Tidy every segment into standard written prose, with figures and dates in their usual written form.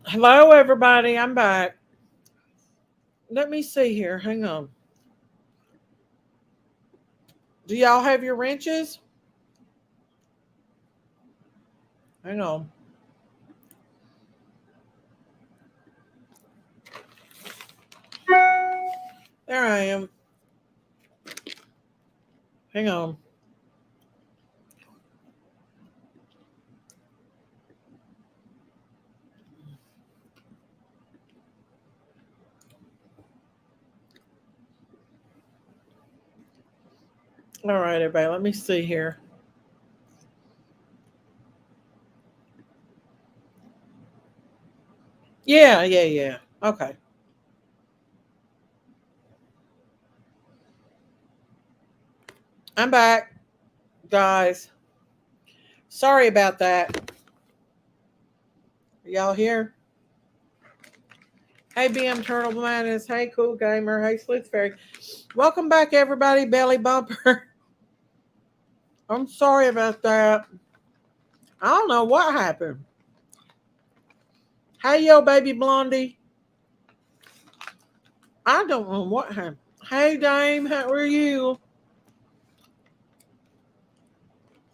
Hello, everybody. I'm back. Let me see here. Hang on. Do y'all have your wrenches? Hang on. There I am. Hang on. All right, everybody. Let me see here. Yeah, yeah, yeah. Okay. I'm back, guys. Sorry about that. Are y'all here? Hey, BM Turtle Madness. Hey, Cool Gamer. Hey, Sleuth Fairy. Welcome back, everybody. Belly Bumper. I'm sorry about that. I don't know what happened. Hey, yo, baby Blondie. I don't know what happened. Hey, Dame. How are you?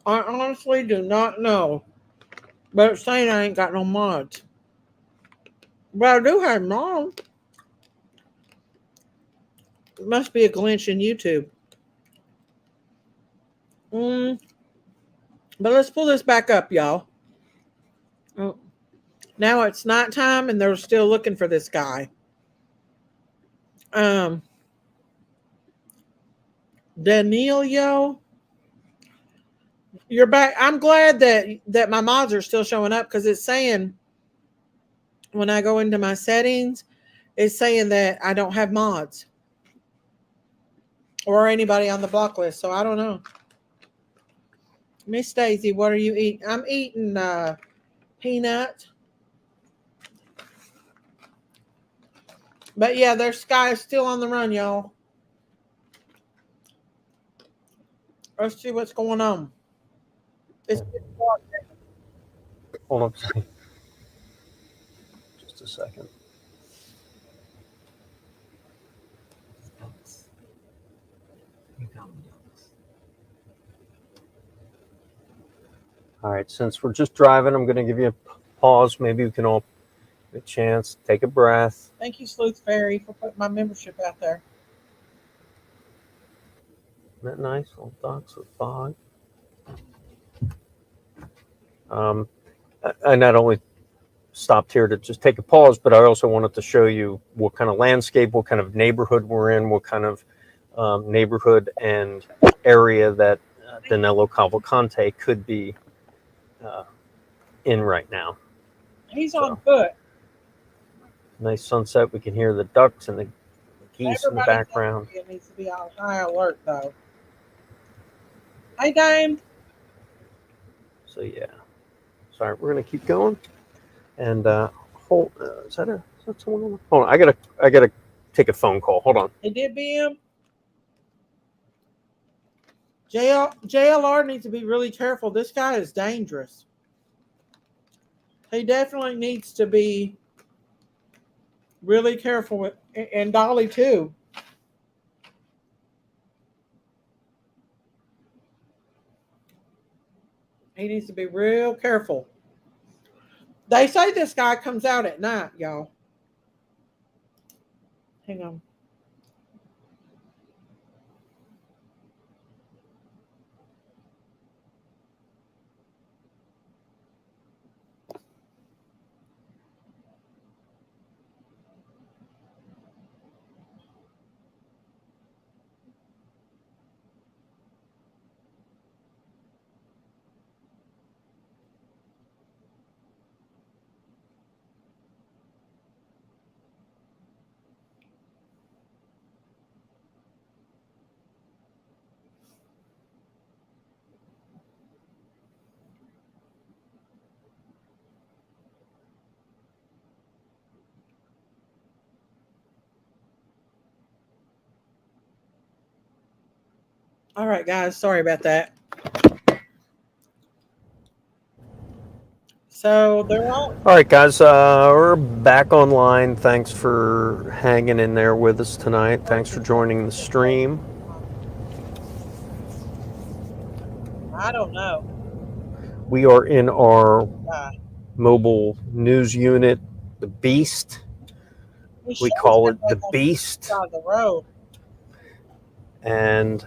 I honestly do not know. But it's saying I ain't got no mods. But I do have mom. It must be a glitch in YouTube. Mm, but let's pull this back up, y'all. Oh, now it's nighttime and they're still looking for this guy. Um, Danilo, you're back. I'm glad that my mods are still showing up because it's saying when I go into my settings, it's saying that I don't have mods or anybody on the block list. So I don't know. Miss Daisy, what are you eating? I'm eating peanut. But yeah, their sky is still on the run, y'all. Let's see what's going on. It's Hold on just a second. All right, since we're just driving, I'm going to give you a pause. Maybe we can all get a chance, take a breath. Thank you, Sleuth Fairy, for putting my membership out there. Isn't that nice? Little ducks with fog. I not only stopped here to just take a pause, but I also wanted to show you what kind of landscape, what kind of neighborhood we're in, what kind of neighborhood and area that Danilo Cavalcante could be in right now. He's on foot. Nice sunset. We can hear the ducks and the geese in the Everybody background. needs to be on high alert, though. Hey, Dame. So yeah. Sorry, we're gonna keep going. And hold. Is that someone on the phone? I gotta take a phone call. Hold on. It did BM. JLR needs to be really careful. This guy is dangerous. He definitely needs to be really careful with, and Dolly too. He needs to be real careful. They say this guy comes out at night, y'all. Hang on. All right, guys. Sorry about that. So they're all. All right, guys, we're back online. Thanks for hanging in there with us tonight. Thanks for joining the stream. I don't know. We are in our Uh, mobile news unit, the Beast. We should call have it the been on Beast, side of the road. and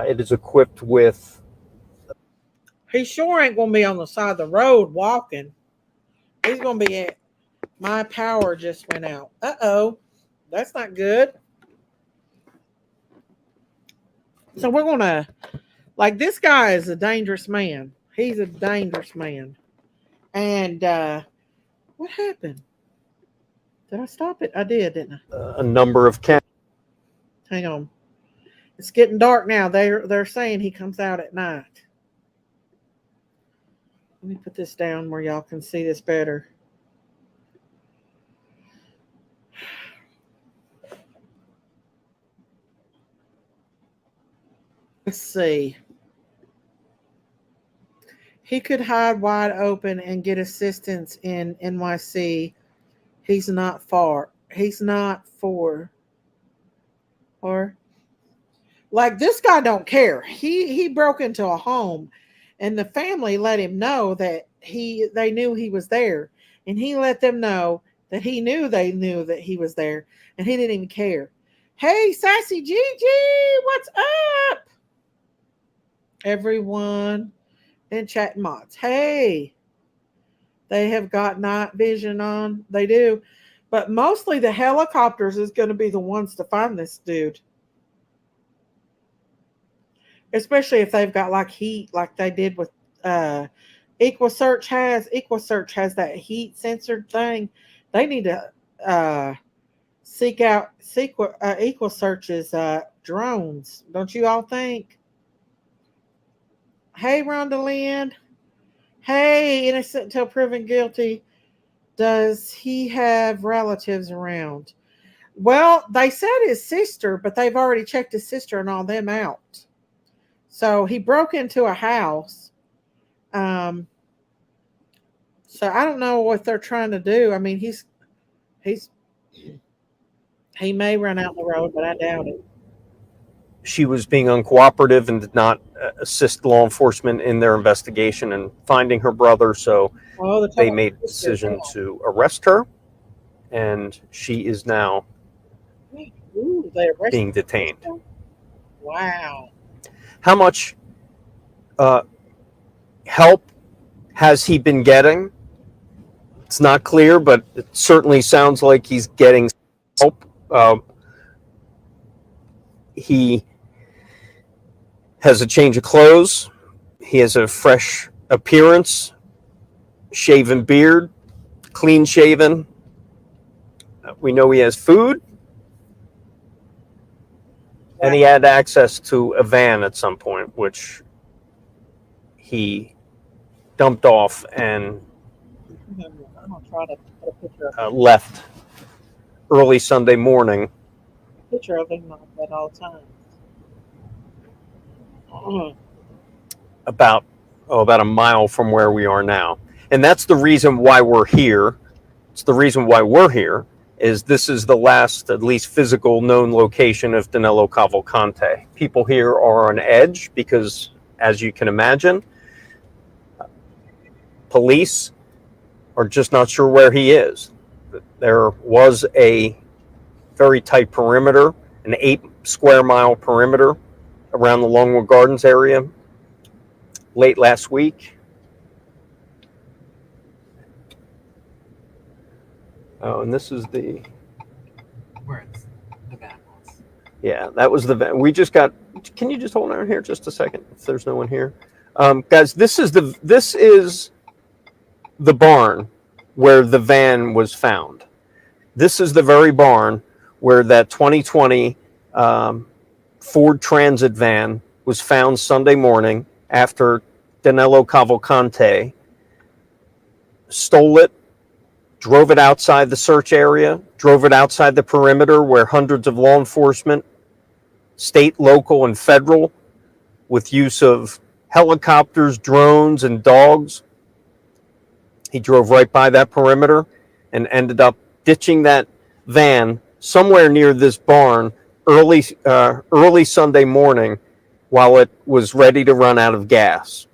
it is equipped with He sure ain't gonna be on the side of the road walking. He's gonna be at. My power just went out. Uh-oh. That's not good. So we're gonna like this guy is a dangerous man. He's a dangerous man. And what happened? Did I stop it? I did, didn't I? a number of cameras. Hang on. It's getting dark now. They're saying he comes out at night. Let me put this down where y'all can see this better. Let's see. He could hide wide open and get assistance in NYC. He's not far. He's not for. Or like this guy don't care. He broke into a home, and the family let him know that they knew he was there, and he let them know that they knew that he was there, and he didn't even care. Hey, Sassy Gigi, what's up? Everyone in chat mods. Hey, they have got night vision on. They do. But mostly the helicopters is going to be the ones to find this dude. Especially if they've got like heat like they did with EquaSearch has that heat censored thing. They need to seek out EquaSearch's drones. Don't you all think? Hey, Rhonda Lynn. Hey, innocent until proven guilty. Does he have relatives around? Well, they said his sister, but they've already checked his sister and all them out. So he broke into a house. So I don't know what they're trying to do. I mean, he may run out the road, but I doubt it. She was being uncooperative and did not assist law enforcement in their investigation and finding her brother. So they made a decision to arrest her, and she is now being detained. Wow. How much help has he been getting? It's not clear, but it certainly sounds like he's getting help. He has a change of clothes. He has a fresh appearance, shaven beard, clean shaven. We know he has food. And he had access to a van at some point, which he dumped off and left early Sunday morning. Picture of him at all times. About a mile from where we are now. And that's the reason why we're here. It's the reason why we're here is this is the last, at least physical known location of Danilo Cavalcante. People here are on edge because, as you can imagine, police are just not sure where he is. There was a very tight perimeter, an 8 square mile perimeter around the Longwood Gardens area late last week. Oh, and this is the where the van was. Yeah, that was the van. We just got. Can you just hold on here just a second? If there's no one here, guys, this is the barn where the van was found. This is the very barn where that 2020 Ford Transit van was found Sunday morning after Danilo Cavalcante stole it, drove it outside the search area, drove it outside the perimeter where hundreds of law enforcement, state, local, and federal, with use of helicopters, drones, and dogs, He drove right by that perimeter and ended up ditching that van somewhere near this barn early Sunday morning while it was ready to run out of gas.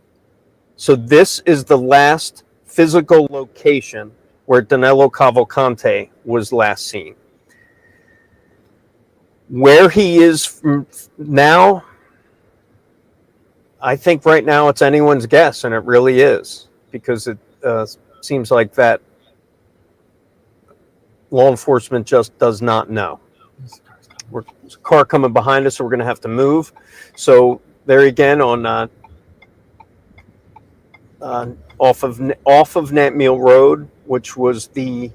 So this is the last physical location where Danilo Cavalcante was last seen. Where he is now, I think right now it's anyone's guess, and it really is, because it seems like that law enforcement just does not know. There's a car coming behind us, so we're going to have to move. So there again on off of Natmeal Road, which was the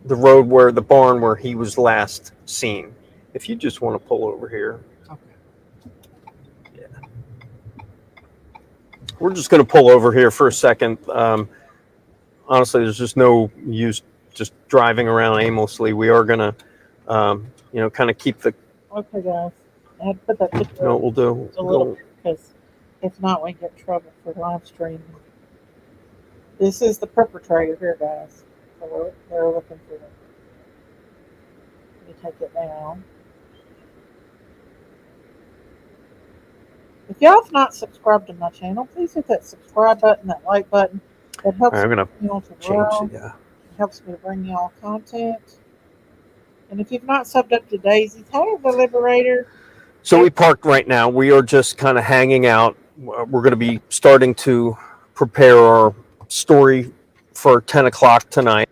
road where the barn where he was last seen. If you just want to pull over here. Okay. Yeah. We're just going to pull over here for a second. Honestly, there's just no use just driving around aimlessly. We are going to, kind of keep the. Okay, guys. I had to put that picture You know what we'll do? a little bit because if not, we get in trouble for live streaming. This is the perpetrator here, guys. So we're looking for them. Let me take it down. If y'all have not subscribed to my channel, please hit that subscribe button, that like button. It helps I'm going to me to change grow. it. Yeah. It helps me to bring y'all content. And if you've not subbed up to Daisy, tell the Liberator. So we parked right now. We are just kind of hanging out. We're going to be starting to prepare our story for 10 o'clock tonight.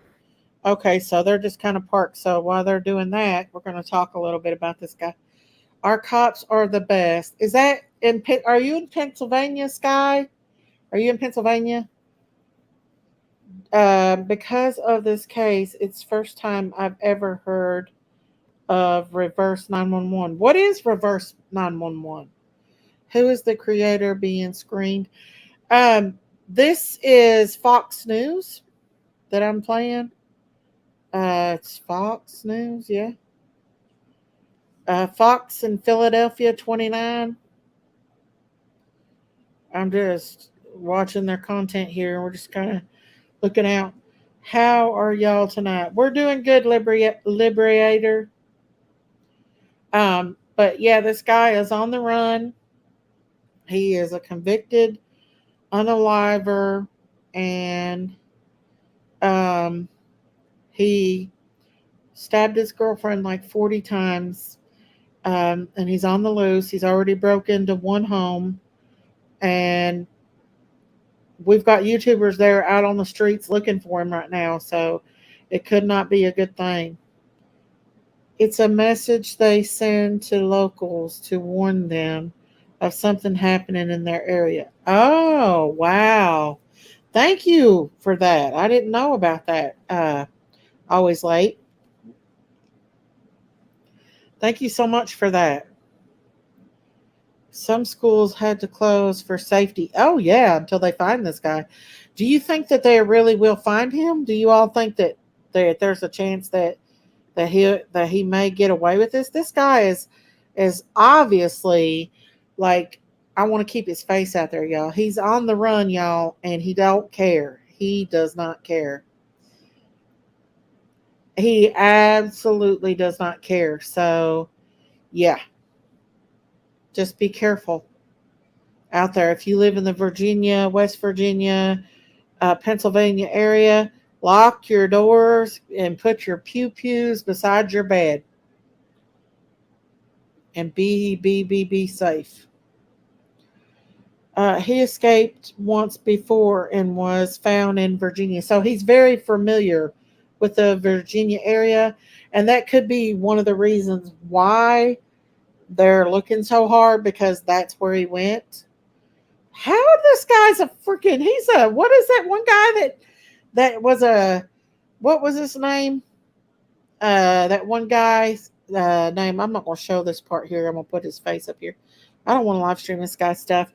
Okay, so they're just kind of parked. So while they're doing that, we're going to talk a little bit about this guy. Our cops are the best. Is that in? Are you in Pennsylvania, Sky? Are you in Pennsylvania? Because of this case, it's first time I've ever heard of reverse 911. What is reverse 911? Who is the creator being screened? This is Fox News that I'm playing. It's Fox News, yeah. Fox in Philadelphia 29. I'm just watching their content here, and we're just kind of looking out. How are y'all tonight? We're doing good, Liberator. But yeah, this guy is on the run. He is a convicted unaliver, and he stabbed his girlfriend like 40 times. And he's on the loose. He's already broke into one home, and we've got YouTubers there out on the streets looking for him right now, so it could not be a good thing. It's a message they send to locals to warn them of something happening in their area. Oh, wow. Thank you for that. I didn't know about that. Always late. Thank you so much for that. Some schools had to close for safety. Oh, yeah, until they find this guy. Do you think that they really will find him? Do you all think that there's a chance that he may get away with this? This guy is obviously like, I want to keep his face out there, y'all. He's on the run, y'all, and he don't care. He does not care. He absolutely does not care. So, yeah. Just be careful out there. If you live in the Virginia, West Virginia, Pennsylvania area, lock your doors and put your pew-pews beside your bed. And be safe. He escaped once before and was found in Virginia. So he's very familiar with the Virginia area. And that could be one of the reasons why they're looking so hard, because that's where he went. How this guy's what is that one guy that was what was his name? That one guy's name. I'm not going to show this part here. I'm going to put his face up here. I don't want to live stream this guy's stuff.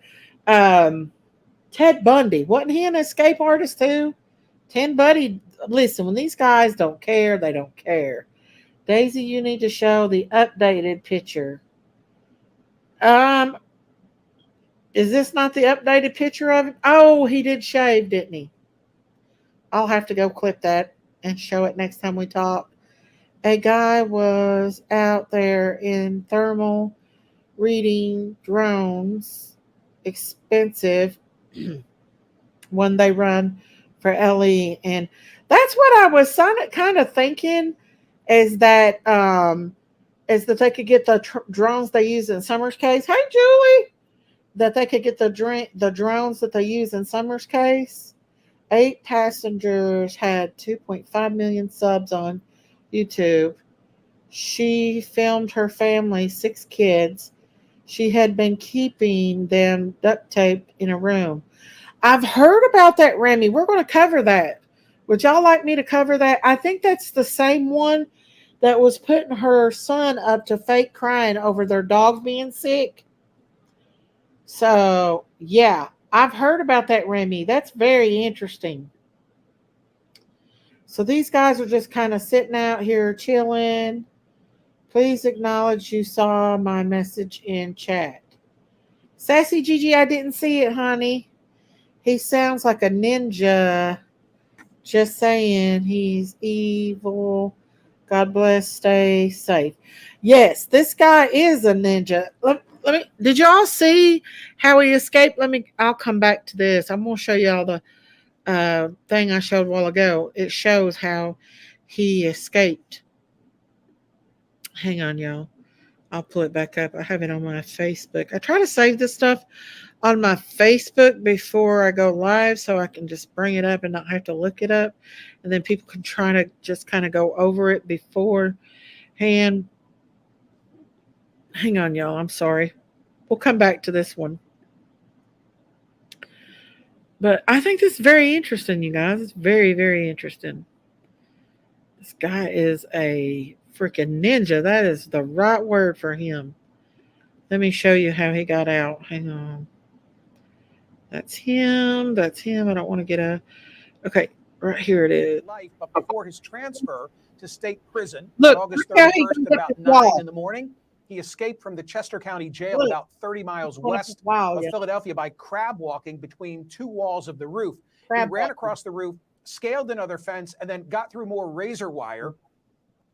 Ted Bundy. Wasn't he an escape artist too? Ted Bundy. Listen, when these guys don't care, they don't care. Daisy, you need to show the updated picture. Is this not the updated picture of him? Oh, he did shave, didn't he? I'll have to go clip that and show it next time we talk. A guy was out there in thermal reading drones, expensive when they run for LE. And that's what I was kind of thinking is that they could get the drones they use in Summer's case. Hey, Julie, that they could get the drones that they use in Summer's case. 8 passengers had 2.5 million subs on YouTube. She filmed her family, 6 kids. She had been keeping them duct taped in a room. I've heard about that, Remy. We're going to cover that. Would y'all like me to cover that? I think that's the same one that was putting her son up to fake crying over their dog being sick. So, yeah, I've heard about that, Remy. That's very interesting. So these guys are just kind of sitting out here chilling. Please acknowledge you saw my message in chat. Sassy Gigi, I didn't see it, honey. He sounds like a ninja. Just saying, he's evil. God bless. Stay safe. Yes, this guy is a ninja. Let me. Did y'all see how he escaped? I'll come back to this. I'm gonna show y'all the thing I showed a while ago. It shows how he escaped. Hang on, y'all. I'll pull it back up. I have it on my Facebook. I try to save this stuff on my Facebook before I go live so I can just bring it up and not have to look it up. And then people can try to just kind of go over it beforehand. Hang on, y'all. I'm sorry. We'll come back to this one. But I think this is very interesting, you guys. It's very, very interesting. This guy is a freaking ninja. That is the right word for him. Let me show you how he got out. Hang on. That's him. That's him. I don't want to get a... Okay, right here it is. Life, but before his transfer to state prison Look, on August look how 31st he at goes about up the 9 wall. in the morning, he escaped from the Chester County Jail Look, about 30 miles going up west the wall, of yeah. Philadelphia by crab walking between 2 walls of the roof. Crab He ran walking. across the roof, scaled another fence, and then got through more razor wire.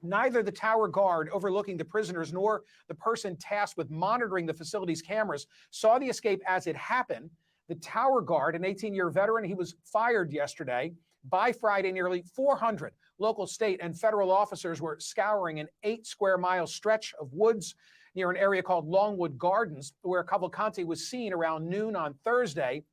Neither the tower guard overlooking the prisoners nor the person tasked with monitoring the facility's cameras saw the escape as it happened. The tower guard, an 18-year veteran, he was fired yesterday. By Friday, nearly 400 local, state, and federal officers were scouring an 8-square-mile stretch of woods near an area called Longwood Gardens, where Cavalcante was seen around noon on Thursday,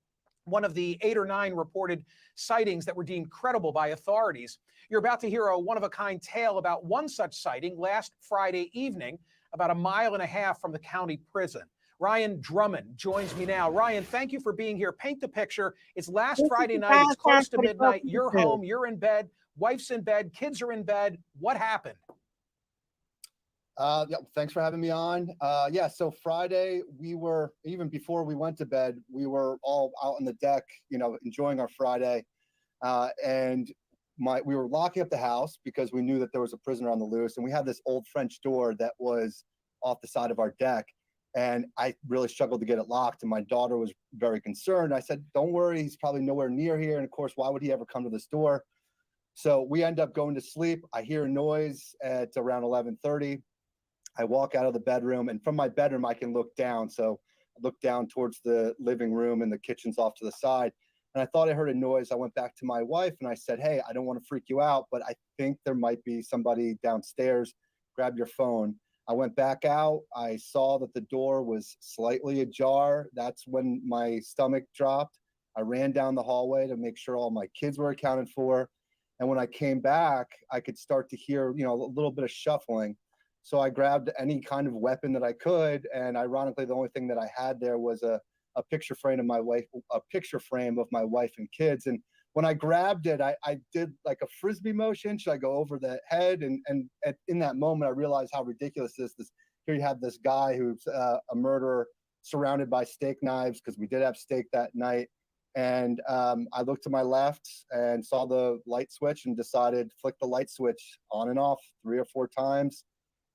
one of the 8 or 9 reported sightings that were deemed credible by authorities. You're about to hear a one-of-a-kind tale about one such sighting last Friday evening, about 1.5 miles from the county prison. Ryan Drummond joins me now. Ryan, thank you for being here. Paint the picture. It's last Friday night. It's close to midnight. You're home. You're in bed. Wife's in bed. Kids are in bed. What happened? Yeah, thanks for having me on. So Friday, we were, even before we went to bed, we were all out on the deck, enjoying our Friday. And we were locking up the house because we knew that there was a prisoner on the loose. And we had this old French door that was off the side of our deck. And I really struggled to get it locked. And my daughter was very concerned. I said, don't worry, he's probably nowhere near here. And of course, why would he ever come to this door? So we end up going to sleep. I hear a noise at around 11:30. I walk out of the bedroom, and from my bedroom, I can look down. So I look down towards the living room, and the kitchen's off to the side. And I thought I heard a noise. I went back to my wife and I said, hey, I don't want to freak you out, but I think there might be somebody downstairs. Grab your phone. I went back out. I saw that the door was slightly ajar. That's when my stomach dropped. I ran down the hallway to make sure all my kids were accounted for. And when I came back, I could start to hear, a little bit of shuffling. So I grabbed any kind of weapon that I could. And ironically, the only thing that I had there was a picture frame of my wife and kids. And when I grabbed it, I did like a Frisbee motion. Should I go over the head? And in that moment, I realized how ridiculous this. Here you have this guy who's a murderer surrounded by steak knives, because we did have steak that night. And I looked to my left and saw the light switch and decided flick the light switch on and off 3 or 4 times.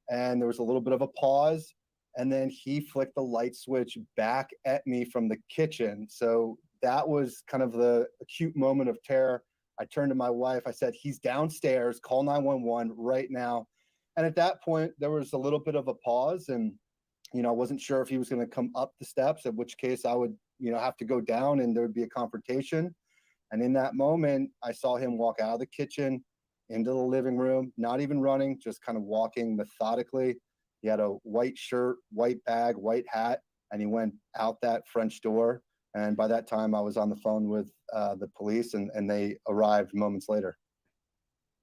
And there was a little bit of a pause. and then he flicked the light switch back at me from the kitchen. So that was kind of the acute moment of terror. I turned to my wife. I said, he's downstairs. Call 911 right now. And at that point, there was a little bit of a pause. And, I wasn't sure if he was going to come up the steps, in which case I would, have to go down and there would be a confrontation. And in that moment, I saw him walk out of the kitchen into the living room, not even running, just kind of walking methodically. He had a white shirt, white bag, white hat, and he went out that French door. And by that time, I was on the phone with the police, and they arrived moments later.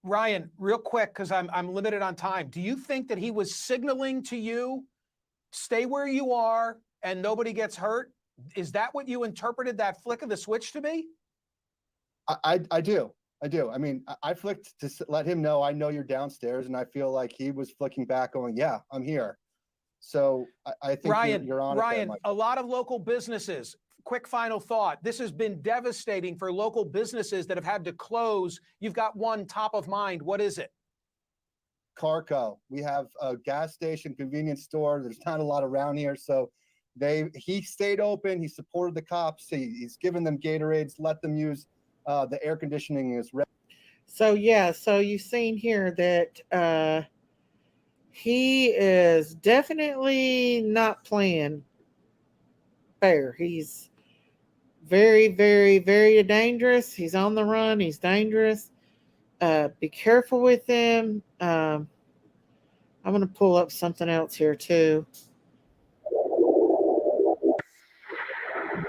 Ryan, real quick, because I'm limited on time. Do you think that he was signaling to you, stay where you are and nobody gets hurt? Is that what you interpreted that flick of the switch to be? I do. I mean, I flicked to let him know, I know you're downstairs, and I feel like he was flicking back going, yeah, I'm here. So I think you're on Ryan, there, a lot of local businesses, quick final thought. This has been devastating for local businesses that have had to close. You've got one top of mind. What is it? Carco. We have a gas station, convenience store. There's not a lot around here. So he stayed open. He supported the cops. He's given them Gatorades, let them use the air conditioning is ready. So yeah, so you've seen here that he is definitely not playing fair. He's very, very, very dangerous. He's on the run. He's dangerous. Be careful with him. I'm going to pull up something else here too.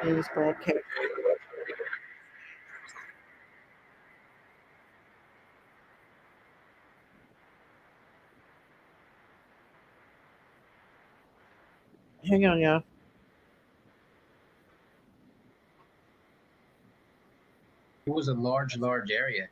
News broadcast. Hang on, y'all. It was a large area.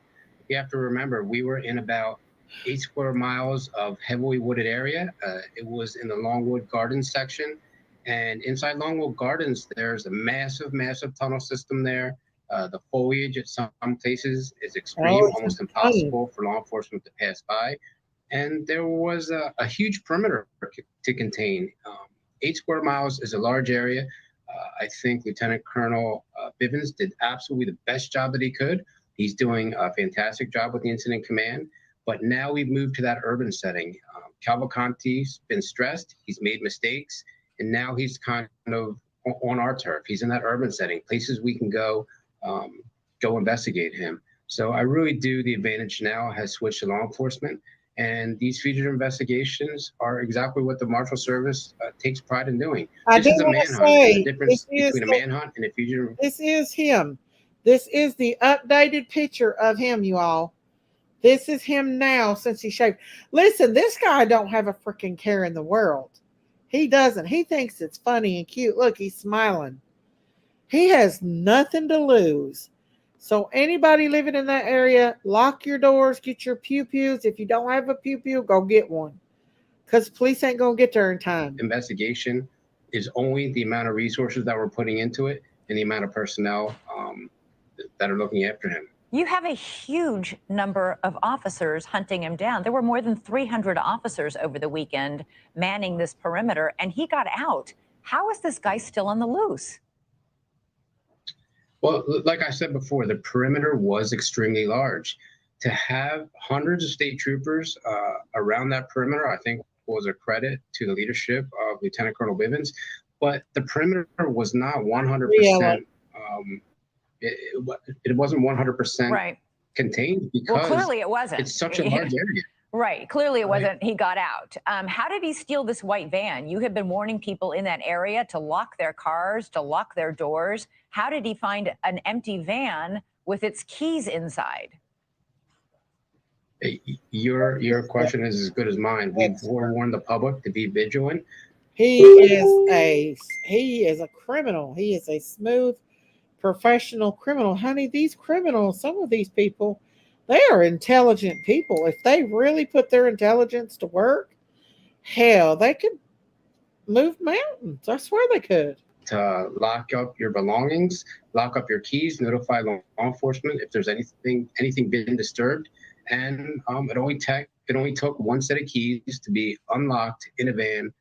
You have to remember, we were in about 8 square miles of heavily wooded area. It was in the Longwood Gardens section. And inside Longwood Gardens, there's a massive tunnel system there. The foliage at some places is extreme, almost impossible for law enforcement to pass by. And there was a huge perimeter to contain. 8 square miles is a large area. I think Lieutenant Colonel Bivens did absolutely the best job that he could. He's doing a fantastic job with the incident command. But now we've moved to that urban setting. Cavalcante's been stressed. He's made mistakes. And now he's kind of on our turf. He's in that urban setting, places we can go investigate him. So I really do. The advantage now has switched to law enforcement. And these fugitive investigations are exactly what the Marshal Service takes pride in doing. This is a manhunt. There's a difference between a manhunt and a fugitive. This is him. This is the updated picture of him, you all. This is him now since he shaved. Listen, this guy don't have a freaking care in the world. He doesn't. He thinks it's funny and cute. Look, he's smiling. He has nothing to lose. So anybody living in that area, lock your doors, get your pew-pews. If you don't have a pew-pew, go get one. Because police ain't going to get there in time. Investigation is only the amount of resources that we're putting into it and the amount of personnel that are looking after him. You have a huge number of officers hunting him down. There were more than 300 officers over the weekend manning this perimeter, and he got out. How is this guy still on the loose? Well, like I said before, the perimeter was extremely large. To have hundreds of state troopers around that perimeter, I think was a credit to the leadership of Lieutenant Colonel Bivens. But the perimeter was not 100%. It wasn't 100% right. contained because well, clearly it wasn't. It's such a large area. Right. Clearly it wasn't. He got out. How did he steal this white van? You have been warning people in that area to lock their cars, to lock their doors. How did he find an empty van with its keys inside? Your question is as good as mine. We've warned the public to be vigilant. He is a criminal. He is a smooth professional criminal. Honey, these criminals, some of these people, they are intelligent people. If they really put their intelligence to work, hell, they could move mountains. I swear they could. To lock up your belongings, lock up your keys, notify law enforcement if there's anything been disturbed. And it only took one set of keys to be unlocked in a van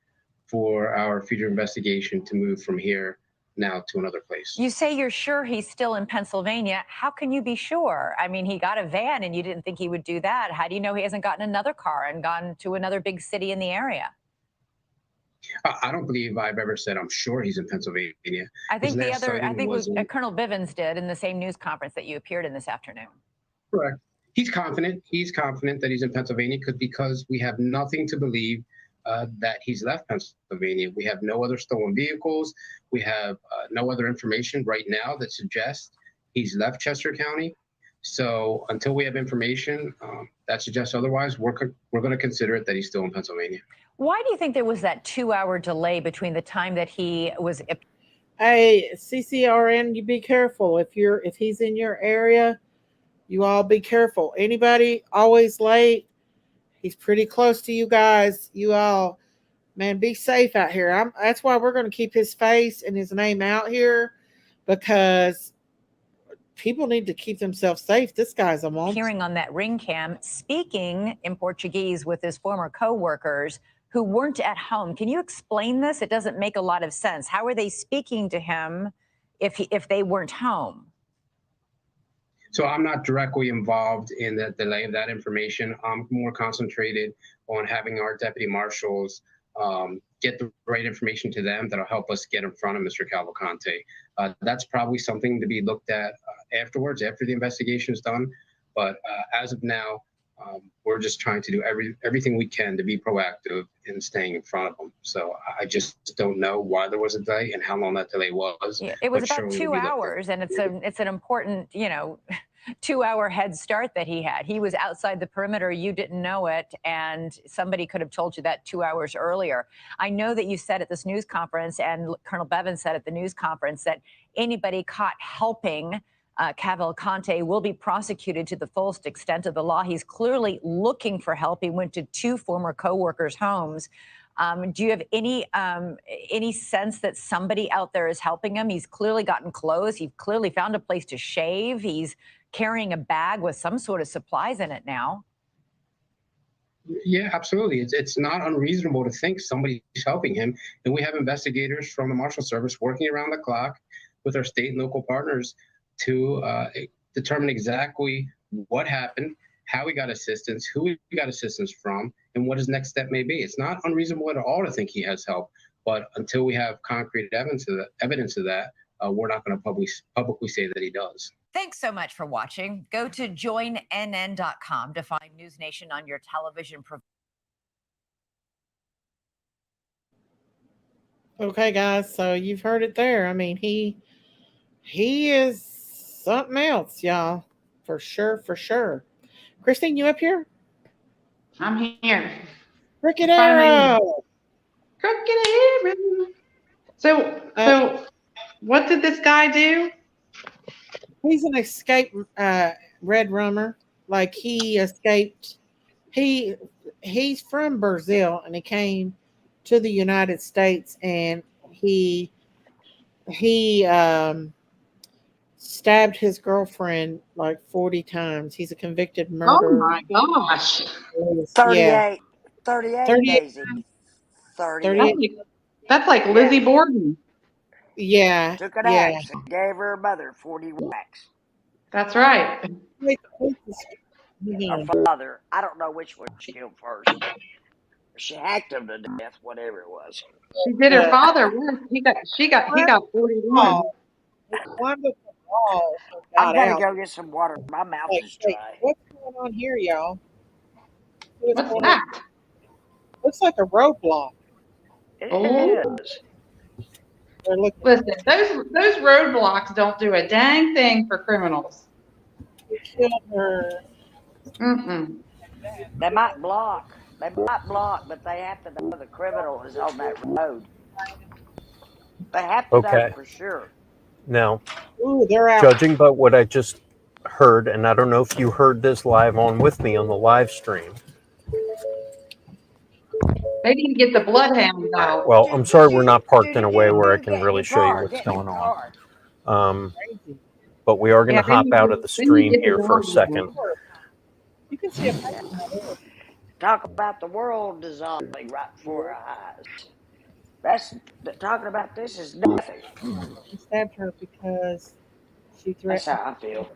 for our future investigation to move from here now to another place. You say you're sure he's still in Pennsylvania. How can you be sure? I mean, he got a van and you didn't think he would do that. How do you know he hasn't gotten another car and gone to another big city in the area? I don't believe I've ever said I'm sure he's in Pennsylvania. I think last Colonel Bivens did in the same news conference that you appeared in this afternoon. Correct. He's confident. He's confident that he's in Pennsylvania because we have nothing to believe that he's left Pennsylvania. We have no other stolen vehicles. We have no other information right now that suggests he's left Chester County. So until we have information that suggests otherwise, we're going to consider it that he's still in Pennsylvania. Why do you think there was that 2-hour delay between the time that he was? Hey, CCRN, you be careful. If he's in your area, you all be careful. Anybody always late? He's pretty close to you guys. You all, man, be safe out here. That's why we're going to keep his face and his name out here, because people need to keep themselves safe. This guy's a monster. Hearing on that ring cam, speaking in Portuguese with his former co-workers who weren't at home. Can you explain this? It doesn't make a lot of sense. How are they speaking to him if they weren't home? So I'm not directly involved in the delay of that information. I'm more concentrated on having our deputy marshals get the right information to them that'll help us get in front of Mr. Cavalcante. That's probably something to be looked at afterwards, after the investigation is done. But as of now, we're just trying to do everything we can to be proactive in staying in front of them. So I just don't know why there was a delay and how long that delay was. Yeah, it was about 2 hours, and it's an important, 2-hour head start that he had. He was outside the perimeter. You didn't know it, and somebody could have told you that 2 hours earlier. I know that you said at this news conference, and Colonel Bevins said at the news conference, that anybody caught helping Cavalcante will be prosecuted to the fullest extent of the law. He's clearly looking for help. He went to 2 former co-workers' homes. Do you have any sense that somebody out there is helping him? He's clearly gotten clothes. He's clearly found a place to shave. He's carrying a bag with some sort of supplies in it now. Yeah, absolutely. It's not unreasonable to think somebody's helping him. And we have investigators from the Marshal Service working around the clock with our state and local partners to determine exactly what happened, how we got assistance, who we got assistance from, and what his next step may be. It's not unreasonable at all to think he has help, but until we have concrete evidence of that, we're not going to publicly say that he does. Thanks so much for watching. Go to joinnn.com to find News Nation on your television. Okay, guys, so you've heard it there. I mean, he is something else, y'all. For sure, for sure. Christine, you up here? I'm here. Crooked Arrow. Crooked Arrow. So what did this guy do? He's an escaped red rummer. Like, he escaped. He's from Brazil, and he came to the United States, and he stabbed his girlfriend like 40 times. He's a convicted murderer. Oh my gosh. 38. Yeah. 38, 38. Daisy. 38. That's like Lizzie Borden. Yeah. Took an Yeah. axe and gave her mother 40 whacks. That's right. Her father, I don't know which one she killed first. She hacked him to death, whatever it was. She did her father. She got 41. Wonderful. I'm gonna go get some water. My mouth is dry. What's going on here, y'all? What's that? Looks like a roadblock. It is. Listen, those roadblocks don't do a dang thing for criminals. We killed her. Mm-mm. They might block, but they have to know the criminal is on that road. They have to know for sure. Now, Ooh, they're out. judging by what I just heard, and I don't know if you heard this live on with me on the live stream. They didn't get the bloodhound out. Well, I'm sorry we're not parked in a way where I can really show you what's going on. But we are going to hop out of the stream here for a second. You can see Talk about the world dissolving right before our eyes. That's talking about this is nothing. He stabbed her because she That's threatened. how I feel.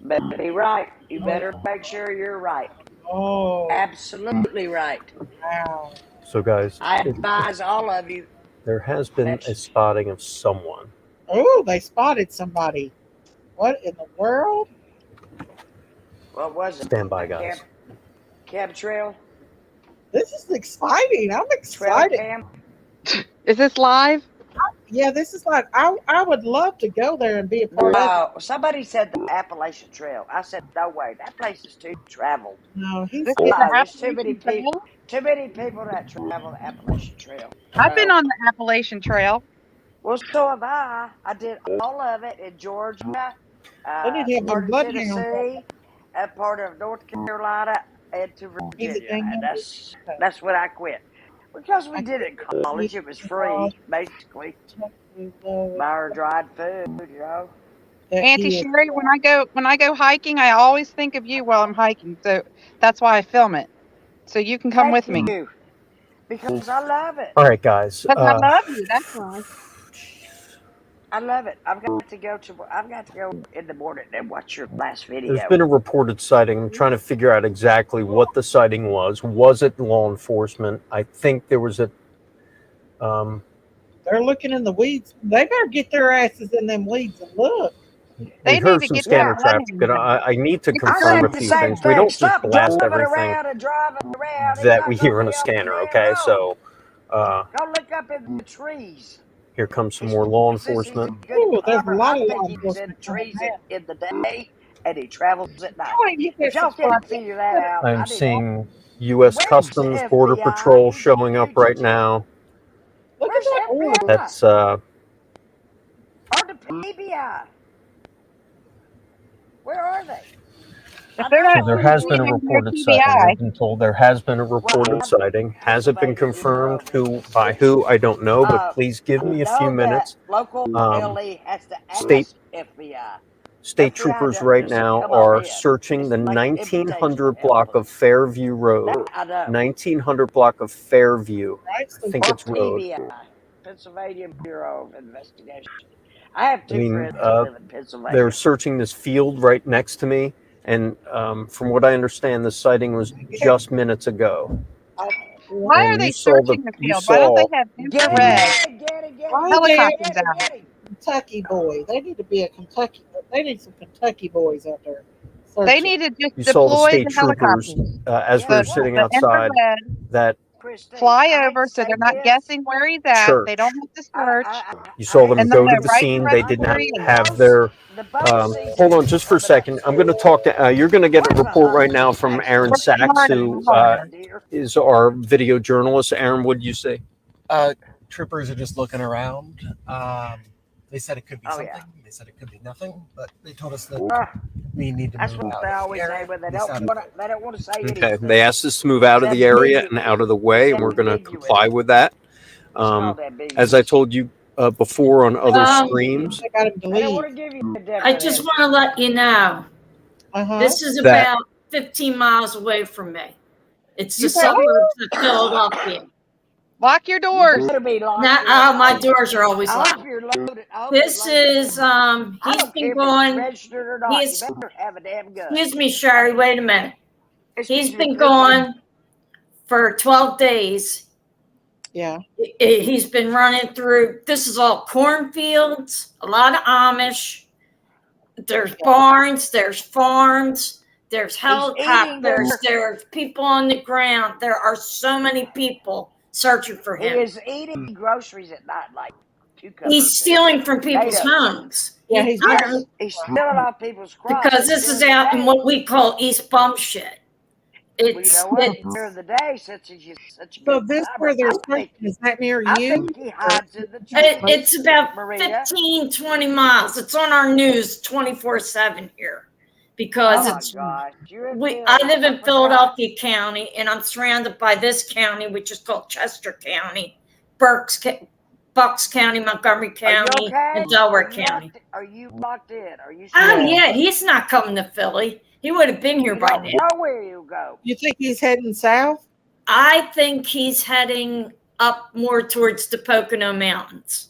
Better be right. You better make sure you're right. Oh, Absolutely right. wow. So, guys, I advise all of you. there has been a spotting of someone. Oh, they spotted somebody. What in the world? What was it? Stand by, guys. Cab trail? This is exciting. I'm Trail excited. cam? Is this live? Yeah, this is like I would love to go there and be a part of No, somebody said the Appalachian Trail. I said, no way. That place is too traveled. it. No, he's This is the No, there's too many Appalachian people. Trail? Too many people that travel the Appalachian Trail. I've been No. on the Appalachian Trail. Well, so have I. I did all of it in Georgia, They need to have part them of bloodhounds. Tennessee, and part of North Carolina, and to Virginia. thing And number? that's when I quit. Because we did it in college. It was free, basically. Buy her dried food, you know. Auntie Sherry, when I go hiking, I always think of you while I'm hiking. So that's why I film it. So you can come with me. You, because I love it. All right, guys. Because I love you. That's why. I love it. I've got to go in the morning and watch your last video. There's been a reported sighting. I'm trying to figure out exactly what the sighting was. Was it law enforcement? I think there was a. They're looking in the weeds. They better get their asses in them weeds and look. They We heard need to some get scanner their traffic, but I need to I confirm said a the few same things. We thing. don't just Stop blast driving everything around and driving around. It's that not we gonna hear on be a up scanner, the okay? road. So Go look up in the trees. here comes some more law Since he's a enforcement. good Ooh, there's a climber, lot I of think law he's in enforcement trees coming in the day and he travels at night. Oh, you If y'all can't figure that out, I I'm need seeing U.S. Where's Customs, the Border FBI? Patrol Who's showing up right now. Look at Where's that. the Ooh, FBI? That's Or the PBI? Where are they? If they're not So there has been a doing reported their sighting. TBI, I've been told there has been a reported sighting. Has it been confirmed? By who? I don't know, but please give me a few minutes. Local LE has to ask State- FBI. State FBI troopers doesn't right just now come are on in. searching the Just make 1900 invitation block of Fairview Road. That I know. 1900 block of Fairview. right? I think Or it's road. PBI, Pennsylvania Bureau of Investigation. I have two I mean, friends that live in Pennsylvania. They're searching this field right next to me, and from what I understand, the sighting was just minutes ago. why And are they you saw searching the field? Why don't they have Get him, infrared get him. helicopters out? Get him. Kentucky boy. They need to be a Kentucky. They need some Kentucky boys out there. They searching. need to just You saw the deploy state the troopers helicopters. as we were The sitting outside. infrared That Christine, fly I hate over to so say they're not this. guessing where he's at. Church. They don't have to search. you saw them And go then to they're the right scene. directly They did not where he is. have their. The boat season Hold on, is just for a coming up second. I'm going to talk to. You're going to get a report right now from Aaron Sachs, who dear. is our video journalist. Aaron, what did you say? Troopers are just looking around. They said it could be Oh, something. yeah. They said it could be nothing, but they told us that Ah, we need to that's move what out they of the always say area. when they They don't sounded- want to say Okay, anything. they asked us to move out of the area and out of the way, and we're going to comply with that. As I told you before on other streams, They got him to They don't leave. want to give you a definite I just want to let you know, Uh-huh. this is That- about 15 miles away from me. It's the You better- suburbs of Philadelphia. Lock your doors. better be locked. Not, oh, my doors are always I hope locked. you're loaded. I hope This you're loaded. is, I he's don't care been if it's going, registered or not. he's- You better have a damn gun. excuse me, Sherry, wait a minute. Excuse He's me, been Christine. gone for 12 days. Yeah. He's been running through, this is all cornfields, a lot of Amish. There's barns, there's farms, there's helicopters, there's people on the ground. There are so many people searching for He him. is eating groceries at night like cucumbers. He's stealing from people's Tomatoes. homes. Yeah, he's I Yes, don't- he's stealing off people's crops. because this is During the out in day. what we call East Bum shit. Well, you It's, know what? it's During the day, since he's such a So good this climber, where they're I think, searching, is that near I you? think he hides in the trees. it's about Maria. 15, 20 miles. It's on our news 24/7 here because Oh my it's gosh, you're in I Philly. live in I forgot. Philadelphia County, and I'm surrounded by this county, which is called Chester County, Bucks County, Montgomery Are you County, okay? and Delaware Are you County. Are you locked in? Are you Oh sure? yeah, he's not coming to Philly. He would have been here You by don't now. know where you go. You think he's heading south? I think he's heading up more towards the Pocono Mountains,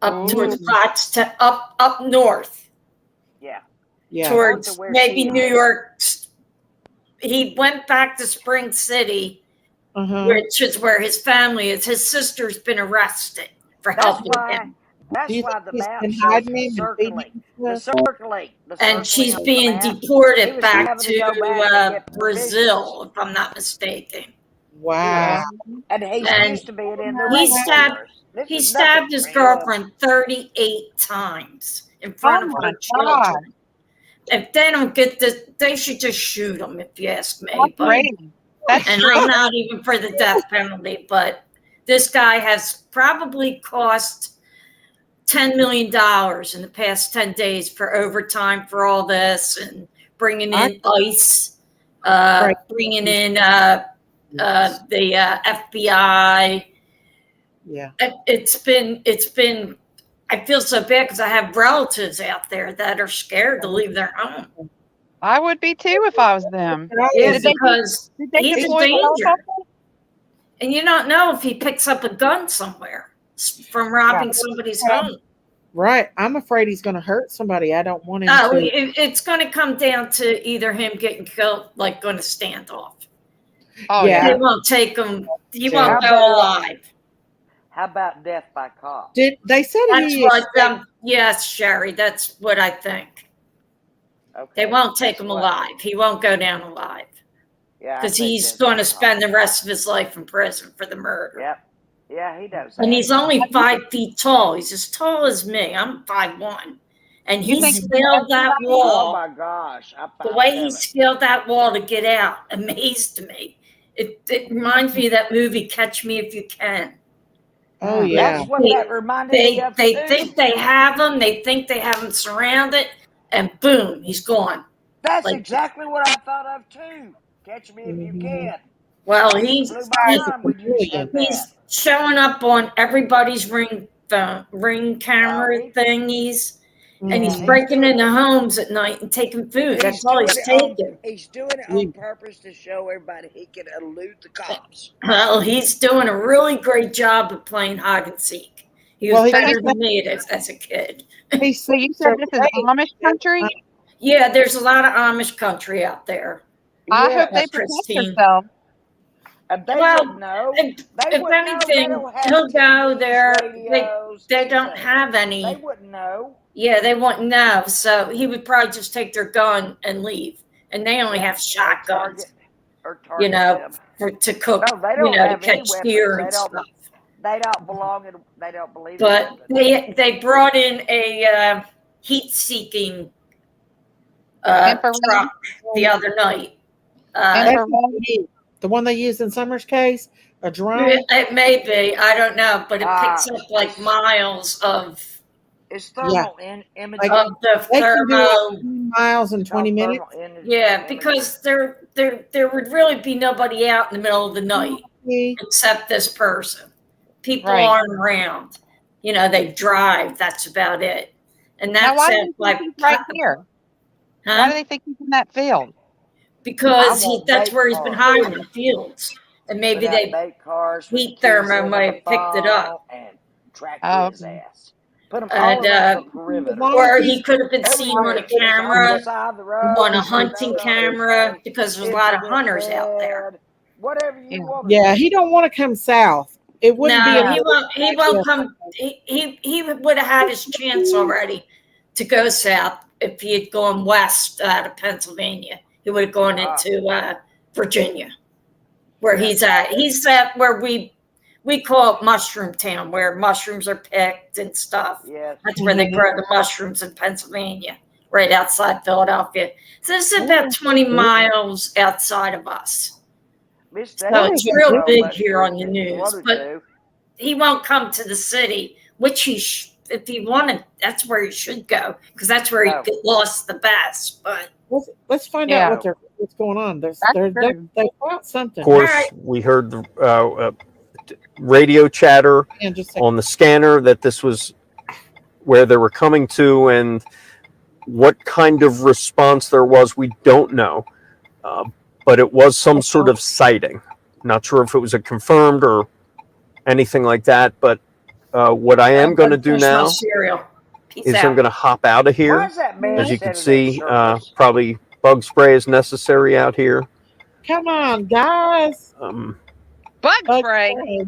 up towards Ooh. Pottstown, up north Yeah. Yeah. towards North of where maybe she New is. York. He went back to Spring City, Uh-huh. which is where his family is. His sister's been arrested for That's helping why. him, That's Do you why think the he's map been shows hiding the him and circling, feeding the him stuff? circling, the and she's circling on the being map. He deported was back having to go to back and get Brazil, provisions. if I'm not mistaken. Wow. And he's And used to being in the he stabbed rainforest. This he is nothing stabbed his for him. girlfriend 38 times in front Oh of my her God. children. If they don't get this, they should just shoot them, if you ask me. That's But crazy. That's and crazy. I'm not even for the death penalty, but this guy has probably cost $10 million in the past 10 days for overtime for all this and bringing in ICE, Right. bringing in the FBI. Yeah. It's been, I feel so bad because I have relatives out there that are scared to leave their home. I would be too if I was them. Yeah, Did they, because did they he's in deploy the danger. helicopter? And you don't know if he picks up a gun somewhere from robbing somebody's home. Right. I'm afraid he's going to hurt somebody. I don't want him No, to. it's going to come down to either him getting killed, like going to stand off. Oh Yeah. They yeah. won't take him. He Yeah. won't go alive. How about death by cop? Did they said That's he what. escaped- Yes, Sherry. That's what I think. Okay. They won't take That's him what- alive. He won't go down alive Yeah, I because think he's death going by to cop. spend the rest of his life in prison for the murder. Yep. Yeah, he does. And that. he's only 5 feet tall. He's as tall as me. I'm 5'1", and You he think- scaled that Oh wall. my gosh! The way he scaled that wall to get out amazed me. It reminds me of that movie Catch Me If You Can. Oh yeah. That's what that reminded me of They too. think they have him. They think they have him surrounded, and boom, he's gone. That's like- exactly what I thought of too. Catch me if you can. Well, he's Blew my he's, mind when you said that. he's showing up on everybody's ring camera Wow. thingies, and he's Yeah. breaking into homes at night and taking food. That's all he's taking. He's doing it on purpose to show everybody he can elude the cops. Well, he's doing a really great job of playing hide and seek. He was Well, he- better than me as a kid. He So you said this is Amish country? Yeah, there's a lot of Amish country out there. I Yeah, hope they that's protect Christine. themselves. And they Well, would know. If, They if wouldn't know. They anything, don't have he'll go TVs, there. radios, They don't so have They any. wouldn't know. Yeah, they wouldn't know. So he would probably just take their gun and leave. And they only have shotguns, Or target you know, them. to cook, No, they you don't know, to have any catch weapons. deer They and don't. stuff. They don't belong in. They don't believe. in But weapons. they brought in a heat-seeking Infrared. truck the other night. The one they used in Summer's case, a drone. It may be, I don't know, but it picks Ah, up like miles of It's thermal imaging. of the They can do thermo. 18 miles in 20 minutes. Yeah, because there would really be nobody out in the middle of the night except this person. People Right. aren't around. You know, they drive. That's about it. And Now, that's why do it. they think Like, he's right here? Why huh? do they think he's in that field? Because I want that's bait where he's been cars. hiding in the fields, and maybe Put out they bait cars with heat the keys thermo in might the have picked it up. phone and track Oh, his okay. ass. Put him And, all around the perimeter. or he could have been seen on a Everywhere. Put us on camera, the side of the road, on a put hunting us on camera, everything. because there's a lot of Into the hunters out there. bed, whatever you want. Yeah, he don't want to come south. It wouldn't be. No, he won't. He won't come. He would have had his chance already to go south if he had gone west out of Pennsylvania. He would have gone into Virginia, where he's at. He's at where we call it Mushroom Town, where mushrooms are picked and stuff. Yes. That's where they grow the mushrooms in Pennsylvania, right outside Philadelphia. So this is about 20 miles outside of us. So it's real big here on the news, but he won't come to the city, which if he wanted, that's where he should go, because that's where he get lost the best. But Let's find Yeah. out what's going on. They found something. Of course, we heard the radio chatter And just on the scanner that this was where they were coming to, and what kind of response there was, we don't know. But it was some sort of sighting. Not sure if it was a confirmed or anything like that. But what I am going to do Finish my now cereal. Peace is out. I'm going to hop out of Why here. is that man As you can standing see, there shirtless? probably bug spray is necessary out here. Come on, guys. Bug Bug spray. spray.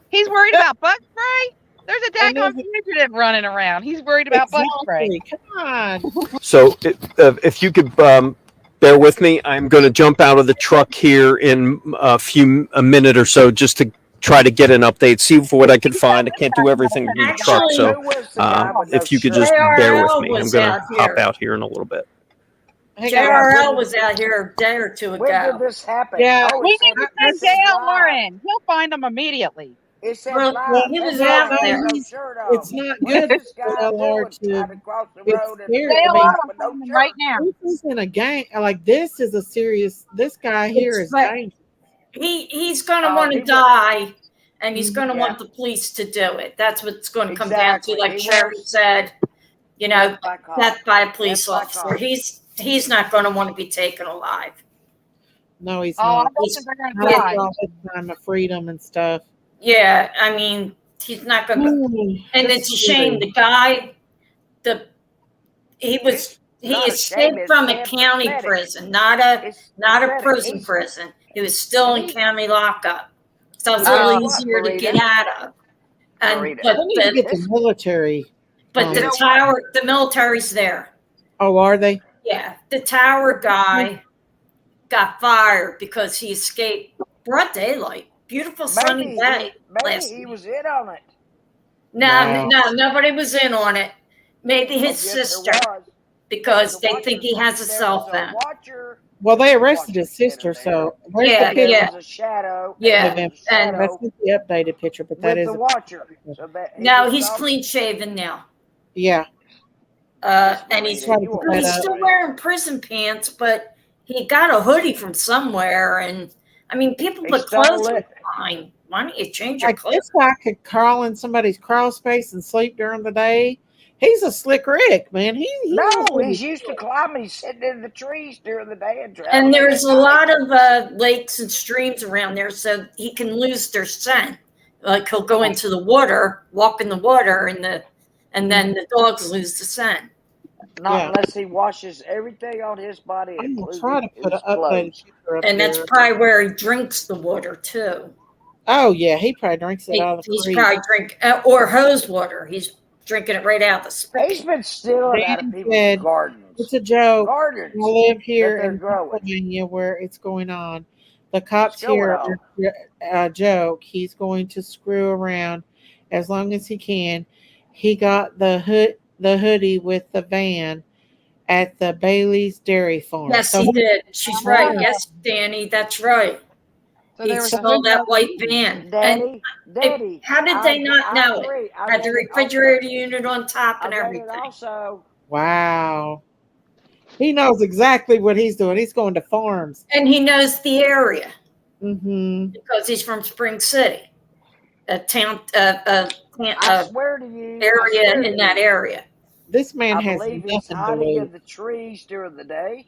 He's worried about bug spray? There's a And daggone there's fugitive running around. He's worried about bug spray. Exactly. Come on. So if you could bear with me, I'm going to jump out of the truck here in a minute or so just to try to get an update, see what I can find. I can't do everything in the truck, Actually, so Who was the guy with no if you could shirt? just bear with JRL me, I'm was going out to hop here. out here in a little bit. Hey, guys. JRL was out here a day or two When did ago. this happen? Yeah. Oh, We it said, need to it send said Dale live. Lauren. He'll find them immediately. It said Well, live. he That was guy out had there. no shirt on. It's not What good is this for guy LR doing trying to to. cross the It's road and scary. I Dale mean, Lauren with will no find them shirt? right now. this isn't a gang. Like, this is a serious. This guy here It's is but dangerous. he's going to Oh, want he to was. die, and he's Mhm. going to Yeah, want the police to do it. That's what it's going to come down to. exactly. Like He Sherry was. said, you know, Death by cop. death by a Death police by officer. cop. He's not going to want to be taken alive. No, he's Oh, I not. don't He's think they're going to Not yeah, die. after all this time of freedom and stuff. yeah. I mean, he's not going to. And That's it's a shame. scary. The guy, he It's not a shame. escaped It's from a sad county pathetic. prison, not a It's pathetic. prison prison. He was still in He county lockup, so it's a guess little what, easier to get Marita? out of. And Marita. but They need to get the This military. but you the know tower, the military's there. Oh, are they? Yeah, the tower guy got fired because he escaped broad daylight, beautiful sunny maybe day maybe last he week. was in on it. No, Wow. no, nobody was in on it. Maybe Oh, his yes, there sister, was. because The they watcher. think he has a There cell was a phone. watcher. Well, they There was a arrested watcher his sister, standing there. so where's Yeah, the And picture? there yeah, was a shadow. And yeah. there November. was a And That's shadow not the updated picture, but that with is the a watcher. picture. So that he No, was he's some. clean shaven now. Yeah. Yes, And he's Marita, Try to you put are that he's up. still right. wearing prison pants, but he got a hoodie from somewhere. And I mean, people He put stole clothes it. fine. Why don't you change your Like, clothes? this guy could crawl in somebody's crawl space and sleep during the day. He's a slick Rick, man. He knows No, what he's he's used to doing. climbing. He's sitting in the trees during the day and And traveling there's at a night. lot of lakes and streams around there, so he can lose their scent. Like he'll go into the water, walk in the water, and then the dogs lose the scent. Not Yeah. unless he washes everything on his body, I'm gonna including try to put an his updated clothes. picture up And that's here. probably where he drinks the water too. Oh yeah, he probably drinks it out of the He's creek. probably or hose water. He's drinking it right out of the He's spigot. been stealing out of Dan people's said gardens. it's a joke. I Gardens live here that they're in growing. Pennsylvania where it's going on. The What's cops going here on? are a joke. He's going to screw around as long as he can. He got the hoodie with the van at the Bailey's Dairy Farm. Yes, So he did. She's right. Yeah. Yes, Danny, that's right. So He there was a stole hoodie. that white van. And Daddy, how did they not I know it? agree. I Had the read it also. refrigerator unit on top I and read it everything. also. wow. He knows exactly what he's doing. He's going to farms. And he knows the area Mm-hmm. because he's from Spring City, a town, I swear to you, I area swear in to that you, area. This man I has believe he's nothing to hiding in lose. the trees during the day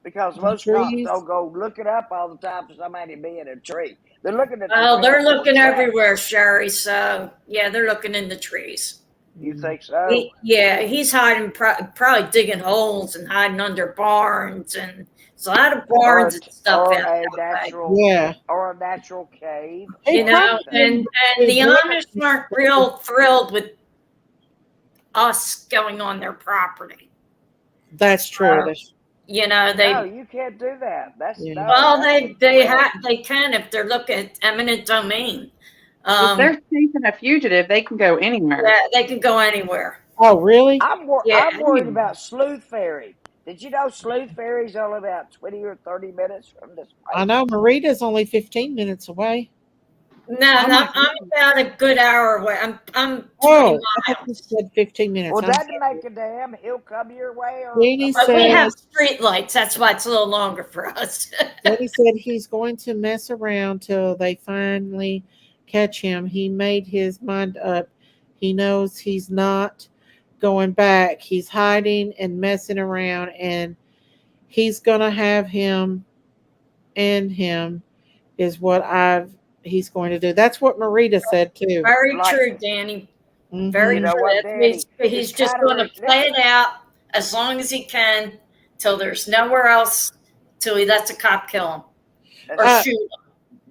because The most cops trees. don't go looking up all the time for somebody to be in a tree. They're looking at the Oh, they're trees for looking tracks. everywhere, Sherry. So yeah, they're looking in the trees. You think so? He's hiding, probably digging holes and hiding under barns, and there's a lot of barns and stuff or out a that way. natural, Yeah. or a natural cave. He You know, probably and the is Amish aren't real thrilled with us going on their property. That's true. That's, You know, they No, you can't do that. That's Yeah. no, well, that's they can if they're looking at eminent domain. If they're chasing a fugitive, they can go anywhere. Yeah, they can go anywhere. oh, really? I'm Yeah. worried about Sleuth Ferry. Did you know Sleuth Ferry's only about 20 or 30 minutes from this place? I know Marita's only 15 minutes away. No, Oh, my I'm about a good hour away. I'm 20 Oh, I thought you miles. said 15 minutes. Well, I'm that sorry. make a damn. He'll come your way. Or Jeannie But we have said, street lights. That's why it's a little longer for us. Jenny said he's going to mess around till they finally catch him. He made his mind up. He knows he's not going back. He's hiding and messing around, and he's gonna have him and him is what I've he's going to do. That's what Marita said too. Very Like- true, Danny. Mhm. Very You know true. what, That's- Danny? he's It's just kinda going to play it out as long as he can till there's nowhere else, till he lets a cop kill him or That's- shoot him.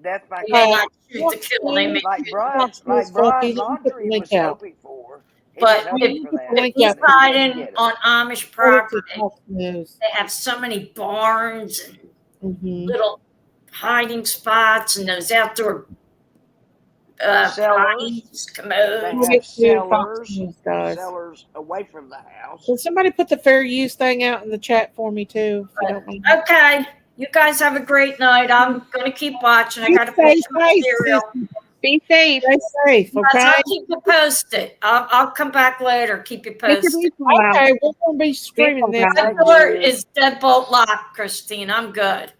That's my They may not shoot to kill. They may like shoot. Brian Laundrie was hoping for. He But was hoping for that. if he's hiding on Amish property, News. they have so many barns and Mhm. little hiding spots and those outdoor Cellars. potties, They commodes. have Fox cellars, News, guys. cellars away from the house. Can somebody put the fair use thing out in the chat for me too? If you don't mind? Okay, you guys have a great night. I'm gonna keep watching. I gotta Stay put some safe, cereal. sis. Be safe. Stay safe, Guys, okay? I'll keep you posted. I'll come back later. Keep you Take your posted. baseball out. Okay, we're gonna be streaming this. My door is deadbolt locked, Christine. I'm good.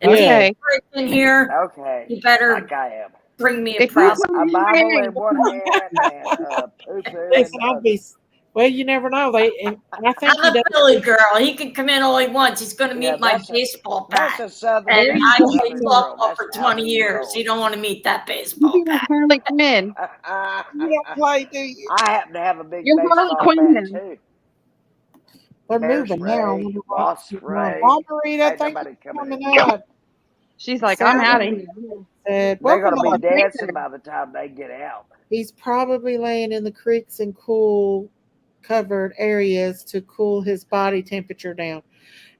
If Okay. you break in here, Okay. you better Like I am. bring me a If you present. A Bible in one hand and poo-poo in Listen, the I'll other. be. Well, you never know. And I think he I'm a does. Philly girl. He can come in all he wants. He's going to meet Yeah, my that's a- baseball That's bat. a southern. And There you I go. played Southern football girl. for That's 20 how years. you You don't want to meet that You baseball be like bat. Harley Quinn. You don't play, do you? I happen to have a big You're Harley baseball Quinn bat then. too. They're Bear moving now. I spray, wonder what- wasp spray. Well, Marita, Ain't thank nobody you for coming coming in. out. She's like, I'm out of here. Said, They're welcome gonna be on. dancing by the time they get out. He's probably laying in the creeks and cool covered areas to cool his body temperature down.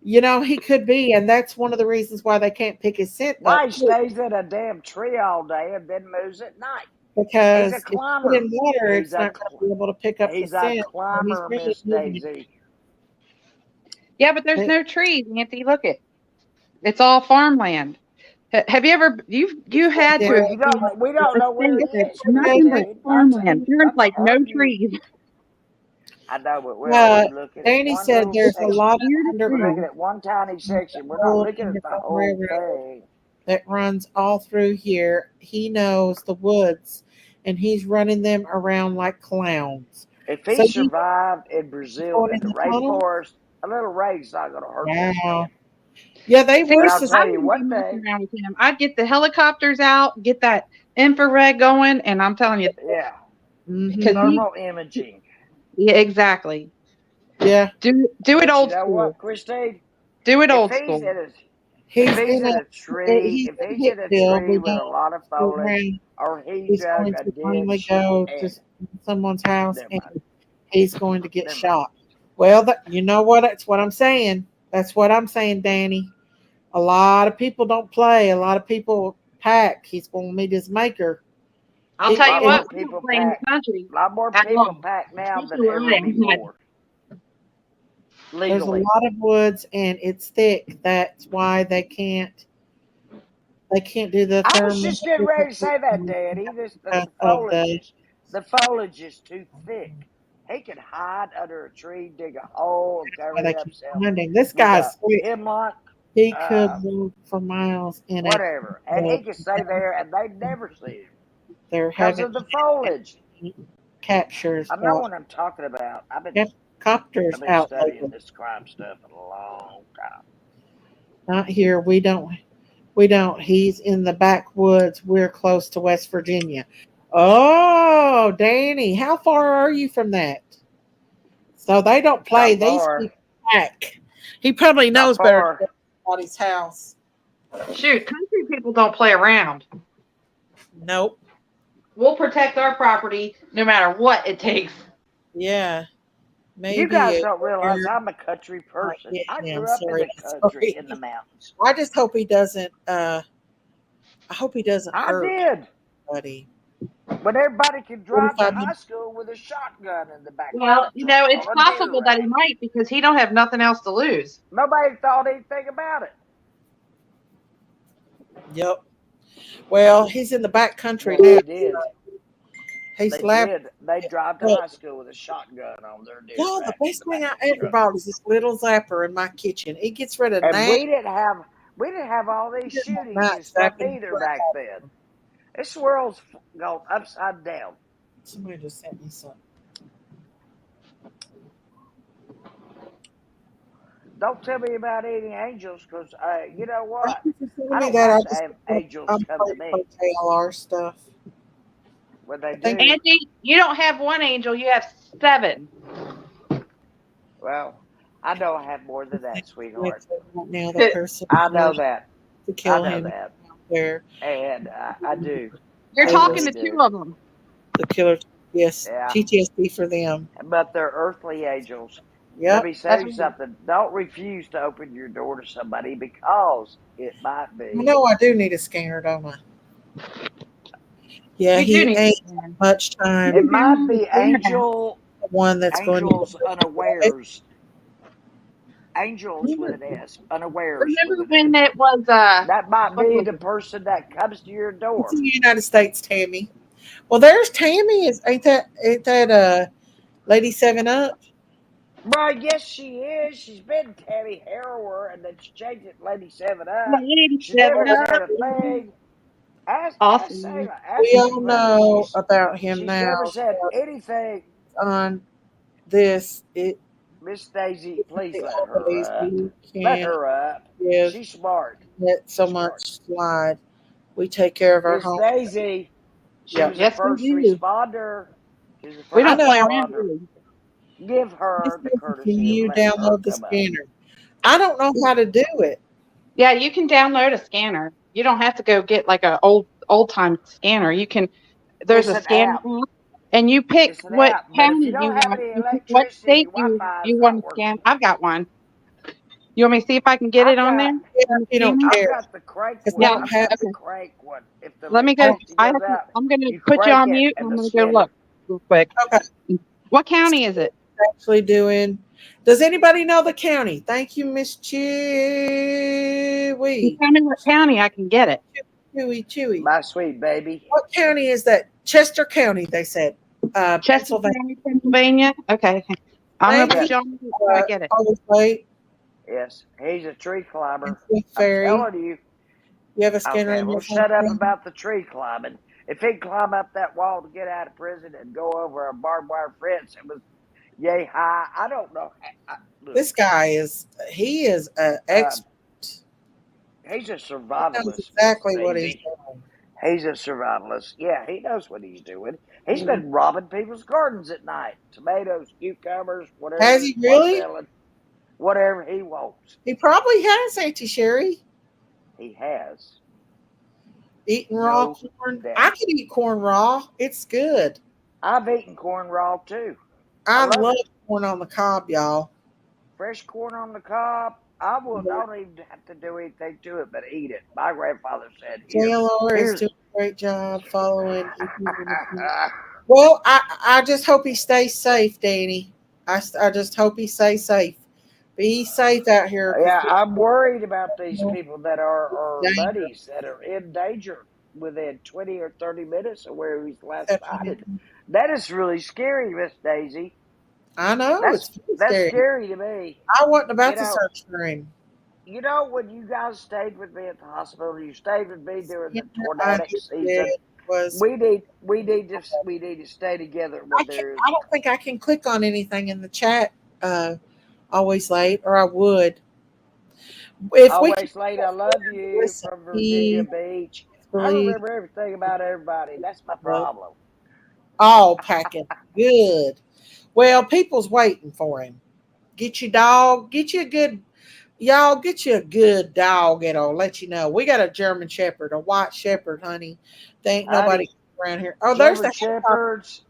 You know, he could be, and that's one of the reasons why they can't pick his scent Why up, he stays in a damn tree all day and then moves at night? because He's a if you climber. put in water, He's it's a not going to be able to pick up the He's a scent. And climber, he's really Miss moving it. Daisy. Yeah, but there's no trees, Nancy. Look it. It's all farmland. Have you ever you had to Yeah. You don't. We don't know where he is. nothing but Christine. farmland. There's I'm like no telling you. trees. I know, but we're only looking at Danny one said little there's a section. lot of We're looking underground at one tiny section. We're not looking at the whole thing. that runs all through here. He knows the woods, and he's running them around like clowns. If he So you- survived in Brazil Going in in the the tunnel? rainforest, a little rain's not going to hurt this Wow. man. Yeah, they See, were. I'll tell you wouldn't one be messing thing. around with him. I'd get the helicopters out, get that infrared going, and I'm telling you, Yeah, Mhm. because thermal imaging. yeah, exactly. Yeah, Do But it old you know school. what, Christine? Do it old If he's school. in a he's if he's in in a a tree, he's if in he's in a Hicksville. tree We with a don't lot of go foliage, around. or he He's dug going a to finally ditch, go and to someone's house, Never and mind. he's going to get Never mind. shot. Well, you know what? That's what I'm saying. That's what I'm saying, Danny. A lot of people don't play. A lot of people pack. He's going to meet his maker. I'll It- tell lot you more what, we people don't play in pack. the country. a lot more At people all. pack now than Especially where ever I am. before. There's a Legally. lot of woods, and it's thick. That's why they can't do the I was thermal just getting ready to say that, Daddy. because of The foliage is too thick. He could hide under a tree, dig a hole, and why cover they keep himself finding. This with guy's a quick. hemlock, He could uh, walk for miles in whatever, and he could stay there, and they'd never see him They're because having of the foliage. captures. I know what I'm talking about. I've been Copters out studying lately. this crime stuff a long time. Not here. We don't. He's in the backwoods. We're close to West Virginia. Oh, Danny, how far are you from that? So they don't play. Not They far. speak back. He probably Not knows better far. than anybody's house. Shoot, country people don't play around. Nope. We'll protect our property no matter what it takes. Yeah. Maybe You guys it- don't realize I'm a country person. yeah, I yeah, grew I'm up sorry, in the I'm country, sorry. in the mountains. I just hope he doesn't. I hope he doesn't I hurt did. anybody. But everybody can drive to 45 high minutes. school with a shotgun in the back. Well, you know, it's on a deer possible that he rag. might because he don't have nothing else to lose. Nobody thought anything about it. Yep. Well, he's in the back country Yeah, now. they did. He's They lab. did. They drive to Look. high school with a shotgun on their deer Y'all, the racks best in the thing I back of the ever truck. bought is this little zapper in my kitchen. It gets rid of And gnats. we didn't have all these shootings and stuff either back then. This world's gone upside down. Somebody just sent me something. Don't tell me about any angels, because you know what? Thank you for I telling me don't that. I have to just have angels I'm come to praying for me. JLR stuff. When they Thank do, Angie, you don't have one angel, you have 7. well, I know I have more than that, you sweetheart. right now. The person I know wants that. to I kill know him that. there. And I do. You're I talking really to 2 do. of them. The killer. Yes, Yeah. PTSD for them. But they're earthly angels. Let Yep. me say That's you right. something. Don't refuse to open your door to somebody, because it might I be. know I do need a scanner, don't I? Yeah, You do he need ain't to stand. much You time. It can might download be the scanner now. The one that's going to angels unawares. Angels with an S. Unawares with Remember an when S. it was That might what be was the it? person that comes to your it's door. in the United States, Tammy. Well, there's Tammy. Ain't that Lady 7 Up? Well, yes, she is. She's been Tammy Harrower, and then she changed it to Lady 7 Up. She 87 never up. said a thing. Ask Awesome. Sayla. We Ask her all brother. know about him She's never now. said So anything. on this, it Miss Daisy, please they let her always up. we Let can't her up. give She's smart. it so She's smart. much slide. We take care of our Miss home. Daisy, she Yep. was a Yes, we first do. responder. She was a We I first don't play know. around, responder. do Give Miss her the Daisy, can courtesy of you letting her download the come up. scanner? I don't know we? how to do it. Yeah, you can download a scanner. You don't have to go get like a old time scanner. You can. There's It's a an scanner app. app, and you pick It's an what app. But if you county don't you have want. any You pick what electricity, state your you Wi-Fi is want not to scan. working. I've got one. You want me to see if I can get it I've on there got Yeah, on the you don't scanner? I've care got the crank because I one. Yeah. don't I've have got the Okay. crank one. If the Let me go. electricity I goes have to. out, I'm gonna you put you crank on it mute. and I'm the gonna go scanner. look real quick. okay. What county is it? Actually doing. Does anybody know the county? Thank you, Miss You Chewy. tell me what county I can get it. Chewy. My sweet baby. What county is that? Chester County, they said. Chester Pennsylvania. County, Pennsylvania. Okay. I'm gonna Thank put you. you on mute so I get it. Always wait. Yes, he's a tree climber. Sweet I'm Fairy. telling you. You have a scanner Okay, in well, your shut up home? about the tree climbing. If he'd climb up that wall to get out of prison and go over a barbed wire fence, it was yay high. I don't know. Look, This guy is an expert. he's a He knows survivalist, exactly Miss what he's Daisy. doing. He's a survivalist. Yeah, he knows what he's doing. He's been robbing people's gardens at night. Tomatoes, cucumbers, Has whatever, he really? watermelon, whatever he wants. He probably has, Auntie Sherry. He has. Eating raw No corn. doubt. I could eat corn raw. It's good. I've eaten corn raw too. I love love it. corn on the cob, y'all. Fresh corn on the cob. I don't even have to do anything to it but eat it. My grandfather said, JLR is here's doing a great job following. Well, I just hope he stays safe, Danny. I just hope he stays safe. Be safe out here. Yeah, I'm worried about these people that are buddies that are in danger within 20 or 30 minutes of where he's last sighted. That is really scary, Miss Daisy. I know. That's scary. scary to me. I wasn't about to search for him. You know, when you guys stayed with me at the hospital, you stayed with me during the tornadic season. We need to stay together when there's. I don't think I can click on anything in the chat. Always late, or I would. If Always late. I love you from Virginia Beach. I remember everything about everybody. That's my problem. All packing good. Well, people's waiting for him. Get your dog. Get you a good. Y'all get you a good dog. It'll let you know. We got a German Shepherd, a white Shepherd, honey. There ain't nobody around here. Oh, there's the Shepherds.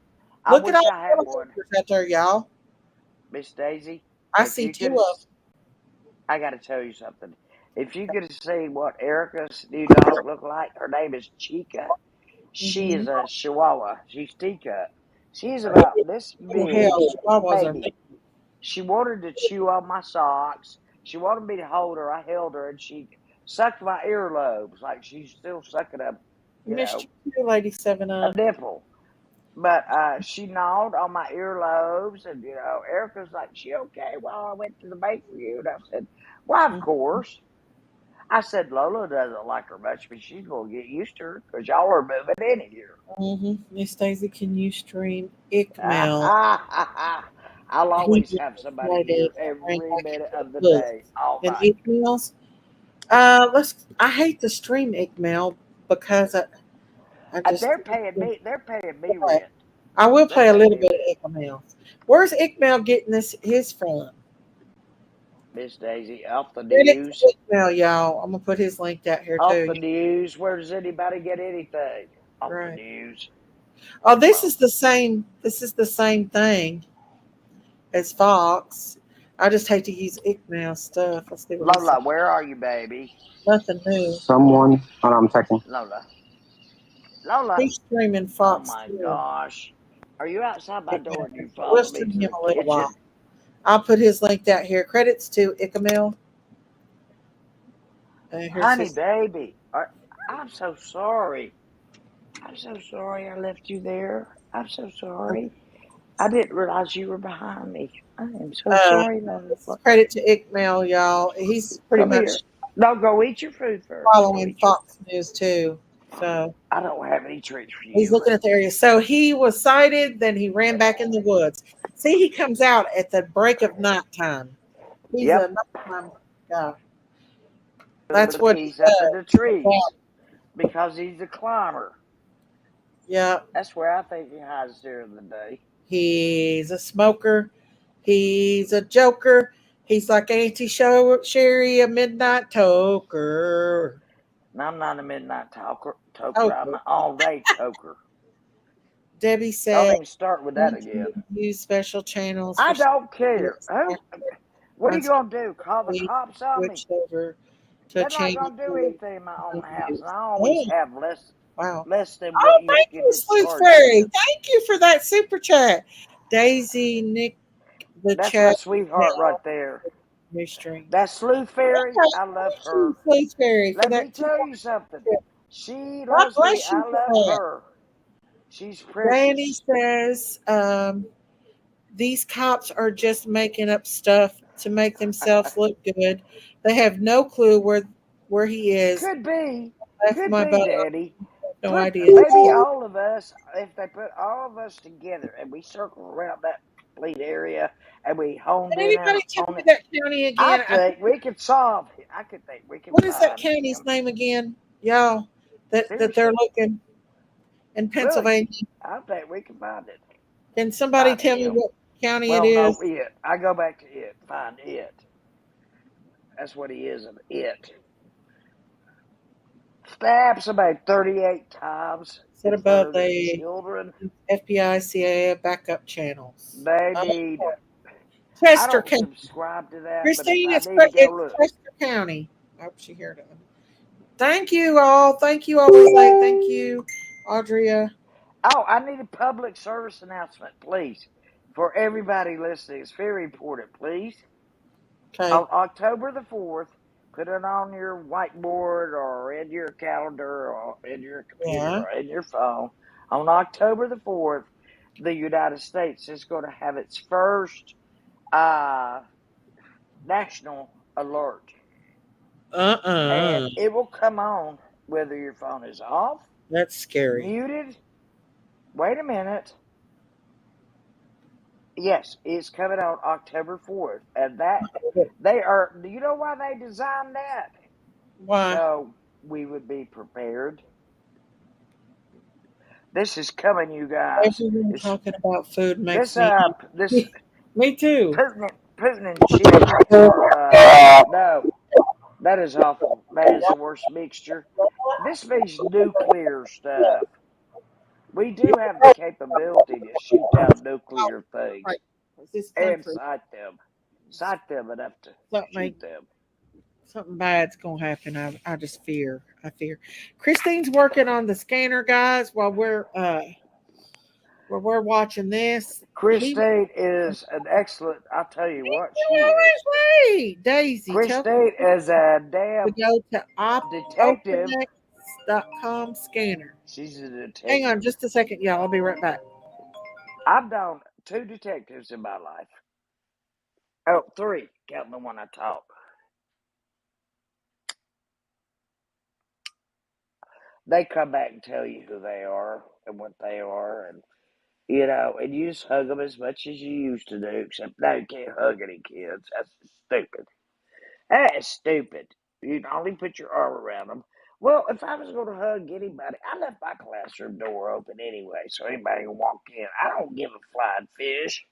Look at all I had one out there, y'all. Miss Daisy. I see 2 of them. I got to tell you something. If you could see what Erica's new dog looked like, her name is Chica. She is a Chihuahua. She's teacup. She's about this big, baby. She wanted to chew on my socks. She wanted me to hold her. I held her, and she sucked my earlobes like she's still sucking a, Missed you, Lady 7 Up. a nipple. But she gnawed on my earlobes, and Erica's like, "She okay?" Well, I went to the bank for you, and I said, "Why, of course." I said, Lola doesn't like her much, but she's gonna get used to her because y'all are moving in here. Miss Daisy, can you stream ICML? I'll He always just have somebody decided here to bring every back minute of the into day, all and night. emails. I hate to stream email because I just They're paying me okay. rent. I will They're play a paying little me bit rent. of Ickmail. Where's Ickmail getting his from? Miss Daisy, off the Credit news. to Ickmail, y'all. I'm gonna put his link out here Off too. the news. Where does anybody get anything? Off the Right. news. Oh, Come this on. is the same. This is the same thing as Fox. I just hate to use Ickmail stuff. Let's see what he Lola, said. where are you, baby? Nothing new. Someone. Hold on, I'm texting. Lola. He's streaming Oh Fox my too. gosh. Are you outside my door and you We'll follow me stream to him the a little while. kitchen? I'll put his link out here. Credits to Ickmail. Here's Honey, his. baby. I'm so sorry. I'm so sorry I left you there. I'm so sorry. I didn't realize you were behind me. I am so sorry, This is Lola. credit to Ickmail, y'all. He's pretty Come much here. No, go eat your food first. Go following eat your Fox News too. So I don't have any treats for he's you. looking at the area. So he was sighted, then he ran back in the woods. See, he comes out at the break of nighttime. He's Yep. a nighttime guy. That's what he He's up in does. the trees because he's a climber. Yeah. That's where I think he hides during the day. He's a smoker. He's a joker. He's like Auntie Sherry, a midnight toker. And I'm not a midnight toker. Oh, I'm an all-day toker. Debbie Don't said, even start with that again. use special channels. I For don't care. What are you going to do? Call the we cops on me? switched over to They're not channel. going to do anything in my own house. And I Oh, always have less wow. than Oh, what you thank get you, to Sleuth charge Fairy. me. Thank you for that super chat. Daisy, Nick, the That's chat. my sweetheart right there. Mystery. That's Sleuth Fairy. I love her. Sleuth Fairy, for Let that me tell you something. She God loves me. bless you I for love that. her. She's Danny precious. says, these cops are just making up stuff to make themselves look good. They have no clue where he is. Could be. Left Could my be, boat. Daddy. No Put idea. maybe all of us, if they put all of us together and we circle around that complete area and we honed Can in anybody tell on me it, that county I again? think we could solve it. I could think we can What is that find county's him. name again, y'all? That they're Seriously. looking in Pennsylvania. Really? I think we can find it. Can somebody Find tell me him. what county Well, it no, is? it. I go back to it. Find it. That's what he is, an it. Stabs somebody 38 times Set in front above of their the children. FBI, CIA backup channels. They need. I Chester don't County. subscribe to that, Christine, but it's I need to go look. Chester County. I hope she heard it. Thank you all. Thank you, always late. Thank you, Audria. Oh, I need a public service announcement, please, for everybody listening. It's very important, please. Okay. On October the 4th, put it on your whiteboard or in your calendar or in your computer or in your phone. On October the 4th, the United States is going to have its first national alert. And it will come on whether your phone is off. That's scary. Muted. Wait a minute. Yes, it's coming out October 4th. And that they are, do you know why they designed that? Why? So we would be prepared. This is coming, you guys. Everyone talking about food makes this me too. Putin and Xi are no, that is awful. That is the worst mixture. This means nuclear stuff. We do have the capability to shoot down nuclear things and sight them enough to shoot them. Something bad's gonna happen. I just fear. I fear. Christine's working on the scanner, guys, while we're watching this. Christine is an excellent. I'll tell you what, she is. Daisy, Christine is a damn go to detective. OpenX.com scanner. She's a detective. Hang on just a second, y'all. I'll be right back. I've known 2 detectives in my life. Oh, 3, counting the one I taught. They come back and tell you who they are and what they are, and You know, and you just hug them as much as you used to do, except now you can't hug any kids. That's stupid. That is stupid. You can only put your arm around them. Well, if I was going to hug anybody, I left my classroom door open anyway, so anybody can walk in. I don't give a flying fish.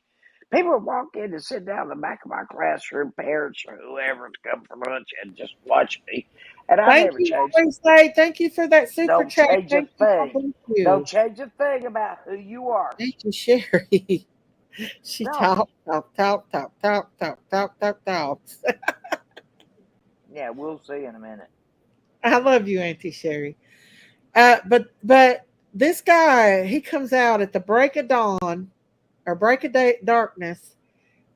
People walk in and sit down in the back of my classroom, parents or whoever, to come for lunch and just watch me. And I Thank never you, changed. Wednesday. Thank you for that super Don't chat. change a Thank you. God thing. bless you. Don't change a thing about who you are. Thank you, Sherry. She No. talks. Yeah, we'll see in a minute. I love you, Auntie Sherry. But this guy, he comes out at the break of dawn or break of day darkness,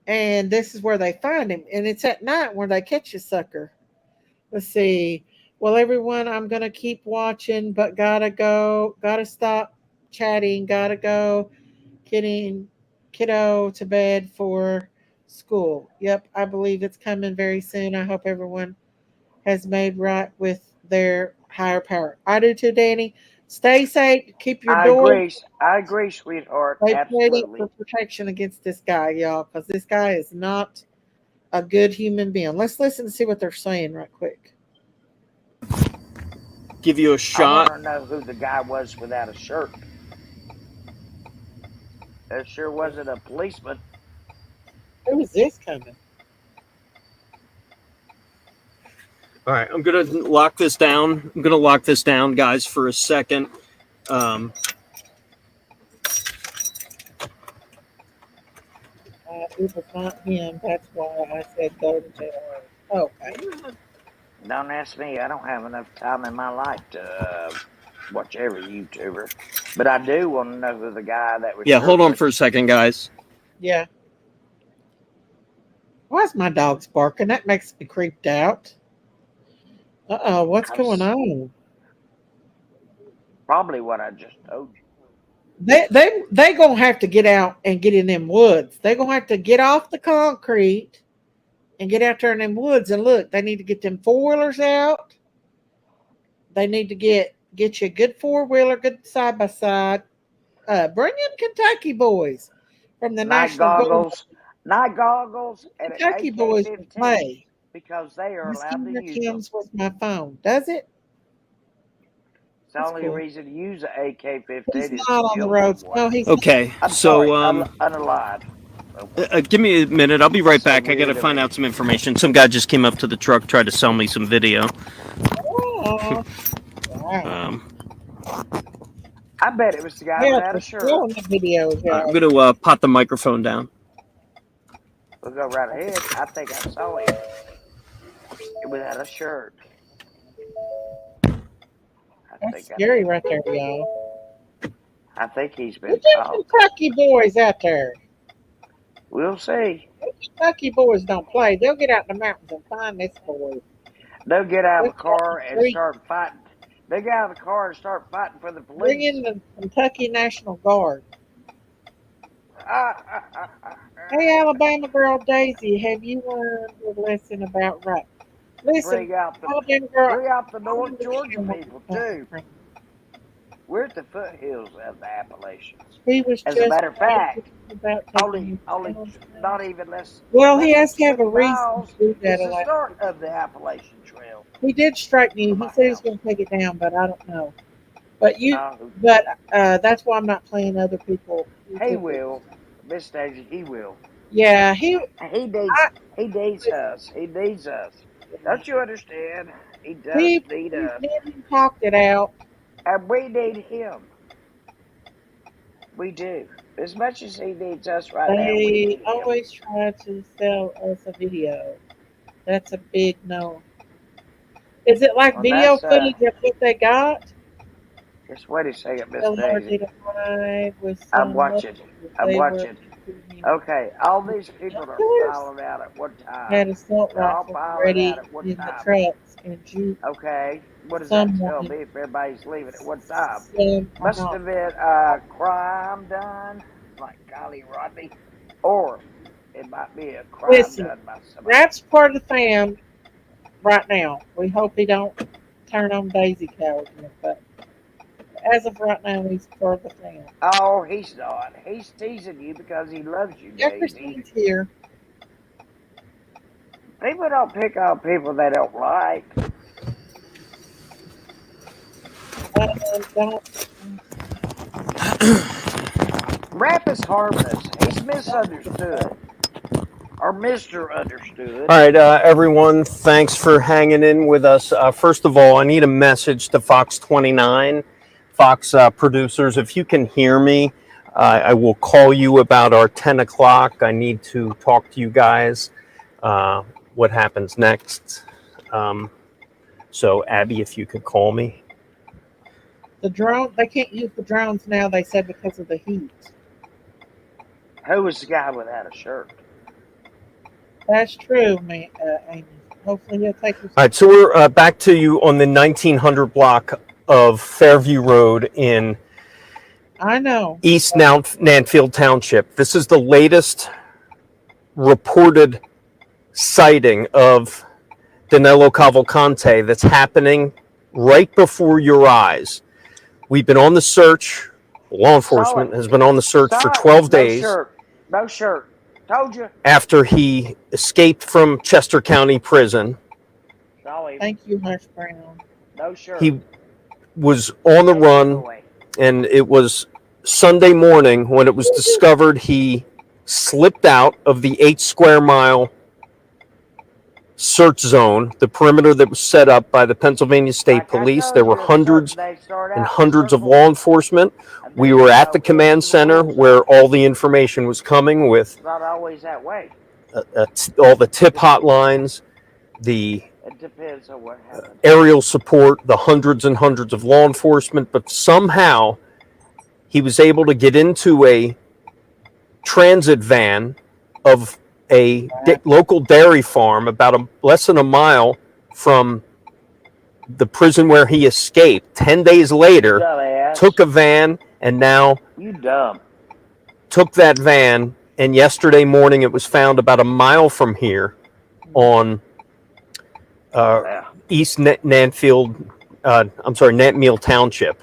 and this is where they find him. And it's at night where they catch the sucker. Let's see. Well, everyone, I'm gonna keep watching, but gotta stop chatting, gotta go getting kiddo to bed for school. Yep, I believe it's coming very soon. I hope everyone has made right with their higher power. I do too, Danny. Stay safe. Keep your door. I agree, sweetheart. Stay ready Absolutely. for protection against this guy, y'all, because this guy is not a good human being. Let's listen to see what they're saying right quick. Give you a I shot. want to know who the guy was without a shirt. There sure wasn't a policeman. Who is this coming? All right, I'm gonna lock this down. I'm gonna lock this down, guys, for a second. It was not him. That's why I said go to jail. Okay. Don't ask me. I don't have enough time in my life to watch every YouTuber. But I do want to know who the guy that was. Yeah, hold on for a second, guys. Yeah. Why's my dog's barking? That makes me creeped out. What's going on? Probably what I just told you. They gonna have to get out and get in them woods. They gonna have to get off the concrete and get out there in them woods. And look, they need to get them 4-wheelers out. They need to get you a good 4-wheeler, good side by side. Bring in Kentucky boys from the Night National Guard. goggles, and an Kentucky boys can AK-15 play. because they are allowed to use them. Comes with my phone. Does it? It's the only reason to use an AK-15 He's is not to on the kill roads. someone. No, he's Okay, I'm so sorry, unalive. give me a minute. I'll be right So back. I gotta weird of find me. out some information. Some guy just came up to the truck, tried to sell me some video. Oh, wow. I bet it was the guy Yeah, without for a shirt. still in the videos, I'm guys. gonna pot the microphone down. We'll go right ahead. I think I saw him without a shirt. That's scary right there, y'all. I think he's been Look at caught. Kentucky boys out there. We'll see. Kentucky boys don't play. They'll get out in the mountains and find this boy. They'll get out of the Let's car and break. start fighting. They get out of the car and start fighting for the Bring police. in the Kentucky National Guard. Hey, Alabama girl Daisy, have you learned your lesson about right? Listen, Bring out the North Georgia people too. We're at the foothills of the Appalachians. He was As just a matter of fact, about only not even less. Well, he less has to have a than 20 reason miles to do is that. the start of the Appalachian Trail. He did strike me. He said he's going to take it down, but I don't know. But that's why I'm not playing other people. He will, Miss Daisy. He will. Yeah, He needs us. He needs us. Don't you understand? He does need us. He talked it out. And we need him. We do. As much as he needs us right now, we They need him. always try to sell us a video. That's a big no. Is it like Well, video that's, footage of what they got? Just wait a second, Miss They'll never Daisy. get a ride with I'm some watching. I'm they were watching. Okay, all these people are piling out at one time. had assault They're all rifles piling ready out at one in the time. trucks and you Okay, what does that tell someone me if everybody's leaving at one time? some are Must not. have been a crime done, like Golly Rodney, or it might be a crime Listen, done by somebody. Rap's part of the fam right now. We hope he don't turn on Daisy Cow again, but as of right now, he's further down. Oh, he's not. He's teasing you because he loves you, Daisy. Jefferson's here. People don't pick on people they don't like. Don't. Rap is harmless. He's misunderstood. Or Mr. Understood. All right, everyone, thanks for hanging in with us. First of all, I need a message to Fox 29, Fox producers. If you can hear me, I will call you about our 10 o'clock. I need to talk to you guys. What happens next? So, Abby, if you could call me. The drone, they can't use the drones now, they said, because of the heat. Who was the guy without a shirt? That's true, Amy. Hopefully he'll take us. All right, so we're back to you on the 1900 block of Fairview Road in I know. East Nanfield Township. This is the latest reported sighting of Danilo Cavalcante that's happening right before your eyes. We've been on the search. Law enforcement has been on the search for 12 days. No shirt. Told you. After he escaped from Chester County Prison. Thank you, Hush Brown. No shirt. He was on the run, and it was Sunday morning when it was discovered he slipped out of the 8 square mile search zone, the perimeter that was set up by the Pennsylvania State Police. There were hundreds and hundreds of law enforcement. We were at the command center where all the information was coming with Not always that way. all the tip hotlines, the It depends on what happened. aerial support, the hundreds and hundreds of law enforcement, but somehow he was able to get into a transit van of a local dairy farm about less than a mile from the prison where he escaped. 10 days later, Dumbass. took a van and now You dumb. took that van, and yesterday morning it was found about a mile from here on East Nantfield, Nantmeal Township,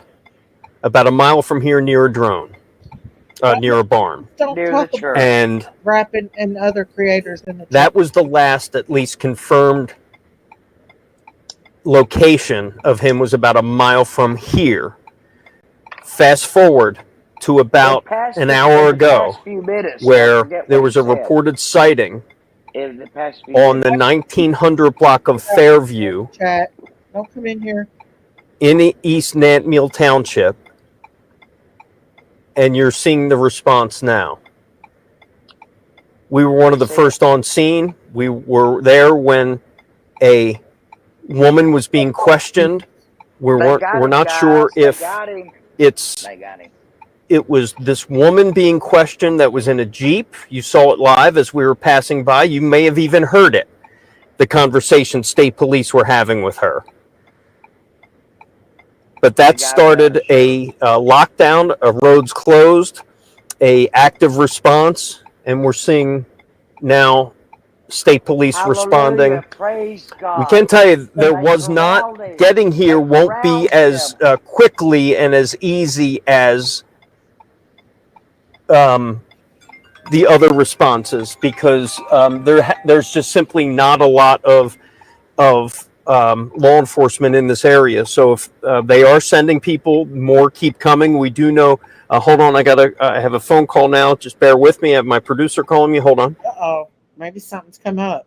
about a mile from here near a drone, near a barn. Don't talk about And Rap and other creators in the that was the last, at least, confirmed location of him, was about a mile from here. Fast forward to about an hour ago, where there was a reported sighting In the past few on the minutes. 1900 block of Fairview chat. Don't come in here. in East Nantmeal Township, and you're seeing the response now. We were one of the first on scene. We were there when a woman was being questioned. We're not sure if it was this woman being questioned that was in a Jeep. You saw it live as we were passing by. You may have even heard it, the conversation state police were having with her. But that started a lockdown, a roads closed, a active response, and we're seeing now state police responding. We can tell you there was not, getting here won't be as quickly and as easy as the other responses, because there's just simply not a lot of law enforcement in this area. So if they are sending people, more keep coming. We do know. Hold on, I have a phone call now. Just bear with me. I have my producer calling me. Hold on. Uh-oh. Maybe something's come up.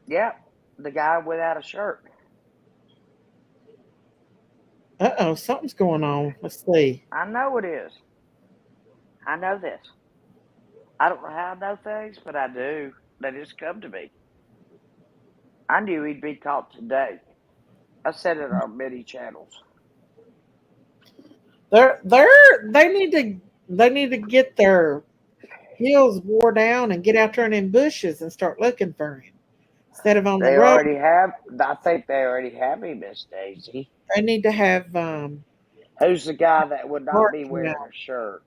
Yeah, the guy without a shirt. Uh-oh, something's going on. Let's see. I know it is. I know this. I don't know how I know things, but I do. They just come to me. I knew he'd be caught today. I said it on many channels. They need to get their heels wore down and get out there in them bushes and start looking for him instead of on They the road. already have. I think they already have him, Miss Daisy. They need to have. Who's the guy that would not Mark be wearing now. a shirt?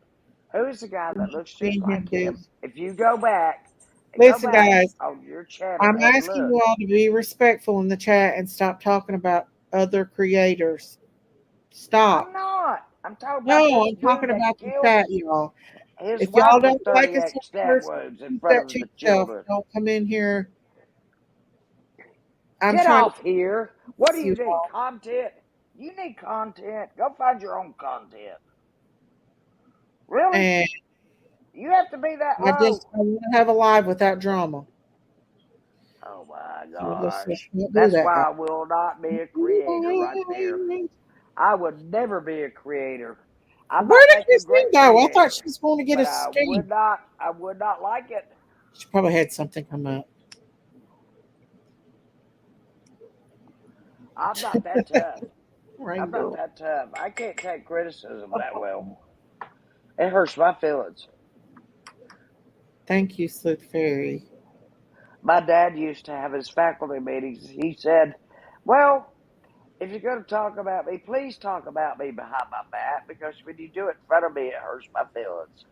Who's the guy that looks just Seen him like him? do. If you go back, Listen, guys, on your channel, I'm and asking look, you all to be respectful in the chat and stop talking about other creators. Stop. I'm not. I'm talking about No, this I'm dude talking that about the killed chat, y'all. his If wife y'all with don't like 30 us, stab wounds in keep front that of to the yourself. children. Don't come in here. I'm Get trying off here. What do to you you need? all. Content? You need content. Go find your own content. Really? And You have to be that I low? want to have a live without drama. Oh my So let's gosh. not do That's that, why guys. I will not be a creator right there. I would never be a creator. I Where might did make a this thing great go? I creator, thought she was going to get but a I scheme. would not like it. She probably had something come up. I'm not that tough. Rain I'm girl. not that tough. I can't take criticism that well. It hurts my feelings. Thank you, Sleuth Fairy. My dad used to have his faculty meetings. He said, well, if you're going to talk about me, please talk about me behind my back, because when you do it in front of me, it hurts my feelings.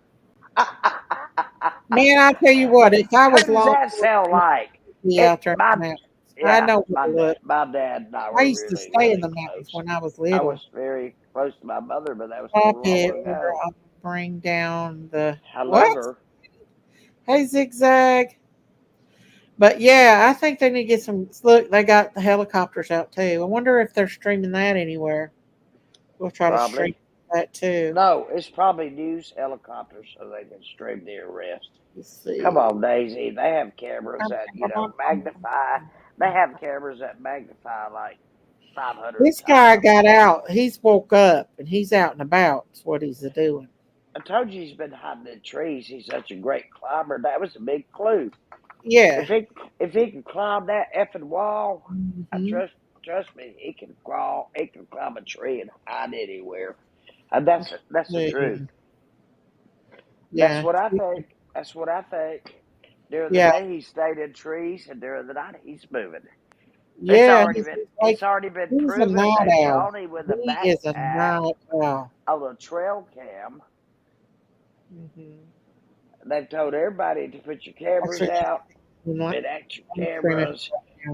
Man, I'll tell you what, if I was Who does long, that sound like? be out there in the mountains. I know what to look. My dad and I I were used to really, stay really in the mountains close. when I was I little. was very close to my mother, but that was Stop so it, long or ago. I'll bring down the I love what? her. Hey, Zigzag. But yeah, I think they need to get some. Look, they got the helicopters out too. I wonder if they're streaming that anywhere. We'll try to stream Probably. that too. No, it's probably news helicopters so they can stream the arrest. Let's see. Come on, Daisy. They have cameras that, magnify. They have cameras that magnify like 500 This guy times. got out. He's woke up and he's out and about. That's what he's doing. I told you he's been hiding in trees. He's such a great climber. That was a big clue. Yeah. If he can climb that effing wall, Mm-hmm. trust me, he can crawl. He can climb a tree and hide anywhere. And that's the truth. Yeah. That's what I think. That's what I think. During the day he stayed in trees, and during the night he's moving. Yeah. It's already been he's proven a night that owl. Johnny with the He is a backpack night owl. on the trail cam. Mm-hmm. They've told everybody to put your cameras out. Put action cameras.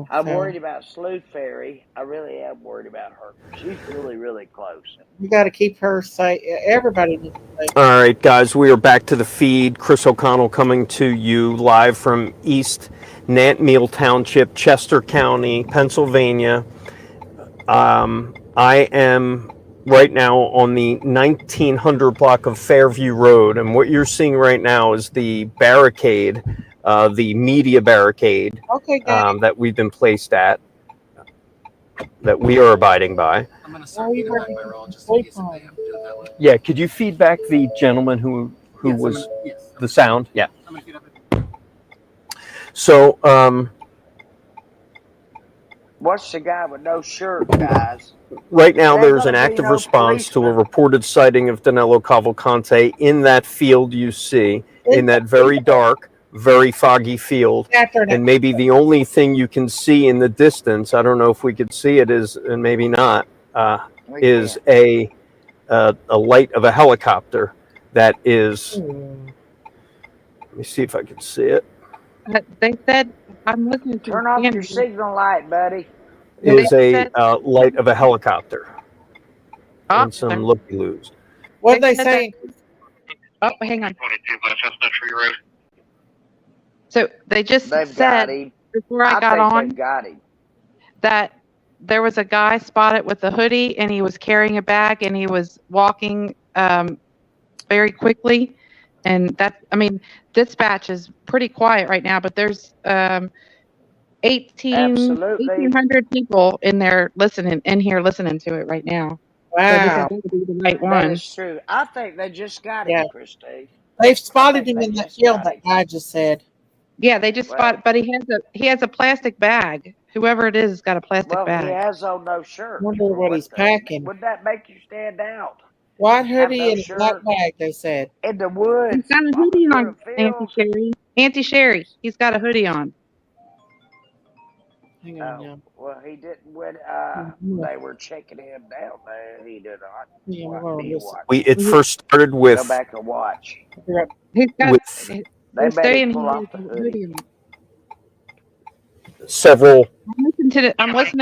I'm worried about Sleuth Fairy. I really am worried about her. She's really, really close. You got to keep her safe. Everybody needs to stay. All right, guys, we are back to the feed. Chris O'Connell coming to you live from East Nantmeal Township, Chester County, Pennsylvania. I am right now on the 1900 block of Fairview Road, and what you're seeing right now is the barricade, the media barricade that we've been placed at, that we are abiding by. I'm going to start feeding back my roll just in case if they have to do that. Yeah, could you feed back the gentleman who Yes, was yes. the sound? Yeah. I'm going to feed up. So, What's the guy with no shirt, guys? right now, There's there's an gonna be active no response to a policeman. reported sighting of Danilo Cavalcante in that field you see, in that very dark, very foggy field. And maybe the only thing you can see in the distance, I don't know if we could see it, is, and maybe not, is a light of a helicopter that is, let me see if I can see it. They said, I'm listening to Turn off your signal light, buddy. Is a light of a helicopter and some looky-loos. What they say? Oh, hang on. So they just They've said got him. before I got think on they've got him. that there was a guy spotted with a hoodie and he was carrying a bag and he was walking very quickly. And that, I mean, dispatch is pretty quiet right now, but there's 1,800 people in there listening to it right now. Wow. So this is going to be the right That one. is true. I think they just got him, Christine. They've spotted him in that field that guy just said. Yeah, they just spotted, but he has a plastic bag. Whoever it is has got a plastic Well, bag. he has on no shirt. Wonder what he's packing. Would that make you stand out? White Have hoodie no and a shirt. black bag, they said. In the woods. He's got a hoodie on, Auntie Sherry. Auntie Sherry, he's got a hoodie on. Hang on, Oh, well, he didn't when they were checking him down there. He did not. Yeah, It first started with Go back and watch. He's got, with They he's made saying him pull he off has the a hoodie. hoodie on. several I'm listening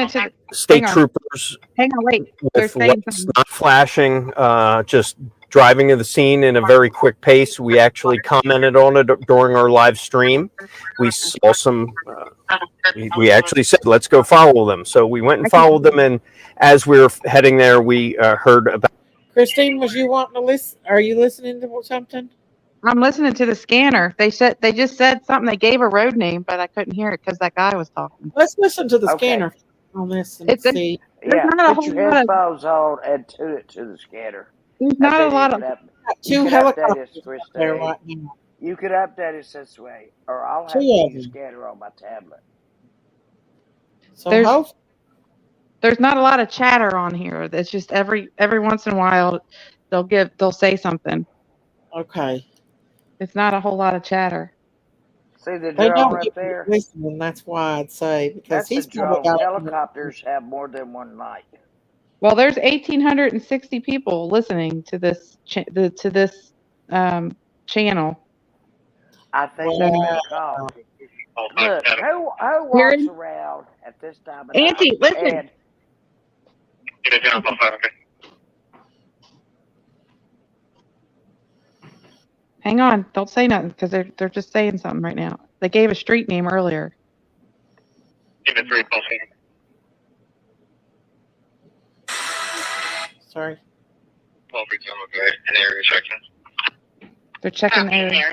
to the state hang on. troopers cars Hang on, wait. They're with saying lights something. not flashing, just driving to the scene in a very quick pace. We actually commented on it during our live stream. We saw some. We actually said, "Let's go follow them." So we went and followed them, and as we were heading there, we heard about. Christine, was you wanting to listen? Are you listening to something? I'm listening to the scanner. They just said something. They gave a road name, but I couldn't hear it because that guy was talking. Let's listen to the Okay. scanner on this and It's a, see. there's Yeah, not a put whole your lot of headphones on and tune it to the scanner. there's And not a then you lot can of up, Got you two can update it, helicopters there Christine. right now. You can update it this way, or I'll have Two to of use them. scanner on my tablet. So there's hopefully, there's not a lot of chatter on here. It's just every once in a while they'll say something. okay. It's not a whole lot of chatter. See the They drone don't up get there? listening. That's why I'd say because That's a he's probably drone. got. Helicopters have more than one light. Well, there's 1,860 people listening to this channel. I think Wow. that's been called. Look, who Gary? walks around at this time of Auntie, night listen. and Hang on, don't say nothing because they're just saying something right now. They gave a street name earlier. Sorry. They're checking the area.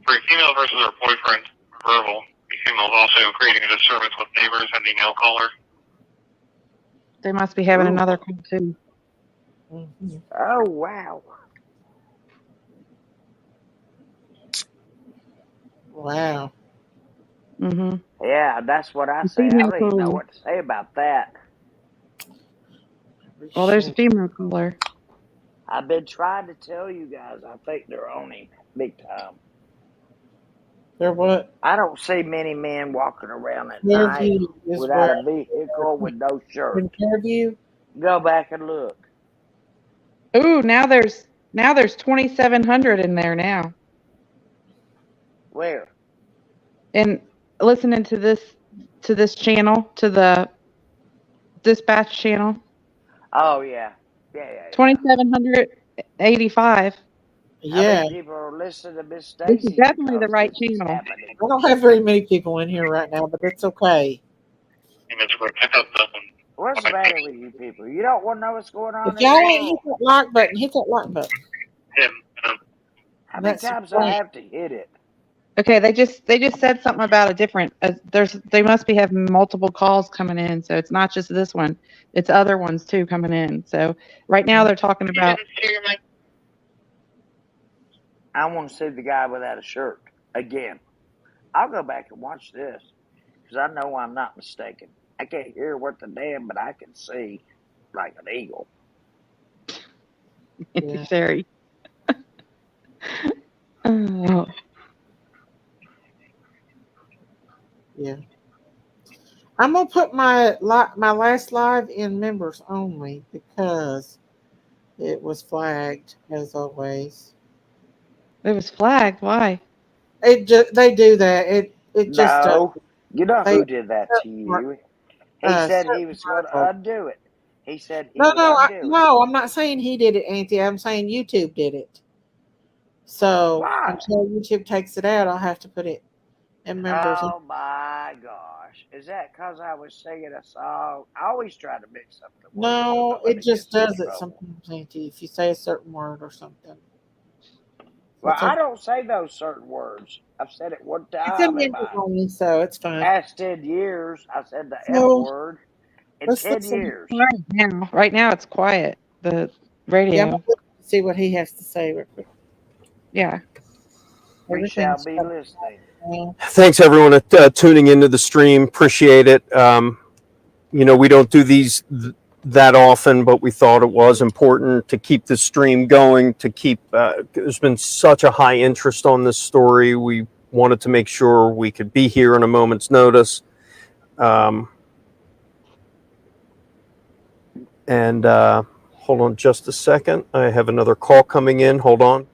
For a female versus her boyfriend, verbal. The female is also creating a disturbance with neighbors and the nail caller. They must be having Ooh. another call too. Mm-hmm. oh wow. Wow. Mm-hmm. Yeah, that's what I The say. I female don't even know caller. what to say about that. Well, there's a female caller. I've been trying to tell you guys. I think they're on him big time. They're what? I don't see many men walking around at night Interview is without where a vehicle with no shirt. interview. Go back and look. Ooh, now there's 2,700 in there now. Where? And listening to this channel, to the dispatch channel, Oh yeah. Yeah. 2,785. How Yeah, many people are listening to Miss This is Stacy? definitely the because right this is channel. happening? I don't have very many people in here right now, but it's okay. What's the matter with you people? You don't want to know what's going on If in y'all the ain't hit world? that like button, hit that like button. How many That's the times do I point. have to hit it? Okay, they just said something about a different. They must be having multiple calls coming in, so it's not just this one; it's other ones too coming in. So right now they're talking about. I want to see the guy without a shirt again. I'll go back and watch this because I know I'm not mistaken. I can't hear what the damn, but I can see like an eagle. Yeah. Sherry. Oh. Yeah. I'm gonna put my last live in members only because it was flagged as always. It was flagged. Why? They do that. It just No, you know they who did that to you? He said he was going to undo it. He said he would undo it. no, I'm not saying he did it, Auntie. I'm saying YouTube did it. So Why? until YouTube takes it out, I'll have to put it in members. Oh my gosh. Is that because I was singing a song? I always try to mix up the words. No, so it just nobody gets does in it trouble. sometimes, Auntie, if you say a certain word or something. Well, It's I a- don't say those certain words. I've said it one It's in time in members my only, so it's fine. past 10 years. I said the So, F word in let's 10 listen. years. Right now it's quiet. The radio. Yeah, I'm gonna see what he has to say real quick. Yeah. We shall be listening. Thanks everyone tuning into the stream. Appreciate it. We don't do these that often, but we thought it was important to keep the stream going, to keep there's been such a high interest on this story. We wanted to make sure we could be here on a moment's notice. And hold on just a second. I have another call coming in. Hold on.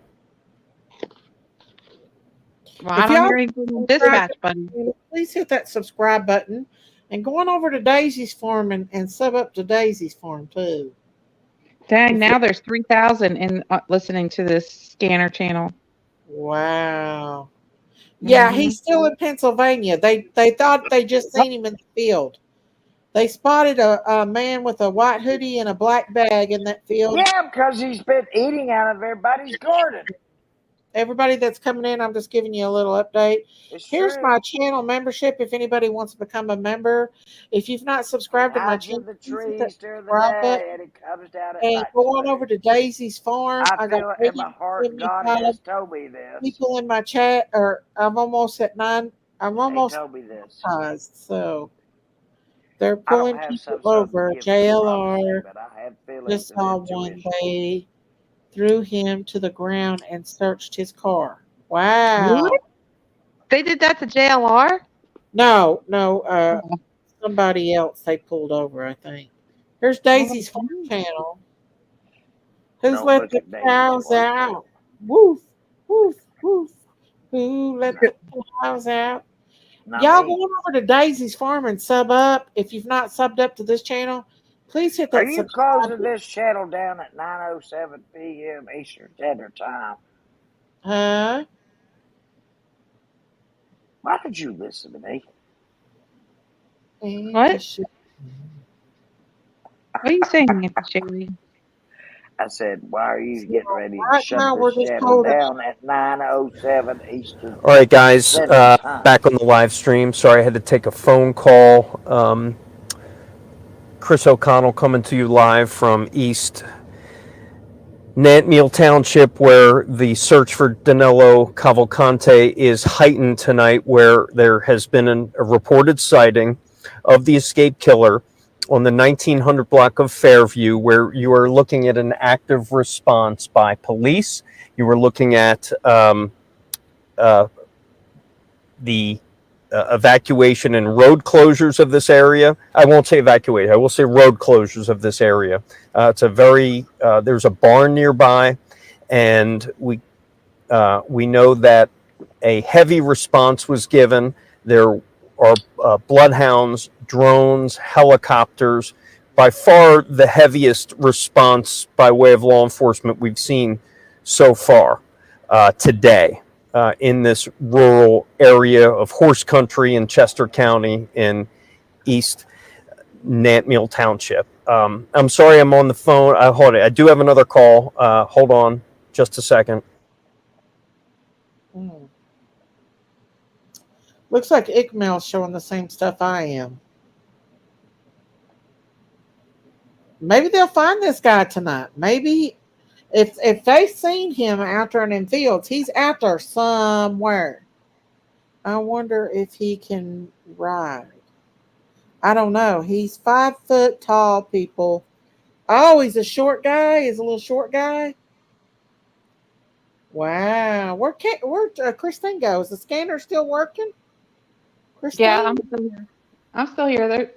Well, I If don't y'all hear anything on dispatch button. please hit that subscribe button and go on over to Daisy's Farm and sub up to Daisy's Farm too. Dang, now there's 3,000 in listening to this scanner channel. Wow. Yeah, he's still in Pennsylvania. They thought they just seen him in the field. They spotted a man with a white hoodie and a black bag in that field. Yeah, because he's been eating out of everybody's garden. Everybody that's coming in, I'm just giving you a little update. Here's true. my channel membership if anybody wants to become a member. If you've not subscribed to my Hides in channel, the please hit that trees during the subscribe button day, and it comes down at and night. go on over to Daisy's Farm. I feel it in my heart. God has told me this. people in my chat, or I'm almost at 9. I'm almost told me this. So they're I don't pulling have people some sort of over. gift of prophecy, JLR but I have feelings just of saw one. intuition. They threw him to the ground and searched his car. Wow. What? They did that to JLR? No, somebody else they pulled over, I think. Here's Daisy's Farm channel. Who's Don't let look the at Daisy cows Farm out? Woof, woof, woof. Who let the cows out? Not Y'all me. go on over to Daisy's Farm and sub up. If you've not subbed up to this channel, please hit that Are you subscribe closing this channel down at 9:07 p.m. Eastern Standard Time? Huh? Why did you listen to me? What? What are you saying, Auntie Sherry? I said, why are you getting ready to Right shut now, we're this just channel holding. down at 9:07 Eastern All right, guys, Standard Time? back on the live stream. Sorry, I had to take a phone call. Chris O'Connell coming to you live from East Nantmeal Township, where the search for Danilo Cavalcante is heightened tonight, where there has been a reported sighting of the escaped killer on the 1900 block of Fairview, where you are looking at an active response by police. You were looking at the evacuation and road closures of this area. I won't say evacuate. I will say road closures of this area. It's a very there's a barn nearby, and we know that a heavy response was given. There are bloodhounds, drones, helicopters. By far the heaviest response by way of law enforcement we've seen so far today. In this rural area of horse country in Chester County in East Nantmeal Township. I'm sorry I'm on the phone. Hold it. I do have another call. Hold on just a second. Looks like Ickmail's showing the same stuff I am. Maybe they'll find this guy tonight. Maybe if they've seen him out there in fields, he's out there somewhere. I wonder if he can ride. I don't know. He's 5 foot tall, people. Oh, he's a short guy. He's a little short guy. Wow. Where'd Christine go? Is the scanner still working? Christine? Yeah, I'm still here. I'm still here.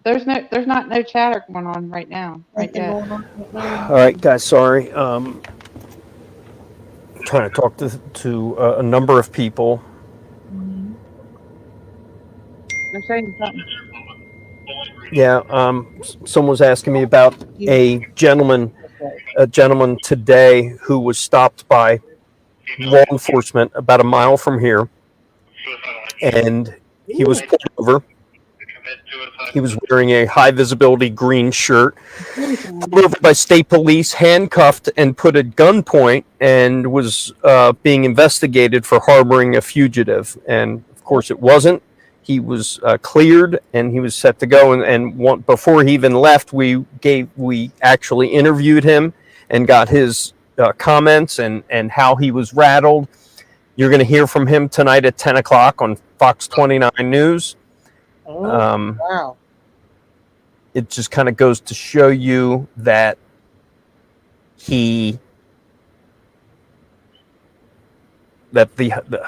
There's not no chatter going on right now. Right yet. All right, guys. Sorry. Trying to talk to a number of people. They're saying something. Yeah. Someone was asking me about a gentleman today who was stopped by law enforcement about a mile from here, and he was pulled over. He was wearing a high visibility green shirt, pulled over by state police, handcuffed and put at gunpoint, and was being investigated for harboring a fugitive. And of course it wasn't. He was cleared and he was set to go. And before he even left, we actually interviewed him and got his comments and how he was rattled. You're going to hear from him tonight at 10 o'clock on Fox 29 News. Wow. It just kind of goes to show you that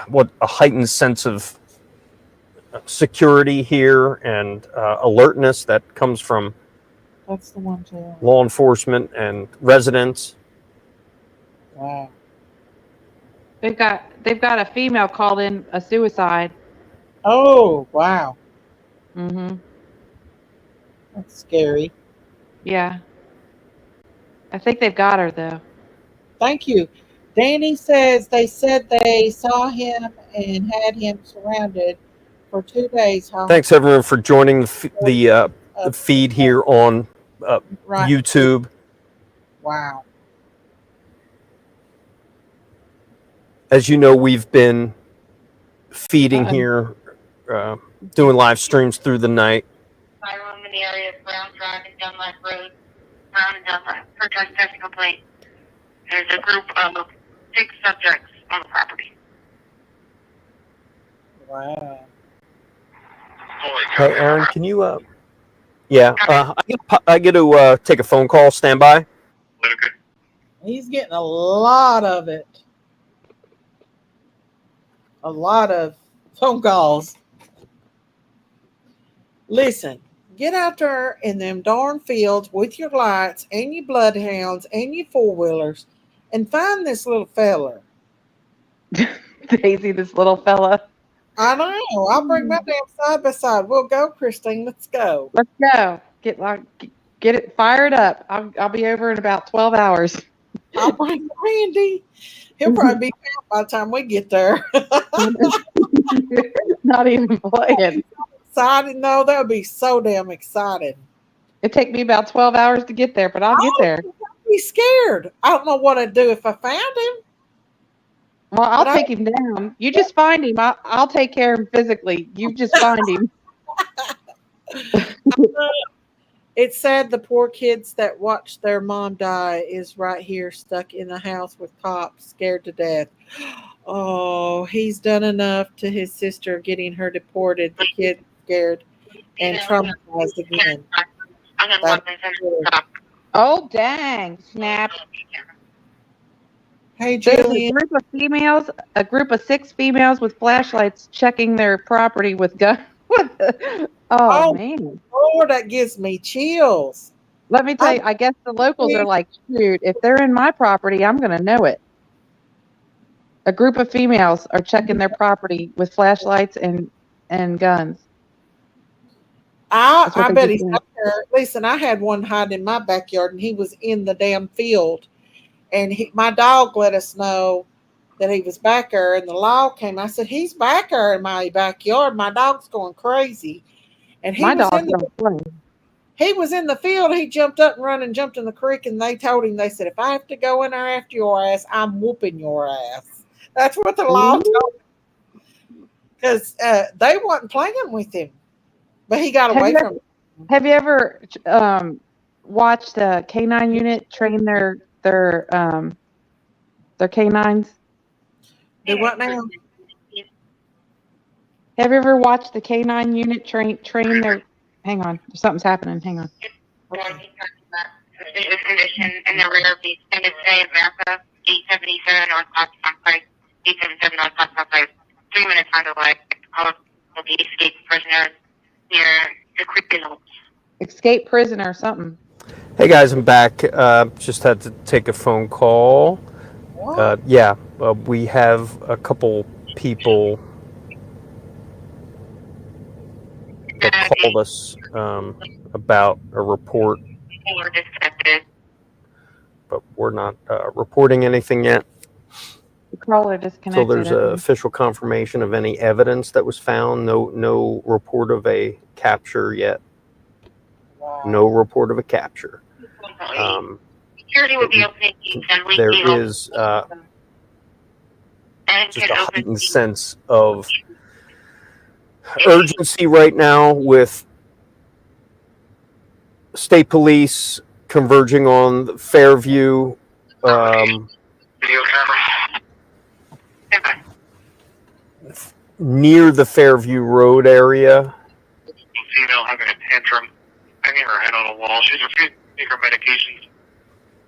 what a heightened sense of security here and alertness that comes from That's the one too. law enforcement and residents. Wow. They've got a female called in a suicide. Oh, wow. Mm-hmm. That's scary. Yeah. I think they've got her though. Thank you. Danny says they said they saw him and had him surrounded for 2 days. Thanks everyone for joining the feed here on Right. YouTube. Wow. As you know, we've been feeding here, doing live streams through the night. I roam in the area of Brown Drive and Dunlap Road. Brown and Dunlap. For trespassing complaint. There's a group of 6 subjects on the property. Wow. Hey, Aaron, can you? I get to take a phone call. Stand by. He's getting a lot of it. A lot of phone calls. Listen, get out there in them darn fields with your lights and your bloodhounds and your four-wheelers and find this little fella. Daisy, this little fella. I know. I'll bring my damn side by side. We'll go, Christine. Let's go. Let's go. Get it fired up. I'll be over in about 12 hours. I'll bring Randy. He'll probably be out by the time we get there. Not even playing. Excited? No, that would be so damn excited. It'd take me about 12 hours to get there, but I'll get there. I'd be scared. I don't know what I'd do if I found him. Well, I'll take him down. You just find him. I'll take care of him physically. You just find him. It's sad the poor kids that watched their mom die is right here stuck in the house with cops, scared to death. Oh, he's done enough to his sister getting her deported. The kid scared and traumatized again. Oh, dang. Snap. Hey, There's Julian. a group of 6 females with flashlights checking their property with guns. Oh, man. Lord, that gives me chills. Let me tell you, I guess the locals are like, shoot, if they're in my property, I'm going to know it. A group of females are checking their property with flashlights and guns. I bet he's up there. Listen, I had one hide in my backyard, and he was in the damn field. And my dog let us know that he was back there, and the law came. I said, he's back there in my backyard. My dog's going crazy. And he was in the field. He jumped up and run and jumped in the creek, and they told him, they said, if I have to go in there after your ass, I'm whooping your ass. That's what the law told him. Because they wasn't playing with him. But he got away from it. Have you ever watched a canine unit train their canines? Do what now? Have you ever watched the canine unit train their? Hang on, something's happening. Hang on. Suspicious condition in the rear of the extended stay of America, 877 North Pakistan Place, 877 North Pakistan Place. 3 minutes on delay. All of the escaped prisoners near the creek below. Escape prisoner or something. Hey guys, I'm back. Just had to take a phone call. We have a couple people that called us about a report, but we're not reporting anything yet. The caller disconnected. So there's an official confirmation of any evidence that was found. No report of a capture yet. No report of a capture. Security will be opening There is just a heightened sense of urgency right now with state police converging on Fairview. Near the Fairview Road area. Female having a tantrum, banging her head on a wall. She's refusing to take her medications.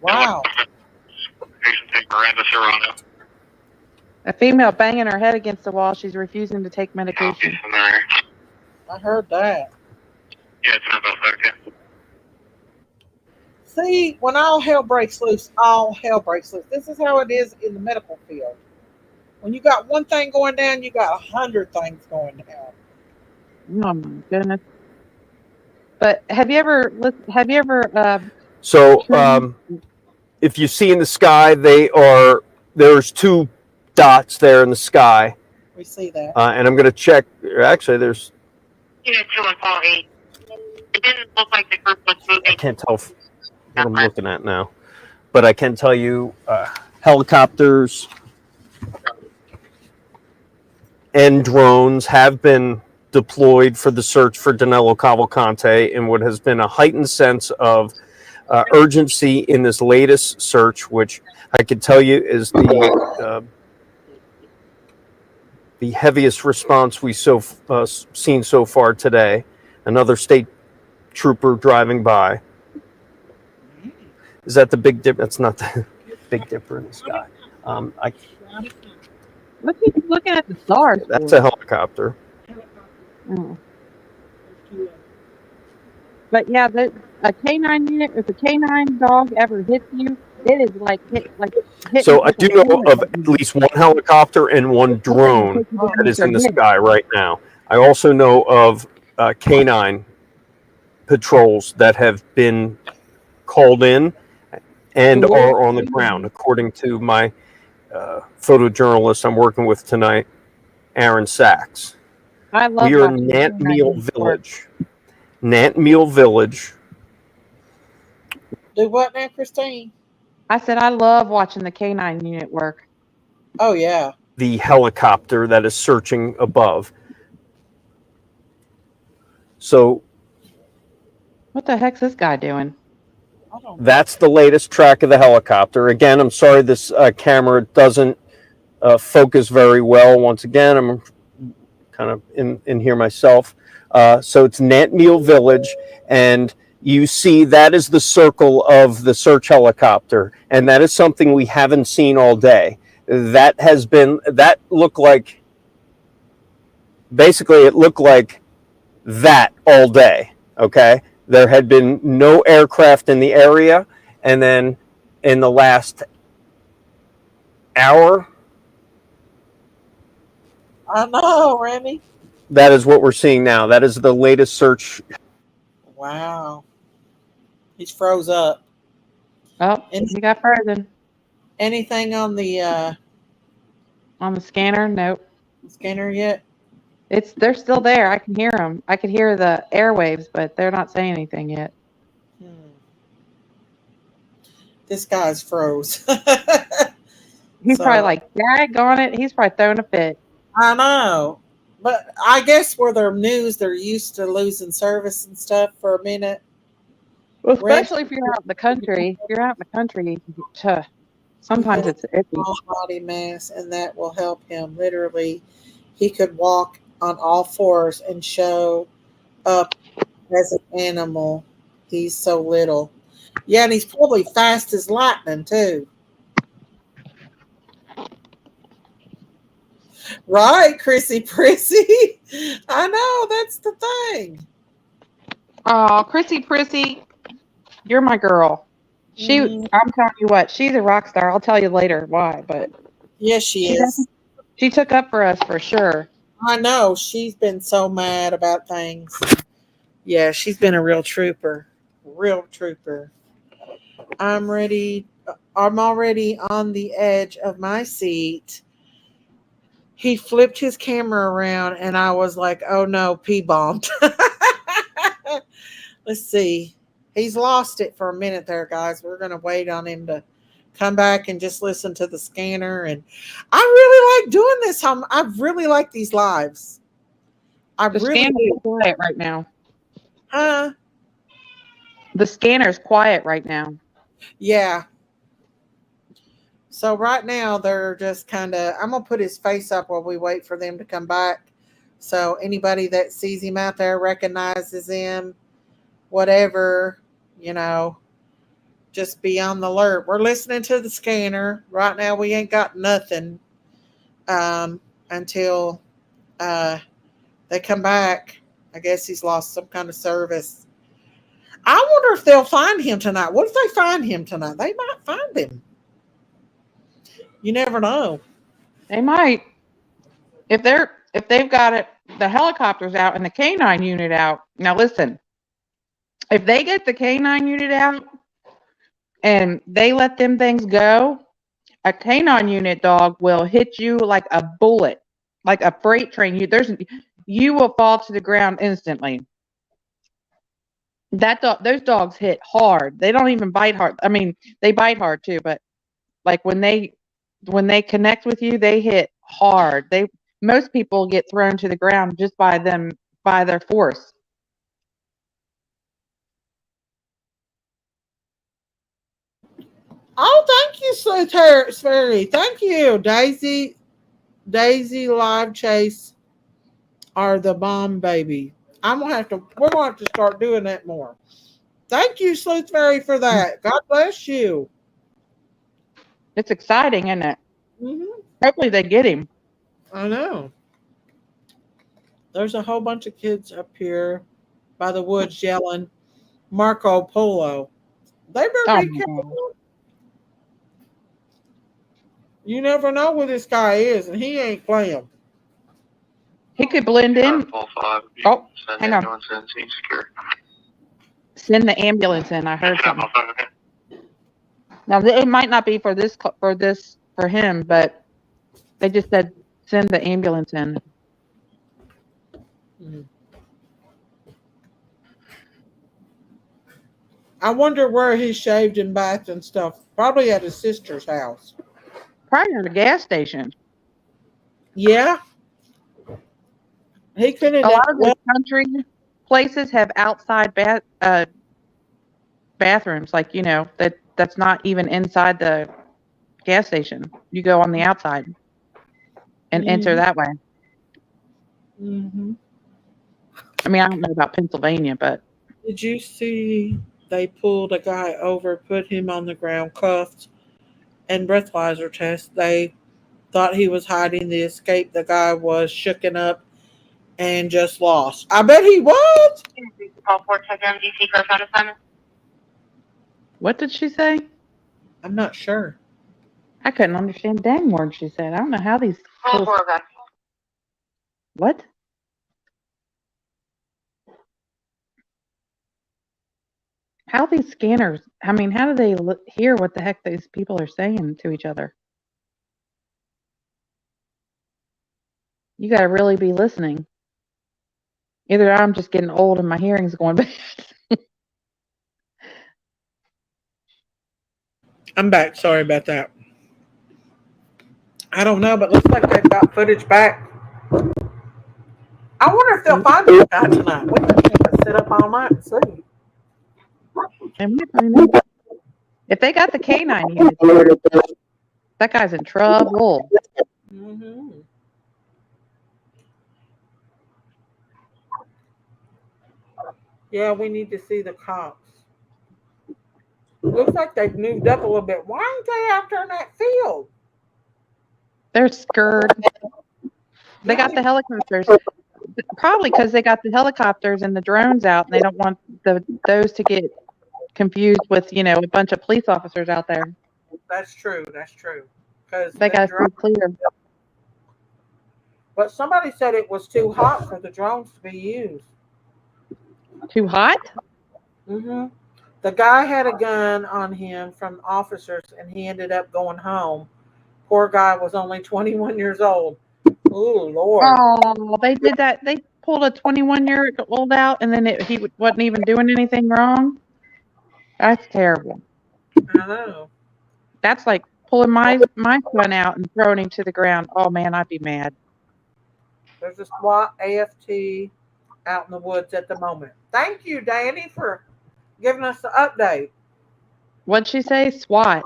Wow. Patient take Miranda Serrano. A female banging her head against the wall. She's refusing to take medication. I heard that. Yeah, it's not about that. See, when all hell breaks loose, all hell breaks loose. This is how it is in the medical field. When you got one thing going down, you got 100 things going down. Oh my goodness. But have you ever So if you see in the sky, there's two dots there in the sky. We see that. And I'm going to check. Actually, there's. Unit 2 and Paul 8. It didn't look like the group was moving. I can't tell what I'm looking at now, but I can tell you helicopters and drones have been deployed for the search for Danilo Cavalcante in what has been a heightened sense of urgency in this latest search, which I can tell you is the heaviest response we've seen so far today. Another state trooper driving by. Is that the Big Dipper? That's not the Big Dipper in the sky. What are you looking at the stars? That's a helicopter. Oh. But yeah, a canine unit, if a canine dog ever hits you, it is like So I do know of at least one helicopter and one drone that is in the sky right now. I also know of canine patrols that have been called in and are on the ground, according to my photojournalist I'm working with tonight, Aaron Sachs. I love we are in Nant Meal Village. Nant Meal Village. Do what now, Christine? I said I love watching the canine unit work. Oh, yeah. The helicopter that is searching above. So what the heck's this guy doing? That's the latest track of the helicopter. Again, I'm sorry this camera doesn't focus very well. Once again, I'm kind of in here myself. So it's Nant Meal Village, and you see that is the circle of the search helicopter, and that is something we haven't seen all day. That looked like, basically it looked like that all day, okay? There had been no aircraft in the area, and then in the last hour, I know, Remy. that is what we're seeing now. That is the latest search. Wow. He's froze up. Oh, he got frozen. Anything on the scanner? Nope. Scanner yet? They're still there. I can hear them. I could hear the airwaves, but they're not saying anything yet. This guy's froze. He's probably like, daggone it. He's probably throwing a fit. I know. But I guess where they're news, they're used to losing service and stuff for a minute. Well, especially if you're out in the country. If you're out in the country, sometimes it's iffy. Small body mass, and that will help him. Literally, he could walk on all fours and show up as an animal. He's so little. Yeah, and he's probably fast as lightning, too. Right, Chrissy Prissy. I know, that's the thing. Oh, Chrissy Prissy, you're my girl. I'm telling you what, she's a rock star. I'll tell you later why, but yes, she is. She took up for us for sure. I know. She's been so mad about things. Yeah, she's been a real trooper. Real trooper. I'm ready. I'm already on the edge of my seat. He flipped his camera around and I was like, oh no, P-bombed. Let's see. He's lost it for a minute there, guys. We're going to wait on him to come back and just listen to the scanner. And I really like doing this. I really like these lives. The scanner's quiet right now. Huh? The scanner's quiet right now. Yeah. So right now they're just kind of, I'm going to put his face up while we wait for them to come back. So anybody that sees him out there recognizes him, whatever, just be on the alert. We're listening to the scanner. Right now we ain't got nothing until they come back. I guess he's lost some kind of service. I wonder if they'll find him tonight. What if they find him tonight? They might find him. You never know. They might. If they've got it, the helicopters out and the canine unit out. Now listen, if they get the canine unit out and they let them things go, a canine unit dog will hit you like a bullet, like a freight train. You will fall to the ground instantly. Those dogs hit hard. They don't even bite hard. I mean, they bite hard too, but like when they connect with you, they hit hard. Most people get thrown to the ground just by their force. Oh, thank you, Sleuth Fairy. Thank you, Daisy. Daisy Live Chase are the bomb baby. We're gonna have to start doing that more. Thank you, Sleuth Fairy, for that. God bless you. It's exciting, isn't it? Mm-hmm. Hopefully they get him. I know. There's a whole bunch of kids up here by the woods yelling Marco Polo. They better be careful. You never know where this guy is, and he ain't playing. He could blend in. Oh, hang on. Send the ambulance in. I heard something. Now it might not be for him, but they just said send the ambulance in. I wonder where he shaved and bathed and stuff. Probably at his sister's house. Probably at a gas station. Yeah. He couldn't. A lot of the country places have outside bathrooms, like that's not even inside the gas station. You go on the outside and enter that way. Mm-hmm. I mean, I don't know about Pennsylvania, but did you see they pulled a guy over, put him on the ground, cuffed, and breathalyzer test? They thought he was hiding the escape. The guy was shooken up and just lost. I bet he was. What did she say? I'm not sure. I couldn't understand a dang word she said. I don't know how these. What? How these scanners? I mean, how do they hear what the heck these people are saying to each other? You got to really be listening. Either I'm just getting old and my hearing's going bad. I'm back. Sorry about that. I don't know, but looks like they've got footage back. I wonder if they'll find this guy tonight. We can sit up all night and see. If they got the canine unit, that guy's in trouble. Mm-hmm. Yeah, we need to see the cops. Looks like they've moved up a little bit. Why aren't they out there in that field? They're scared. They got the helicopters. Probably because they got the helicopters and the drones out, and they don't want those to get confused with a bunch of police officers out there. That's true. That's true. Because they got to be clear. But somebody said it was too hot for the drones to be used. Too hot? Mm-hmm. The guy had a gun on him from officers, and he ended up going home. Poor guy was only 21 years old. Oh, Lord. Oh, they did that. They pulled a 21-year-old out, and then he wasn't even doing anything wrong. That's terrible. I know. That's like pulling my son out and throwing him to the ground. Oh, man, I'd be mad. There's a SWAT AFT out in the woods at the moment. Thank you, Danny, for giving us the update. What'd she say? SWAT?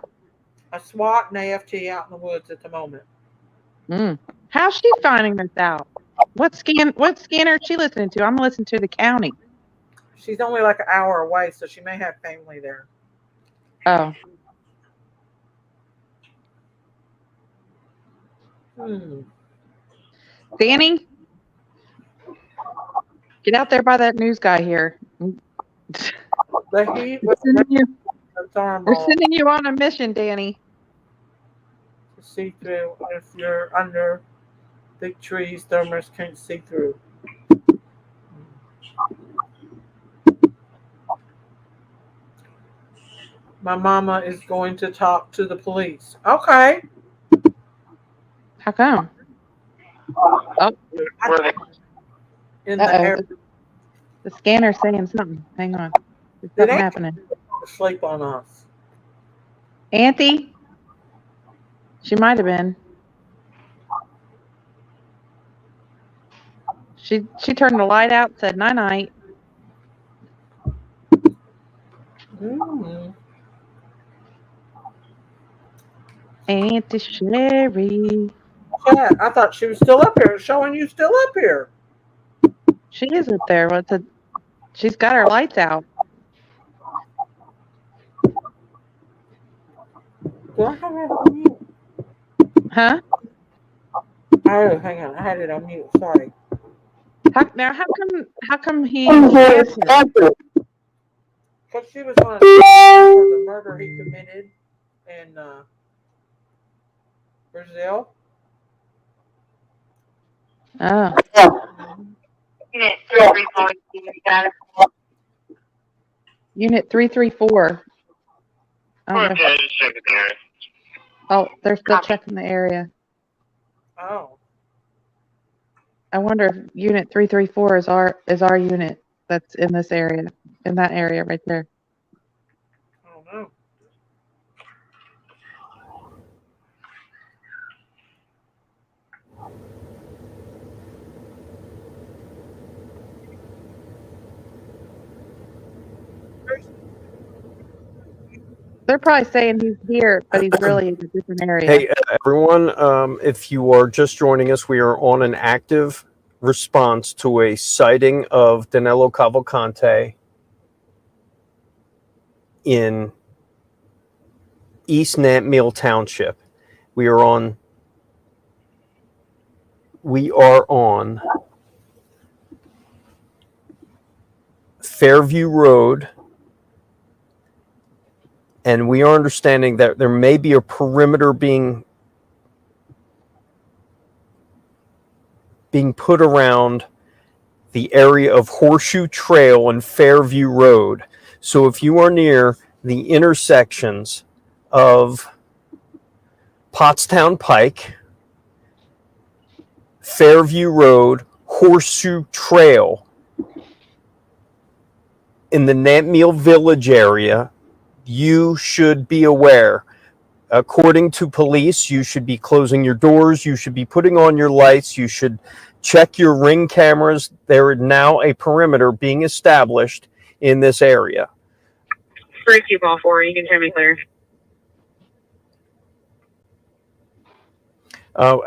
A SWAT and AFT out in the woods at the moment. How's she finding this out? What scanner is she listening to? I'm listening to the county. She's only like an hour away, so she may have family there. Oh. Danny? Get out there by that news guy here. We're sending you on a mission, Danny. see through. If you're under big trees, thermers can't see through. My mama is going to talk to the police. Okay. How come? Oh, In the air. the scanner's saying something. Hang on. There's It something ain't happening. sleep on us. Auntie? She might have been. She turned the light out, said night night. Mm. Auntie Sherry. Chat, I thought she was still up here. It's showing you still up here. She is up there. She's got her lights out. Do I have it on mute? Huh? Oh, hang on. I had it on mute. Sorry. How come he Because she was on for the murder he committed in Brazil. Oh. Unit 334, status. Unit 334. Okay, just check the area. Oh, they're still checking the area. Oh. I wonder if Unit 334 is our unit that's in this area, in that area right there. I don't know. They're probably saying he's here, but he's really in a different area. Hey, everyone, if you are just joining us, we are on an active response to a sighting of Danilo Cavalcante in East Nantmeal Township. We are on Fairview Road, and we are understanding that there may be a perimeter being put around the area of Horseshoe Trail and Fairview Road. So if you are near the intersections of Pottstown Pike, Fairview Road, Horseshoe Trail, in the Nantmeal Village area, you should be aware. According to police, you should be closing your doors. You should be putting on your lights. You should check your Ring cameras. There is now a perimeter being established in this area. 324, you can hear me clear.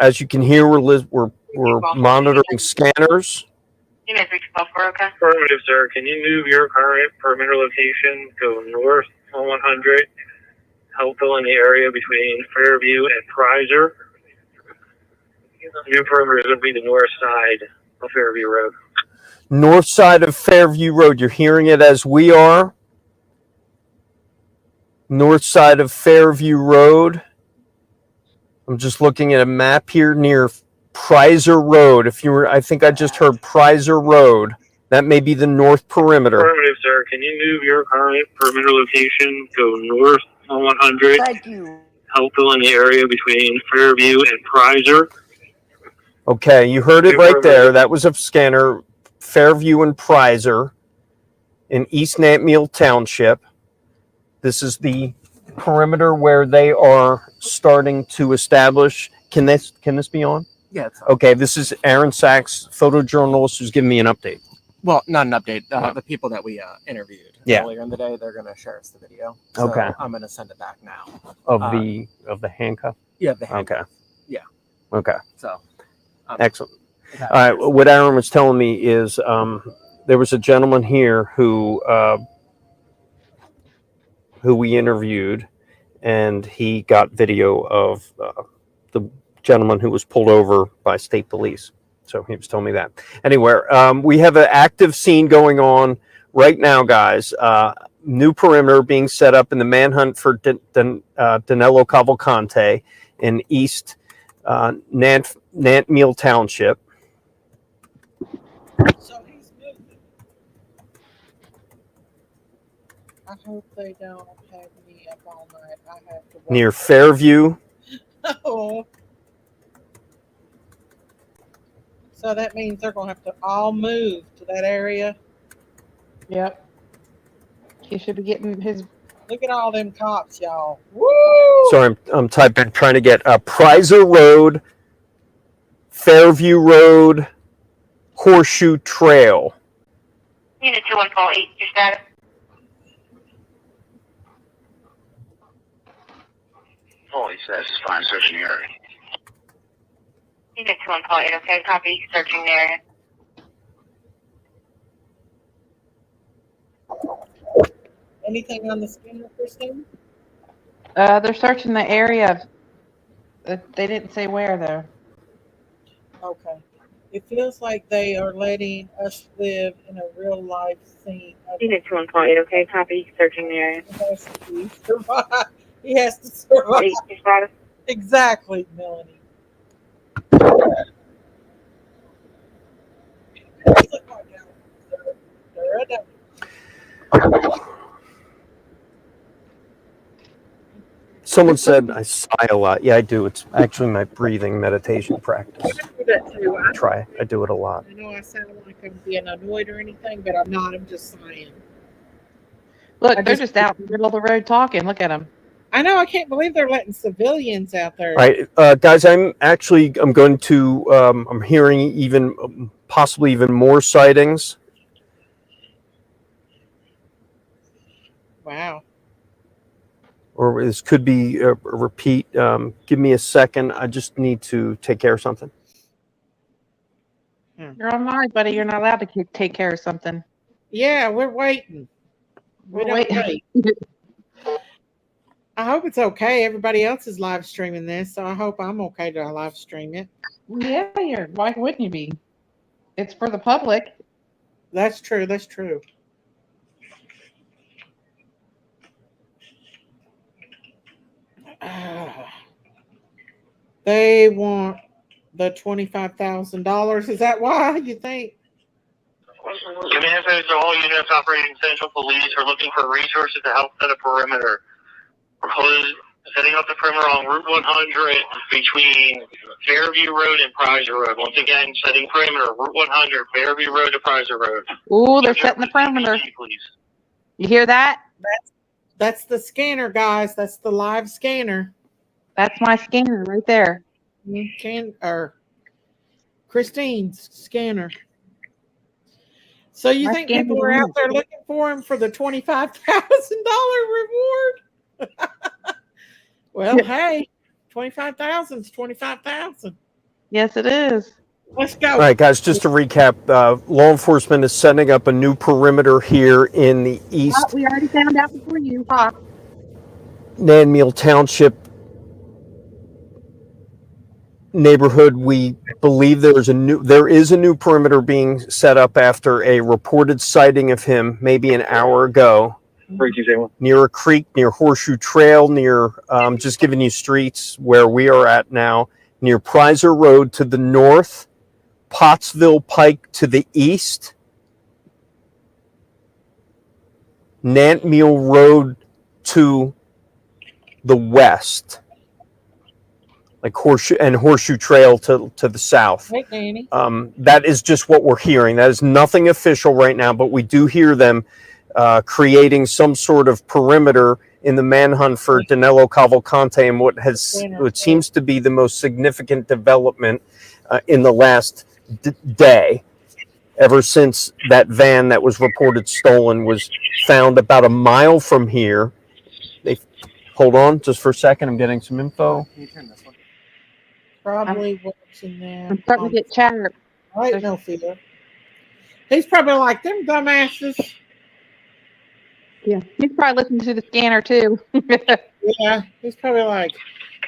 As you can hear, we're monitoring scanners. Unit 324, okay. Affirmative, sir. Can you move your current perimeter location, go north on 100, help fill in the area between Fairview and Prizer? New perimeter is going to be the north side of Fairview Road. North side of Fairview Road. You're hearing it as we are. North side of Fairview Road. I'm just looking at a map here near Prizer Road. I think I just heard Prizer Road. That may be the north perimeter. Affirmative, sir. Can you move your current perimeter location, go north on 100. Thank you. Help fill in the area between Fairview and Prizer. Okay, you heard it right there. That was a scanner. Fairview and Prizer in East Nantmeal Township. This is the perimeter where they are starting to establish. Can this be on? Yeah. It's Okay, this is Aaron Sachs, photojournalist, who's giving me an update. Well, not an update. The people that we interviewed earlier in the day, they're going to share us the video. So Okay. I'm going to send it back now. Of the handcuff? Yeah, the handcuff. Okay. Yeah. Okay. So. Excellent. All right. What Aaron was telling me is there was a gentleman here who we interviewed, and he got video of the gentleman who was pulled over by state police. So he was telling me that. Anyway, we have an active scene going on right now, guys. New perimeter being set up in the manhunt for Danilo Cavalcante in East Nantmeal Township. So he's moving. I hope they don't have me up all night. I have to work. Near Fairview. Oh. So that means they're going to have to all move to that area. Yep. He should be getting his. Look at all them cops, y'all. Woo! Sorry, I'm typing, trying to get Prizer Road, Fairview Road, Horseshoe Trail. Unit 2148, your status. Holy says it's fine, searching the area. Unit 2148, okay, copy, searching the area. Anything on the scanner, Christine? They're searching the area. They didn't say where though. Okay. It feels like they are letting us live in a real life scene. Unit 2148, okay, copy, searching the area. He has to survive. Your status. Exactly, Melanie. Someone said I sigh a lot. Yeah, I do. It's actually my breathing meditation practice. I do that too. I do it a lot. I know I sound like I'm being annoyed or anything, but I'm not. I'm just sighing. Look, they're just out in the middle of the road talking. Look at them. I know. I can't believe they're letting civilians out there. All right, guys, I'm going to, I'm hearing even, possibly even more sightings. Wow. Or this could be a repeat. Give me a second. I just need to take care of something. You're online, buddy. You're not allowed to take care of something. Yeah, we're waiting. We don't wait. I hope it's okay. Everybody else is live streaming this, so I hope I'm okay to live stream it. Yeah, why wouldn't you be? It's for the public. That's true. That's true. They want the $25,000. Is that why you think? Command Post to all units operating Central Police are looking for resources to help set a perimeter. Setting up the perimeter on Route 100 between Fairview Road and Prizer Road. Once again, setting perimeter, Route 100, Fairview Road to Prizer Road. Ooh, they're setting the perimeter. You hear that? That's the scanner, guys. That's the live scanner. That's my scanner right there. Christine's scanner. So you think people are out there looking for him for the $25,000 reward? Well, hey, 25,000 is 25,000. Yes, it is. Let's go. All right, guys, just to recap, law enforcement is setting up a new perimeter here in the East We already found out before you, Pop. Nantmeal Township neighborhood. We believe there is a new perimeter being set up after a reported sighting of him maybe an hour ago near a creek, near Horseshoe Trail, near just giving you streets where we are at now, near Prizer Road to the north, Pottsville Pike to the east, Nantmeal Road to the west, like Horseshoe Trail to the south. Hey, Danny. That is just what we're hearing. That is nothing official right now, but we do hear them creating some sort of perimeter in the manhunt for Danilo Cavalcante, and what seems to be the most significant development in the last day, ever since that van that was reported stolen was found about a mile from here. Hold on just for a second. I'm getting some info. Can you turn this one? Probably watching that. I'm starting to get chatter. Right, no fear. He's probably like, them dumbasses. Yeah, he's probably listening to the scanner too. Yeah, he's probably like,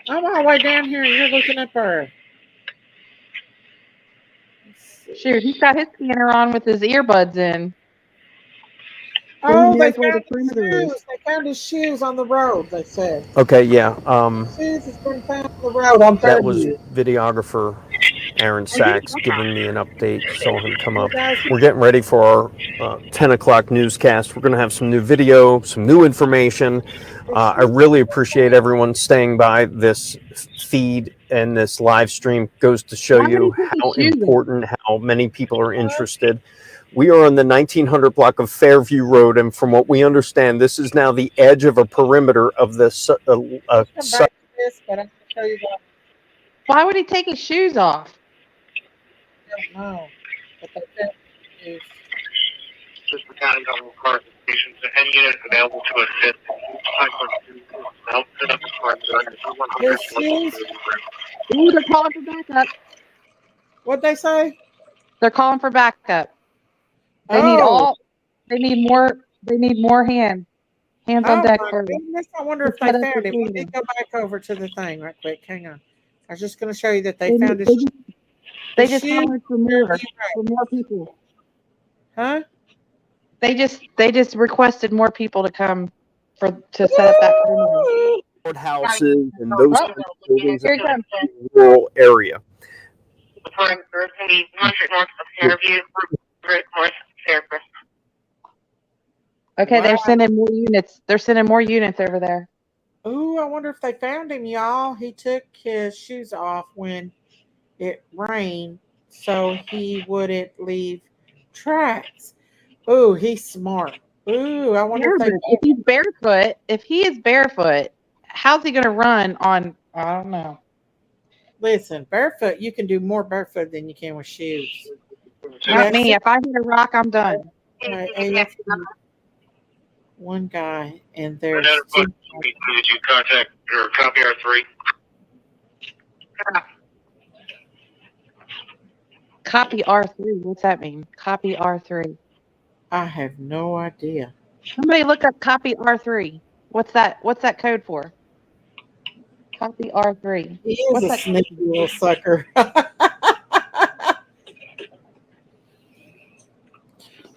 I'm all the way down here and you're looking up her. Shoot, he's got his scanner on with his earbuds in. Oh, Who they knows where the found his perimeter is? shoes. They found his shoes on the road, they said. Okay, yeah. Shoes has been found on the road on That was Fairview. videographer Aaron Sachs giving me an update. Saw him come up. Guys, We're getting ready for our 10 o'clock newscast. We're going to have some new video, some new information. I really appreciate everyone staying by. This feed and this live stream goes to show you how important, how many people are interested. We are on the 1900 block of Fairview Road, and from what we understand, this is now the edge of a perimeter of the this, but I'm gonna tell you what, Why would he take his shoes off? I don't know. But they found his shoes. Sister counties on required stations and any units available to assist. Help set up the His shoes? Ooh, they're calling for backup. What'd they say? They're calling for backup. They need more hands. Hands on deck my for goodness. I wonder if they set up found the him. Let me meeting. go back over to the thing right quick. Hang on. I was just going to show you that they They found his They his just shoes. calling for more people. Huh? They just requested more people to come to set up that perimeter. courthouses and those kind of buildings Here in it comes. the rural area. The perimeter is going to be 100 north of Fairview, 100 north of Faircrest. Okay, they're Wow. sending more units. They're sending more units over there. Ooh, I wonder if they found him, y'all. He took his shoes off when it rained so he wouldn't leave tracks. Ooh, he's smart. Ooh, I wonder if they If he's barefoot, if he is barefoot, how's he going to run on? I don't know. listen, barefoot, you can do more barefoot than you can with shoes. Not me. If I hit a rock, I'm done. Right, AFC, one guy, and there's Another two. question. Did you contact or copy R3? Copy R3. What's that mean? Copy R3. I have no idea. Somebody look up copy R3. What's that? What's that code for? Copy R3. He is What's a that sneaky little sucker.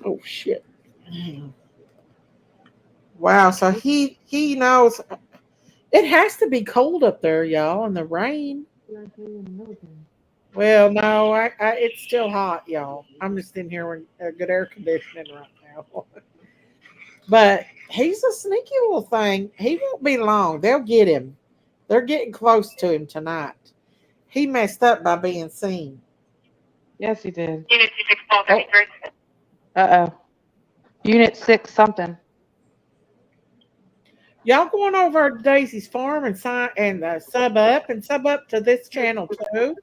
Oh shit. Wow, so he knows it has to be cold up there, y'all, in the rain. Well, no, I it's still hot, y'all. I'm just in here with good air conditioning right now. But he's a sneaky little thing. He won't be long. They'll get him. They're getting close to him tonight. He messed up by being seen. Yes, he did. Unit 2633. Uh-oh. Unit 6 something. Y'all going over to Daisy's Farm and sub up to this channel too.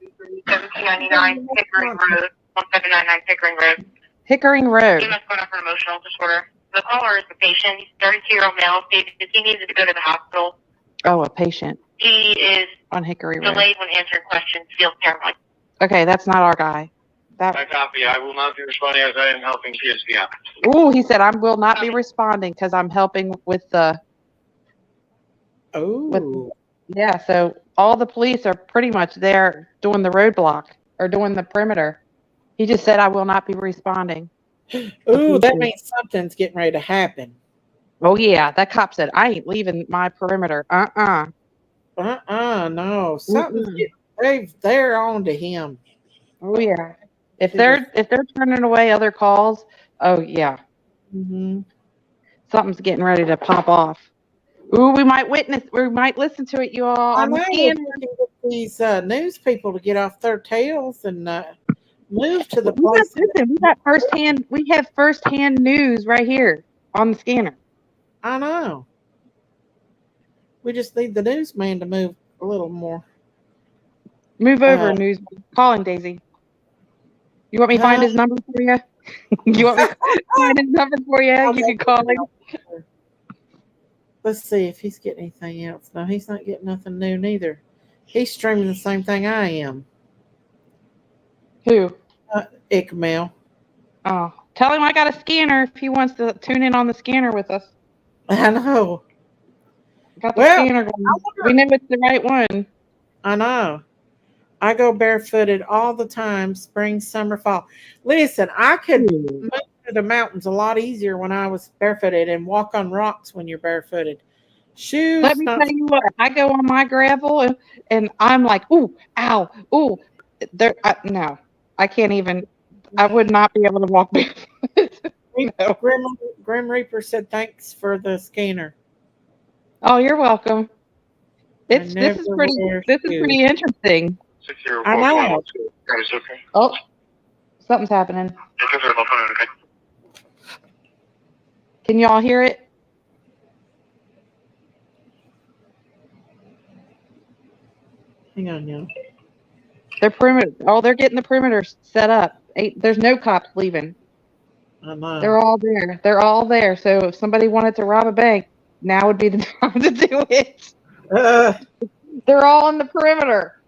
1799 Pickering Road, 1799 Pickering Road. Pickering Road. EMS going up for emotional disorder. The caller is a patient. He's 32-year-old male. Stated he needs to go to the hospital. Oh, a patient He is on Hickory Road. delayed when answering questions. Feels paranoid. Okay, that's not our guy. I copy. I will not be responding as I am helping PSVI. Ooh, he said, I will not be responding because I'm helping with the. Oh. Yeah, so all the police are pretty much there doing the roadblock or doing the perimeter. He just said, I will not be responding. Ooh, that means something's getting ready to happen. Oh, yeah. That cop said, I ain't leaving my perimeter. No. Something's they're on to him. Oh, yeah. If they're turning away other calls, oh, yeah. Mm-hmm. Something's getting ready to pop off. Ooh, we might listen to it, you all. I know. We're looking at these news people to get off their tails and move to the place. We have firsthand news right here on the scanner. I know. We just need the newsman to move a little more. Move over, news. Calling Daisy. You want me to find his number for you? You want me to find his number for you? You can call him. Let's see if he's getting anything else. No, he's not getting nothing new neither. He's streaming the same thing I am. Who? Ikmail. Oh, tell him I got a scanner if he wants to tune in on the scanner with us. I know. Got the scanner going. We know it's the right one. I know. I go barefooted all the time, spring, summer, fall. Listen, I could move to the mountains a lot easier when I was barefooted and walk on rocks when you're barefooted. Shoes. Let me tell you what, I go on my gravel and I'm like, ooh, ow, ooh. No, I can't even. I would not be able to walk barefoot. No. Grim Reaper said thanks for the scanner. Oh, you're welcome. This is pretty interesting. I know. Oh, something's happening. Can y'all hear it? Hang on now. They're getting the perimeter set up. There's no cops leaving. I know. They're all there. They're all there. So if somebody wanted to rob a bank, now would be the time to do it. They're all in the perimeter.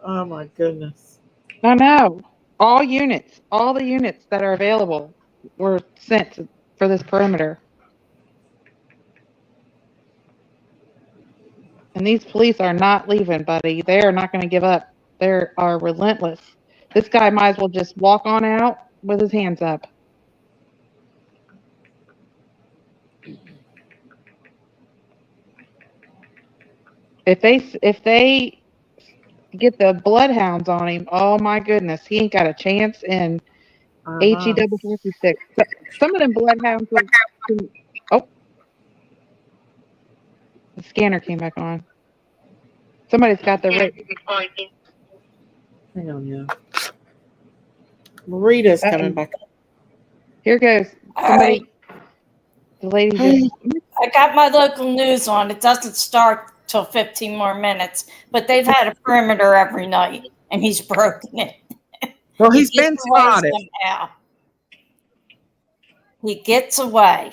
Oh my goodness. I know. All the units that are available were sent for this perimeter. And these police are not leaving, buddy. They are not going to give up. They are relentless. This guy might as well just walk on out with his hands up. If they get the bloodhounds on him, oh my goodness, he ain't got a chance in HE double 56. Some of them bloodhounds oh, the scanner came back on. Somebody's got the Hang on, yeah. Marita's coming back. Here goes. Somebody. The lady. I got my local news on. It doesn't start till 15 more minutes, but they've had a perimeter every night, and he's broken it. Well, he's been spotted. Somehow. He gets away.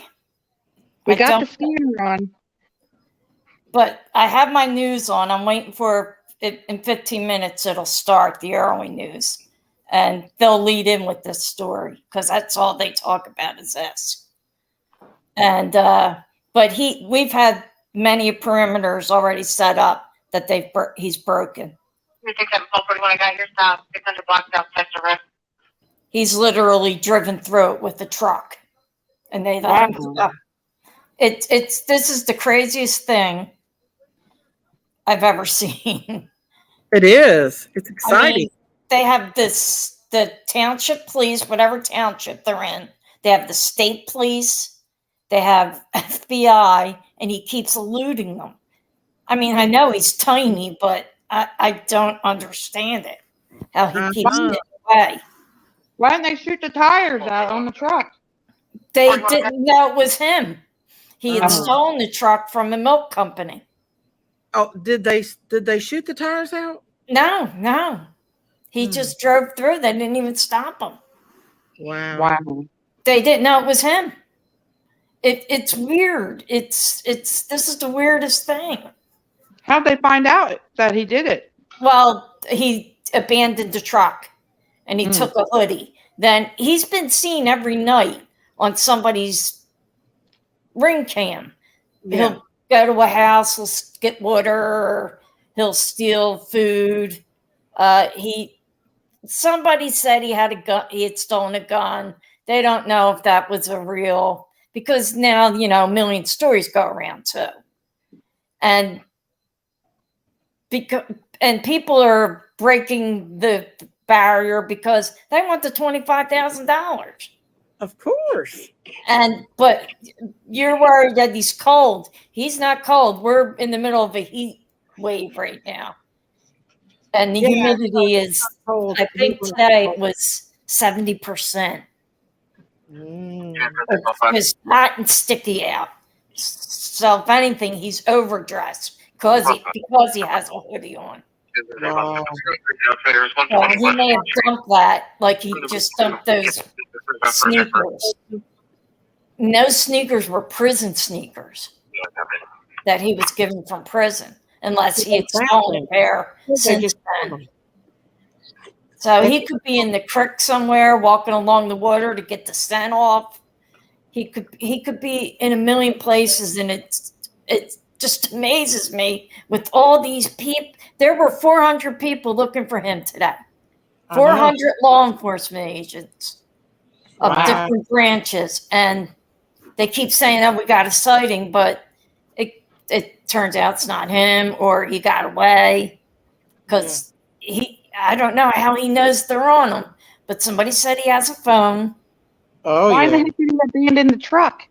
We got the scanner on. But I have my news on. I'm waiting for it. In 15 minutes, it'll start, the early news. And they'll lead in with this story because that's all they talk about is this. And but we've had many perimeters already set up that he's broken. 367 when I got here, stop 600 blocks outside the rest. He's literally driven through it with the truck, and they let him go. This is the craziest thing I've ever seen. It is. It's exciting. I mean, they have the township police, whatever township they're in. They have the state police. They have FBI, and he keeps eluding them. I mean, I know he's tiny, but I don't understand it. How he keeps getting away. Why didn't they shoot the tires out on the truck? They didn't know it was him. He had stolen the truck from a milk company. Oh, did they shoot the tires out? No. He just drove through. They didn't even stop him. Wow. They didn't know it was him. It's weird. This is the weirdest thing. How'd they find out that he did it? Well, he abandoned the truck and he took a hoodie. Then he's been seen every night on somebody's ring cam. Yeah. He'll go to a house, he'll get water, or he'll steal food. Somebody said he had a gun. He had stolen a gun. They don't know if that was a real, because now, a million stories go around too. And people are breaking the barrier because they want the $25,000. Of course. But you're worried that he's cold. He's not cold. We're in the middle of a heat wave right now. And the humidity is, I think today it was 70%. It's hot and sticky out. So if anything, he's overdressed because he has a hoodie on. Well, he may have dumped that, like he just dumped those sneakers. And those sneakers were prison sneakers that he was given from prison, unless he had stolen a pair since then. So he could be in the creek somewhere, walking along the water to get the scent off. He could be in a million places, and it just amazes me with all these people. There were 400 people looking for him today. 400 law enforcement agents. of Wow. different branches, and they keep saying, "Oh, we got a sighting," but it turns out it's not him, or he got away because I don't know how he knows they're on him, but somebody said he has a phone. Oh, Why yeah. the heck did he abandon the truck?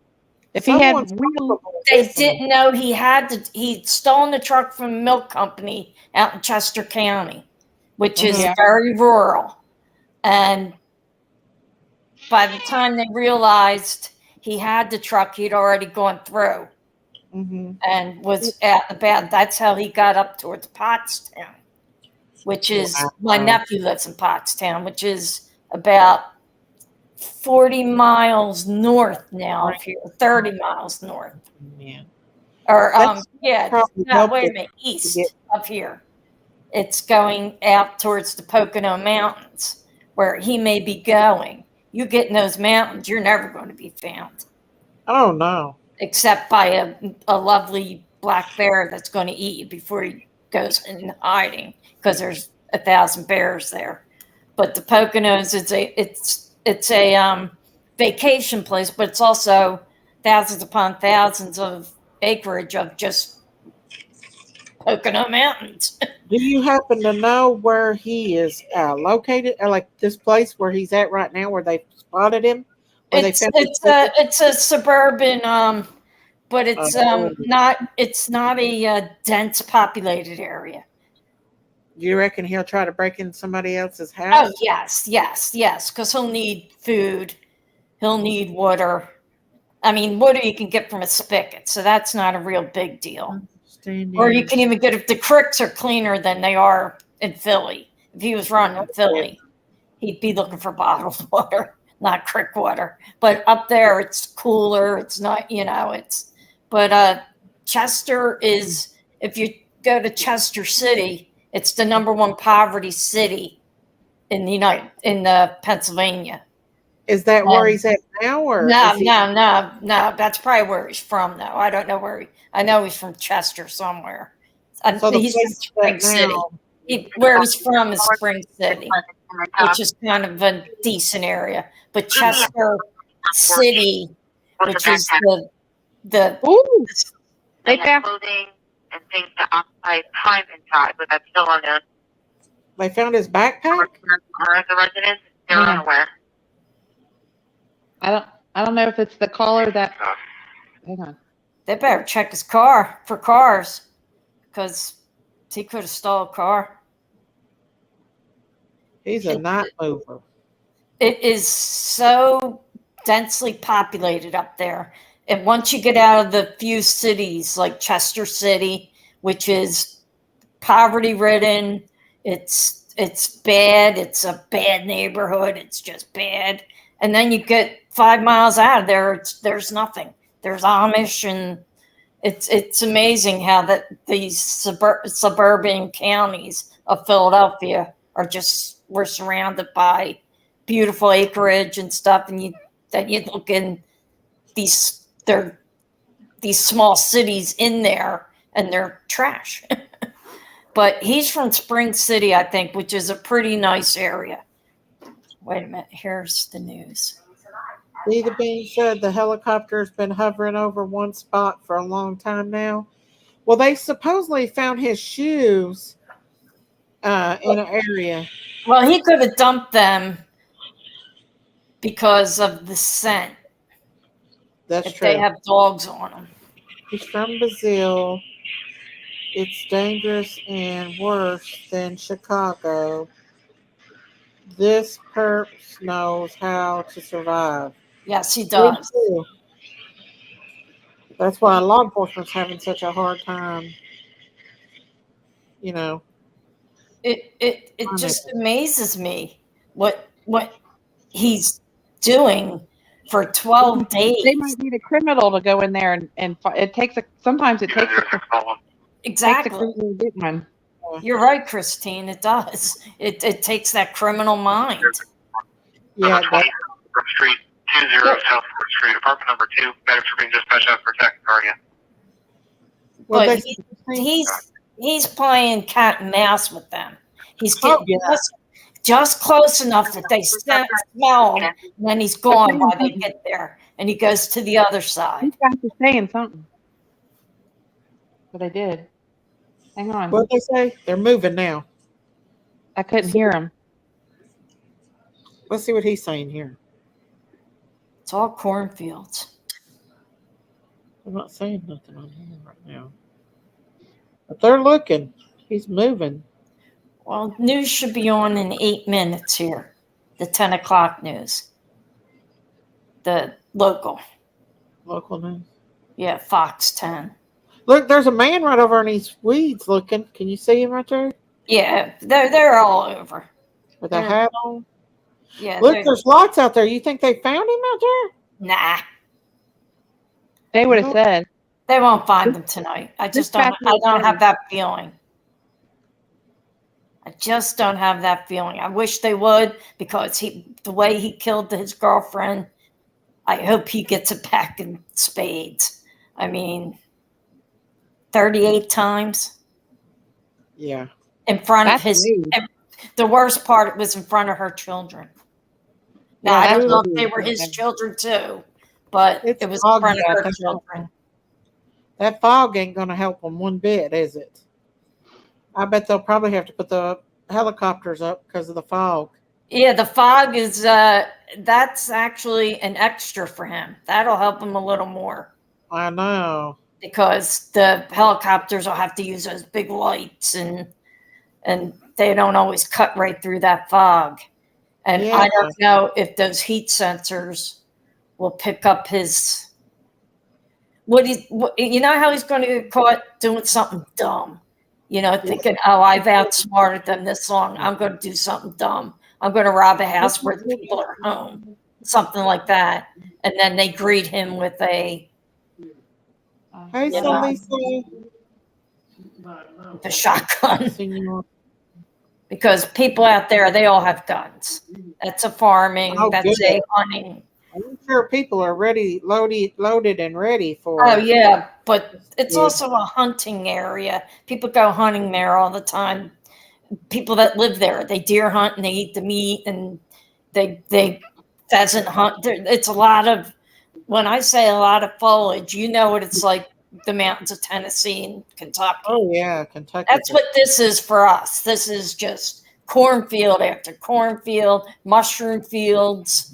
If he had Someone's They didn't know he'd stolen the truck from a milk company out in Chester County, which is Yeah. very rural. And by the time they realized he had the truck, he'd already gone through and was at the bad. That's how he got up towards Pottstown, which is my nephew lives in Pottstown, which is about 40 miles north now of here, 30 miles north. Yeah. Or That's yeah, probably no, wait a helpful minute, to east get- of here. It's going out towards the Pocono Mountains, where he may be going. You get in those mountains, you're never going to be found, Oh, no. except by a lovely black bear that's going to eat you before he goes in hiding, because there's 1,000 bears there. But the Poconos, it's a vacation place, but it's also thousands upon thousands of acreage of just Pocono Mountains. Do you happen to know where he is located, or like this place where he's at right now, where they spotted him? Where It's they found it's a suburban, but it's Oh. not a dense populated area. Do you reckon he'll try to break into somebody else's house? Oh yes, because he'll need food, he'll need water. I mean, water you can get from a spigot, so that's not a real big deal. Or you can even get, if the creeks are cleaner than they are in Philly. If he was running in Philly, he'd be looking for bottled water, not creek water. But up there, it's cooler. It's not, but Chester is, if you go to Chester City, it's the #1 poverty city in the Pennsylvania. Is that where he's at now, or No, is he- no. That's probably where he's from, though. I don't know where I know he's from Chester somewhere. So the He's from place Spring that City. now- Where he's from is Spring City, which is kind of a decent area. But Chester City, which is the They have clothing and things that occupy time inside, but that's still unknown. They found his backpack. Or as a resident, they're Yeah. unaware. I don't know if it's the caller that. Hang on. They better check his car for cars, because he could have stole a car. He's a night mover. It is so densely populated up there. And once you get out of the few cities like Chester City, which is poverty ridden, it's bad. It's a bad neighborhood. It's just bad. And then you get 5 miles out of there, there's nothing. There's Amish, and it's amazing how that these suburban counties of Philadelphia we're surrounded by beautiful acreage and stuff, and you look in these small cities in there, and they're trash. But he's from Spring City, I think, which is a pretty nice area. Wait a minute, here's the news. Neither being said, the helicopter's been hovering over one spot for a long time now. Well, they supposedly found his shoes in an area. Well, he could have dumped them because of the scent. That's if true. they have dogs on them. He's from Brazil. It's dangerous and worse than Chicago. This perp knows how to survive. Yes, he does. That's why law enforcement's having such a hard time. It just amazes me what he's doing for 12 days. They might need a criminal to go in there and it takes sometimes it takes Exactly. to get one. You're right, Christine. It does. It takes that criminal mind. Yeah. From Street 20 South 4th Street, apartment number 2. Medics are being dispatched out for attack target. But he's playing cat and mouse with them. He's getting just close enough that they smell him, and then he's gone while they get there, and he goes to the other side. These guys are saying something. But they did. Hang on. What they say? They're moving now. I couldn't hear him. Let's see what he's saying here. It's all cornfields. I'm not saying nothing on here right now. But they're looking. He's moving. Well, news should be on in 8 minutes here. The 10 o'clock news. The local. Local news. Yeah, Fox 10. Look, there's a man right over in these weeds looking. Can you see him right there? Yeah, they're all over. With a hat on? Yeah. Look, there's lots out there. You think they found him out there? Nah. They would have said. They won't find them tonight. I don't have that feeling. I just don't have that feeling. I wish they would, because the way he killed his girlfriend, I hope he gets it back in spades. I mean, 38 times. Yeah. In front of his, the worst part was in front of her children. Now, I don't know if they were his children too, but it was in front of her children. That fog ain't going to help them one bit, is it? I bet they'll probably have to put the helicopters up because of the fog. Yeah, the fog is, that's actually an extra for him. That'll help him a little more. I know. Because the helicopters will have to use those big lights, and they don't always cut right through that fog. And I don't know if those heat sensors will pick up his. You know how he's going to get caught doing something dumb, thinking, "Oh, I've outsmarted them this long. I'm going to do something dumb. I'm going to rob a house where the people are home," something like that. And then they greet him with a. Hey, the shotgun. Because people out there, they all have guns. That's a farming. That's a hunting. I'm sure people are ready, loaded and ready for. Oh yeah, but it's also a hunting area. People go hunting there all the time. People that live there, they deer hunt and they eat the meat, and they pheasant hunt. It's a lot of. When I say a lot of foliage, you know what it's like. The mountains of Tennessee and Kentucky. Oh yeah, Kentucky. That's what this is for us. This is just cornfield after cornfield, mushroom fields,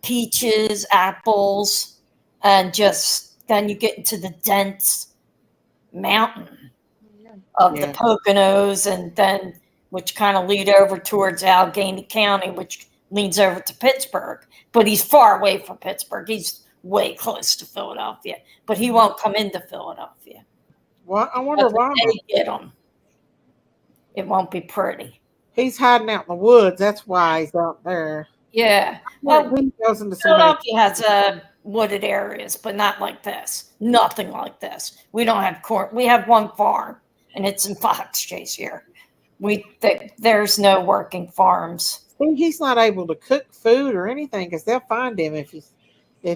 peaches, apples, and just then you get into the dense mountain of the Poconos, and then which kind of lead over towards Allegheny County, which leads over to Pittsburgh. But he's far away from Pittsburgh. He's way close to Philadelphia, but he won't come into Philadelphia. Well, I wonder why they get him. It won't be pretty. He's hiding out in the woods. That's why he's out there. Yeah. Well, he goes into Philadelphia has wooded areas, but not like this. Nothing like this. We don't have corn. We have one farm, and it's in Fox Chase here. There's no working farms. See, he's not able to cook food or anything because they'll find him if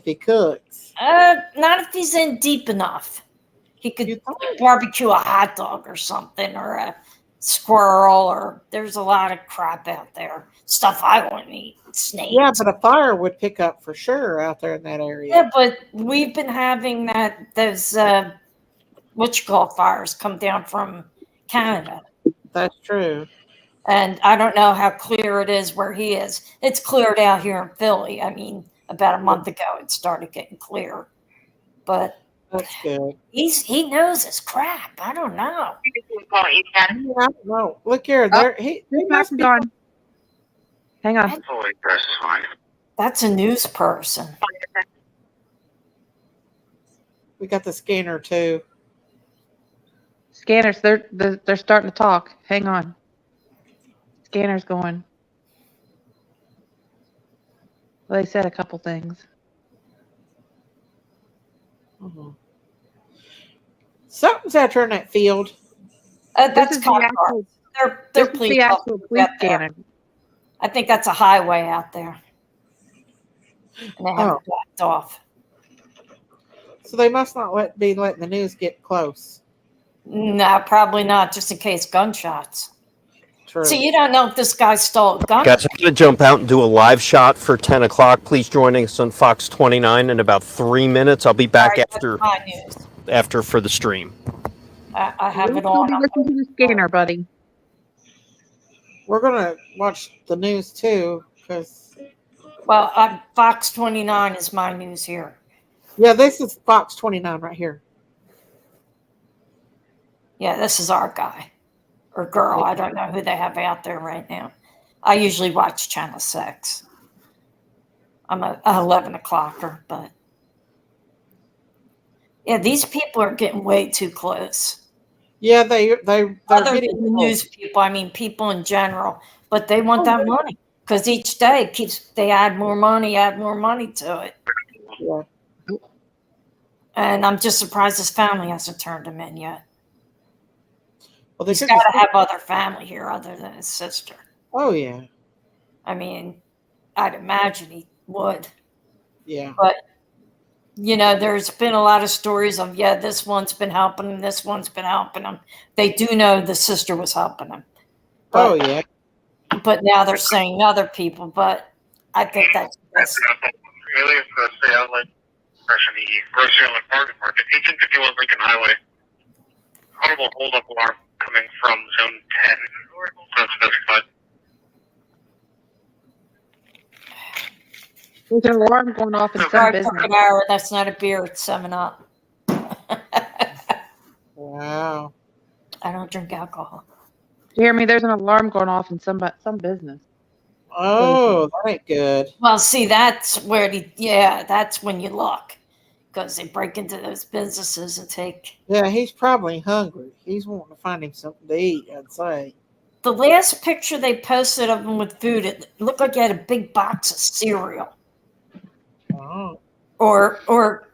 he cooks. Not if he's in deep enough. He could barbecue a hot dog or something, or a squirrel, or there's a lot of crap out there. Stuff I wouldn't eat. Snakes. Yeah, but a fire would pick up for sure out there in that area. Yeah, but we've been having those fires come down from Canada. That's true. And I don't know how clear it is where he is. It's cleared out here in Philly. I mean, about a month ago, it started getting clear. But that's good. He knows his crap. I don't know. I don't know. Look here. He must be gone. Hang on. Holy press is fine. That's a news person. We got the scanner too. Scanners, they're starting to talk. Hang on. Scanner's going. Well, they said a couple things. Mm-hmm. Something's out there in that field. That's cop cars. They're police the actual police scanner. I think that's a highway out there. And they have blocked off. So they must not be letting the news get close. No, probably not, just in case gunshots. True. So you don't know if this guy stole a gun. Guys, I'm going to jump out and do a live shot for 10 o'clock. Please join us on Fox 29 in about 3 minutes. I'll be back Sorry, that's my news. after for the stream. I have it We'll on. be listening to the scanner, buddy. We're gonna watch the news too, because Well, Fox 29 is my news here. yeah, this is Fox 29 right here. Yeah, this is our guy or girl. I don't know who they have out there right now. I usually watch Channel 6. I'm a 11 o'clocker, but yeah, these people are getting way too close. Yeah, they're Other getting than the news people, I mean people in general, but they want that money because each day they add more money to it. Yeah. And I'm just surprised his family hasn't turned him in yet. Well, they He's took got to his- have other family here other than his sister. Oh yeah, I mean, I'd imagine he would. yeah. But, you know, there's been a lot of stories of, yeah, this one's been helping him, this one's been helping him. They do know the sister was helping him. Oh yeah. But now they're saying other people, but I think that's Really, it's the stay out like fresh in the grocery on the target market. 1851 Lincoln Highway. Audible holdup alarm coming from zone 10. Unspecified. There's an alarm going off in some Sorry, business. Pocket Hour, that's not a beer, it's 7-Up. Wow. I don't drink alcohol. Jeremy, there's an alarm going off in some business. Oh, that ain't good. Well, see, that's where that's when you look. Because they break into those businesses and take. Yeah, he's probably hungry. He's wanting to find him something to eat, I'd say. The last picture they posted of him with food, it looked like he had a big box of cereal. Oh. Or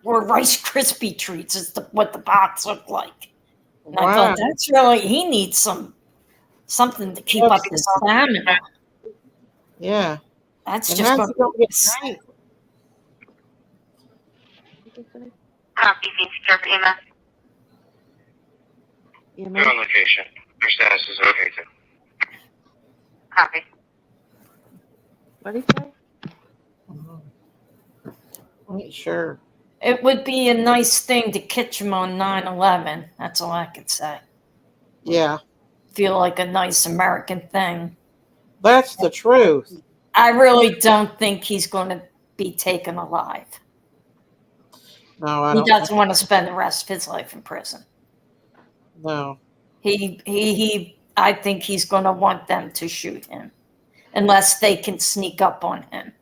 Rice Krispie treats is what the box looked like. And I Wow. thought that's really, he needs something to keep up his stamina. Yeah. That's And just how's what he gonna get paid? Copy, being secure for EMS. They're on location. Their status is okay too. Copy. What did he say? I ain't sure. It would be a nice thing to catch him on 9/11. That's all I could say. Yeah. Feel like a nice American thing. That's the truth. I really don't think he's going to be taken alive. No, I He don't. doesn't want to spend the rest of his life in prison. No. I think he's going to want them to shoot him unless they can sneak up on him.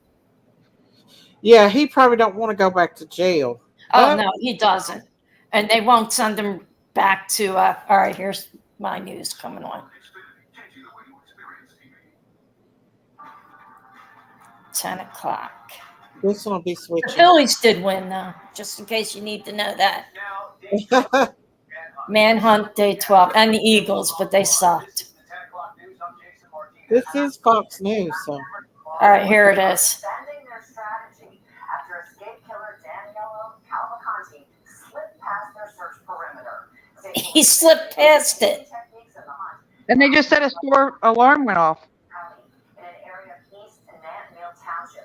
Yeah, he probably don't want to go back to jail. Oh, no, he doesn't. And they won't send him back to, all right, here's my news coming on. 10 o'clock. This one will be The switching. Phillies did win, though, just in case you need to know that. Manhunt Day 12, and the Eagles, but they sucked. This is Fox News, so. All right, here it is. He slipped past it. And they just said a store alarm went off.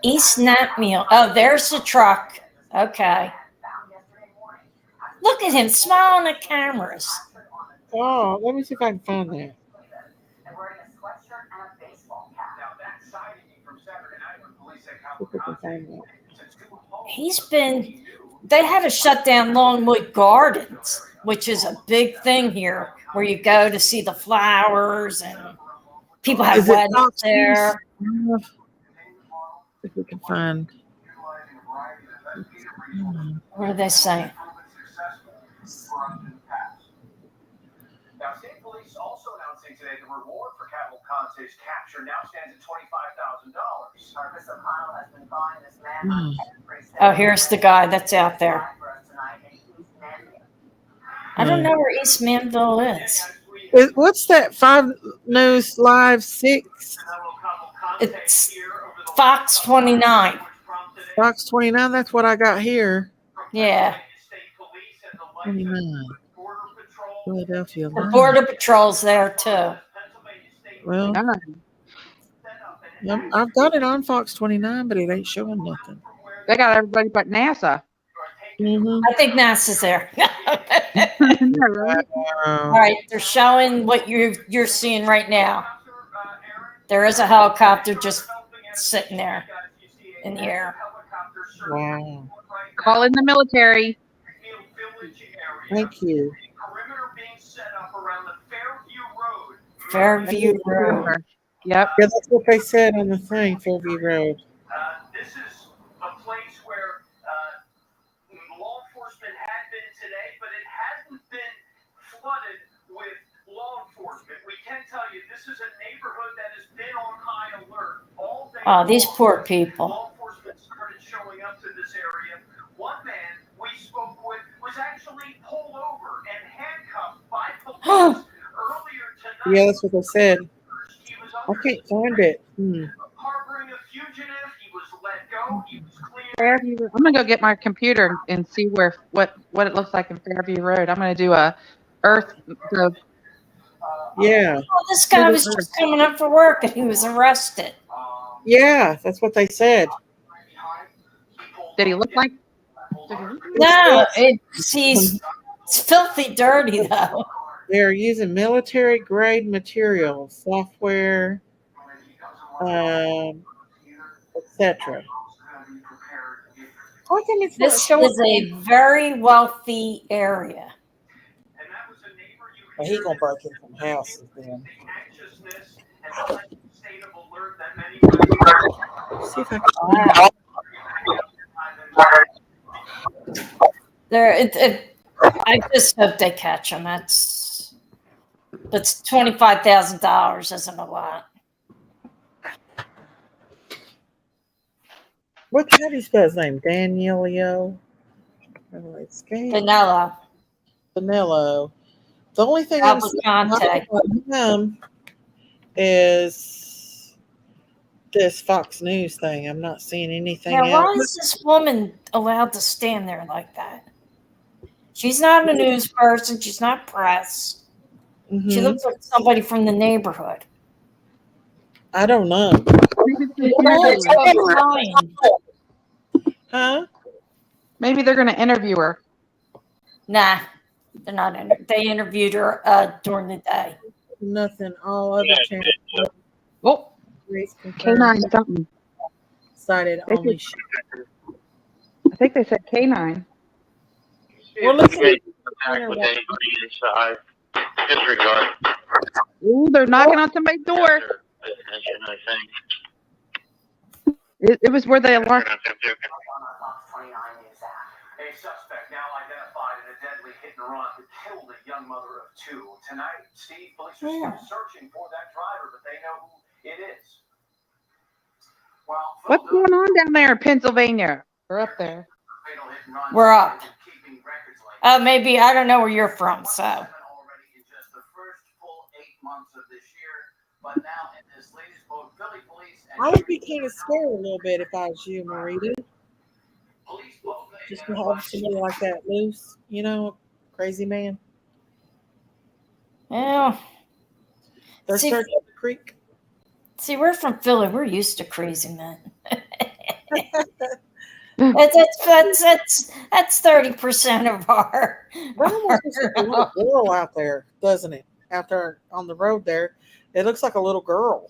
East Natmeal. Oh, there's the truck. Okay. Look at him smiling at cameras. Oh, let me see if I can find that. See if I can find that. They had to shut down Longwood Gardens, which is a big thing here, where you go to see the flowers and people have Is it weddings Fox there. News? If we can find. What are they saying? Now, state police also announcing today the reward for Capitol Conte's capture now stands at $25,000. Marcus O'Connell has been following this man. Oh, here's the guy that's out there. I don't know where East Manville is. What's that? 5 News Live 6? It's Fox 29. Fox 29, that's what I got here. Yeah. 29. Philadelphia. The Border Patrol's there too. Well, None. I've got it on Fox 29, but it ain't showing nothing. They got everybody but NASA. I think NASA's there. Yeah, right? All right, they're showing what you're seeing right now. There is a helicopter just sitting there in the air. Wow. Call in the military. Thank you. Fairview Road. Yep. Yeah, that's what they said on the thing, Fairview Road. This is a place where law enforcement had been today, but it hasn't been flooded with law enforcement. We can tell you this is a neighborhood that has been on high alert all day. Oh, these poor people. Law enforcement started showing up to this area. One man we spoke with was actually pulled over and handcuffed by police earlier tonight. Yeah, that's what they said. I can't find it. Harboring a fugitive, he was let go. He was cleared. Fairview. I'm gonna go get my computer and see what it looks like in Fairview Road. I'm gonna do a Earth. Yeah. Well, this guy was just coming up for work and he was arrested. Yeah, that's what they said. Did he look like? No, it's filthy dirty though. They're using military grade material, software, etc. How come it's not This showing? is a very wealthy area. Well, he gonna break in some houses then. See if I can. I just hope they catch him. That's $25,000 isn't a lot. How do you spell his name? Danielio? Vanilla. Vanillo. The only thing That I'm was seeing contact. about him is this Fox News thing. I'm not seeing anything Now, why else. is this woman allowed to stand there like that? She's not a news person. She's not press. She Mhm. looks like somebody from the neighborhood. I don't know. Huh? Maybe they're gonna interview her. Nah, they're not. They interviewed her during the day. Nothing. All other channels. Oh, Race confirmed. K9 something. Cited They only. I think they said K9. Well, listen. Disregard. Ooh, they're knocking on somebody's door. It was where they alarm. A suspect now identified in a deadly hit and run who killed a young mother of two. Tonight, Steve, police are still searching for that driver, but they know who it is. Well, What's going on down there in Pennsylvania? We're up there. We're up. Maybe I don't know where you're from, so. I would be kind of scared a little bit if I was you, Marita. Just to have somebody like that loose, crazy man. Yeah. They're See- searching the creek. See, we're from Philly. We're used to crazy men. That's 30% of our. That almost looks like a little girl out there, doesn't it? Out there on the road there, it looks like a little girl.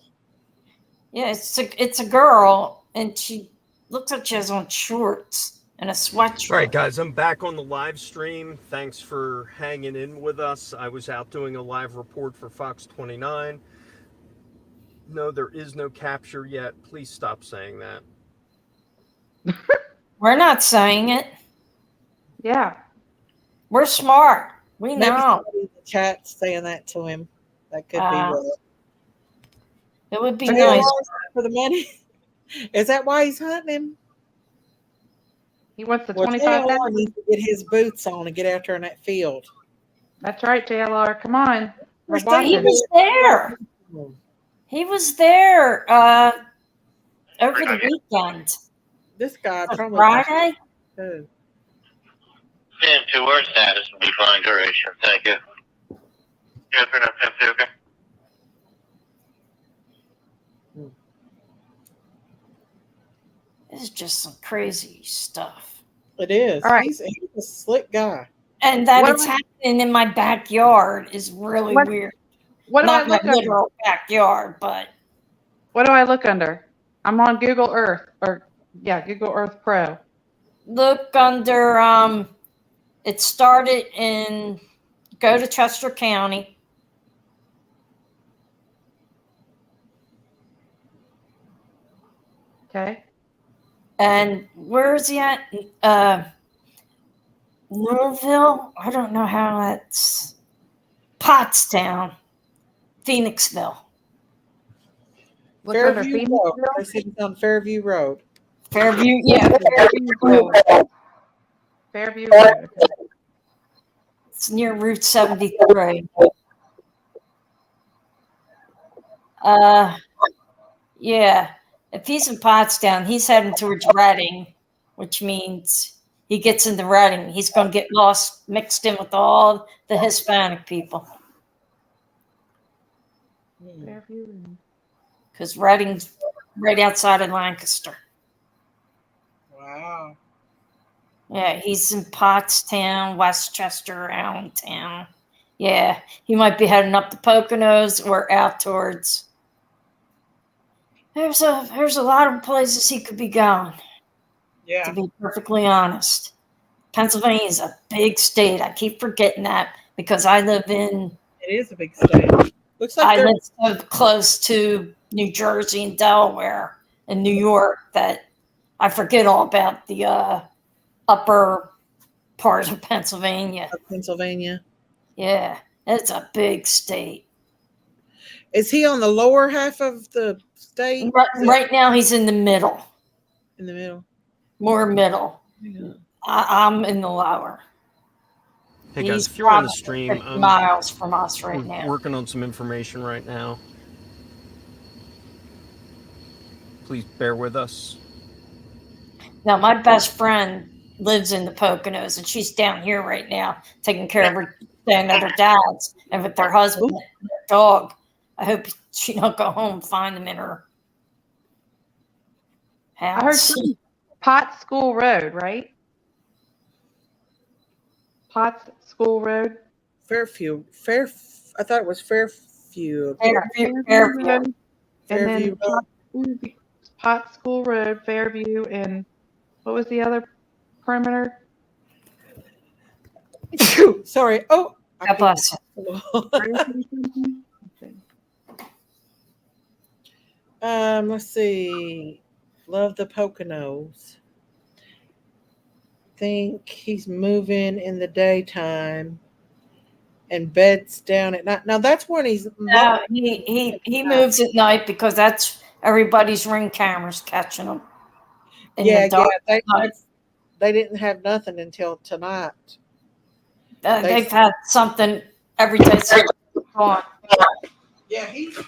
Yeah, it's a girl, and she looks like she has on shorts and a sweatshirt. All right, guys, I'm back on the live stream. Thanks for hanging in with us. I was out doing a live report for Fox 29. No, there is no capture yet. Please stop saying that. We're not saying it. Yeah. We're smart. We Maybe know. somebody in the chat saying that to him. That could be what. It would be So he nice. lost for the money. Is that why he's hunting him? He wants the Well, 25,000. JLR needs to get his boots on and get out there in that field. That's right, JLR. Come on. We're He watching. was there. He was there over the weekend. This guy probably. Friday? Who? 10-2, word status will be fine duration. Thank you. Yes, we're not 10-2, okay? It's just some crazy stuff. It is. All right. He's a slick guy. And that What it's do I- happening in my backyard is really What- weird. What do I Not my look under? literal backyard, but What do I look under? I'm on Google Earth, Google Earth Pro. look under it started in go to Chester County. Okay. And where is he at? Louisville? I don't know how that's Pottstown, Phoenixville. Look under Fairview Phoenix. Road. I see it's on Fairview Road. Fairview, yeah, Fairview Road. Fairview Road. It's near Route 73. Yeah. If he's in Pottstown, he's heading towards Reading, which means he gets into Reading. He's going to get lost, mixed in with all the Hispanic people. Fairview Road. Because Reading's right outside of Lancaster. Wow. Yeah, he's in Pottstown, Westchester, Allentown. Yeah, he might be heading up the Poconos or out towards. There's a lot of places he could be going. Yeah. To be perfectly honest, Pennsylvania is a big state. I keep forgetting that because I live in. It is a big state. Looks like I they're live so close to New Jersey and Delaware and New York that I forget all about the upper part of Pennsylvania. Pennsylvania. Yeah, it's a big state. Is he on the lower half of the state? Right now, he's in the middle, In the middle. more middle. Yeah. I'm in the lower. Hey guys, He's if you're on the probably stream, 50 miles from us right we're now. working on some information right now. Please bear with us. Now, my best friend lives in the Poconos, and she's down here right now taking care of her, staying at her dad's and with her husband and their dog. I hope she don't go home and find them in her I heard house. Potts School Road, right? Potts School Road. Fairview. I thought it was Fairview. Fairview. And Fairview then Potts School Road, Fairview, and what was the other perimeter? Sorry. Oh. God bless Let's see. Love the Poconos. Think he's moving in the daytime and beds down at night. Now that's when he's No, he moves at night because that's everybody's ring cameras catching him. in the yeah, dark. they didn't have nothing until tonight. They've had something every day since he's gone. Yeah, he's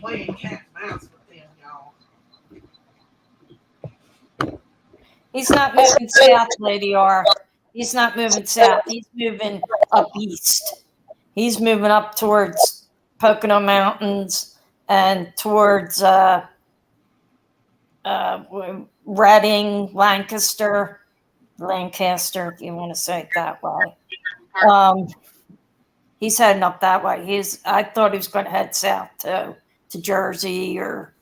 playing cat and mouse with them, y'all. He's not moving south, Lady R. He's not moving south. He's moving up east. He's moving up towards Pocono Mountains and towards Reading, Lancaster, if you want to say it that way. He's heading up that way. I thought he was going to head south to Jersey or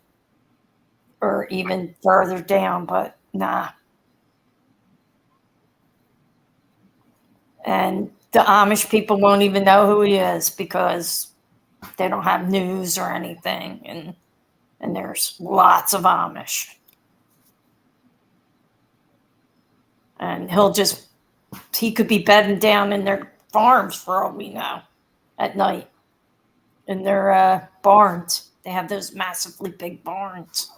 even further down, but nah. And the Amish people won't even know who he is because they don't have news or anything, and there's lots of Amish. And he could be bedding down in their farms for all we know at night in their barns. They have those massively big barns.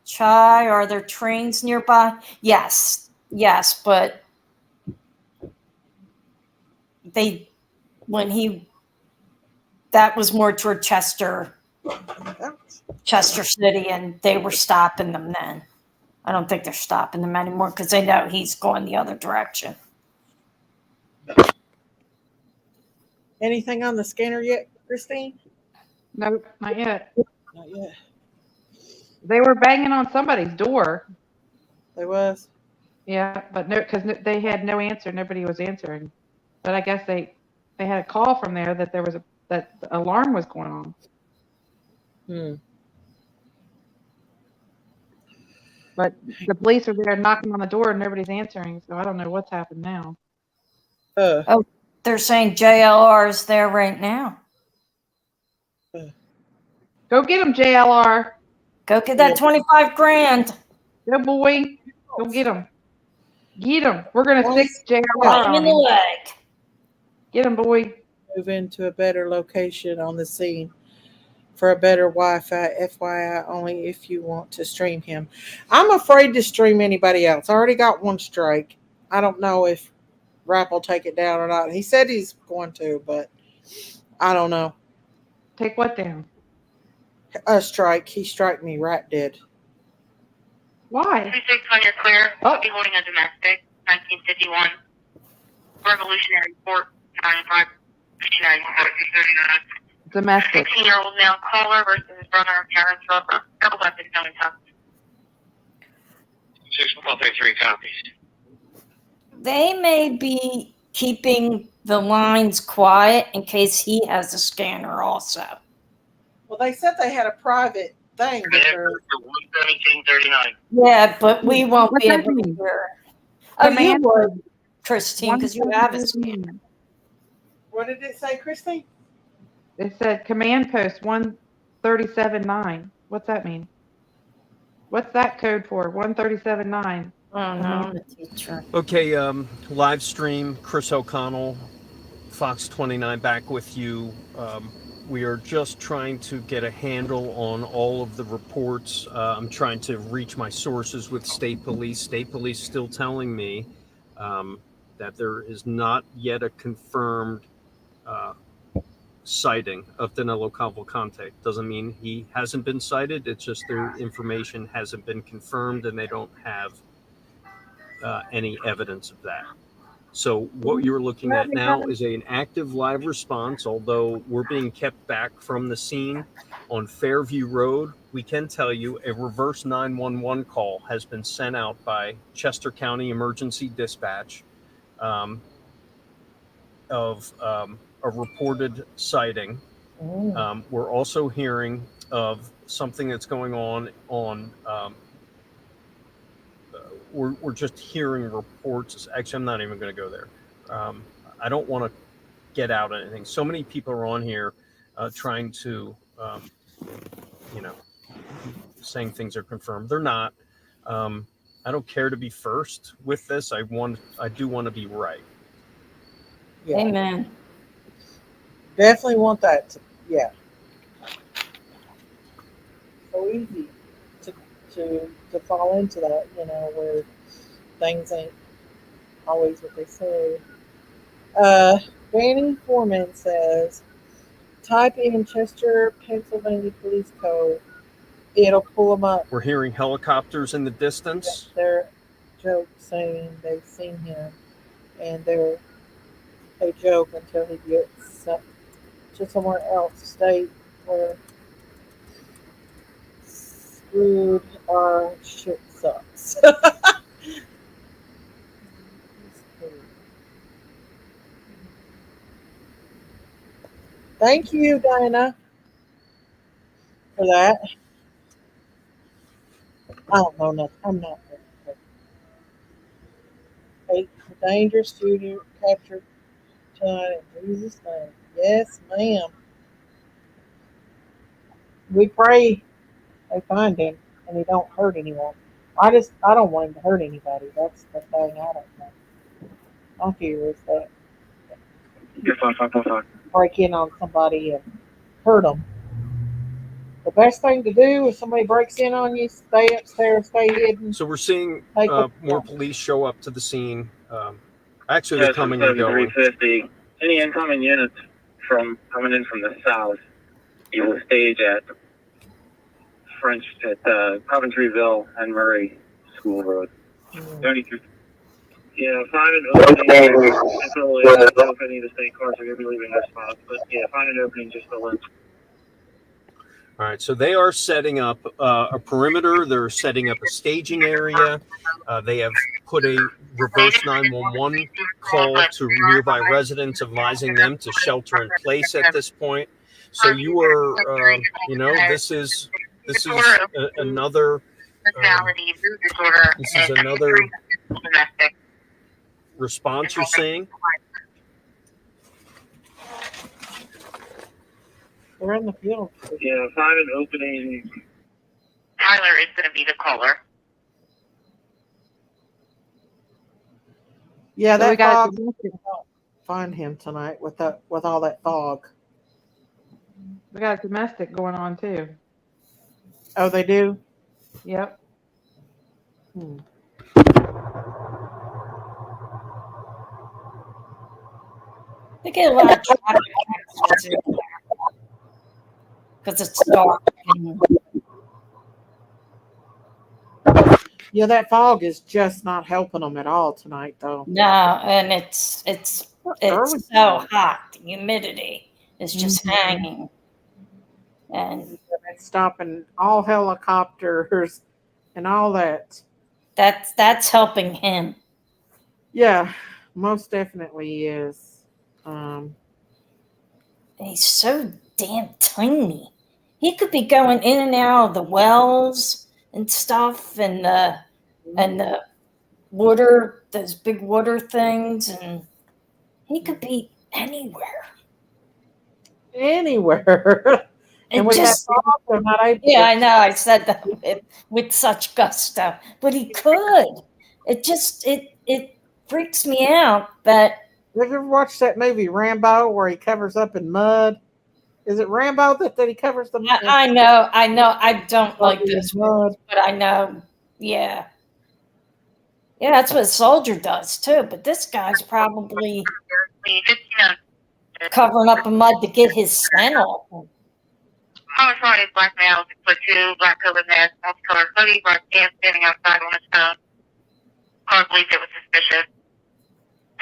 Chai, are there trains nearby? Yes, but that was more toward Chester City, and they were stopping them then. I don't think they're stopping them anymore because they know he's going the other direction. Anything on the scanner yet, Christine? Nope, not yet. Not yet. They were banging on somebody's door. There was. Yeah, but no, because they had no answer. Nobody was answering. But I guess they had a call from there that there was that the alarm was going on. But the police are there knocking on the door and nobody's answering. So I don't know what's happened now. Oh, they're saying JLR is there right now. Go get him, JLR. Go get that 25 grand. Go, boy. Go get him. Get him. We're going to stick JLR Right on in the him. leg. Get him, boy. Move into a better location on the scene for a better Wi-Fi. FYI, only if you want to stream him. I'm afraid to stream anybody else. I already got one strike. I don't know if Rap will take it down or not. He said he's going to, but I don't know. Take what down? A strike. He struck me. Rap did. Why? 26 on your clear. I'll be holding a domestic. 1951. Revolutionary Court. 95. Missionary Court. 39. Domestic. 16-year-old male caller versus his brother, Terrence Roper. Double weapons known in tough. 6-133 copies. They may be keeping the lines quiet in case he has a scanner also. Well, they said they had a private thing. But 11739. Yeah, but we won't What's be that able to mean? hear. Oh, you Command- would, Christine, because you have a scanner. what did it say, Christine? It said command post 137.9. What's that mean? What's that code for? 137.9. Oh, no, I'm a teacher. Okay, live stream, Chris O'Connell, Fox 29 back with you. We are just trying to get a handle on all of the reports. I'm trying to reach my sources with state police. State police still telling me that there is not yet a confirmed sighting of Danilo Cavalcante. Doesn't mean he hasn't been cited. It's just their information hasn't been confirmed and they don't have any evidence of that. So what you're looking at now is an active live response, although we're being kept back from the scene on Fairview Road. We can tell you a reverse 911 call has been sent out by Chester County Emergency Dispatch of a reported sighting. We're also hearing of something that's going on we're just hearing reports. Actually, I'm not even going to go there. I don't want to get out anything. So many people are on here trying to, saying things are confirmed. They're not. I don't care to be first with this. I do want to be right. Yeah. Amen. Definitely want that. Yeah. So easy to fall into that, where things ain't always what they say. Danny Foreman says, type in Chester, Pennsylvania Police Code. It'll pull them up. We're hearing helicopters in the distance. They're joke saying they've seen him, and they joke until he gets to somewhere else, state where screwed our shit sucks. Thank you, Diana, for that. I don't know nothing. I'm not. A dangerous student captured tonight in Jesus' name. Yes, ma'am. We pray they find him and he don't hurt anyone. I don't want him to hurt anybody. That's the thing I don't know. My fear is that break in on somebody and hurt them. The best thing to do if somebody breaks in on you, stay upstairs, stay hidden. So we're seeing more police show up to the scene. Actually, they're coming and going. 350. Any incoming units coming in from the south, you will stage at Coventryville and Murray School Road. 33. Yeah, find an opening. I don't know if any of the state cars are going to be leaving their spots, but yeah, find an opening just to let. All right, so they are setting up a perimeter. They're setting up a staging area. They have put a reverse 911 call to nearby residents, advising them to shelter in place at this point. So you are, this is another. This is another response you're seeing. We're in the field. Yeah, find an opening. Tyler is going to be the caller. Yeah, So that we got fog won't find him tonight with all that fog. We got a domestic going on too. Oh, they do? Yep. They get a lot of traffic because it's dark. Yeah, that fog is just not helping them at all tonight, though. No, and it's early so hot. The humidity is just Mhm. hanging, and It's stopping all helicopters and all that. that's helping him. Yeah, most definitely is. He's so damn tiny. He could be going in and out of the wells and stuff, and the water, those big water things, and he could be anywhere. Anywhere. And It with just, that fog, they're not able yeah, to. I know. I said that with such gusto, but he could. It freaks me out that. Have you ever watched that movie Rambo where he covers up in mud? Is it Rambo that he covers the mud? I know. I don't like this mud, but I know. Yeah. Yeah, that's what a soldier does too. But this guy's probably covering up in mud to get his scent off. Caller Friday, black male, 6'2", black covered mask, multicolored hoodie, black pants, standing outside on his phone. Caller believes it was suspicious.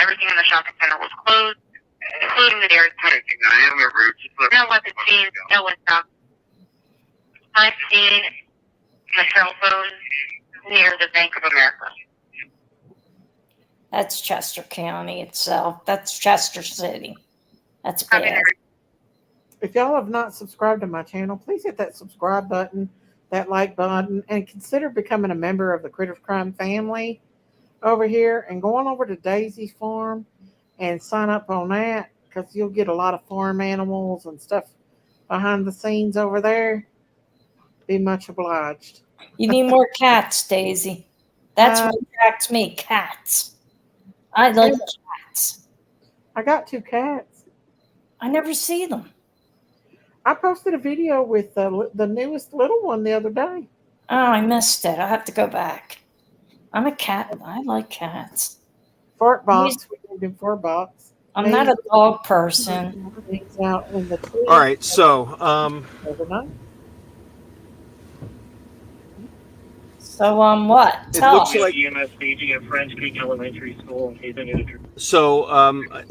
Everything in the shopping center was closed, including the dairy queen. No weapon seen, no one stopped. I've seen the cell phone near the Bank of America. That's Chester County itself. That's Chester City. That's bad. If y'all have not subscribed to my channel, please hit that subscribe button, that like button, and consider becoming a member of the Critters Crime family over here, and go on over to Daisy's Farm and sign up on that, because you'll get a lot of farm animals and stuff behind the scenes over there. Be much obliged. You need more cats, Daisy. That's what attracts me, cats. I like cats. I got 2 cats. I never see them. I posted a video with the newest little one the other day. Oh, I missed it. I have to go back. I'm a cat. I like cats. Fart box. We named him Fart box. I'm not a dog person. He's out in the tree. All right, so overnight. So what? It looks like EMS staging at French Creek Elementary School in case any of the so.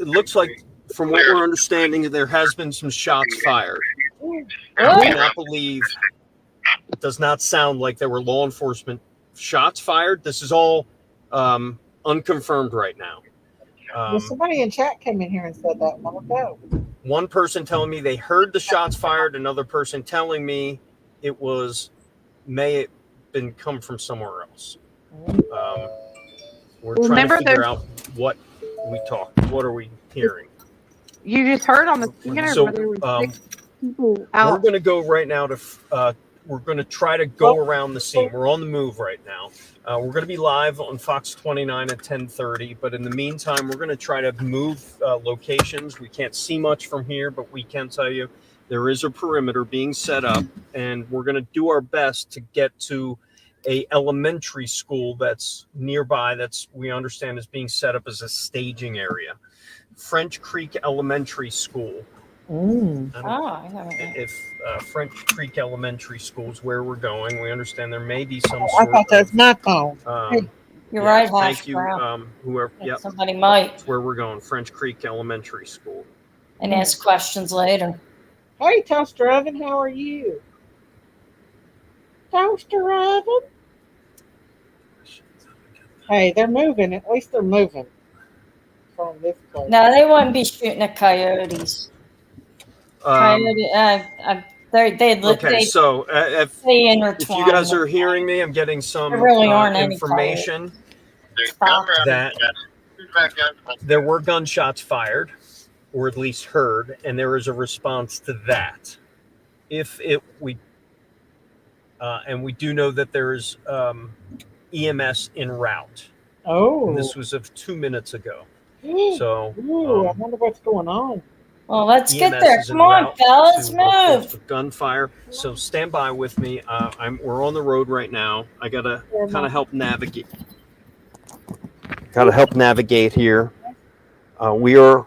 It looks like, from what we're understanding, there has been some shots fired. I do not believe. It does not sound like there were law enforcement shots fired. This is all unconfirmed right now. Well, somebody in chat came in here and said that a moment ago. One person telling me they heard the shots fired. Another person telling me it may have been come from somewhere else. We're trying to figure out what what are we hearing. You just heard on the scanner, So, but there were 6 people out. We're going to go right now to. We're going to try to go around the scene. We're on the move right now. We're going to be live on Fox 29 at 10:30. But in the meantime, we're going to try to move locations. We can't see much from here, but we can tell you there is a perimeter being set up, and we're going to do our best to get to a elementary school that's nearby. That's, we understand, is being set up as a staging area. French Creek Elementary School. I know that. If French Creek Elementary School is where we're going, we understand there may be some I sort thought that was of my phone. You're Yeah, right, Hash thank you, Brown. whoever. Yep, Somebody might that's where we're going. French Creek Elementary School. and ask questions later. Hey, Toaster Oven, how are you? Toaster Oven? Hey, they're moving. At least they're moving from this place. No, they wouldn't be shooting at coyotes. Coyote, Okay, so they if intertwine. you guys are hearing me, I'm getting some There really aren't any information Stop. that there were gunshots fired, or at least heard, and there is a response to that. And we do know that there is EMS en route. Oh. And this was of 2 minutes ago. So Ooh, I wonder what's going on. Well, let's get EMS there. is en Come on, route fellas, to report move. the gunfire. So stand by with me. We're on the road right now. I gotta kind of help navigate. Gotta help navigate here. We are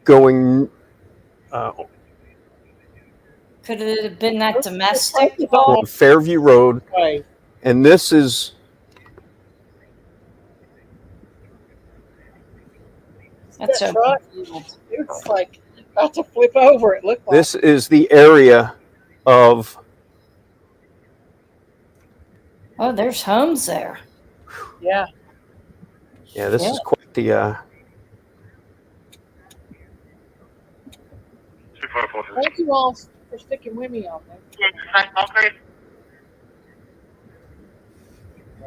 going. Could it have been that domestic? On Fairview Road, and this is. That's that a truck, it's like about to flip over. It looked like. This is the area of. Oh, there's homes there. Yeah. Yeah, this is quite the. Thank you all for sticking with me on this.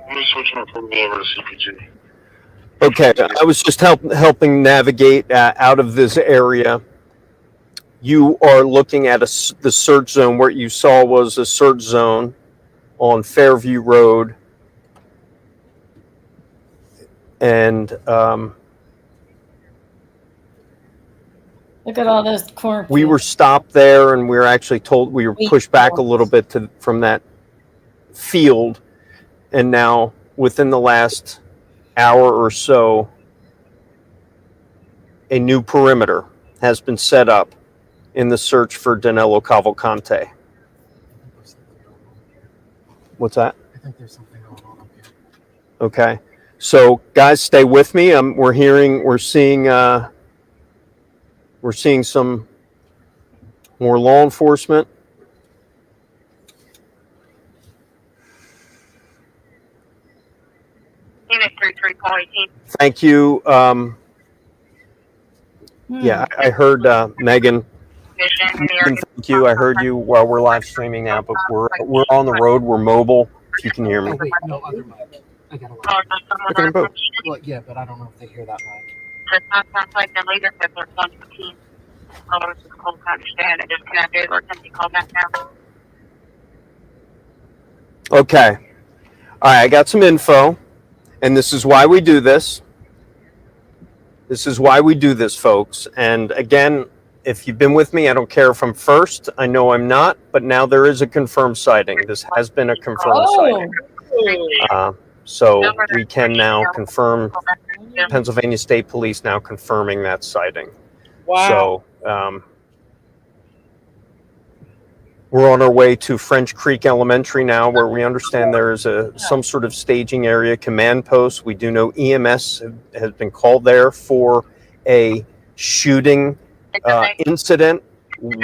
I'm just switching our program over to CPG. Okay, I was just helping navigate out of this area. You are looking at the search zone. What you saw was a search zone on Fairview Road. And Look at all those corn. we were stopped there, and we were actually told we were pushed back a little bit from that field. And now, within the last hour or so, a new perimeter has been set up in the search for Danilo Cavalcante. What's that? I think there's something going on up here. Okay, so guys, stay with me. We're seeing some more law enforcement. Unit 33, call 18. Thank you. Yeah, I heard Megan. Thank you. I heard you while we're live streaming now, but we're on the road. We're mobile. If you can hear me. Oh, wait, no, other mic. I got a Okay, both. Well, yeah, but I don't know if they hear that mic. Does not sound like the leader said they're on the team. Callers is cold to understand. It disconnected or something. Call back now. Okay. All right, I got some info, and this is why we do this. This is why we do this, folks. And again, if you've been with me, I don't care if I'm first. I know I'm not, but now there is a confirmed sighting. This has been a confirmed sighting. So we can now confirm, Pennsylvania State Police now confirming that sighting. Wow. So we're on our way to French Creek Elementary now, where we understand there is some sort of staging area command post. We do know EMS has been called there for a shooting incident. We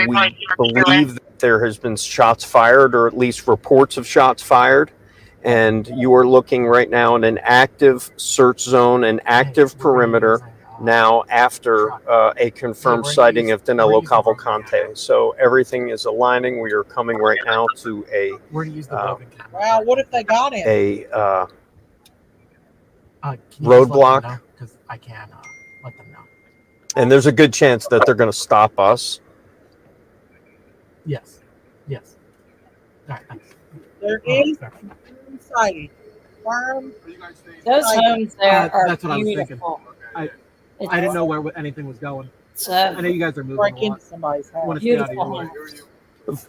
believe that there has been shots fired, or at least reports of shots fired. And you are looking right now at an active search zone, an active perimeter now after a confirmed sighting of Danilo Cavalcante. So everything is aligning. We are coming right now to a Wow, what if they got him? roadblock. Because I can let them know. And there's a good chance that they're going to stop us. Yes. Yes. All right, thanks. There is sighting. Firm. Those homes there are That's what I was thinking. beautiful. I didn't know where anything was going. So I know you guys are moving break a lot. into somebody's house. Want to stay out of your way.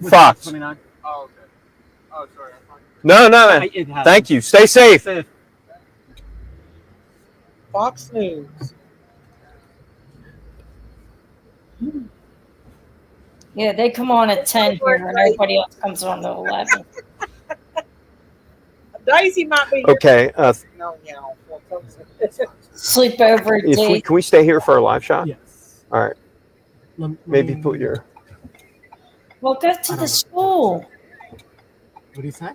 Fox. 29? Oh, okay. Oh, sorry. No. It has. Thank you. Stay safe. Fox News. yeah, they come on at 10 here, and everybody else comes on at 11. Daisy might be. Okay. No, yeah. Sleepover date. Can we stay here for our live shot? Yes. All right. Maybe put your. Well, go to the school. What do you say?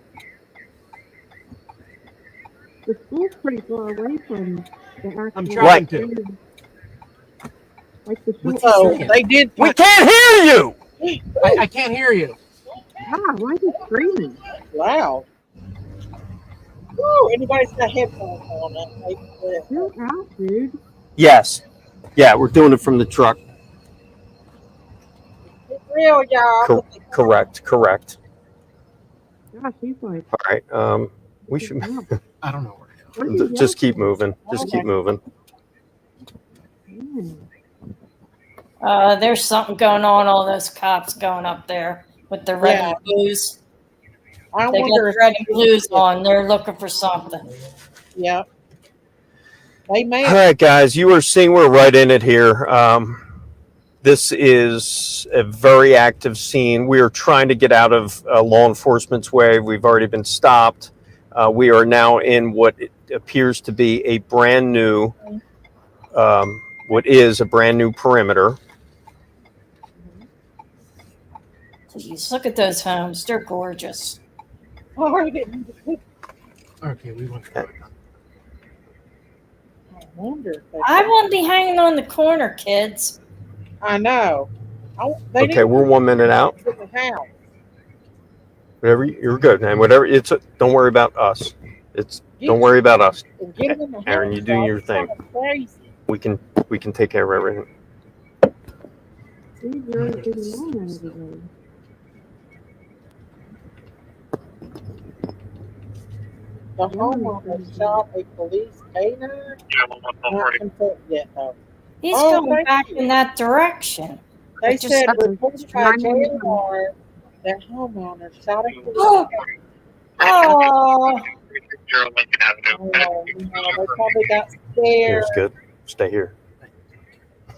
The school's pretty far away from the actual. I'm trying to. Like the school. So they did. We can't hear you. I can't hear you. Ah, why are you screaming? Loud. Woo, anybody's got headphones on that. Chill out, dude. Yes. Yeah, we're doing it from the truck. It's real, y'all. Correct. Gosh, he's like. All right. We should. I don't know where to go. Just keep moving. Just keep moving. There's something going on. All those cops going up there with the red and blues. I They wonder got if red and blues on. They're looking for something. Yeah. They may. All right, guys, you are seeing we're right in it here. This is a very active scene. We are trying to get out of law enforcement's way. We've already been stopped. We are now in what appears to be a brand new, perimeter. Please look at those homes. They're gorgeous. Okay, we want to. I wonder. I won't be hanging on the corner, kids. I know. Okay, we're 1 minute out. Whatever, you're good, man. Whatever, don't worry about us. Don't worry about us. Aaron, you do your thing. We can take care of everything. The homeowner shot a police canine. Not confirmed yet, though. He's going back in that direction. They Just said something- reported by JR that homeowner shot a police Oh. canine. Oh, Oh, no, they probably got Here's scared. good. Stay here.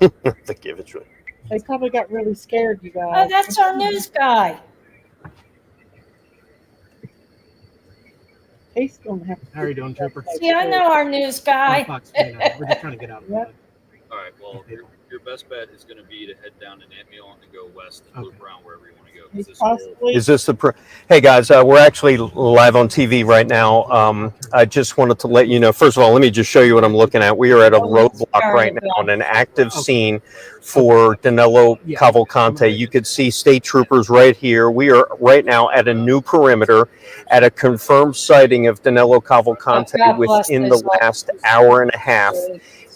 Thank you, it's really. They probably got really scared, you oh, guys. that's our news guy. He's gonna have to. How are you doing, Trooper? See, I know our news guy. We're just trying to get out of it. All right. Well, your best bet is going to be to head down to Antmiel and go west and loop around wherever you want to go. 'cause this whole- Is this the? Hey guys, we're actually live on TV right now. I just wanted to let you know. First of all, let me just show you what I'm looking at. We are at a roadblock right now on an active scene for Danilo Cavalcante. You could see state troopers right here. We are right now at a new perimeter, at a confirmed sighting of Danilo Cavalcante God bless within the those last hour and a half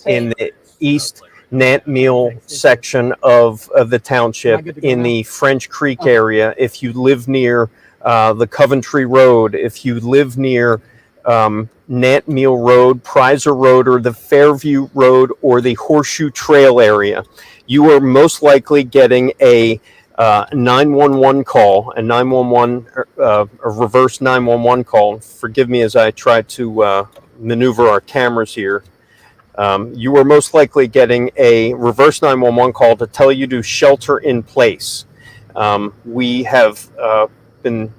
in the East Nantmeal section of the township in the French Creek area. If you live near the Coventry Road, if you live near Nantmeal Road, Prizer Road, or the Fairview Road, or the Horseshoe Trail area, you are most likely getting a 911 call, a 911, a reverse 911 call. Forgive me as I try to maneuver our cameras here. You are most likely getting a reverse 911 call to tell you to shelter in place. We have been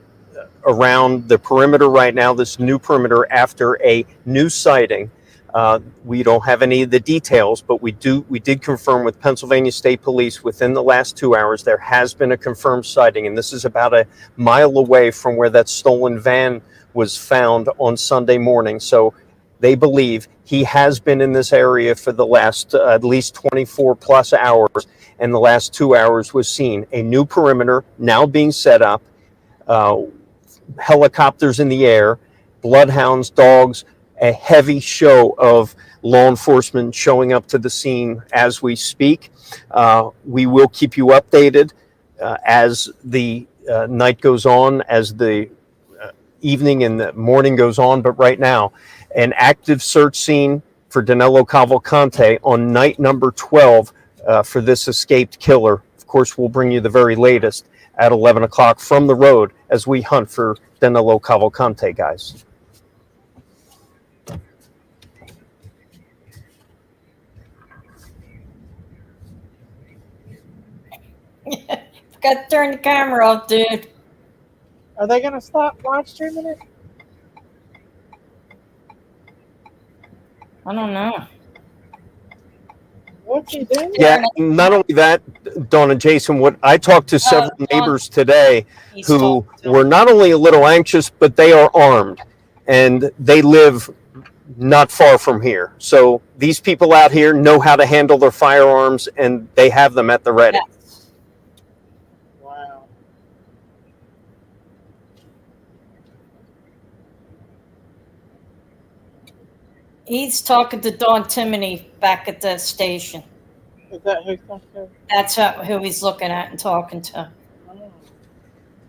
around the perimeter right now, this new perimeter, after a new sighting. We don't have any of the details, but we did confirm with Pennsylvania State Police within the last 2 hours there has been a confirmed sighting, and this is about a mile away from where that stolen van was found on Sunday morning. So they believe he has been in this area for the last at least 24 plus hours, and the last 2 hours was seen. A new perimeter now being set up, helicopters in the air, bloodhounds, dogs, a heavy show of law enforcement showing up to the scene as we speak. We will keep you updated as the night goes on, as the evening and the morning goes on, but right now, an active search scene for Danilo Cavalcante on night number 12 for this escaped killer. Of course, we'll bring you the very latest at 11 o'clock from the road as we hunt for Danilo Cavalcante, guys. Forgot to turn the camera off, dude. Are they gonna stop live streaming it? I don't know. What's he doing? Yeah, not only that, Dawn and Jason, what I talked to several neighbors today who were not only a little anxious, but they are armed and they live not far from here. So these people out here know how to handle their firearms and they have them at the ready. Yes. Wow. He's talking to Don Timoney back at the station. Is that who's talking to? That's who he's looking at and talking to.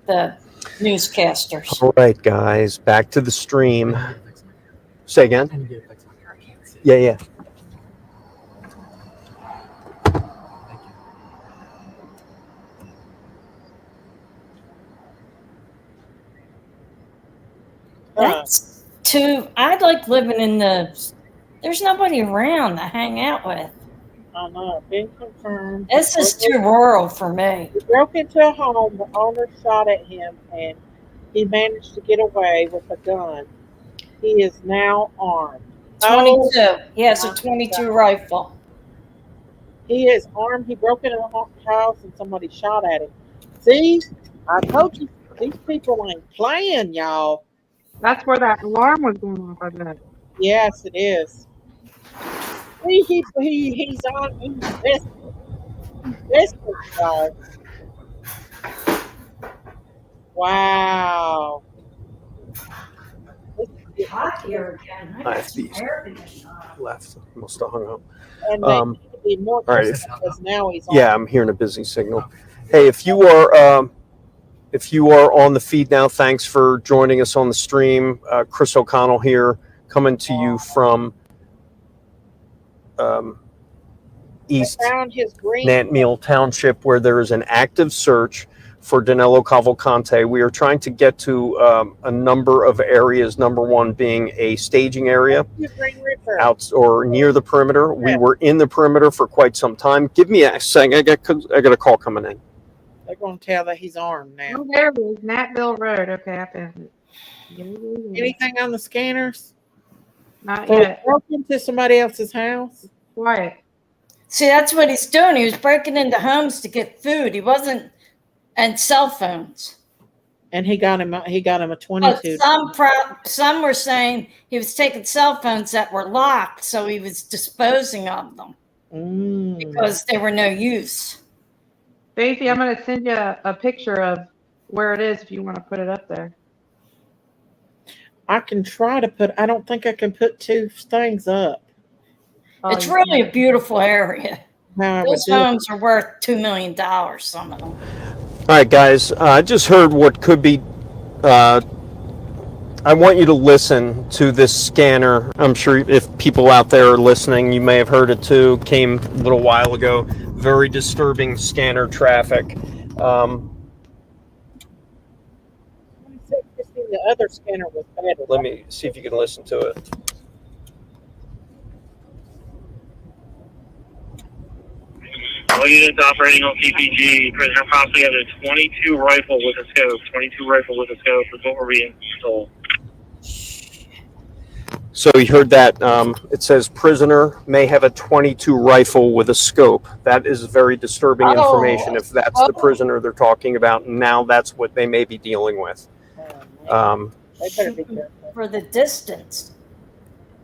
The newscasters. All right, guys, back to the stream. Say again? Yeah. That's too. I like living in the. There's nobody around to hang out with. I know. Been confirmed. This is too rural for me. He broke into a home. The owner shot at him, and he managed to get away with a gun. He is now armed. 22. He has a 22 rifle. He is armed. He broke into a house, and somebody shot at him. See, I told you, these people ain't playing, y'all. That's where that alarm was going off, I bet. Yes, it is. See, he's on. He's this guy. Wow. It's hot here again. I got some air conditioning on. Left. Must have hung up. And they need to be more all right. because now he's on. Yeah, I'm hearing a busy signal. Hey, if you are on the feed now, thanks for joining us on the stream. Chris O'Connell here, coming to you from East Nantmeal Township, where there is an active search for Danilo Cavalcante. We are trying to get to a number of areas, number one being a staging area out or near the perimeter. We were in the perimeter for quite some time. Give me a second. I got a call coming in. They're going to tell that he's armed now. Oh, there it is. Natville Road. Okay, I found it. Anything on the scanners? Not So yet. he broke into somebody else's house? Quiet. See, that's what he's doing. He was breaking into homes to get food. He wasn't, and cell phones. And he got him a But 22. some were saying he was taking cell phones that were locked, so he was disposing of them because they were no use. Daisy, I'm going to send you a picture of where it is if you want to put it up there. I can try to put, I don't think I can put two things up. It's really a beautiful area. How I Those would do it. homes are worth $2 million, some of them. All right, guys, I just heard what could be. I want you to listen to this scanner. I'm sure if people out there are listening, you may have heard it too. Came a little while ago. Very disturbing scanner traffic. The other scanner was better. Let me see if you can listen to it. All units operating on CPG, prisoner possibly has a 22 rifle with a scope. 22 rifle with a scope is what we're being told. So you heard that. It says prisoner may have a 22 rifle with a scope. That is very disturbing information if that's the prisoner they're talking about. Now that's what they may be dealing with. They better be careful. For the distance.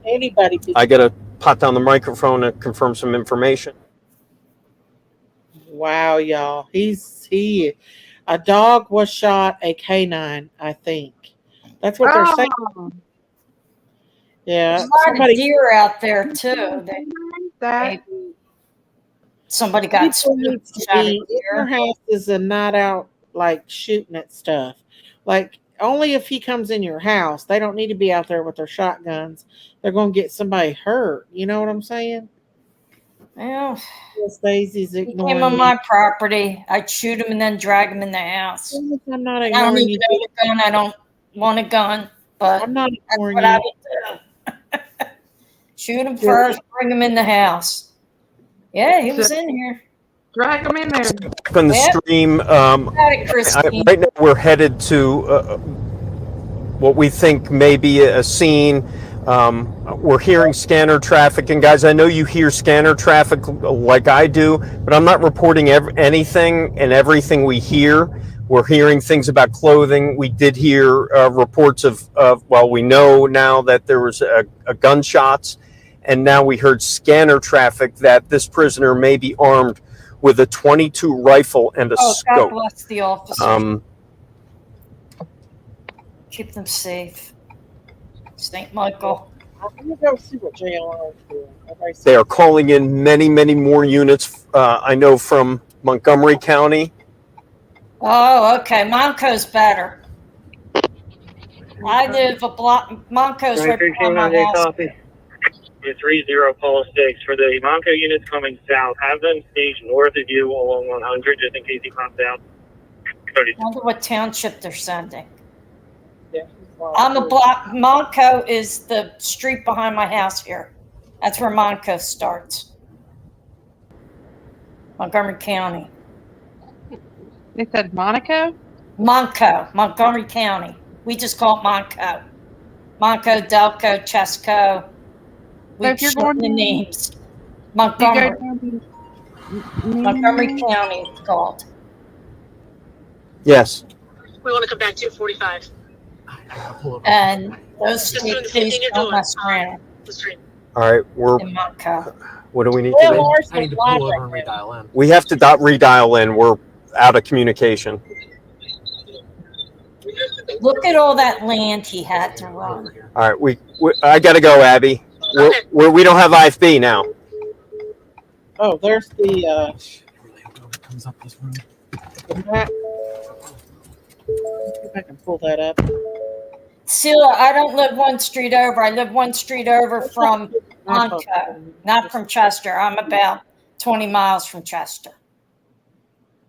Anybody. I got to pot down the microphone and confirm some information. Wow, y'all. A dog was shot, a canine, I think. That's what they're saying. Yeah. There's a lot of deer out there too. Maybe somebody got People need to shot at be in their deer. houses and not out like shooting at stuff. Like only if he comes in your house. They don't need to be out there with their shotguns. They're going to get somebody hurt. You know what I'm saying? Well, Yes, Daisy's he ignoring came on me. my property. I'd shoot him and then drag him in the house. I'm not I don't ignoring even you. own a gun. I don't want a gun, but I'm not that's ignoring what I you. would do. Shoot him first, bring him in the house. Yeah, he was in here. Drag him in there. Back on the stream, right now we're headed to what we think may be a scene. We're hearing scanner traffic, and guys, I know you hear scanner traffic like I do, but I'm not reporting anything and everything we hear. We're hearing things about clothing. We did hear reports of well, we know now that there was a gunshots, and now we heard scanner traffic that this prisoner may be armed with a .22 rifle and a God scope. bless the officers. Keep them safe. St. Michael. I'm gonna go see what JLR is doing. They are calling in many, many more units. I know from Montgomery County. Oh, okay. Monco's better. I live a block. Monco's right behind my house. It's 30 Paul 6. For the Monco units coming south, have them staged north of you along 100 just in case he pops out. I wonder what township they're sending. I'm a block. Monco is the street behind my house here. That's where Monco starts. Montgomery County. They said Monaco? Monco, Montgomery County. We just call it Monco. Monco, Delco, Chesco. We if you're shorten the going- names. Montgomery. Montgomery County it's called. Yes. We want to come back to 45. And those Just doing the same please thing you're don't doing. mess around The street. All right. We're. in Monco. What do we need to do? I need to pull over and redial in. We have to redial in. We're out of communication. Look at all that land he had to run. All right. We I got to go, Abby. We don't have IFB now. Oh, there's the Comes up this road. map. Let's see if I can pull that up. Sila, I don't live one street over. I live one street over from Monco, not from Chester. I'm about 20 miles from Chester.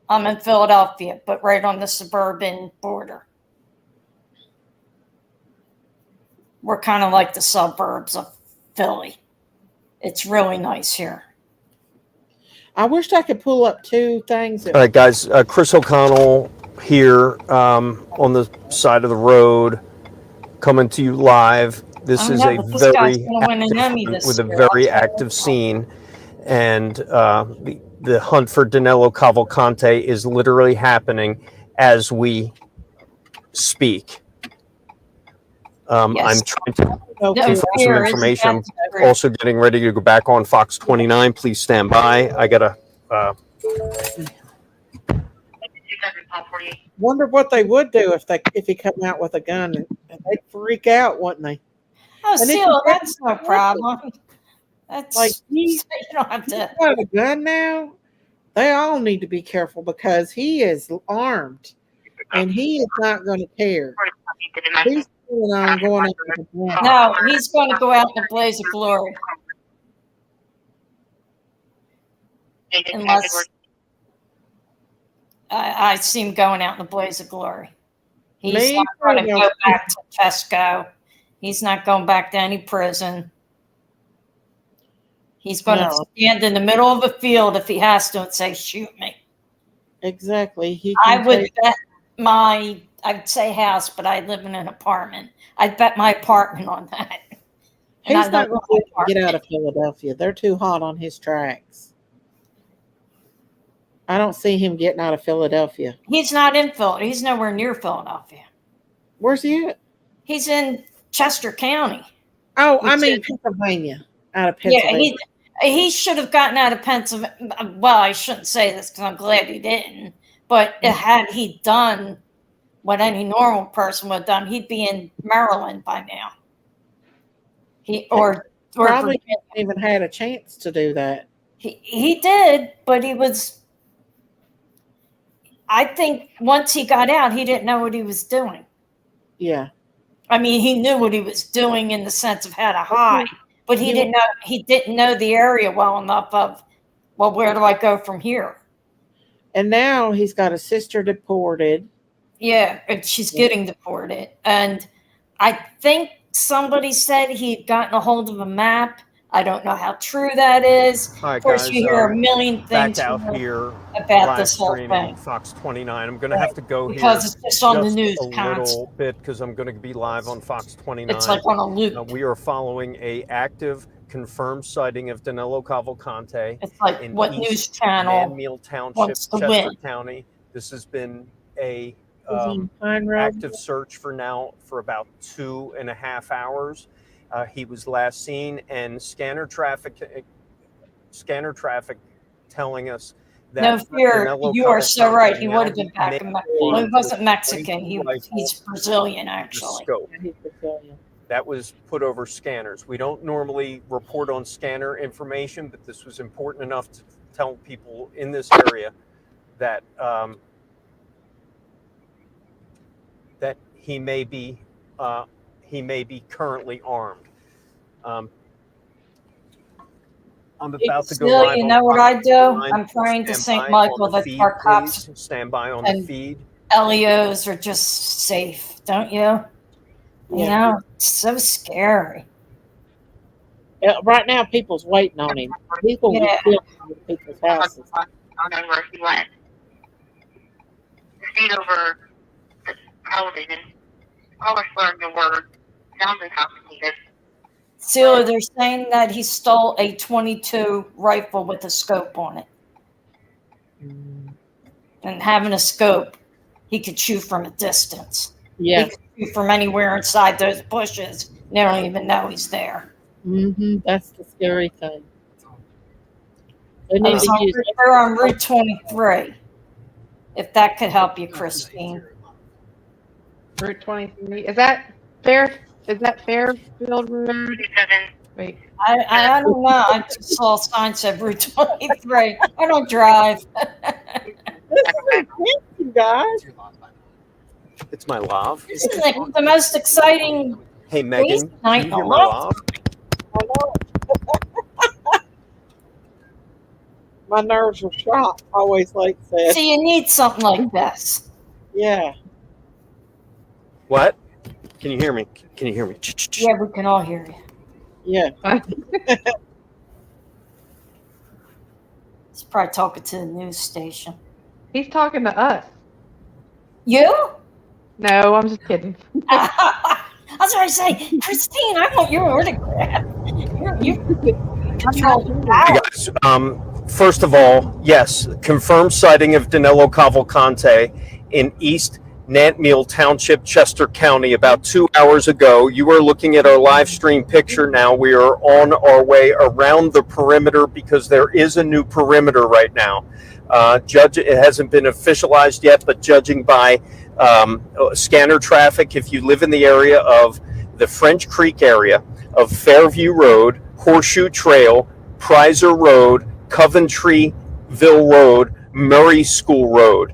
I'm in Philadelphia, but right on the suburban border. We're kind of like the suburbs of Philly. It's really nice here. I wished I could pull up two things. All right, guys. Chris O'Connell here on the side of the road, coming to you live. This I is know, a but this guy's very gonna win an Emmy active, this with a year, very I'll tell you active scene, and the hunt for Danilo Cavalcante is literally happening as we speak. I'm trying to confirm some information. I'm also getting ready to go back on Fox 29. Please stand by. I gotta. Wonder what they would do if he come out with a gun. And they'd freak out, wouldn't they? Oh, And if Sila, he- that's no problem. That's Like you don't have to. He's got a gun now. They all need to be careful because he is armed, and he is not going to care. He's going on going after the gun. No, he's going to go out in a blaze of glory. Unless I see him going out in a blaze of glory. He's Me not going to too. go back to Chesco. He's not going back to any prison. He's going to No. stand in the middle of a field if he has to and say, "Shoot me." Exactly. He I can would take- bet I'd say house, but I live in an apartment. I'd bet my apartment on that. And I He's not love going my to get out apartment. of Philadelphia. They're too hot on his tracks. I don't see him getting out of Philadelphia. He's not in Philadelphia. He's nowhere near Philadelphia. Where's he at? He's in Chester County. Oh, I He's mean in- Pennsylvania. Out of Yeah, Pennsylvania. he should have gotten out of Pennsylvania. Well, I shouldn't say this because I'm glad he didn't. But had he done what any normal person would have done, he'd be in Maryland by now. Or Probably Virginia. hasn't even had a chance to do that. He did, but he was. I think once he got out, he didn't know what he was doing. Yeah. I mean, he knew what he was doing in the sense of how to hide, but he Yeah. didn't know. He didn't know the area well enough of, well, where do I go from here? And now he's got a sister deported. Yeah, and she's getting deported. And I think somebody said he'd gotten a hold of a map I don't know how true that is. All right, Of course, guys, you hear a million back things out here about live this whole streaming thing. Fox 29. I'm going to have to go Because here it's just on the news a little constantly. bit because I'm going to be live on Fox 29. It's like on a loop. We are following a active confirmed sighting of Danilo Cavalcante. It's like in what East news channel Manmeal Township, wants to Chester win? County. This has been a in Pine Road? active search for about 2.5 hours. He was last seen, and scanner traffic telling us that No fear. Danilo You are so right. He Cavalcante would have been now back in may Mexico. Well, he be wasn't armed Mexican. with He's Brazilian, the actually. scope. He's Brazilian. That was put over scanners. We don't normally report on scanner information, but this was important enough to tell people in this area that that he may be currently armed. I'm about to go Still, live you on know what Fox I do? 29. I'm praying to Stand St. by on Michael the that feed, our cops please. Stand by on the and feed. LEOs are just safe, don't you? You Yeah. know, it's so scary. Right now, people's waiting on him. People Yeah. get killed in people's houses. I don't know where he went. Seen over the television. Always learned the word. Sounded how he did. Celia, they're saying that he stole a .22 rifle with a scope on it. And having a scope, he could shoot from a distance. Yeah. He could shoot from anywhere inside those bushes. They don't even know he's there. That's the scary thing. They need to use They're on Route 23. If that could help you, Christine. Route 23. Is that Fairfield Road? Wait. I don't know. I just saw a sign said Route 23. I don't drive. guys. It's my lav. Isn't it the most exciting Hey, Megan, police can night you in hear a my long lav? I know. My nerves are shot, always like that. See, you need something like this. Yeah. What? Can you hear me? Can you hear me? Yeah, we can all hear you. Yeah. He's probably talking to the news station. He's talking to us. You? No, I'm just kidding. I was going to say, Christine, I want your autograph. You control the Hey guys, first of all, yes, confirmed sighting of Danilo Cavalcante in East Nantmeal Township, Chester County, about 2 hours ago. You are looking at our live stream picture now. We are on our way around the perimeter because there is a new perimeter right now. It hasn't been officialized yet, but judging by scanner traffic, if you live in the area of the French Creek area of Fairview Road, Horseshoe Trail, Prizer Road, Coventryville Road, Murray School Road,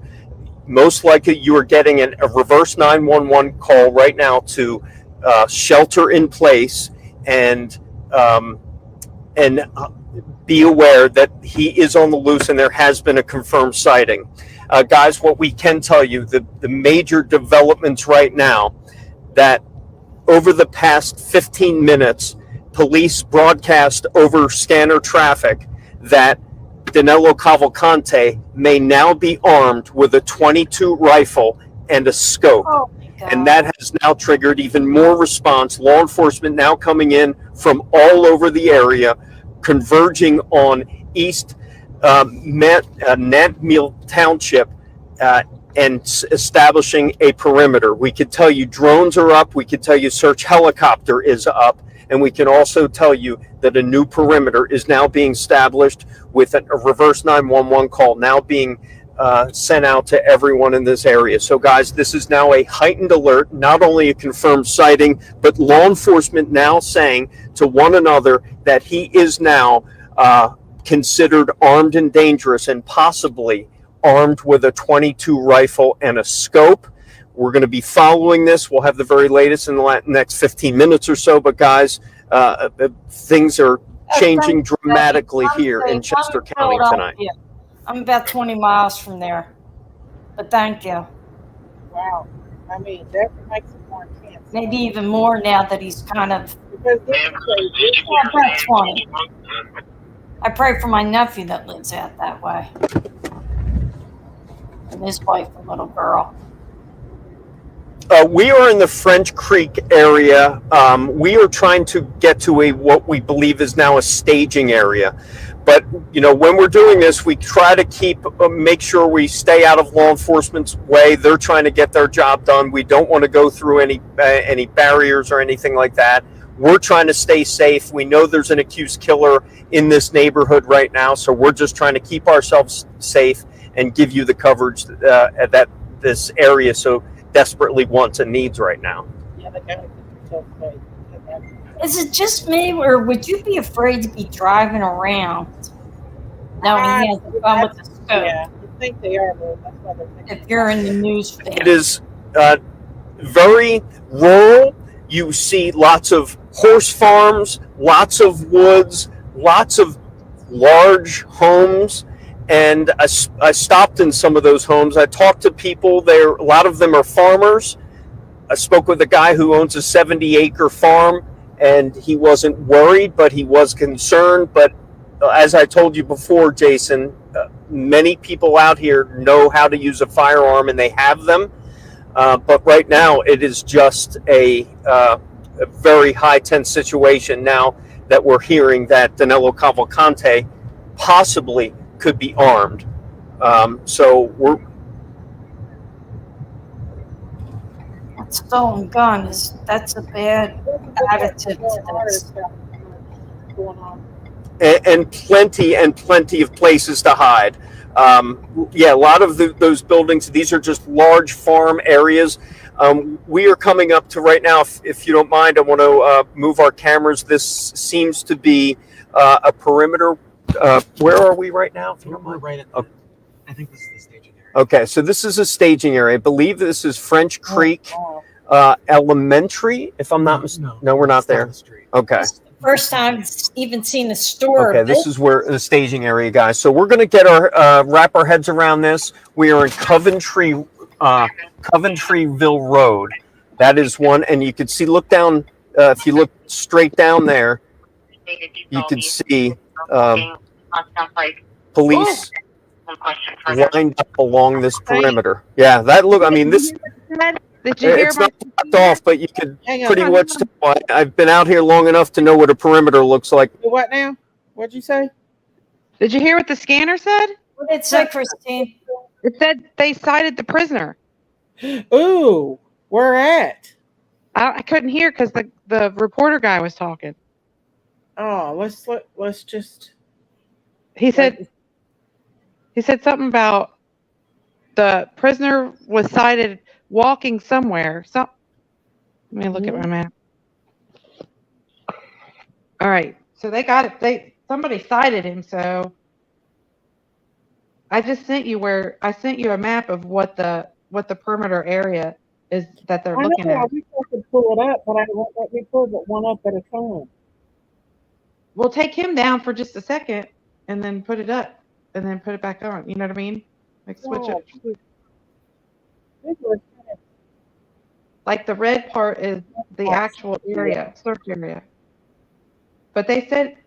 most likely you are getting a reverse 911 call right now to shelter in place and be aware that he is on the loose and there has been a confirmed sighting. Guys, what we can tell you, the major developments right now, that over the past 15 minutes, police broadcast over scanner traffic that Danilo Cavalcante may now be armed with a .22 rifle and a scope. Oh, and that has now triggered even more response. Law enforcement now coming in from all over the area, converging on East Nantmeal Township and establishing a perimeter. We could tell you drones are up. We could tell you search helicopter is up. And we can also tell you that a new perimeter is now being established with a reverse 911 call now being sent out to everyone in this area. So, guys, this is now a heightened alert, not only a confirmed sighting, but law enforcement now saying to one another that he is now considered armed and dangerous and possibly armed with a .22 rifle and a scope. We're going to be following this. We'll have the very latest in the next 15 minutes or so. But, guys, things are changing dramatically here in Chester County tonight. I'm about 20 miles from there. But thank you. Wow. I mean, definitely makes it more intense. Maybe even more now that he's kind of. Because That's funny. I pray for my nephew that lives out that way, and his wife, a little girl. We are in the French Creek area. We are trying to get to what we believe is now a staging area. But, you know, when we're doing this, we try to make sure we stay out of law enforcement's way. They're trying to get their job done. We don't want to go through any barriers or anything like that. We're trying to stay safe. We know there's an accused killer in this neighborhood right now, so we're just trying to keep ourselves safe and give you the coverage that this area so desperately wants and needs right now. Yeah, they gotta keep themselves safe. Is it just me, or would you be afraid to be driving around knowing he has a gun with the scope? Yeah, I think they are, but that's why they're thinking. If you're in the news feed. It is very rural. You see lots of horse farms, lots of woods, lots of large homes. And I stopped in some of those homes. I talked to people there. A lot of them are farmers. I spoke with a guy who owns a 70-acre farm, and he wasn't worried, but he was concerned. But as I told you before, Jason, many people out here know how to use a firearm, and they have them. But right now, it is just a very high tense situation now that we're hearing that Danilo Cavalcante possibly could be armed. So That stolen gun that's a bad attitude to this. and plenty of places to hide. Yeah, a lot of those buildings, these are just large farm areas. We are coming up to right now, if you don't mind, I want to move our cameras. This seems to be a perimeter. Where are we right now? If you don't mind? We're right at the, I think this is the staging area. Okay, so this is a staging area. I believe this is French Creek Elementary, if I'm not mistaken. No, we're not there. Okay. First time I've even seen a store. Okay, this is where the staging area, guys. So we're going to get our wrap our heads around this. We are in Coventryville Road. That is one, and you can see. Look down. If you look straight down there, you can see police lined up along this perimeter. Yeah, that look. I mean, this. Did you hear It's about not blocked off, but you could Hang on. pretty much tell. I've been out here long enough to know what a perimeter looks like. What now? What'd you say? Did you hear what the scanner said? What did it say, Christine? It said they cited the prisoner. Ooh, where at? I couldn't hear because the reporter guy was talking. Oh, let's just. He said something about the prisoner was cited walking somewhere. Let me look at my map. All right, so they got it. Somebody cited him. So I just sent you a map of what the perimeter area is that they're looking at. I wish I could pull it up, but I won't let me pull but one up at a time. We'll take him down for just a second and then put it up and then put it back on. You know what I mean? Like switch it. Like the red part is the actual area, search area. But they said,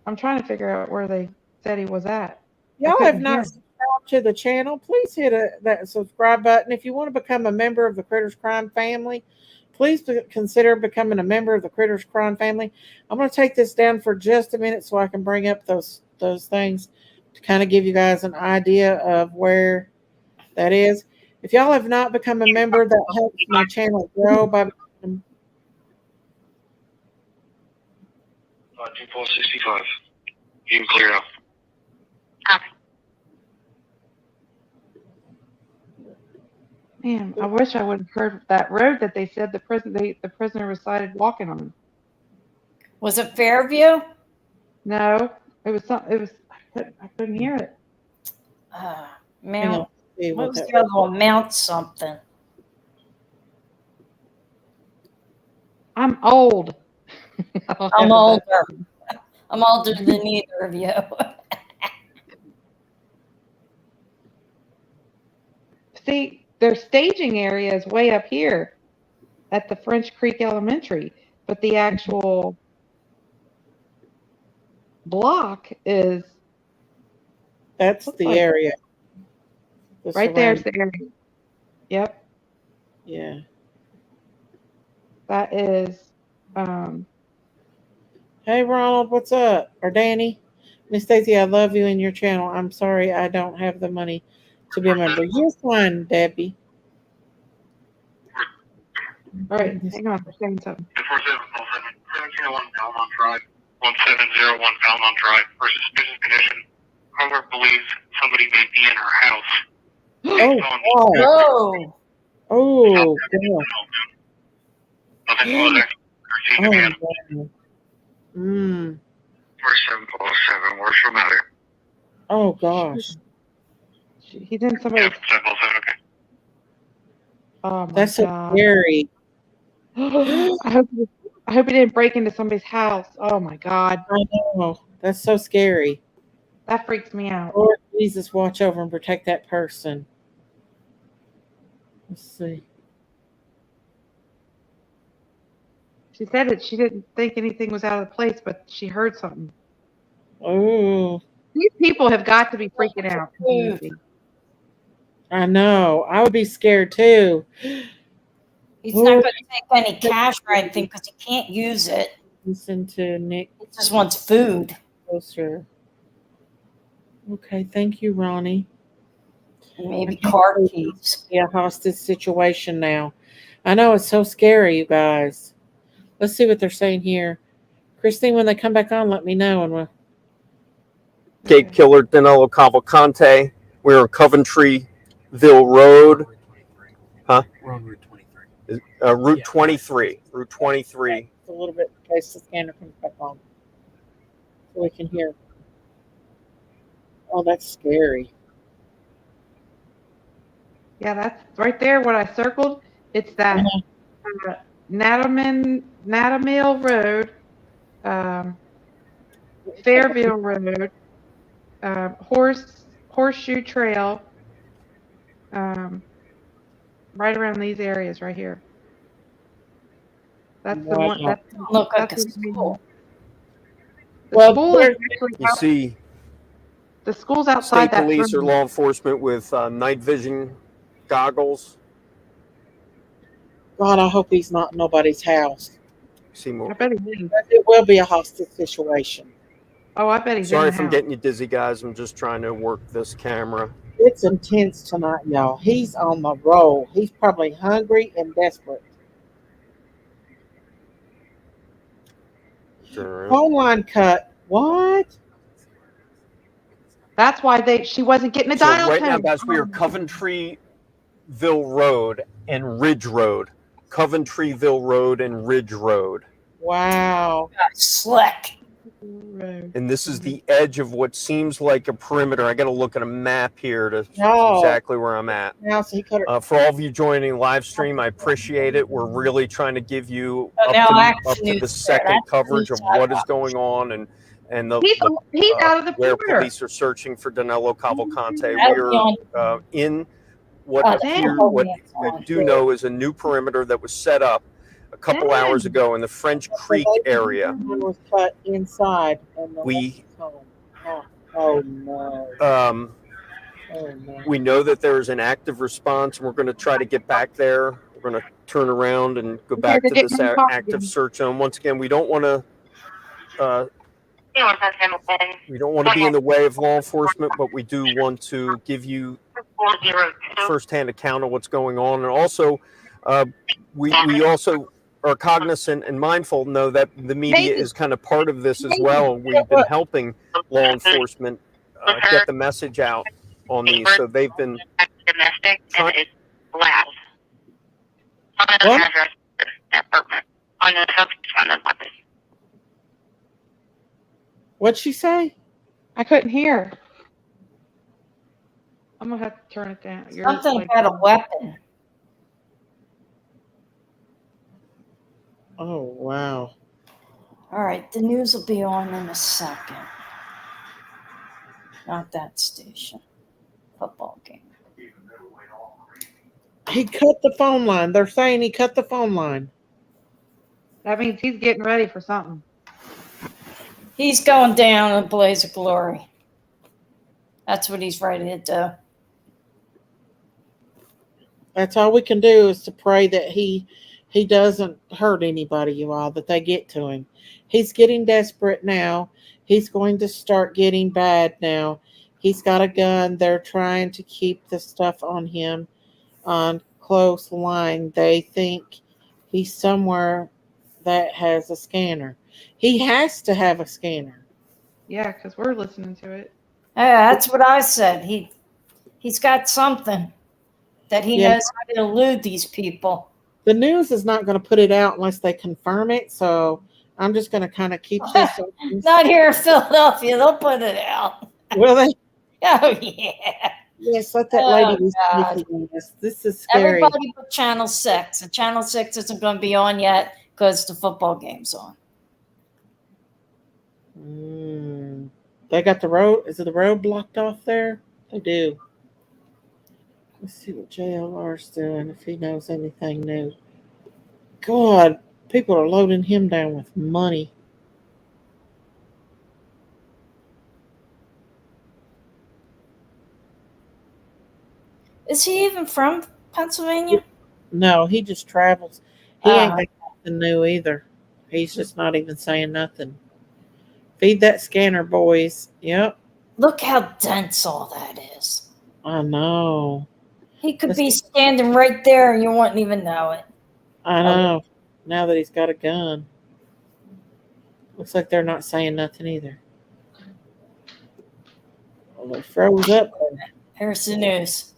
I'm trying to figure out where they said he was at. Y'all have not subscribed to the channel, please hit that subscribe button. If you want to become a member of the Critters Crime family, please consider becoming a member of the Critters Crime family. I'm going to take this down for just a minute so I can bring up those things to kind of give you guys an idea of where that is. If y'all have not become a member, that helps my channel grow by becoming 2465. You can clear out. Man, I wish I would have heard that road that they said the prisoner was cited walking on. Was it Fairview? No, it was I couldn't hear it. Mount. What was the other one? Mount something. I'm old. I'm older. I'm older than either of you. See, their staging area is way up here at the French Creek Elementary, but the actual block is That's looks the like area. The right there's surrounding- the area. Yep, Yeah. that is. Hey, Ronald, what's up? Or Danny? Miss Stacy, I love you and your channel. I'm sorry I don't have the money to be a member. You're fine, Debbie. All right, hang on, we're saying something. 1701 Valmont Drive, 1701 Valmont Drive for suspicious condition. Caller believes somebody may be in her house. Oh, Whoa. Oh, God. Nothing further. Proceed to man. Mm. 4707, where's your matter? Oh, gosh. He's in somebody's. 707, okay. Oh my That's so God. scary. I hope he didn't break into somebody's house. Oh my God. I know. That's so scary. That freaks me out. Lord Jesus, watch over and protect that person. Let's see. She said that she didn't think anything was out of place, but she heard something. Oh, These people have got to be freaking out. I know. I would be scared too. He's not going to take any cash or anything because he can't use it. Listen to Nick. He just wants food. Closer. Okay, thank you, Ronnie. Maybe car keys. Yeah, hostage situation now. I know it's so scary, you guys. Let's see what they're saying here. Christine, when they come back on, let me know and we'll. Escape killer Danilo Cavalcante. We're on Coventryville Road. Huh? We're on Route 23. Route 23. Route 23. A little bit in case the scanner comes back on. So we can hear. Oh, that's scary. Yeah, that's right there. What I circled, it's that Natamil Road, Fairville Road, Horseshoe Trail, right around these areas right here. That's the one. That's, Look like that's a school. The Well, school is actually You see the school's outside state that police or room. law enforcement with night vision goggles. God, I hope he's not in nobody's house. See more. I bet he is. It will be a hostage situation. Oh, I bet he's Sorry in if the I'm house. getting you dizzy, guys. I'm just trying to work this camera. It's intense tonight, y'all. He's on the roll. He's probably hungry and desperate. Phone line cut. What? That's why she wasn't getting a So dial right now, tone. guys, we are Coventryville Road and Ridge Road. Coventryville Road and Ridge Road. Wow. Slick. And this is the edge of what seems like a perimeter. I got to look at a map here to see Oh. exactly where I'm at. Now, so he could have. For all of you joining live stream, I appreciate it. We're really trying to give you Oh, now up action to the news second there. coverage of That's what is going on and the He's out of the where perimeter. police are searching for Danilo Cavalcante. That'll be We're in what Oh, appears, damn. what I do know is a new perimeter that was set up a couple hours ago in the French Creek area. One was cut inside. And the We oh no. um, Oh no. we know that there's an active response, and we're going to try to get back there. We're going to turn around and go back to this active search zone. Once again, we don't want to. We don't want to be in the way of law enforcement, but we do want to give you firsthand account of what's going on, and also we also are cognizant and mindful, know that the media is kind of part of this as well. We've been helping law enforcement get the message out on these, so they've been domestic and it's loud. What? On the subject on the weapon. What'd she say? I couldn't hear. I'm gonna have to turn it down. Yours Something like- about a weapon. Oh wow. All right, the news will be on in a second. Not that station. Football game. He cut the phone line. They're saying he cut the phone line. That means he's getting ready for something. He's going down in a blaze of glory. That's what he's ready to do. That's all we can do is to pray that he doesn't hurt anybody, you all, that they get to him. He's getting desperate now. He's going to start getting bad now. He's got a gun. They're trying to keep the stuff on him on close line. They think he's somewhere that has a scanner. He has to have a scanner. Yeah, because we're listening to it. Yeah, that's what I said. He's got something that he knows how to elude these people. The news is not going to put it out unless they confirm it, so I'm just going to kind of keep this. Not here in Philadelphia. They'll put it out. Will they? Oh, yeah. Yes, let that lady be. This is scary. Everybody but Channel 6. And Channel 6 isn't going to be on yet because the football game's on. They got the road. Is it the road blocked off there? They do. Let's see what JLR's doing, if he knows anything new. God, people are loading him down with money. Is he even from Pennsylvania? No, he just travels. He ain't got nothing new either. He's just not even saying nothing. Feed that scanner, boys. Yep. Look how dense all that is. I know. He could be standing right there and you wouldn't even know it. I know. Now that he's got a gun. Looks like they're not saying nothing either. Well, they froze up. Here's the news.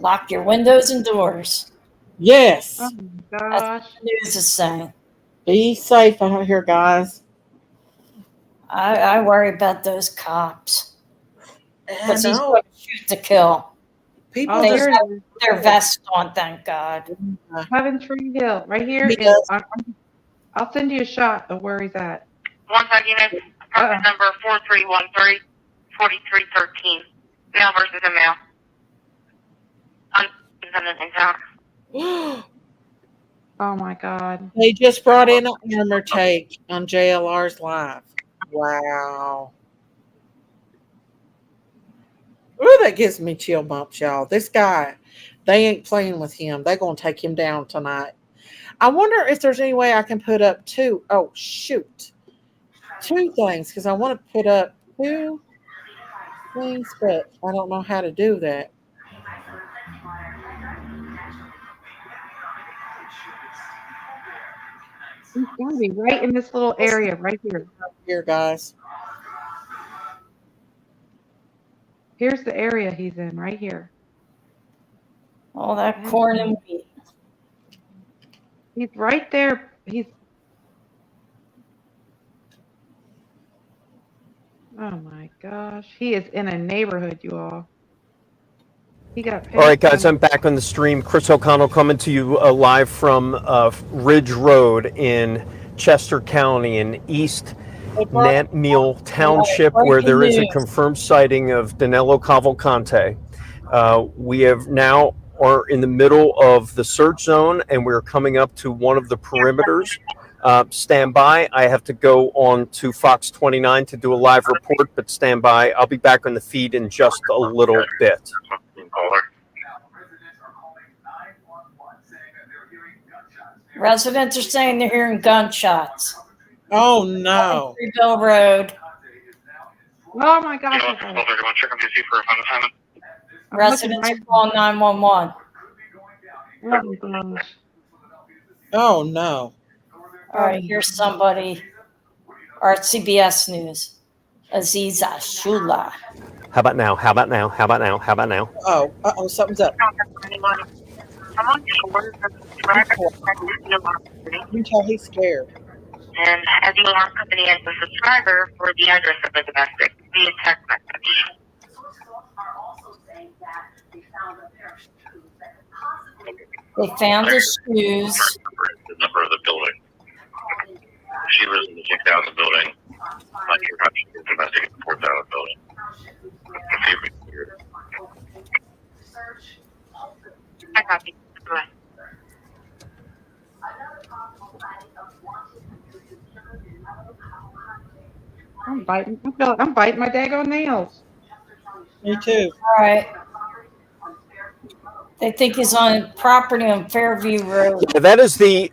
Lock your windows and doors. Yes. Oh my gosh. That's what the news is saying. Be safe out here, guys. I worry about those cops. Because he's know. going to shoot to kill. People They just have their vest on, thank God. Coventry Hill, right here. Yes. I'll send you a shot of where he's at. 1 unit, apartment number 4313, 4313. Male versus a male. Independent in town. Oh my God. They just brought in an armor take on JLR's live. Wow. Ooh, that gives me chill bumps, y'all. This guy, they ain't playing with him. They're going to take him down tonight. I wonder if there's any way I can put up two things, because I want to put up 2 things, but I don't know how to do that. He's going to be right in this little area right here. Here, guys. Here's the area he's in, right here. All that corn and wheat. He's right there. Oh my gosh. He is in a neighborhood, you all. He got All right, guys, I'm back on the stream. Chris O'Connell coming to you live from Ridge Road in Chester County in East Nantmeal Township, where there is a confirmed sighting of Danilo Cavalcante. We have now are in the middle of the search zone, and we're coming up to one of the perimeters. Stand by. I have to go on to Fox 29 to do a live report, but stand by. I'll be back on the feed in just a little bit. Residents are saying they're hearing gunshots. Oh, no. Bill Road. Oh, my gosh. Residents are calling 911. Oh, no. All right, here's somebody. CBS News. Aziza Shula. How about now? How about now? How about now? How about now? Oh, something's up. You tell he's scared. And has the alarm company as the subscriber for the address of the domestic via text message. They found the shoes. The number of the building. She was in the 6,000 building. Not sure how she was domestic in the 4,000 building. I copy. Bye. I'm biting. I'm biting my daggone nails. Me too. All right. They think he's on property on Fairview Road. Yeah, that is the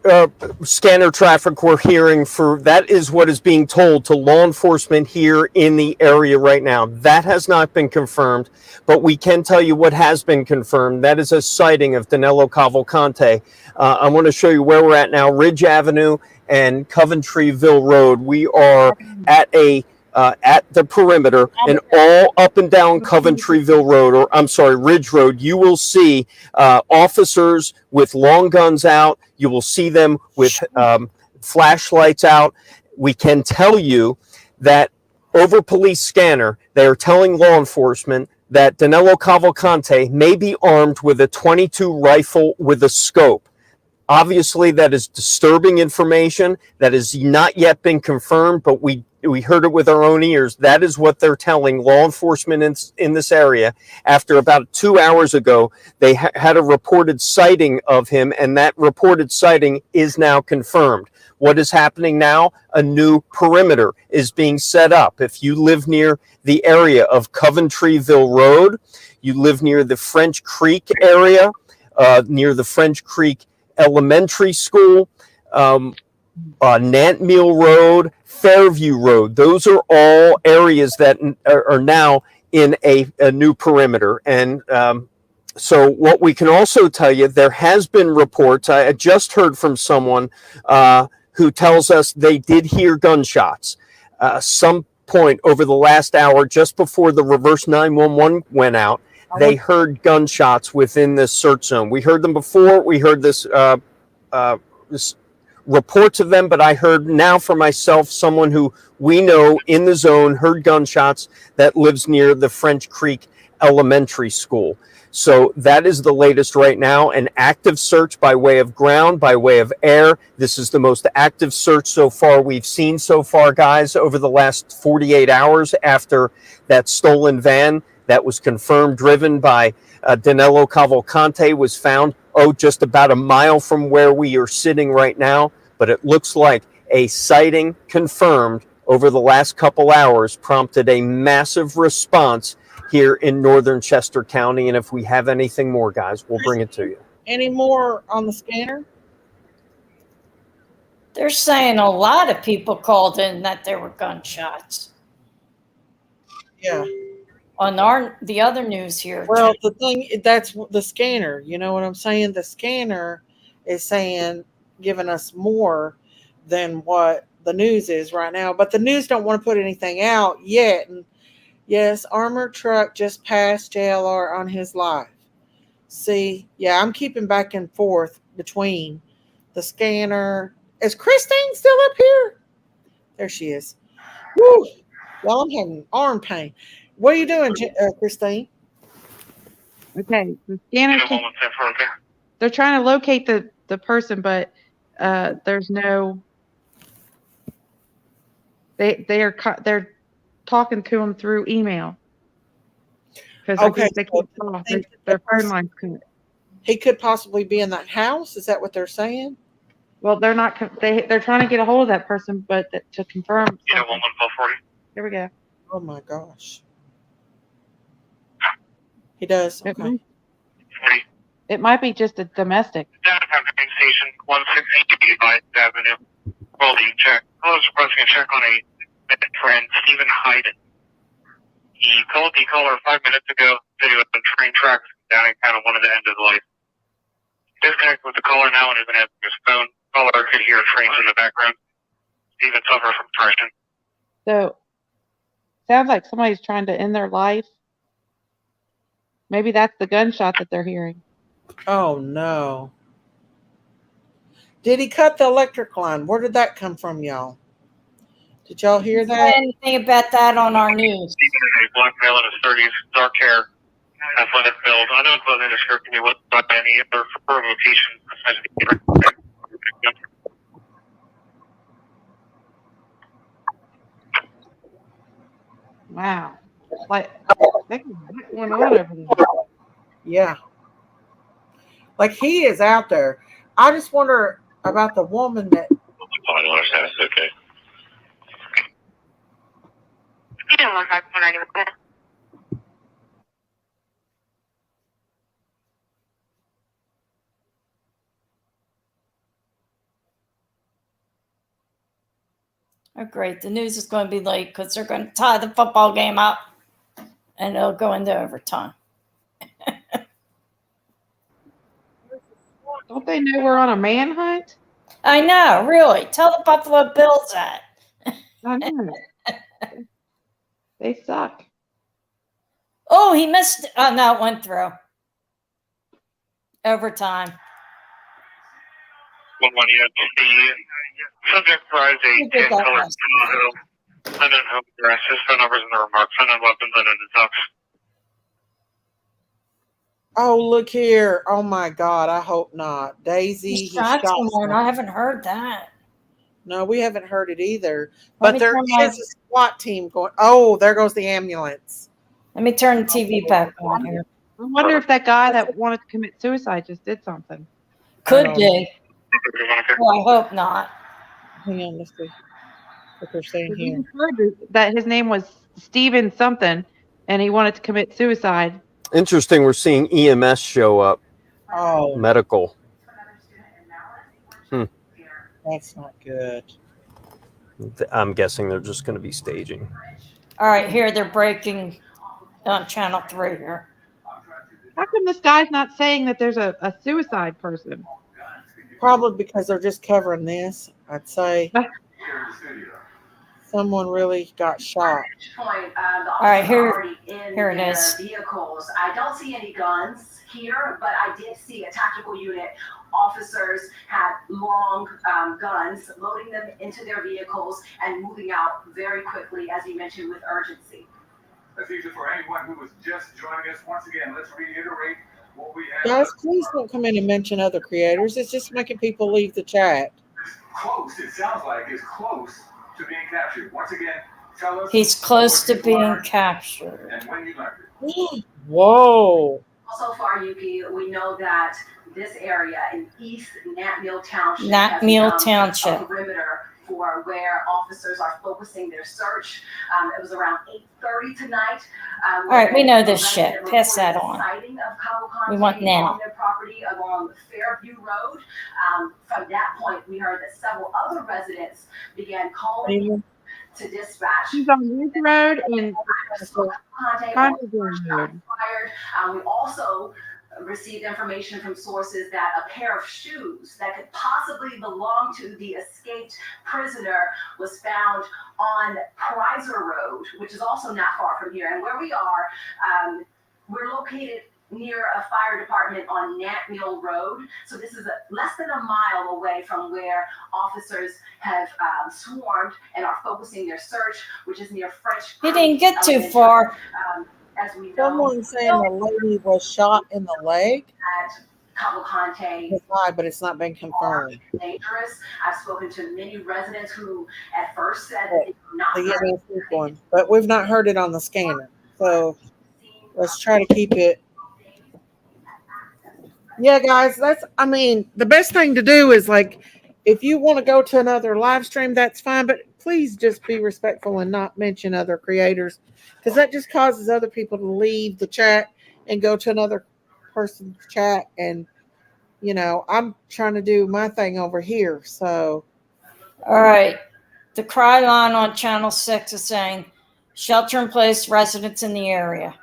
scanner traffic we're hearing for. That is what is being told to law enforcement here in the area right now. That has not been confirmed, but we can tell you what has been confirmed. That is a sighting of Danilo Cavalcante. I want to show you where we're at now. Ridge Avenue and Coventryville Road. We are at the perimeter, and all up and down Coventryville Road, or I'm sorry, Ridge Road, you will see officers with long guns out. You will see them with flashlights out. We can tell you that over police scanner, they are telling law enforcement that Danilo Cavalcante may be armed with a .22 rifle with a scope. Obviously, that is disturbing information that has not yet been confirmed, but we heard it with our own ears. That is what they're telling law enforcement in this area. After about 2 hours ago, they had a reported sighting of him, and that reported sighting is now confirmed. What is happening now? A new perimeter is being set up. If you live near the area of Coventryville Road, you live near the French Creek area, near the French Creek Elementary School, Nantmeal Road, Fairview Road. Those are all areas that are now in a new perimeter. And so what we can also tell you, there has been reports. I just heard from someone who tells us they did hear gunshots. Some point over the last hour, just before the reverse 911 went out, they heard gunshots within this search zone. We heard them before. We heard this reports of them, but I heard now for myself, someone who we know in the zone heard gunshots that lives near the French Creek Elementary School. So that is the latest right now. An active search by way of ground, by way of air. This is the most active search so far we've seen so far, guys, over the last 48 hours after that stolen van that was confirmed driven by Danilo Cavalcante was found, just about a mile from where we are sitting right now. But it looks like a sighting confirmed over the last couple hours prompted a massive response here in northern Chester County. And if we have anything more, guys, we'll bring it to you. Any more on the scanner? They're saying a lot of people called in that there were gunshots. Yeah. On the other news here. Well, the thing, that's the scanner. You know what I'm saying? The scanner is saying, giving us more than what the news is right now. But the news don't want to put anything out yet. And yes, armored truck just passed JLR on his live. See, yeah, I'm keeping back and forth between the scanner. Is Christine still up here? There she is. Woo! Well, I'm having arm pain. What are you doing, Christine? Okay, the scanner. They're trying to locate the person, but there's no. They're talking to him through email because Okay, they can't call. Their phone lines couldn't. He could possibly be in that house. Is that what they're saying? Well, they're not. They're trying to get a hold of that person, but to confirm. Here we go. Oh my gosh. He does. Okay. It might be just a domestic. Station 168 Avenue. Holding check. I was requesting a check on a friend, Stephen Hayden. He called the caller 5 minutes ago. Said he was on train tracks down and kind of wanted to end his life. Disconnected with the caller now and has been answering his phone. Caller could hear trains in the background. Stephen suffers from depression. So, sounds like somebody's trying to end their life. Maybe that's the gunshot that they're hearing. Oh no. Did he cut the electric line? Where did that come from, y'all? Did y'all hear that? Anything about that on our news? Stephen is a black male in his 30s, dark hair, athletic build. I don't know the description was not any other provocation. Wow. Like, they can get one on over there. Yeah. Like he is out there. I just wonder about the woman that. That's okay. You don't want that one anymore. Oh, great. The news is going to be late because they're going to tie the football game up and it'll go into overtime. Don't they know we're on a manhunt? I know, really. Tell the Buffalo Bills that. I know. They suck. Oh, he missed. Oh, no, it went through. Overtime. One the subject drives a tan colored unknown home address. His phone number's in the remarks. Unknown weapons, unknown attacks. Oh, look here. Oh my God. I hope not. Daisy. He shot someone. I haven't heard that. No, we haven't heard it either. Let But me there turn my- is a SWAT team going. Oh, there goes the ambulance. Let me turn the TV back on here. I wonder if that guy that wanted to commit suicide just did something. Could be. Well, I hope not. Hang on, let's see what they're saying We here. heard that his name was Steven something, and he wanted to commit suicide. Interesting. We're seeing EMS show up. Oh, Medical. that's not good. I'm guessing they're just going to be staging. All right, here they're breaking on Channel 3 here. How come this guy's not saying that there's a suicide person? Probably because they're just covering this. I'd say someone really got shot. All right, here it is. Vehicles. I don't see any guns here, but I did see a tactical unit. Officers had long guns, loading them into their vehicles and moving out very quickly, as you mentioned, with urgency. That's easy for anyone who was just joining us. Once again, let's reiterate what we have. Guys, please don't come in and mention other creators. It's just making people leave the chat. Close, it sounds like, is close to being captured. Once again, tell us. He's close to being captured. And when you learned it. Whoa. So far, Yuki, we know that this area in East Natmill Township Natmill has become Township. a perimeter for where officers are focusing their search. It was around 8:30 tonight. All right, we know this shit. Pass that on. We want now. On their property along Fairview Road. From that point, we heard that several other residents began calling to dispatch. He's on Ridge Road and Conte Road. We also received information from sources that a pair of shoes that could possibly belong to the escaped prisoner was found on Prizer Road, which is also not far from here. And where we are, we're located near a fire department on Natmill Road. So this is less than a mile away from where officers have swarmed and are focusing their search, which is near French. He didn't get too far. As we know, Someone's saying the lady was shot in the leg. at Cavalcante It's high, but it's not been confirmed. dangerous. I've spoken to many residents who at first said that they were not The very EMS one, but we've not heard it on the scanner. So let's try to keep it. Yeah, guys, I mean, the best thing to do is like, if you want to go to another live stream, that's fine, but please just be respectful and not mention other creators, because that just causes other people to leave the chat and go to another person's chat. And, you know, I'm trying to do my thing over here. So, All right. The cry line on Channel 6 is saying shelter in place residents in the area.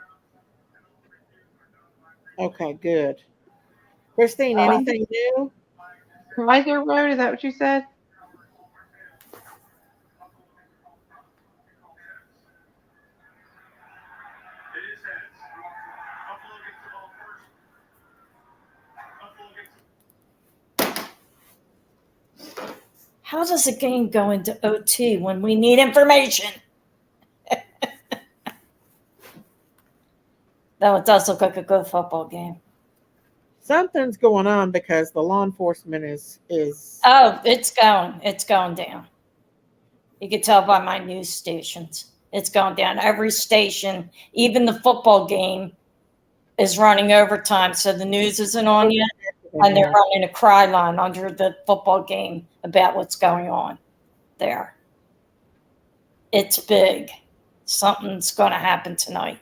okay, good. Christine, anything new? Prizer Road, is that what you said? How does a game go into OT when we need information? Though it does look like a good football game. Something's going on because the law enforcement is Oh, it's going down. You can tell by my news stations. It's going down. Every station, even the football game, is running overtime. So the news isn't on yet, and they're running a cry line under the football game about what's going on there. It's big. Something's going to happen tonight.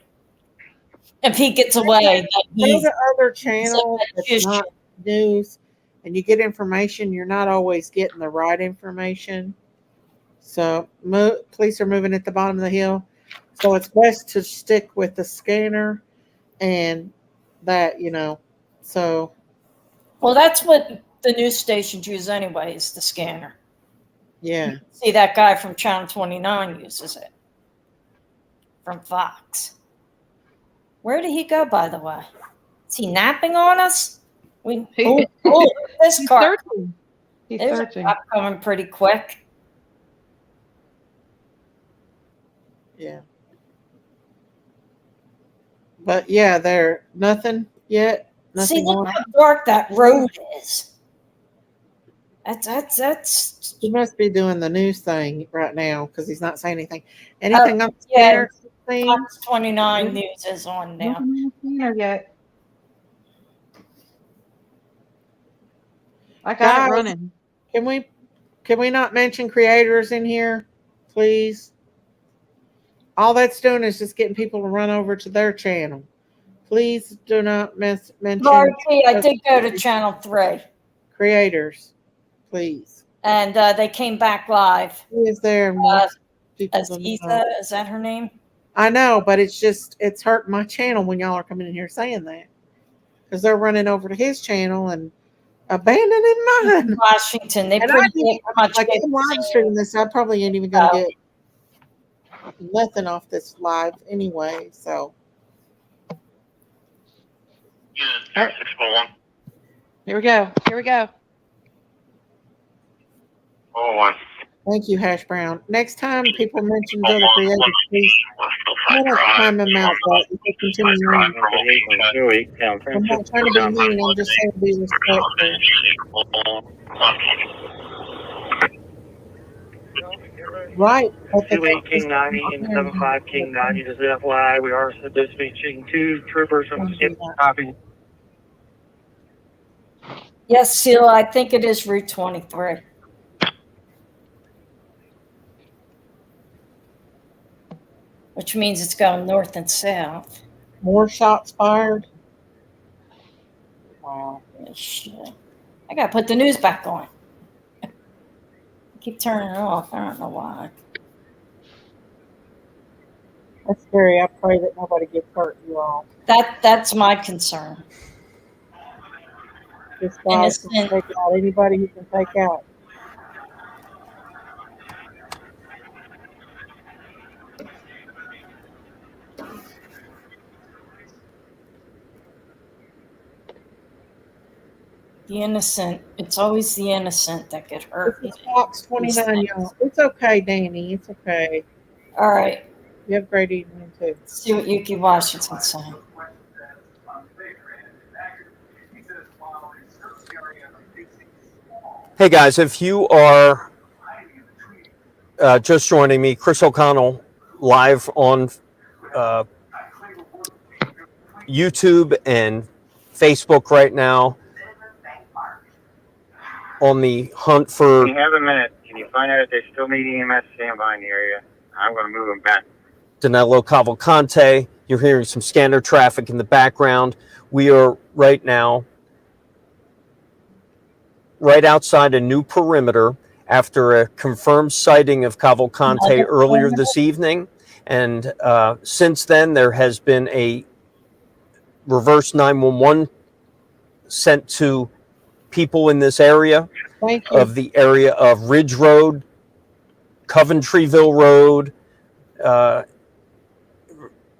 If he gets away, go to other channels that's not news, and you get information. You're not always getting the right information. So police are moving at the bottom of the hill. So it's best to stick with the scanner and that, so. Well, that's what the news stations use anyway, is the scanner. Yeah. See, that guy from Channel 29 uses it. From Fox. Where did he go, by the way? Is he napping on us? This car. He's There's searching. a cop coming pretty quick. Yeah. But yeah, there nothing yet. Nothing See, look more. how dark that road is. That's. He must be doing the news thing right now because he's not saying anything. Anything on the Yeah, scanner? Fox 29 News is on now. Nothing on yet. I got Guys, it running. Can we not mention creators in here, please? All that's doing is just getting people to run over to their channel. Please do not mention Marcy, I did go to Channel 3. creators, please. And they came back live. Who is there? Aziza, is that her name? I know, but it's hurting my channel when y'all are coming in here saying that. Because they're running over to his channel and abandoning mine. Washington. They And like I'm live streaming this, I probably ain't even gonna get nothing off this live anyway. So Here we go. Here we go. thank you, Hash Brown. Next time people mention other creators, please let us time them out. But if they continue on, I'm not trying to be mean. I'm just trying to be respectful. Right. King 90 and 75 King 90. Just FYI, we are dispatching 2 troopers from Skip. Copy. Yes, Sheila, I think it is Route 23. Which means it's going north and south. More shots fired. Wow. Shit. I gotta put the news back on. I keep turning it off. I don't know why. That's scary. I pray that nobody gets hurt, you all. That's my concern. This guy can take out anybody he can take out. The innocent. It's always the innocent that get hurt. This is Fox 29, y'all. It's okay, Danny. It's okay. All right. You have a great evening, too. See what Yuki Washington's saying. Hey guys, if you are just joining me, Chris O'Connell live on YouTube and Facebook right now on the hunt for... Can you have a minute? Can you find out if they're still needing EMS standby in the area? I'm going to move them back. Danilo Cavalcante. You're hearing some scanner traffic in the background. We are right now right outside a new perimeter after a confirmed sighting of Cavalcante earlier this evening. And since then, there has been a reverse 911 sent to people in this area of the area of Ridge Road, Coventryville Road,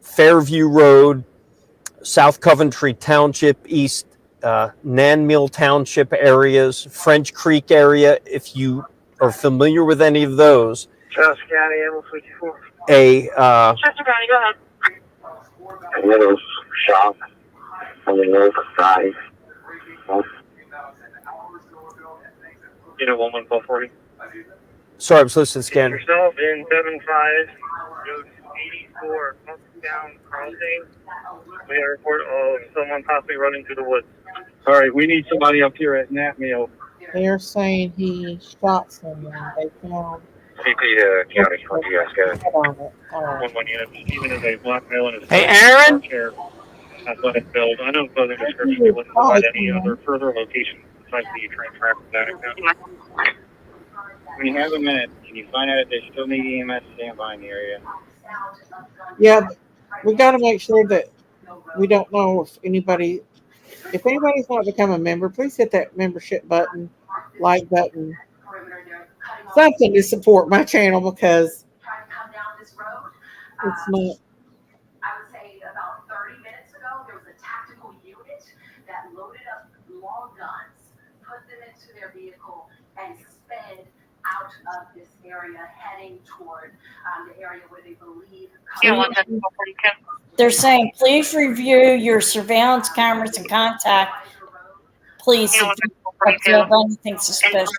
Fairview Road, South Coventry Township, East Nanmill Township areas, French Creek area. If you are familiar with any of those, Charles County, Animal 54. Chester County, go ahead. A little shop on the north side. You know, 11440. sorry, I was listening to the scanner. Yourself in 75. 24 down crossing. We got a report of someone possibly running through the woods. All right, we need somebody up here at Natmeo. They're saying he shot someone. They found. CP County, what do you guys got? On it. All right. 1 unit. Even as a blackmail and a Hey, Aaron? athletic build. I know clothing description you wouldn't provide any other further location besides the train track of that account. When you have a minute, can you find out if they still need EMS standby in the area? Yeah, we got to make sure that we don't know if anybody's not become a member. Please hit that membership button, like button, something to support my channel because it's not. I would say about 30 minutes ago, there was a tactical unit that loaded up long guns, put them into their vehicle, and sped out of this area, heading toward the area where they believe. They're saying, please review your surveillance cameras and contact police if you observe anything suspicious.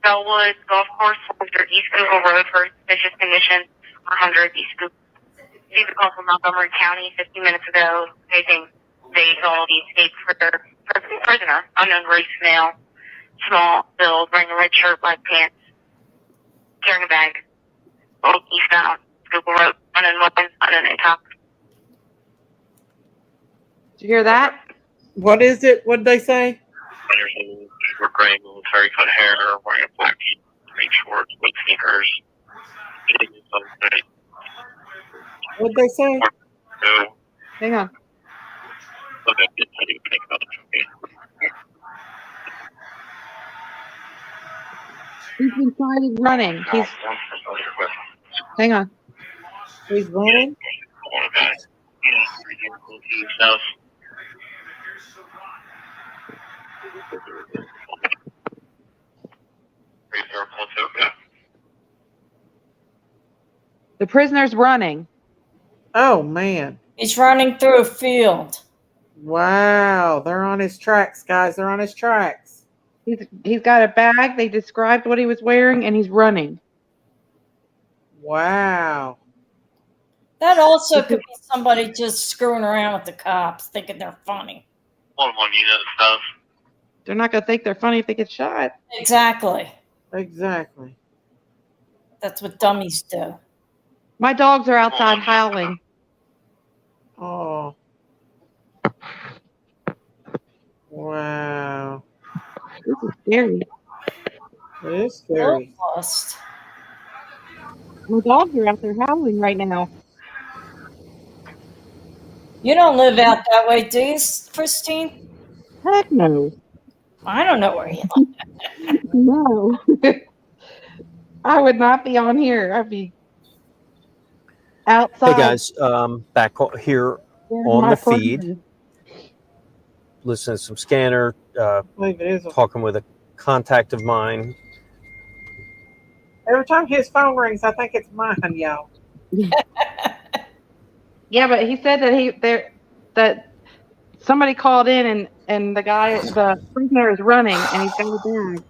Bellwood Golf Course, under East Google Road for suspicious conditions, 100 East Google. Received a call from Montgomery County 15 minutes ago stating they saw the escaped prisoner, unknown race male, small build, wearing a red shirt, black pants, carrying a bag, rolled eastbound, Google Road, unknown weapon, unknown top. Did you hear that? What is it? What did they say? We're gray military cut hair, wearing a black tee, green shorts with sneakers. What did they say? Hang on. He's been sighted running. Hang on. He's running? The prisoner's running. Oh, man. He's running through a field. Wow. They're on his tracks, guys. They're on his tracks. He's got a bag. They described what he was wearing, and he's running. Wow. That also could be somebody just screwing around with the cops, thinking they're funny. 1 unit stuff. They're not going to think they're funny if they get shot. Exactly. Exactly. That's what dummies do. My dogs are outside howling. Oh. Wow. This is scary. It is scary. Lost. My dogs are out there howling right now. You don't live out that way, do you, Christine? Heck no. I don't know where you live. No. I would not be on here. I'd be outside. Hey guys, back here on the feed. Listen to some scanner, talking with a contact of mine. Every time his phone rings, I think it's mine, y'all. Yeah, but he said that somebody called in and the prisoner is running and he's got a bag.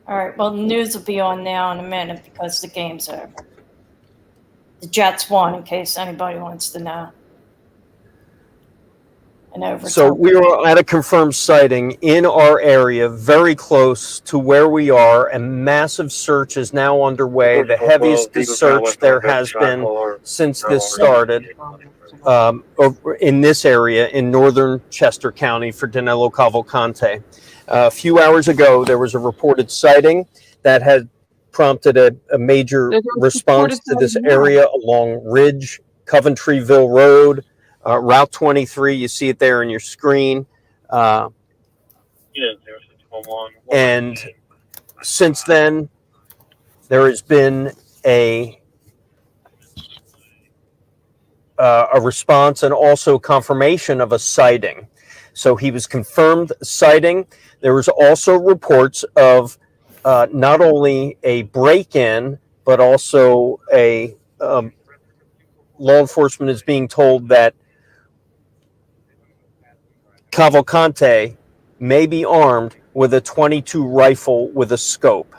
All right, well, the news will be on now in a minute because the game's over. The Jets won, in case anybody wants to know. And overtime. So we are at a confirmed sighting in our area, very close to where we are. A massive search is now underway. The heaviest search there has been since this started in this area in northern Chester County for Danilo Cavalcante. A few hours ago, there was a reported sighting that had prompted a major response to this area along Ridge, Coventryville Road, Route 23. You see it there on your screen. And since then, there has been a response and also confirmation of a sighting. So he was confirmed sighting. There was also reports of not only a break-in, but also a law enforcement is being told that Cavalcante may be armed with a .22 rifle with a scope.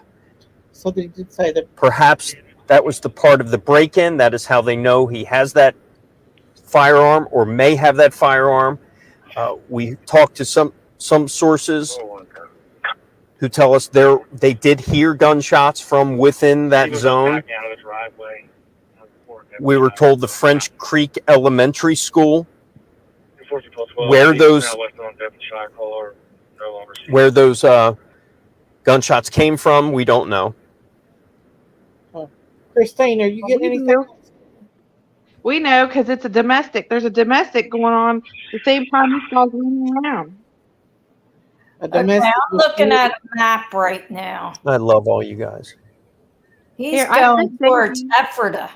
So they did say that Perhaps that was the part of the break-in. That is how they know he has that firearm or may have that firearm. We talked to some sources who tell us they did hear gunshots from within that zone. We were told the French Creek Elementary School, where those gunshots came from, we don't know. Christine, are you getting anything? We know because it's a domestic. There's a domestic going on the same time this guy's running around. Okay, I'm looking at a map right now. I love all you guys. He's going towards Ephrata.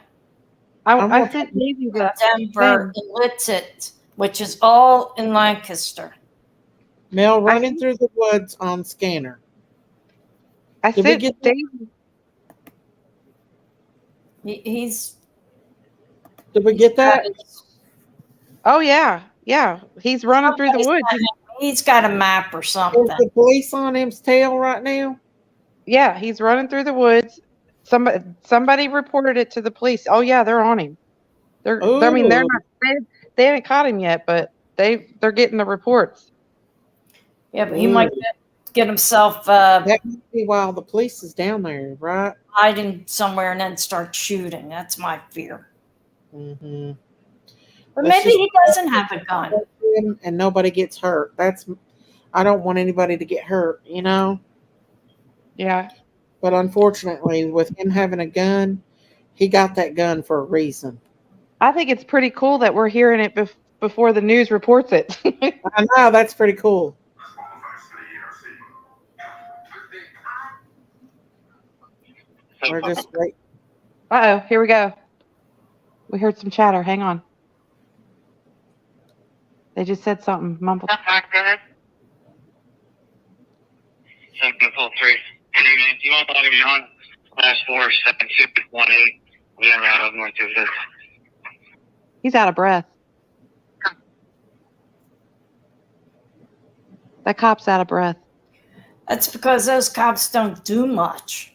I sent Davey the Denver and Litzit, which is all in Lancaster. Mel running through the woods on scanner. I Did we sent get Davey. He's. Did we get that? Oh yeah. He's running through the woods. He's got a map or something. Is the police on him's tail right now? Yeah, he's running through the woods. Somebody reported it to the police. Oh yeah, they're on him. They haven't caught him yet, but they're getting the reports. Yeah, but he might get himself that might be while the police is down there, right? Hiding somewhere and then start shooting. That's my fear. Mm-hmm. But maybe he doesn't have a gun. And nobody gets hurt. I don't want anybody to get hurt, you know? Yeah. But unfortunately, with him having a gun, he got that gun for a reason. I think it's pretty cool that we're hearing it before the news reports it. I know, that's pretty cool. We're just wait. Uh-oh, here we go. We heard some chatter. Hang on. They just said something. Mumbled. So, Bill 3. Good evening. Do you want to log me on? Last 47218. We are out of North 25th. He's out of breath. That cop's out of breath. That's because those cops don't do much.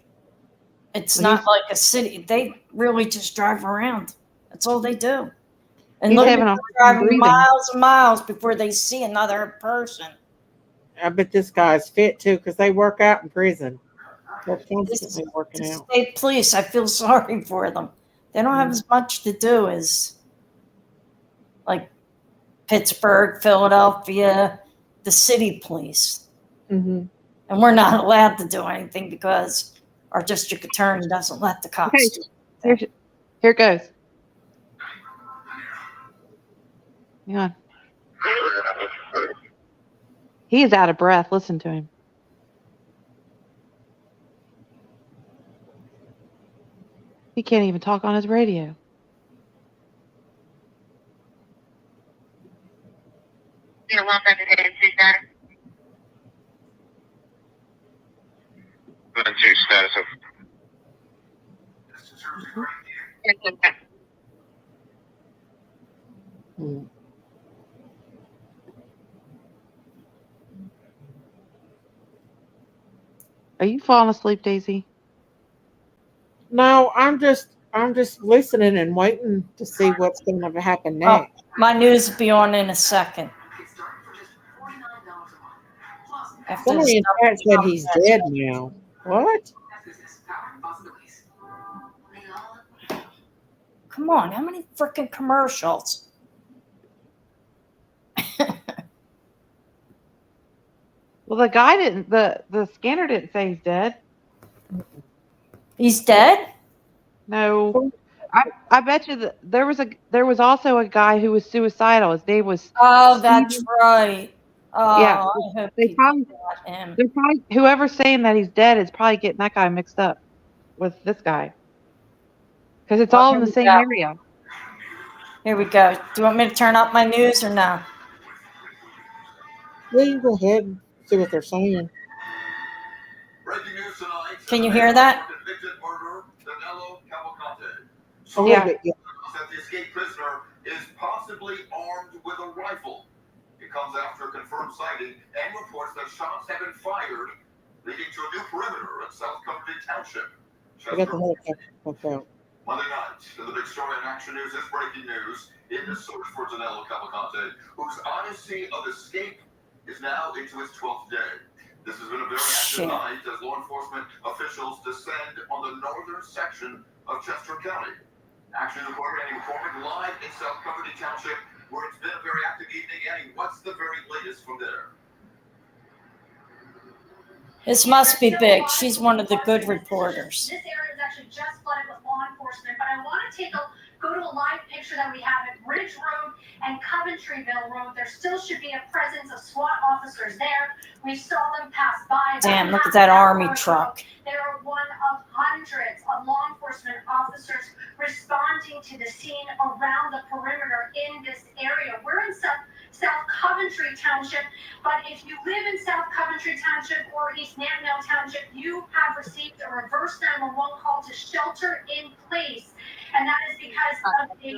It's not like a city. They really just drive around. That's all they do. And look, they're driving miles and miles before they see another person. I bet this guy's fit too, because they work out in prison. They're constantly working out. State police, I feel sorry for them. They don't have as much to do as like Pittsburgh, Philadelphia, the city police. Mm-hmm. And we're not allowed to do anything because our district attorney doesn't let the cops do it. Here it goes. Hang on. He is out of breath. Listen to him. He can't even talk on his radio. You're welcome to the NC status. NC status of. Are you falling asleep, Daisy? No, I'm just listening and waiting to see what's going to happen next. Oh, my news will be on in a second. Somebody in chat said he's dead now. What? Come on, how many freaking commercials? Well, the guy didn't. The scanner didn't say he's dead. He's dead? No. I bet you that there was also a guy who was suicidal. His name was. Oh, that's right. Oh, yeah. I hope They probably, got him. they're probably whoever's saying that he's dead is probably getting that guy mixed up with this guy because it's all in the same area. Here we go. Do you want me to turn up my news or no? Yeah, you go ahead and see what they're saying. Can you hear that? A little Yeah. bit, yeah. That the escaped prisoner is possibly armed with a rifle. It comes after a confirmed sighting and reports that shots have been fired, leading to a new perimeter at South Coventry Township. I got the helicopter out. Monday night, the big story in Action News is breaking news in the search for Danilo Cavalcante, whose odyssey of escape is now into its 12th day. This has been a very active night as law enforcement officials descend on the northern section of Chester County. Action reporter Annie McCormick live in South Coventry Township, where it's been a very active evening. Annie, what's the very latest from there? This must be big. She's one of the good reporters. This area is actually just flooded with law enforcement, but I want to go to a live picture that we have at Ridge Road and Coventryville Road. There still should be a presence of SWAT officers there. We saw them pass by. Damn, look at that army truck. There are one of hundreds of law enforcement officers responding to the scene around the perimeter in this area. We're in South Coventry Township, but if you live in South Coventry Township or East Nantnell Township, you have received a reverse 911 call to shelter in place, and that is because of the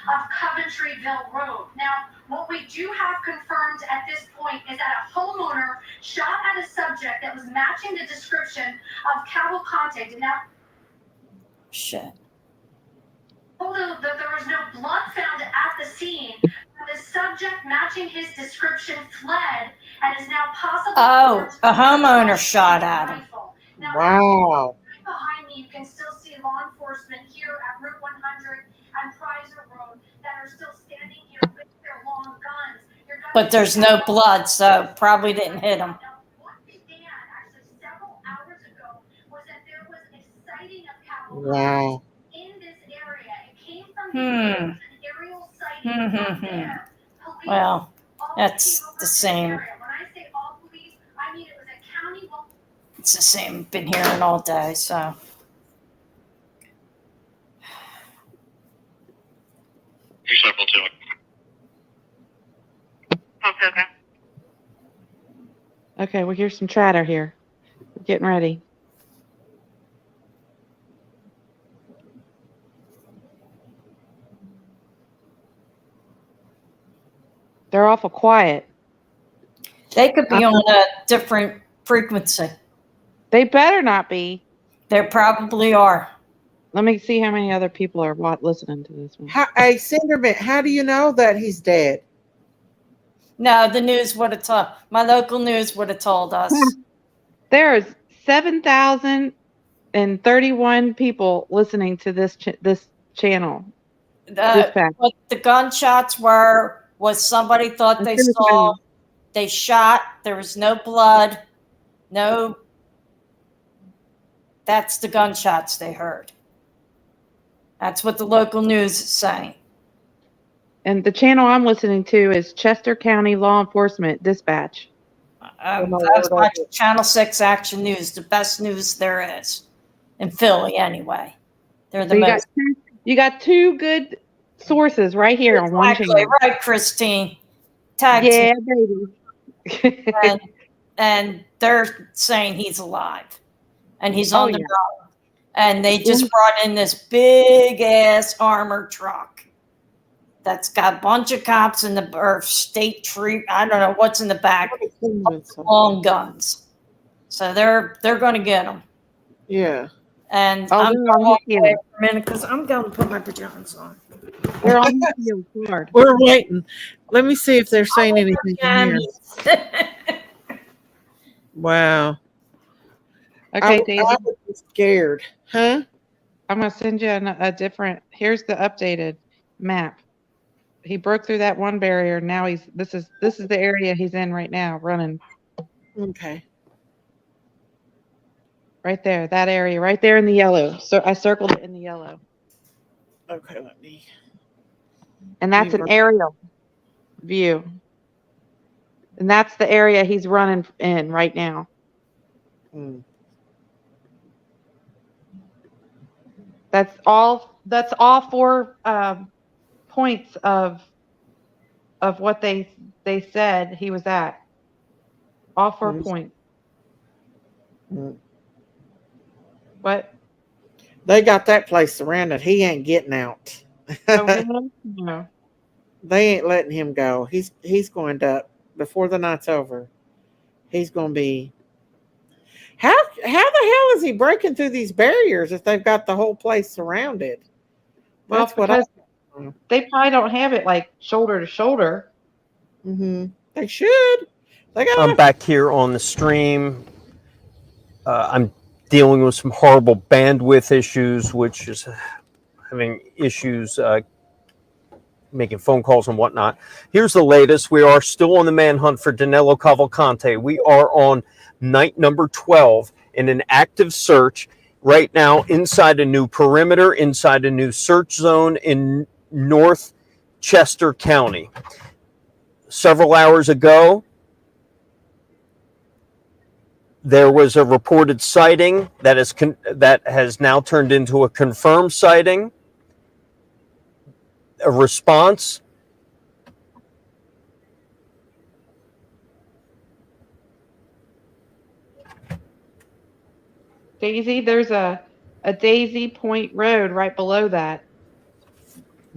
of Coventryville Road. Now, what we do have confirmed at this point is that a homeowner shot at a subject that was matching the description of Cavalcante. Now, shit. Although there was no blood found at the scene, the subject matching his description fled and is now possibly. Oh, a homeowner shot at him. Now, Wow. right behind me, you can still see law enforcement here at Route 100 and Prizer Road that are still standing here with their long guns. But there's no blood, so probably didn't hit him. What began actually several hours ago was that there was a sighting of Cavalcante Wow. in this area. It came from an aerial sighting from there. Police, Well, all that's came over the to same. area. When I say all police, I mean it was a county. It's the same. Been hearing all day, so. Here's level 2. Okay. Okay, well, here's some chatter here. We're getting ready. They're awful quiet. They could be on a different frequency. They better not be. They probably are. Let me see how many other people are listening to this one. Hey, Cinderman, how do you know that he's dead? No, the news would have told. My local news would have told us. There's 7,031 people listening to this channel. What the gunshots were was somebody thought they saw. They shot. There was no blood. No. That's the gunshots they heard. That's what the local news is saying. And the channel I'm listening to is Chester County Law Enforcement Dispatch. I was watching Channel 6 Action News, the best news there is. In Philly, anyway. They're the most. You got two good sources right here on one channel. Right, Christine. Tag yeah, team. baby. and they're saying he's alive. And he's on the road. And they just Mm-hmm. brought in this big ass armored truck that's got a bunch of cops in the or state troop. I don't know what's in the back. Long guns. So they're going to get them. Yeah. And Oh, I'm they're going to on walk the away field. for a minute because I'm going to put my pajamas on. They're on the field hard. We're waiting. Let me see if they're saying anything in here. Wow. Okay, Daisy. I would be scared. Huh? I'm going to send you a different. Here's the updated map. He broke through that one barrier. Now this is the area he's in right now, running. Okay. Right there, that area, right there in the yellow. So I circled it in the yellow. Okay, let me. And that's an aerial view. And that's the area he's running in right now. Mm. That's all 4 points of what they said he was at. All 4 points. Mm. What? They got that place surrounded. He ain't getting out. No. They ain't letting him go. He's going to, before the night's over, he's going to be. How the hell is he breaking through these barriers if they've got the whole place surrounded? Well, That's what I. because they probably don't have it like shoulder to shoulder. They should. They got. I'm back here on the stream. I'm dealing with some horrible bandwidth issues, which is having issues making phone calls and whatnot. Here's the latest. We are still on the manhunt for Danilo Cavalcante. We are on night number 12 in an active search right now inside a new perimeter, inside a new search zone in North Chester County. Several hours ago, there was a reported sighting that has now turned into a confirmed sighting. A response. Daisy, there's a Daisy Point Road right below that.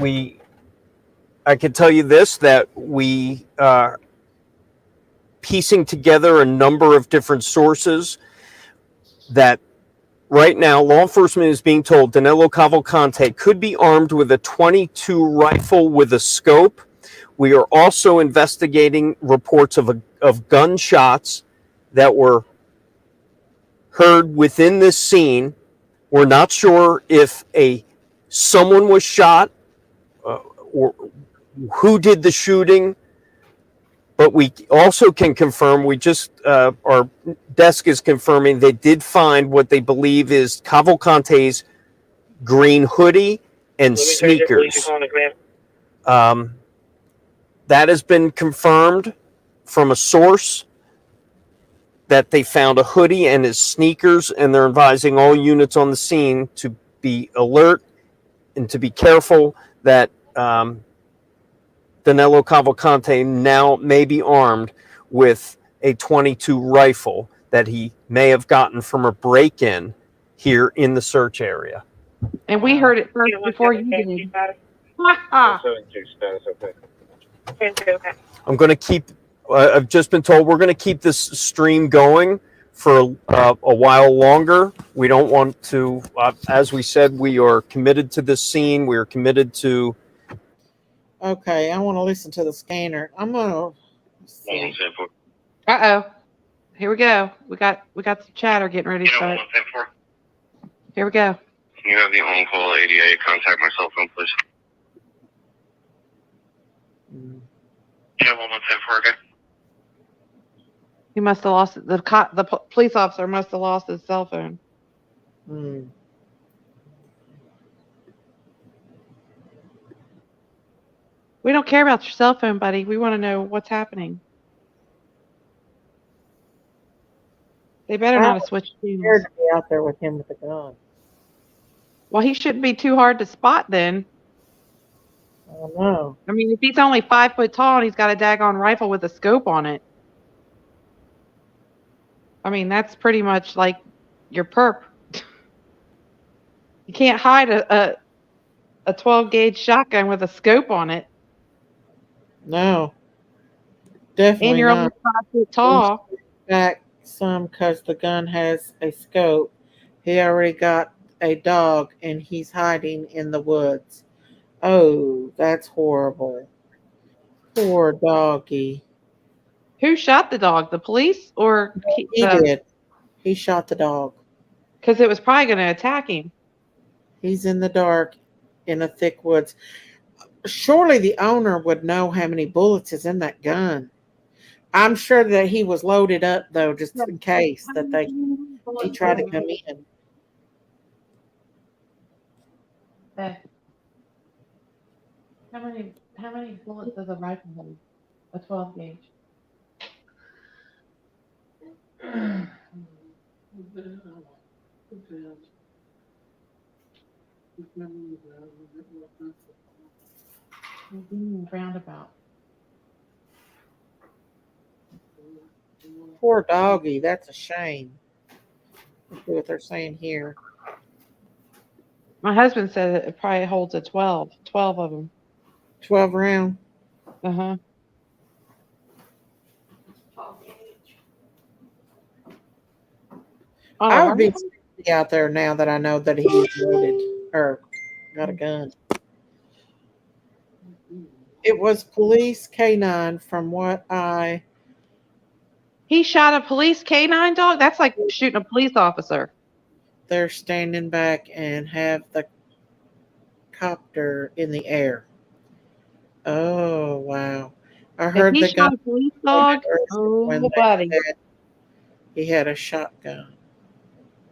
I can tell you this, that we are piecing together a number of different sources that right now law enforcement is being told Danilo Cavalcante could be armed with a .22 rifle with a scope. We are also investigating reports of gunshots that were heard within this scene. We're not sure if someone was shot or who did the shooting, but we also can confirm, our desk is confirming they did find what they believe is Cavalcante's green hoodie and sneakers. That has been confirmed from a source that they found a hoodie and his sneakers, and they're advising all units on the scene to be alert and to be careful that Danilo Cavalcante now may be armed with a .22 rifle that he may have gotten from a break-in here in the search area. And we heard it first before you did. I'm going to keep, I've just been told we're going to keep this stream going for a while longer. We don't want to, as we said, we are committed to this scene. We are committed to. Okay, I want to listen to the scanner. I'm going to. Uh-oh. Here we go. We got some chatter getting ready to start. Here we go. Can you have the on-call ADA contact my cell phone, please? Yeah, 114, okay. He must have lost it. The police officer must have lost his cell phone. We don't care about your cell phone, buddy. We want to know what's happening. They better not have switched channels. Scared to be out there with him with a gun. Well, he shouldn't be too hard to spot then. I don't know. I mean, if he's only 5 foot tall and he's got a daggone rifle with a scope on it. I mean, that's pretty much like your perp. You can't hide a 12 gauge shotgun with a scope on it. No. Definitely And you're only 5 foot tall. Back some because the gun has a scope. He already got a dog and he's hiding in the woods. Oh, that's horrible. Poor doggy. Who shot the dog? The police or he did? He shot the dog. Because it was probably going to attack him. He's in the dark in a thick woods. Surely the owner would know how many bullets is in that gun. I'm sure that he was loaded up though, just in case that he tried to come in. How many bullets does a rifle hold? A 12 gauge. Roundabout. Poor doggy, that's a shame. Let's see what they're saying here. My husband said it probably holds a 12 of them. 12 round. Uh-huh. I would be safety out there now that I know that he's loaded or got a gun. It was police K9 from what I. He shot a police canine dog? That's like shooting a police officer. They're standing back and have the copter in the air. Oh, wow. I heard If he the shot gun. a police dog, When oh, they buddy. said he had a shotgun.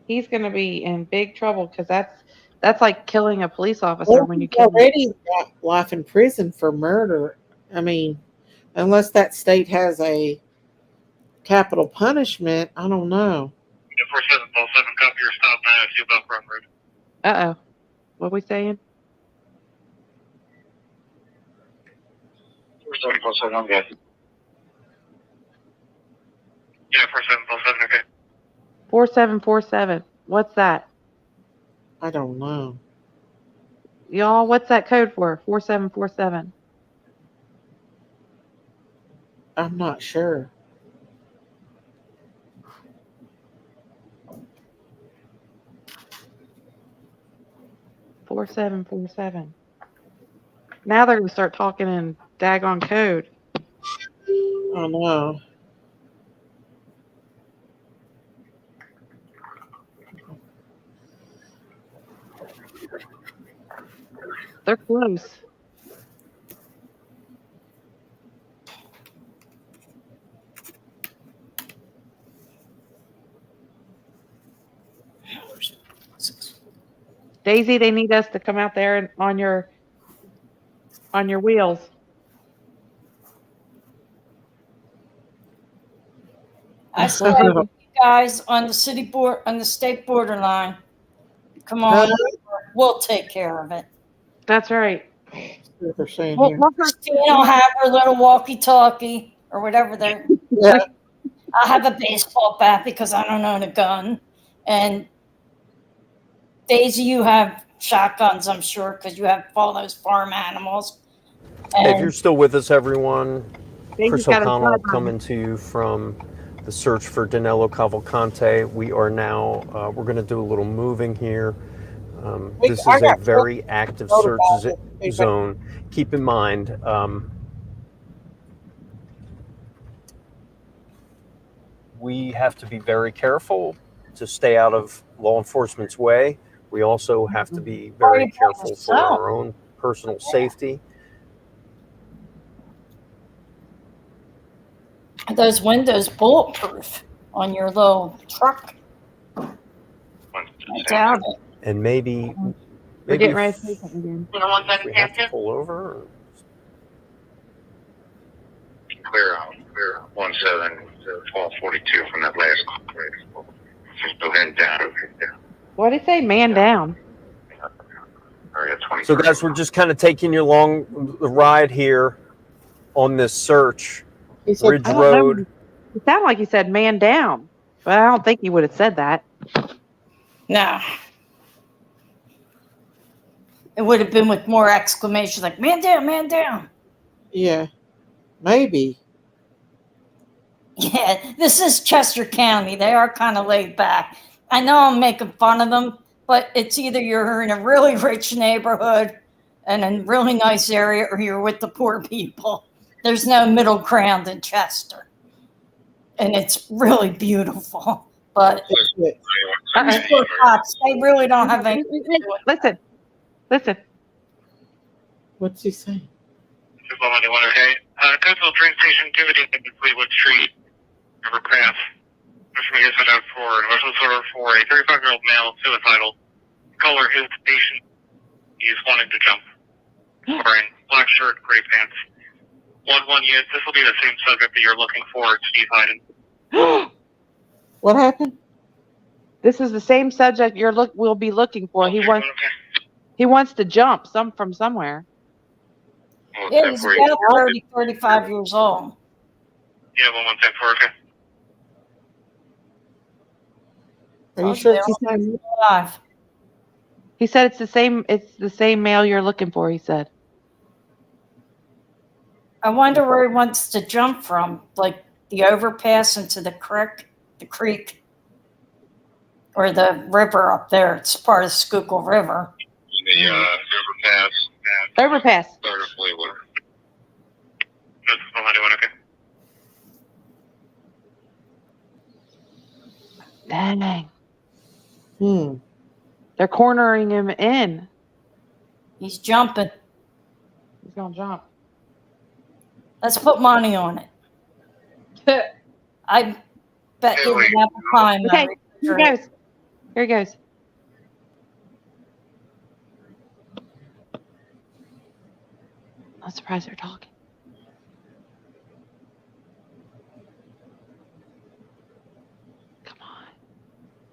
He's going to be in big trouble because that's like killing a police officer when you He's kill him. already got life in prison for murder. I mean, unless that state has a capital punishment, I don't know. 4707, copy your stop 902 Bell Run Road. Uh-oh. What we saying? 4707, I'm good. Yeah, 4707, okay. 4747. What's that? I don't know. Y'all, what's that code for? 4747. I'm not sure. Four 4747. Now they're going to start talking in daggone code. I know. They're close. Daisy, they need us to come out there and on your wheels. I said, you guys on the state borderline. Come on, we'll take care of it. That's right. They're saying We'll, here. we'll have her little walkie-talkie or whatever they're. Yeah. I have a baseball bat because I don't own a gun, and Daisy, you have shotguns, I'm sure, because you have all those farm animals. If you're still with us, everyone, Chris got a O'Connell shotgun. coming to you from the search for Danilo Cavalcante. We are now, we're going to do a little moving here. This is a very active search zone. Keep in mind, we have to be very careful to stay out of law enforcement's way. We also have to be very careful for our own personal safety. Are those windows bulletproof on your little truck? I doubt it. And maybe We're getting ready to say something again. if we have to pull over. Or, Clear out 1242 from that last call. Just go ahead and down. What did it say? Man down. so guys, we're just kind of taking you along the ride here on this search. Ridge I don't Road. know. It sounded like he said man down, but I don't think he would have said that. No. It would have been with more exclamations like, man down, man down. Yeah, maybe. Yeah, this is Chester County. They are kind of laid back. I know I'm making fun of them, but it's either you're in a really rich neighborhood and a really nice area or you're with the poor people. There's no middle ground in Chester. And it's really beautiful. But these poor cops, they really don't have any. Listen. What's he saying? 211, okay. Coastal train station activity in Fleetwood Street, River Path. Pushing your out for Northwest order for a 35-year-old male suicidal. Caller his station. He's wanting to jump. Wearing black shirt, gray pants. 1-1 unit. This will be the same subject that you're looking for, Steve Hyden. What happened? This is the same subject we'll be looking for. He wants to jump from somewhere. Yeah, he's about 30, 35 years old. Yeah, 1174, okay. Are you sure he's not alive? He said it's the same male you're looking for, he said. I wonder where he wants to jump from, like the overpass into the creek, or the river up there. It's part of Schuylkill River. The overpass. Overpass. Start of Fleetwood. That's 191, okay. Dang. They're cornering him in. He's jumping. He's gonna jump. Let's put money on it. I bet you would have a climb. Okay, here he goes. Here he goes. I'm surprised they're talking. Come on.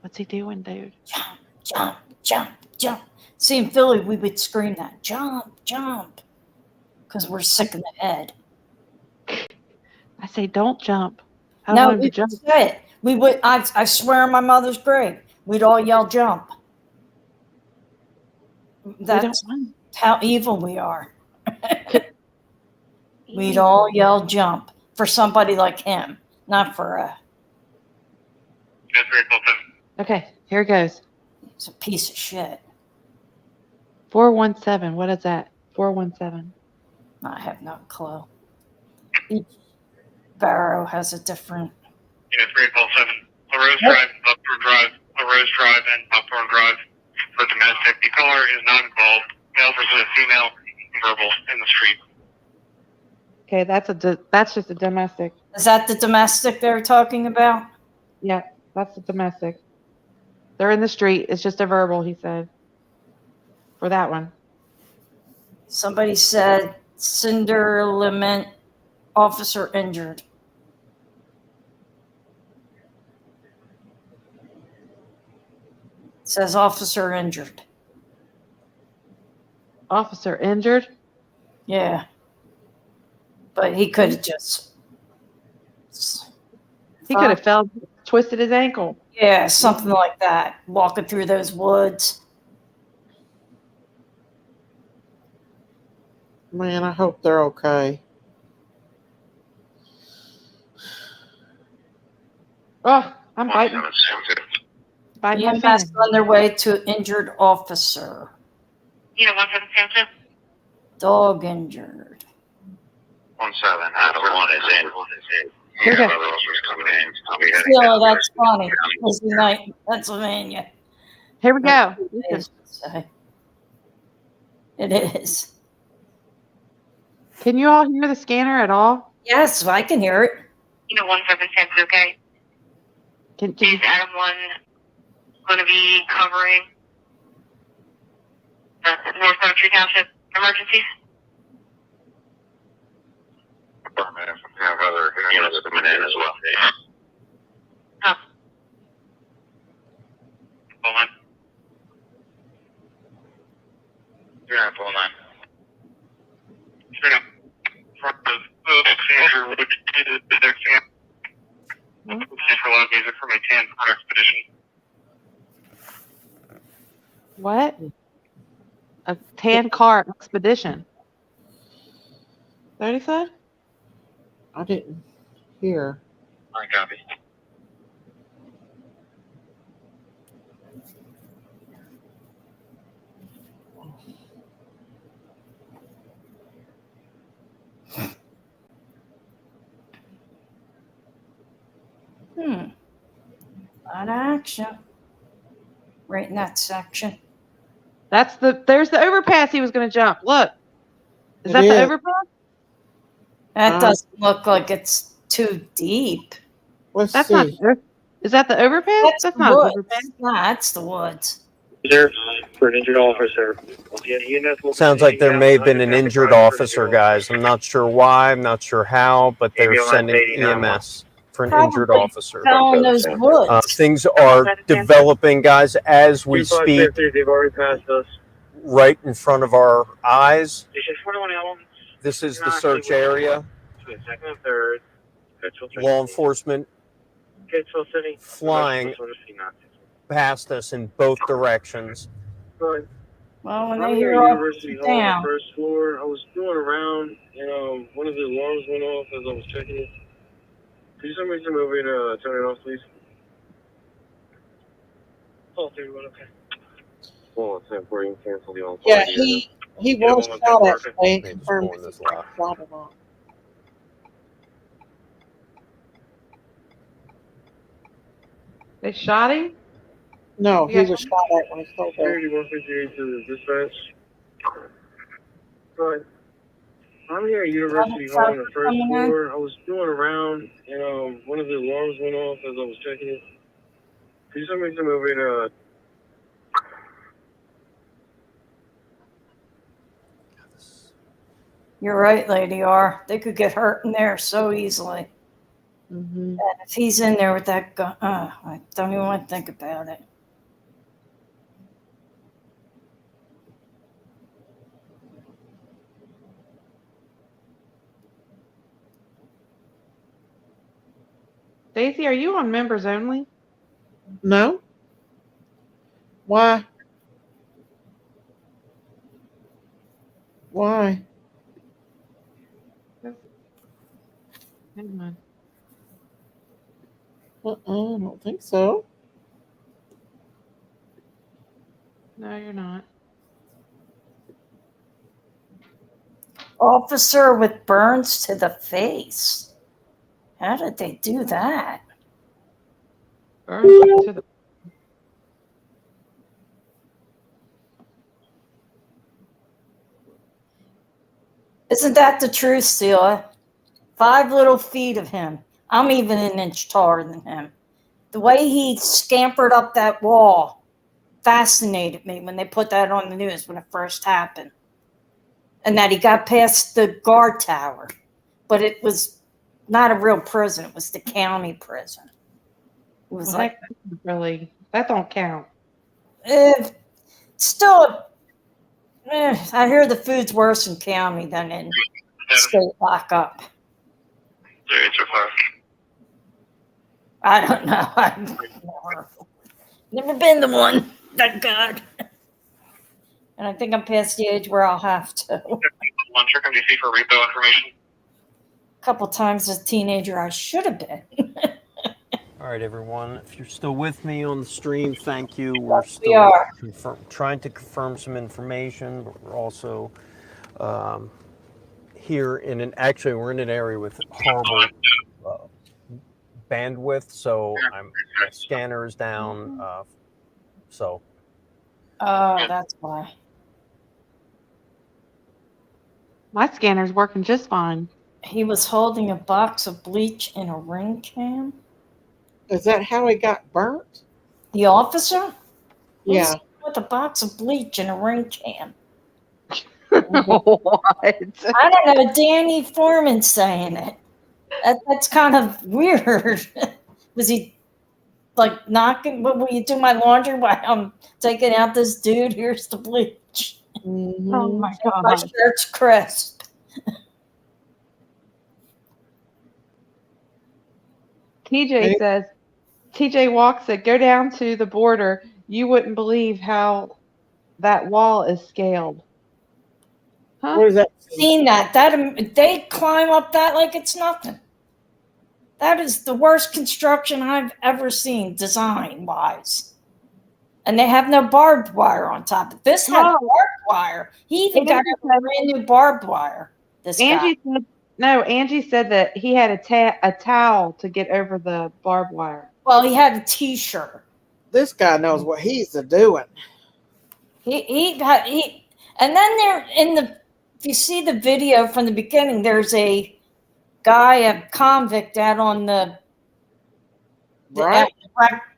What's he doing, dude? Jump, jump, jump, jump. See, in Philly, we would scream that, jump, jump, because we're sick in the head. I say, don't jump. I don't No, want him we to jump. would say it. We would. I swear on my mother's grave, we'd all yell, jump. That's how evil we are. We'd all yell, jump, for somebody like him, not for a. Okay, here it goes. It's a piece of shit. 417. What is that? 417. I have no clue. Each barrow has a different. Unit 387. LaRose Drive, Buckthorn Drive, LaRose Drive, and Buckthorn Drive for domestic. The caller is not involved. Male versus female, verbal in the street. Okay, that's just a domestic. Is that the domestic they're talking about? Yeah, that's the domestic. They're in the street. It's just a verbal, he said. For that one. Somebody said Cinder Lament officer injured. It says officer injured. Officer injured? Yeah. But he could have just. He could have fell, twisted his ankle. Yeah, something like that. Walking through those woods. Man, I hope they're okay. Oh, I'm biting. Biting my EMS fan. on their way to injured officer. Unit 1772. Dog injured. 17. One is in. Here we go. Other officers coming in. I'll be heading Still, down that's there. funny. It's night, Pennsylvania. Here we go. It is. Can you all hear the scanner at all? Yes, I can hear it. Unit 1772, okay. Is Adam 1 going to be covering the North Country Township emergencies? Department, if we have other units coming in as well. Huh. Full line. You're on full line. Straight up. Front of Xander Road to the next Central Log Music from a 10 for expedition. What? A tan car expedition. Is that what he said? I didn't hear. I copy. Lot of action. Right in that section. There's the overpass he was going to jump. Look. Is that It the is. overpass? That doesn't look like it's too deep. Let's That's see. not. Is that the overpass? That's the not an woods. overpass. That's the woods. There for an injured officer. Sounds like there may have been an injured officer, guys. I'm not sure why. I'm not sure how, but they're sending EMS for an injured Probably officer. fell in those woods. Things are developing, guys, as we speak, They've already passed us. right in front of our eyes. Station 41 Elm. This is the search area. Between second and third. Law enforcement Gatesville City. flying past us in both directions. Well, Well, when I'm they here hear at all University this Hall on down. the first floor. I was going around, and one of the alarms went off as I was checking it. Could you send me some over to turn it off, please? Oh, 31, okay. Well, it's important. Cancel the on-call. Yeah, he was shot at today. Just Confirmed pulling if this he got lock. shot or not. They shot him? No, he Yeah. was shot at when he stole there. Security 158 to the dispatch. Right. I'm here at University Hall on the first floor. I was going around, and one of the alarms went off as I was checking it. Could you send me some over to You're right, Lady R. They could get hurt in there so easily. Mm-hmm. And if he's in there with that gun, I don't even want to think about it. Daisy, are you on members only? No? Why? Why? Never mind. I don't think so. No, you're not. Officer with burns to the face. How did they do that? Burns to the. Isn't that the truth, Celia? 5 little feet of him. I'm even an inch taller than him. The way he scampered up that wall fascinated me when they put that on the news when it first happened. And that he got past the guard tower. But it was not a real prison. It was the county prison. It was Well, like, really, that don't count. still, I hear the food's worse in county than in state lockup. 385. I don't know. I've never been to one, thank God. And I think I'm past the age where I'll have to. One check on DC for repo information. A couple times as a teenager, I should have been. All right, everyone. If you're still with me on the stream, thank you. We're We still are. trying to confirm some information, but we're also here actually we're in an area with horrible bandwidth, so my scanner is down. So. Oh, that's why. My scanner's working just fine. He was holding a box of bleach in a ring can. Is that how he got burnt? The officer? Yeah. With a box of bleach in a ring can. What? I don't know. Danny Foreman saying it. That's kind of weird. Was he like knocking? What will you do my laundry while I'm taking out this dude? Here's the bleach. Mm-hmm. Oh my My God. shirt's crisp. TJ says, TJ Walk said, go down to the border. You wouldn't believe how that wall is scaled. Huh? What is that? Seen that? They climb up that like it's nothing. That is the worst construction I've ever seen, design wise. And they have no barbed wire on top. But this had barbed wire. He even got a brand new barbed wire. This guy. Angie said that he had a towel to get over the barbed wire. Well, he had a T-shirt. This guy knows what he's doing. And then if you see the video from the beginning, there's a guy, a convict out on the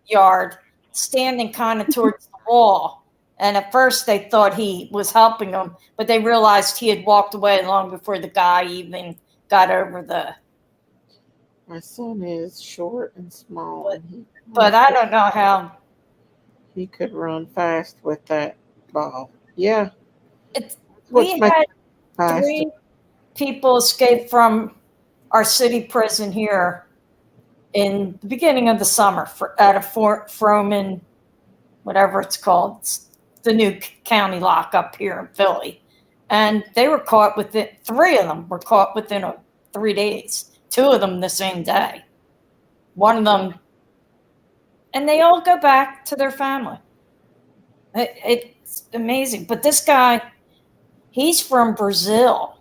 yard, standing kind of towards the wall. And at first they thought he was helping them, but they realized he had walked away long before the guy even got over the. My son is short and small, But I don't know how he could run fast with that ball. Yeah. We had 3 people escape from our city prison here in the beginning of the summer out of Fort Froman, whatever it's called. the new county lockup here in Philly. And they were caught within, 3 of them were caught within 3 days, 2 of them the same day. One of them, and they all go back to their family. It's amazing. But this guy, he's from Brazil.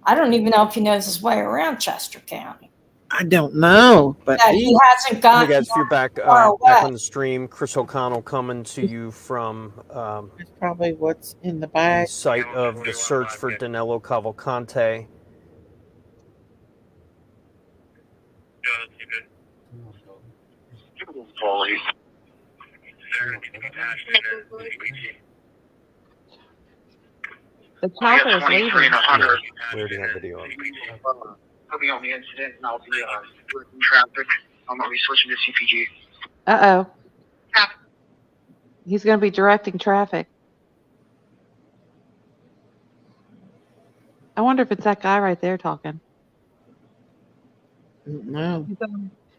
I don't even know if he knows his way around Chester County. I don't know, but Yeah, he hasn't gotten Hey guys, if you're back far back away. on the stream, Chris O'Connell coming to you from That's probably what's in the the bag. site of the search for Danilo Cavalcante. The chopper is leaving. Yeah, we already have video on. Put me on the incident, and I'll be in traffic. I'm gonna be switching to CPG. Uh-oh. He's going to be directing traffic. I wonder if it's that guy right there talking. No.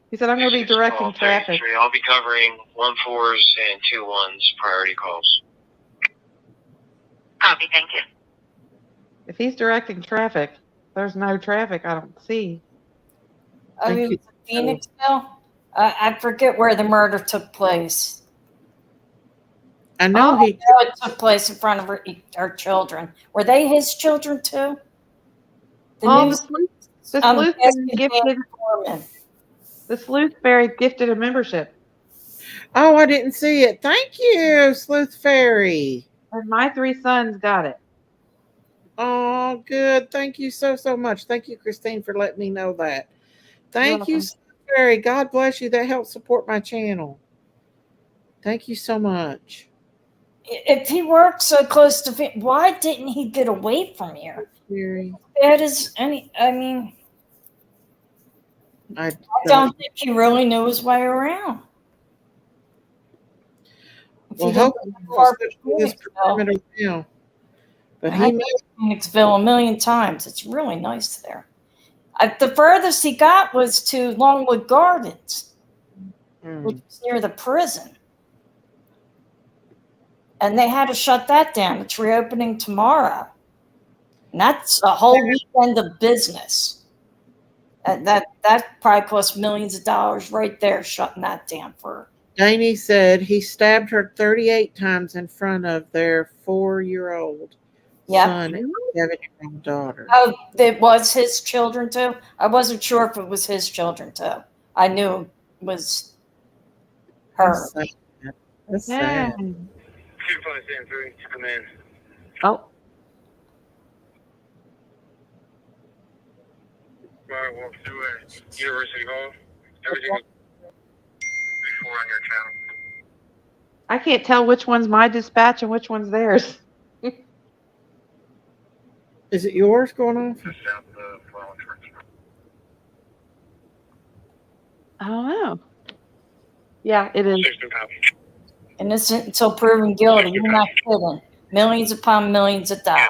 He said, I'm going to be directing traffic. I'll be covering 1-4s and 2-1s priority calls. Copy, thank you. If he's directing traffic, there's no traffic I don't see. I mean, Phoenixville? I forget where the murder took place. I know he. It took place in front of our children. Were they his children too? The Sleuth Fairy gifted a membership. Oh, I didn't see it. Thank you, Sleuth Fairy. And my 3 sons got it. Oh, good. Thank you so much. Thank you, Christine, for letting me know that. Thank you, Sleuth Fairy. God bless you. That helps support my channel. Thank you so much. If he worked so close to, why didn't he get away from here? That is any. I mean, I don't think he really knew his way around. Well, hopefully this perimeter now. But he made Phoenixville a million times. It's really nice there. The furthest he got was to Longwood Gardens, which is near the prison. And they had to shut that down. It's reopening tomorrow. And that's a whole weekend of business. And that probably cost millions of dollars right there, shutting that down for. Danny said he stabbed her 38 times in front of their 4-year-old son and 7-year-old daughter. Oh, it was his children too? I wasn't sure if it was his children too. I knew it was her. That's sad. 2573, come in. Oh. Right, walk through University Hall. Everything before on your channel. I can't tell which one's my dispatch and which one's theirs. Is it yours going off? I don't know. Yeah, it is. Innocent until proven guilty. You're not kidding. Millions upon millions of dollars.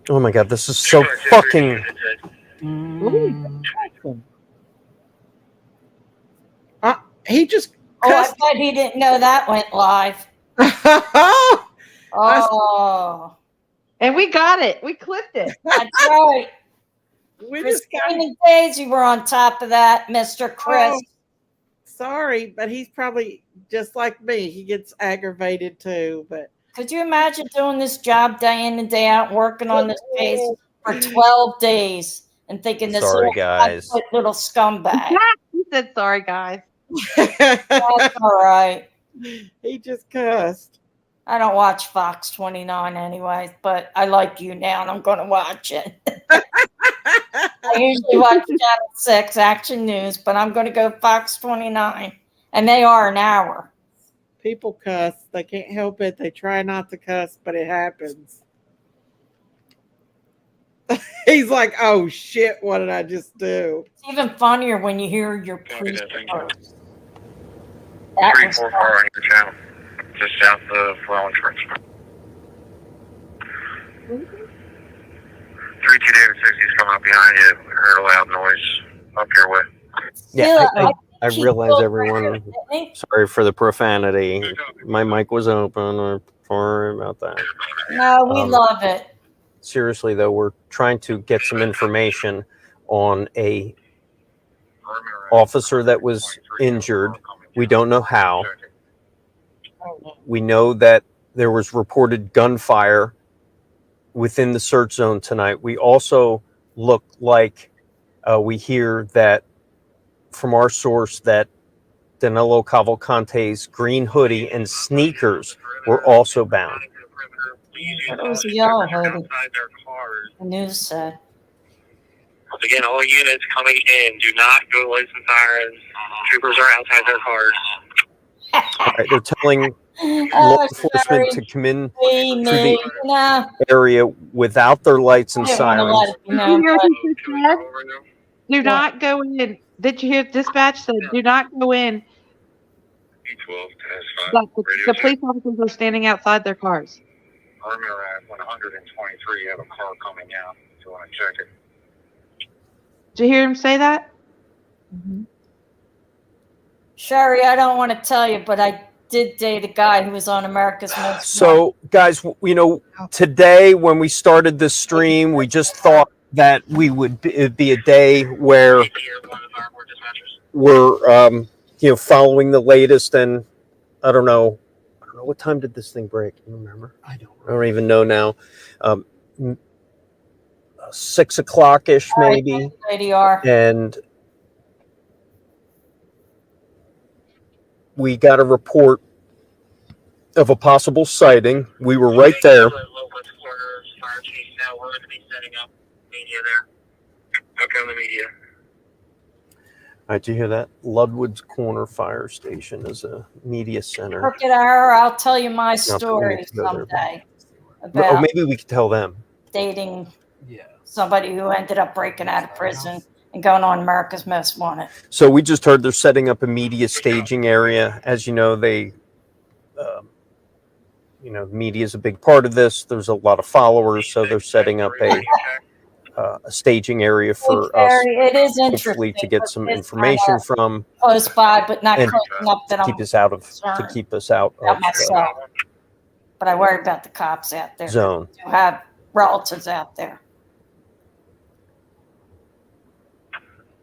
Oh my God, this is so fucking. He just. Oh, I bet he didn't know that went live. Oh. And we got it. We clipped it. That's right. We Christine and Daisy were on top of that, Mr. Chris. Oh, sorry, but he's probably just like me. He gets aggravated too. But could you imagine doing this job day in and day out, working on this case for 12 days and thinking this Sorry, guys. little scumbag? He said, sorry, guys. That's all right. He just cussed. I don't watch Fox 29 anyway, but I like you now and I'm going to watch it. I usually watch Channel 6 Action News, but I'm going to go Fox 29, and they are an hour. People cuss. They can't help it. They try not to cuss, but it happens. He's like, oh, shit, what did I just do? It's even funnier when you hear your priest first. 344 on your channel, just south of Flowers Springs. 32 David 60's coming up behind you. I heard a loud noise up your way. Yeah, I think I realize everyone. Sorry for the profanity. My mic was open. I'm sorry about that. No, we love it. Seriously though, we're trying to get some information on a officer that was injured. We don't know how. We know that there was reported gunfire within the search zone tonight. We also look like we hear that from our source that Danilo Cavalcante's green hoodie and sneakers were also bound. It was a yellow hoodie. The news said. Once again, all units coming in, do not go lights and sirens. Troopers are outside their cars. All right, they're telling law enforcement to come in through the area without their lights and sirens. Do not go in. Did you hear dispatch said do not go in? The police officers are standing outside their cars. Perimeter at 123, have a car coming out. If you want to check it. Did you hear him say that? Sherry, I don't want to tell you, but I did date a guy who was on America's Most So, guys, you know, today when we started this stream, we just thought that it'd be a day where we're, you know, following the latest. And I don't know what time did this thing break? You remember? I don't even know now. 6 o'clock ish, maybe. ADR. And we got a report of a possible sighting. We were right there. Now we're going to be setting up media there. Okay, on the media. All right, did you hear that? Ludwoods Corner Fire Station is a media center. Crooked Arrow, I'll tell you my story someday about maybe we could tell them. dating somebody who ended up breaking out of prison and going on America's Most Wanted. So we just heard they're setting up a media staging area. As you know, media is a big part of this. There's a lot of followers, so they're setting up a staging area for us, It is hopefully, interesting to get some information from close by, but not and close enough that keep I'm us out of about myself. But I worry about the cops out there zone. who have relatives out there.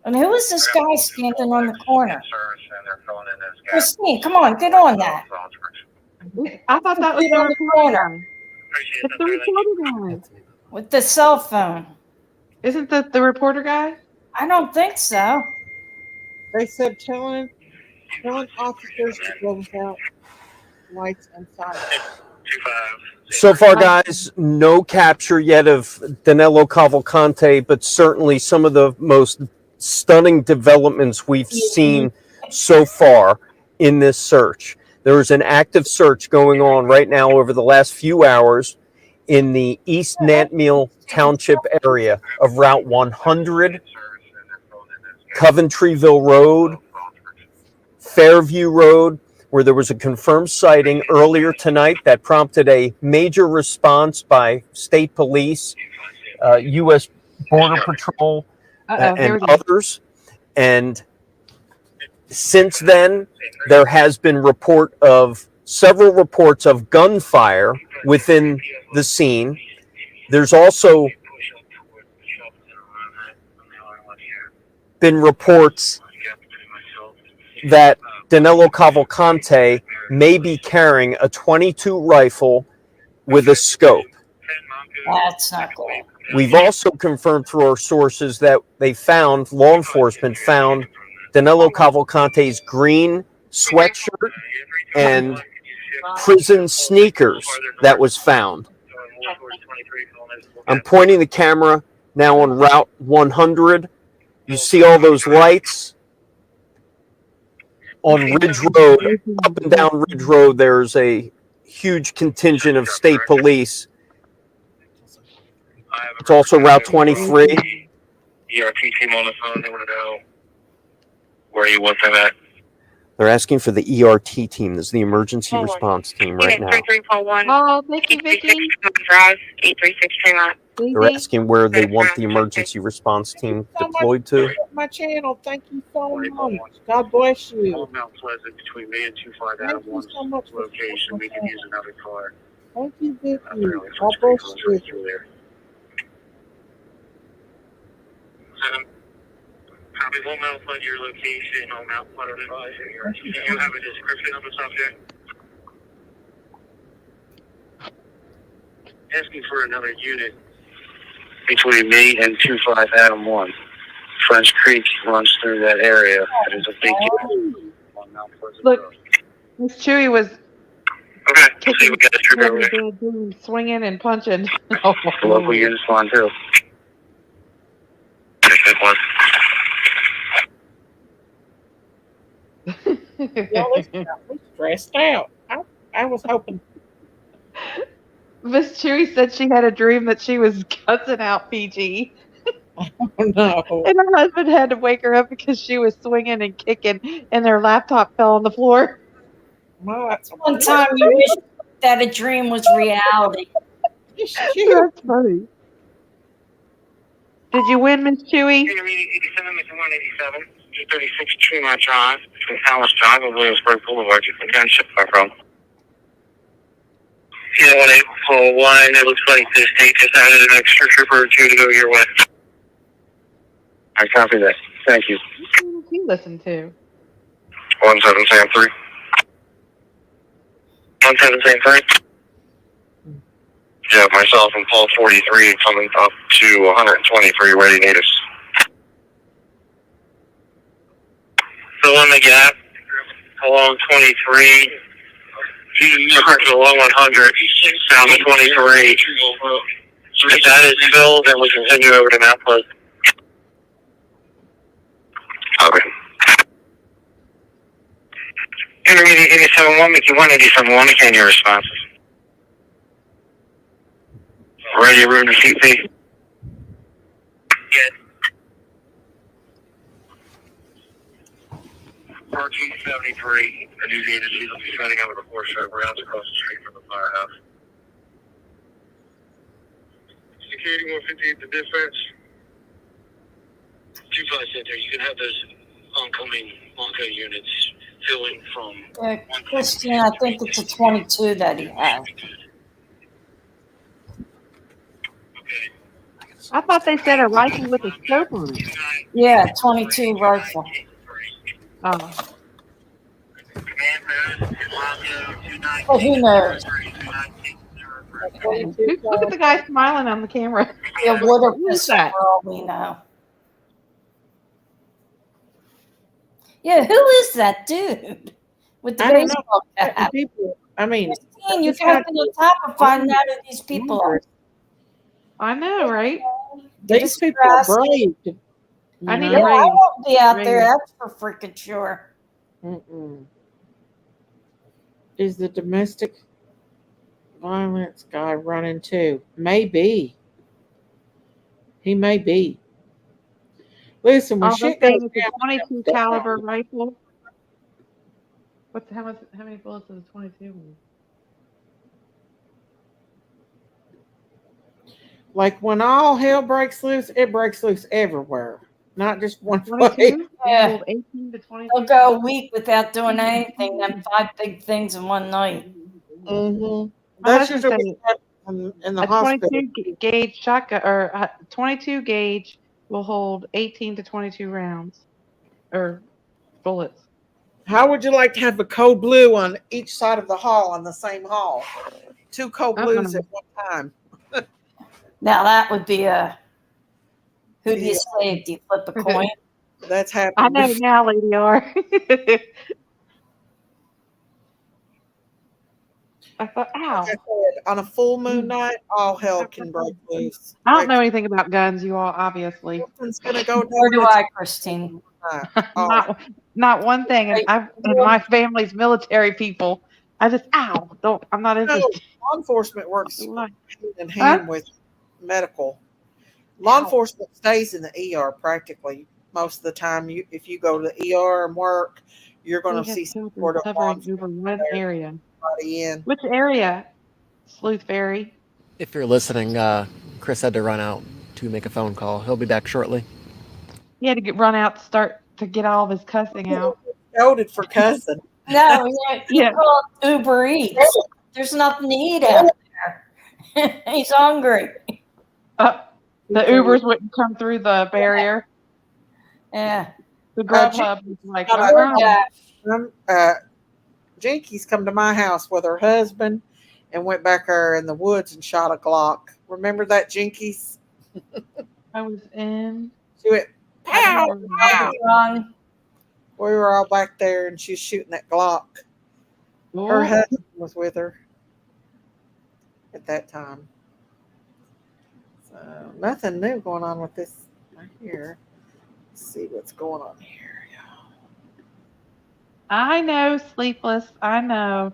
And who is this guy standing on the corner? Christine, come on, get on that. I thought that was Get on the corner It's the reporter guy. with the cell phone. Isn't that the reporter guy? I don't think so. They said telling officers to go without lights and sirens. So far, guys, no capture yet of Danilo Cavalcante, but certainly some of the most stunning developments we've seen so far in this search. There is an active search going on right now over the last few hours in the East Nantmeal Township area of Route 100, Coventryville Road, Fairview Road, where there was a confirmed sighting earlier tonight that prompted a major response by state police, U.S. Border Patrol, and others. And since then, there has been several reports of gunfire within the scene. There's also been reports that Danilo Cavalcante may be carrying a .22 rifle with a scope. That's not good. We've also confirmed through our sources that law enforcement found Danilo Cavalcante's green sweatshirt and prison sneakers that was found. I'm pointing the camera now on Route 100. You see all those lights on Ridge Road, up and down Ridge Road. There's a huge contingent of state police. It's also Route 23. ERT team on the phone. They want to know where you want them at. They're asking for the ERT team. This is the emergency response team right now. 3341. Oh, thank you, Vicky. 836 Tremont. They're asking where they want the emergency response team deployed to. My channel. Thank you so much. God bless you. On Mount Pleasant between me and 25 Adam 1's location. We can use another car. Thank you, Vicky. God bless you. Copy, we'll Mount Pleasant your location on Mount Pleasant. Do you have a description of the subject? Asking for another unit between me and 25 Adam 1. French Creek runs through that area. There's a big unit on Mount Pleasant. Look, Miss Chewy was Okay, see, we got a trip over there. swinging and punching. The local units on too. Y'all, this got me stressed out. I was hoping. Miss Chewy said she had a dream that she was cussing out PG. Oh, no. And her husband had to wake her up because she was swinging and kicking and their laptop fell on the floor. Well, that's One time you wish that a dream was reality. That's funny. Did you win, Miss Chewy? 87, Mr. 187, 236 Tremont Drive, between Palace Drive and Williamsburg Boulevard. You can kind of ship far from. Yeah, 1841, it looks like the state just added an extra trooper or two to go your way. I copy that. Thank you. Who did you listen to? 1773. 1773. Yeah, myself and Paul 43 coming up to 120 for your ready natives. Fill in the gap along 23. Along 100, down to 23. If that is filled, then we continue over to Mount Pleasant. Okay. Intermediate 87-1, Mickey 187-1, again your responses. Ready, room to CP? Yes. RG-73, the news agencies will be sending out a report showing rounds across the street from the firehouse. Security 158 to dispatch. 25 Center, you can have those oncoming Monco units filling from... Christian, I think it's a 22 that he has. I thought they said a rifle with a scope on it. Yeah, 22 rifle. Oh. Well, who knows? Look at the guy smiling on the camera. Yeah, what Who is is that? for all we know. Yeah, who is that dude with the I don't know. baseball cap? People, I mean, Christine, you got to the top of finding out who these people are. I know, right? These people are brave. I need Yeah, a I raise. won't be out there. Raise. That's for freaking sure. Mm-mm. Is the domestic violence guy running too? Maybe. He may be. Listen, when Oh, shit they're goes saying it's a 22 caliber rifle. How many bullets is a 22? like when all hell breaks loose, it breaks loose everywhere, not just one place. 22? Yeah. 18 to 22. They'll go a week without doing anything. Them 5 big things in one night. Mm-hmm. My That's husband usually said in the a hospital. 22 gauge shotgun or 22 gauge will hold 18 to 22 rounds or bullets. How would you like to have a code blue on each side of the hall on the same hall? 2 code blues at one time. Now that would be a who do you save? Do you flip a coin? That's happening. I know now, Lady R. I thought, ow. Like I said, on a full moon night, all hell can break loose. I don't know anything about guns, you all, obviously. Something's gonna go down. Where do I, Christine? Not one thing. And my family's military people. I just, I'm not interested. Law enforcement works hand in hand with medical. Law enforcement stays in the ER practically most of the time. If you go to the ER and work, you're going to see some sort of covering over one area. in. Which area? Sleuth Ferry. If you're listening, Chris had to run out to make a phone call. He'll be back shortly. He had to run out to get all of his cussing out. Goaded for cussing. No, you Yeah. call it Uber Eats. There's nothing to eat out there. He's hungry. The Ubers wouldn't come through the barrier. Yeah. The Grubhub was like, Jinky's come to my house with her husband and went back there in the woods and shot a Glock. Remember that, Jinky's? I was in. She went, pow, pow. Wrong. We were all back there and she's shooting that Glock. Her husband was with her at that time. So nothing new going on with this right here. Let's see what's going on here. I know, Sleepless. I know.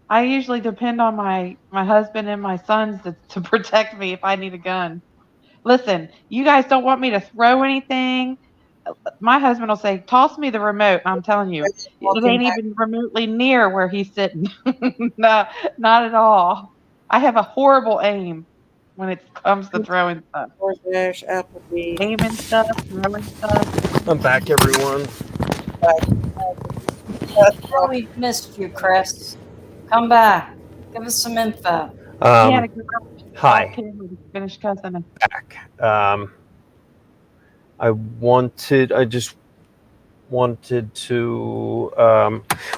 I usually depend on my husband and my sons to protect me if I need a gun. Listen, you guys don't want me to throw anything. My husband will say, toss me the remote. I'm telling you, it ain't even remotely near where he's sitting. No, not at all. I have a horrible aim when it comes to throwing stuff. Aiming stuff, throwing stuff. I'm back, everyone. We missed you, Chris. Come back. Give us some info. Hi. Finish cussing. Back. I just wanted to,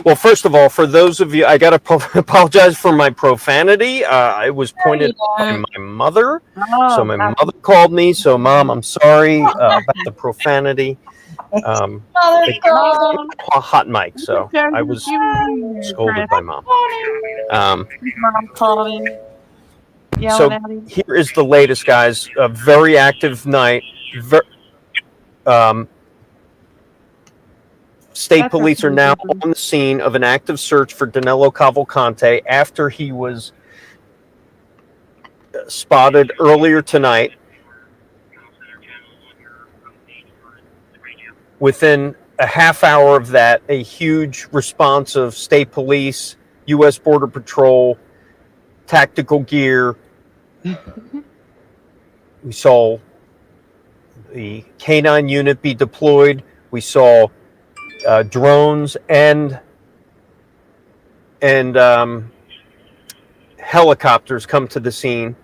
well, first of all, for those of you, I got to apologize for my profanity. It was pointed by my mother. So my mother called me. So, Mom, I'm sorry about the profanity. Hot mic. So I was scolded by Mom. Mom called him. So here is the latest, guys. A very active night. State police are now on the scene of an active search for Danilo Cavalcante after he was spotted earlier tonight. Within a half hour of that, a huge response of state police, U.S. Border Patrol, tactical gear. We saw the K-9 unit be deployed. We saw drones and helicopters come to the scene.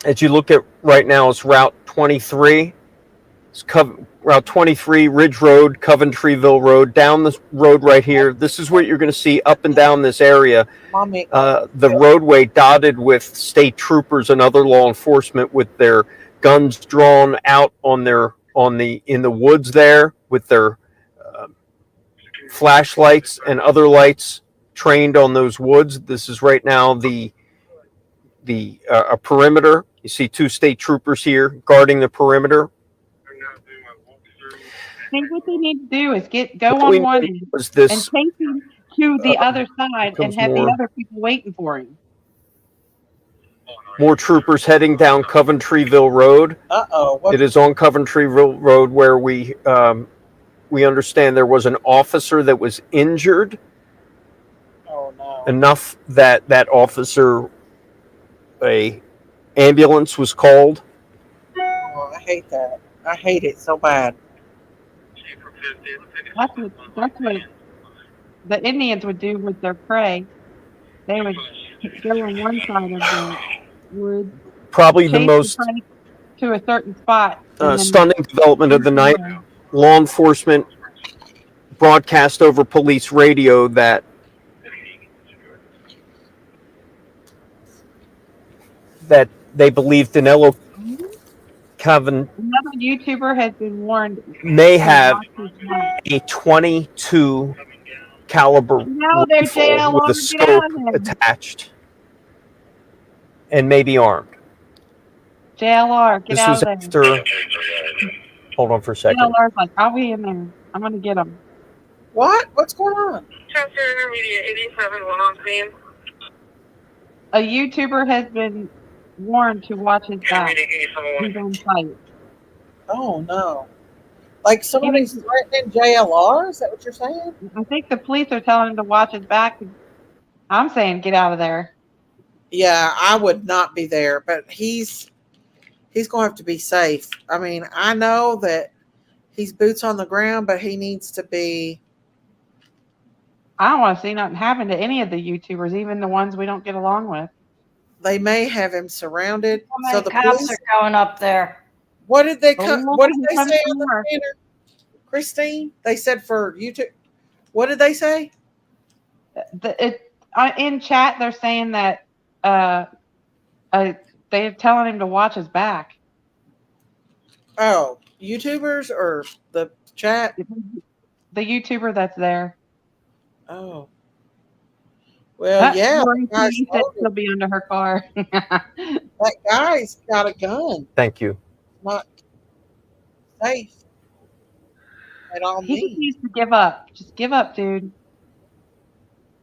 As you look at right now, it's Route 23. It's Route 23, Ridge Road, Coventryville Road, down this road right here. This is what you're going to see up and down this area. The roadway dotted with state troopers and other law enforcement with their guns drawn out in the woods there with their flashlights and other lights trained on those woods. This is right now the perimeter. You see two state troopers here guarding the perimeter. I think what they need to do is go on one end and take him to the other side and have the other people waiting for him. More troopers heading down Coventryville Road. It is on Coventryville Road where we understand there was an officer that was injured. Oh no! Enough that officer, a ambulance was called. Oh, I hate that. I hate it so bad. That's what the Indians would do with their prey. They would go on one side of the wood. Probably the most to a certain spot. stunning development of the night. Law enforcement broadcast over police radio that they believe Danilo Another YouTuber has been warned. May have a 22 caliber rifle with a scope attached and maybe armed. JLR, get This out was of there. after. Hold on for a second. JLR's like, I'll be in there. I'm going to get him. What? What's going on? Chapter Intermediate 87, one on scene. A YouTuber has been warned to watch his back. He's on site. Oh no! Like somebody's threatening JLR? Is that what you're saying? I think the police are telling him to watch his back. I'm saying get out of there. Yeah, I would not be there, but he's going to have to be safe. I mean, I know that he's boots on the ground, but he needs to be. I don't want to see nothing happen to any of the YouTubers, even the ones we don't get along with. They may have him surrounded. How So many the cops police. are going up there? What did they come? Oh, What did they come say on the more. banner, Christine? They said for YouTube. What did they say? In chat, they're saying that they're telling him to watch his back. Oh, YouTubers or the chat? The YouTuber that's there. Oh. Well, yeah. She said she'll be under her car. That guy's got a gun. Thank you. Not safe at all He means. just needs to give up. Just give up, dude.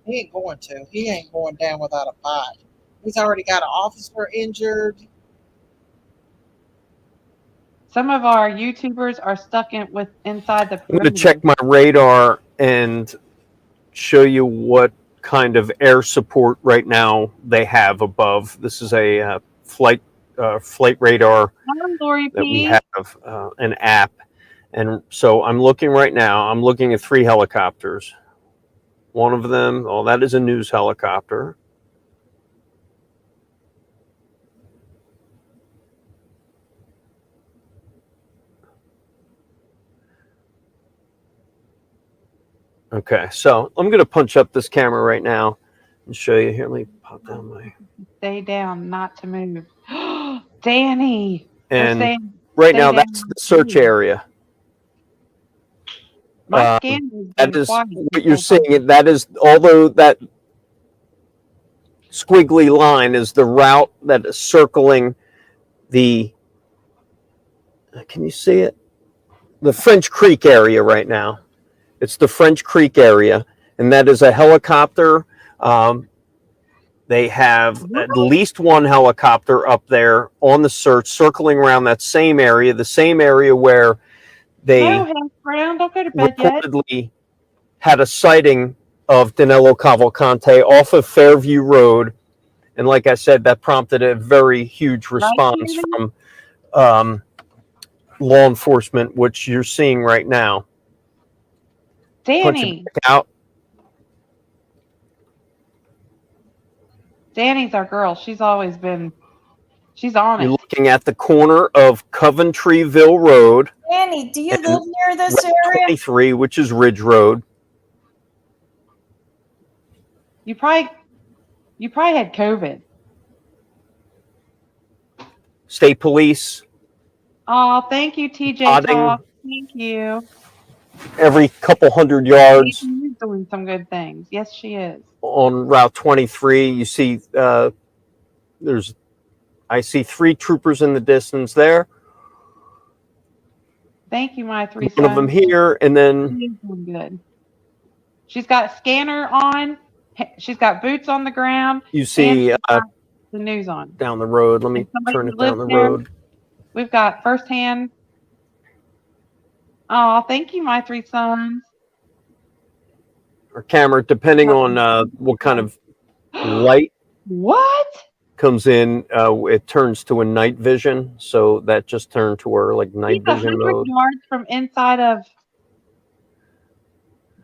He ain't going to. He ain't going down without a fight. He's already got an officer injured. Some of our YouTubers are stuck inside the. I'm going to check my radar and show you what kind of air support right now they have above. This is a flight radar Lori that we P. have an app, and so I'm looking right now. I'm looking at 3 helicopters. One of them, oh, that is a news helicopter. Okay, so I'm going to punch up this camera right now and show you. Here, let me pop down my. Stay down, not to move. Danny. And saying, right stay now, down, that's the search area. My scan has That been is quiet. what you're seeing. That is, although that squiggly line is the route that is circling the. Can you see it? The French Creek area right now. It's the French Creek area, and that is a helicopter. They have at least one helicopter up there on the search, circling around that same area, the same area where they Brown, don't go to bed yet. reportedly had a sighting of Danilo Cavalcante off of Fairview Road. And like I said, that prompted a very huge response from law enforcement, which you're seeing right now. Punch Danny. it back out. Danny's our girl. She's always been. She's on You're it. looking at the corner of Coventryville Road. Danny, do you and live near this Route area? 23, which is Ridge Road. You probably had COVID. State Police Oh, thank you, TJ Spotting. Talk. Thank you. every couple hundred yards She's doing some good things. Yes, she is. on Route 23. You see, I see 3 troopers in the distance there. Thank you, my 3 sons. One of them here, and then She's doing good. She's got a scanner on. She's got boots on the ground. you and see she's got the news on. down the road. Let me And somebody turn who it down the lives there. road. We've got firsthand. Oh, thank you, my 3 sons. Our camera, depending on what kind of light What? comes in, it turns to a night vision. So that just turned to our night He's vision 100 mode. yards from inside of.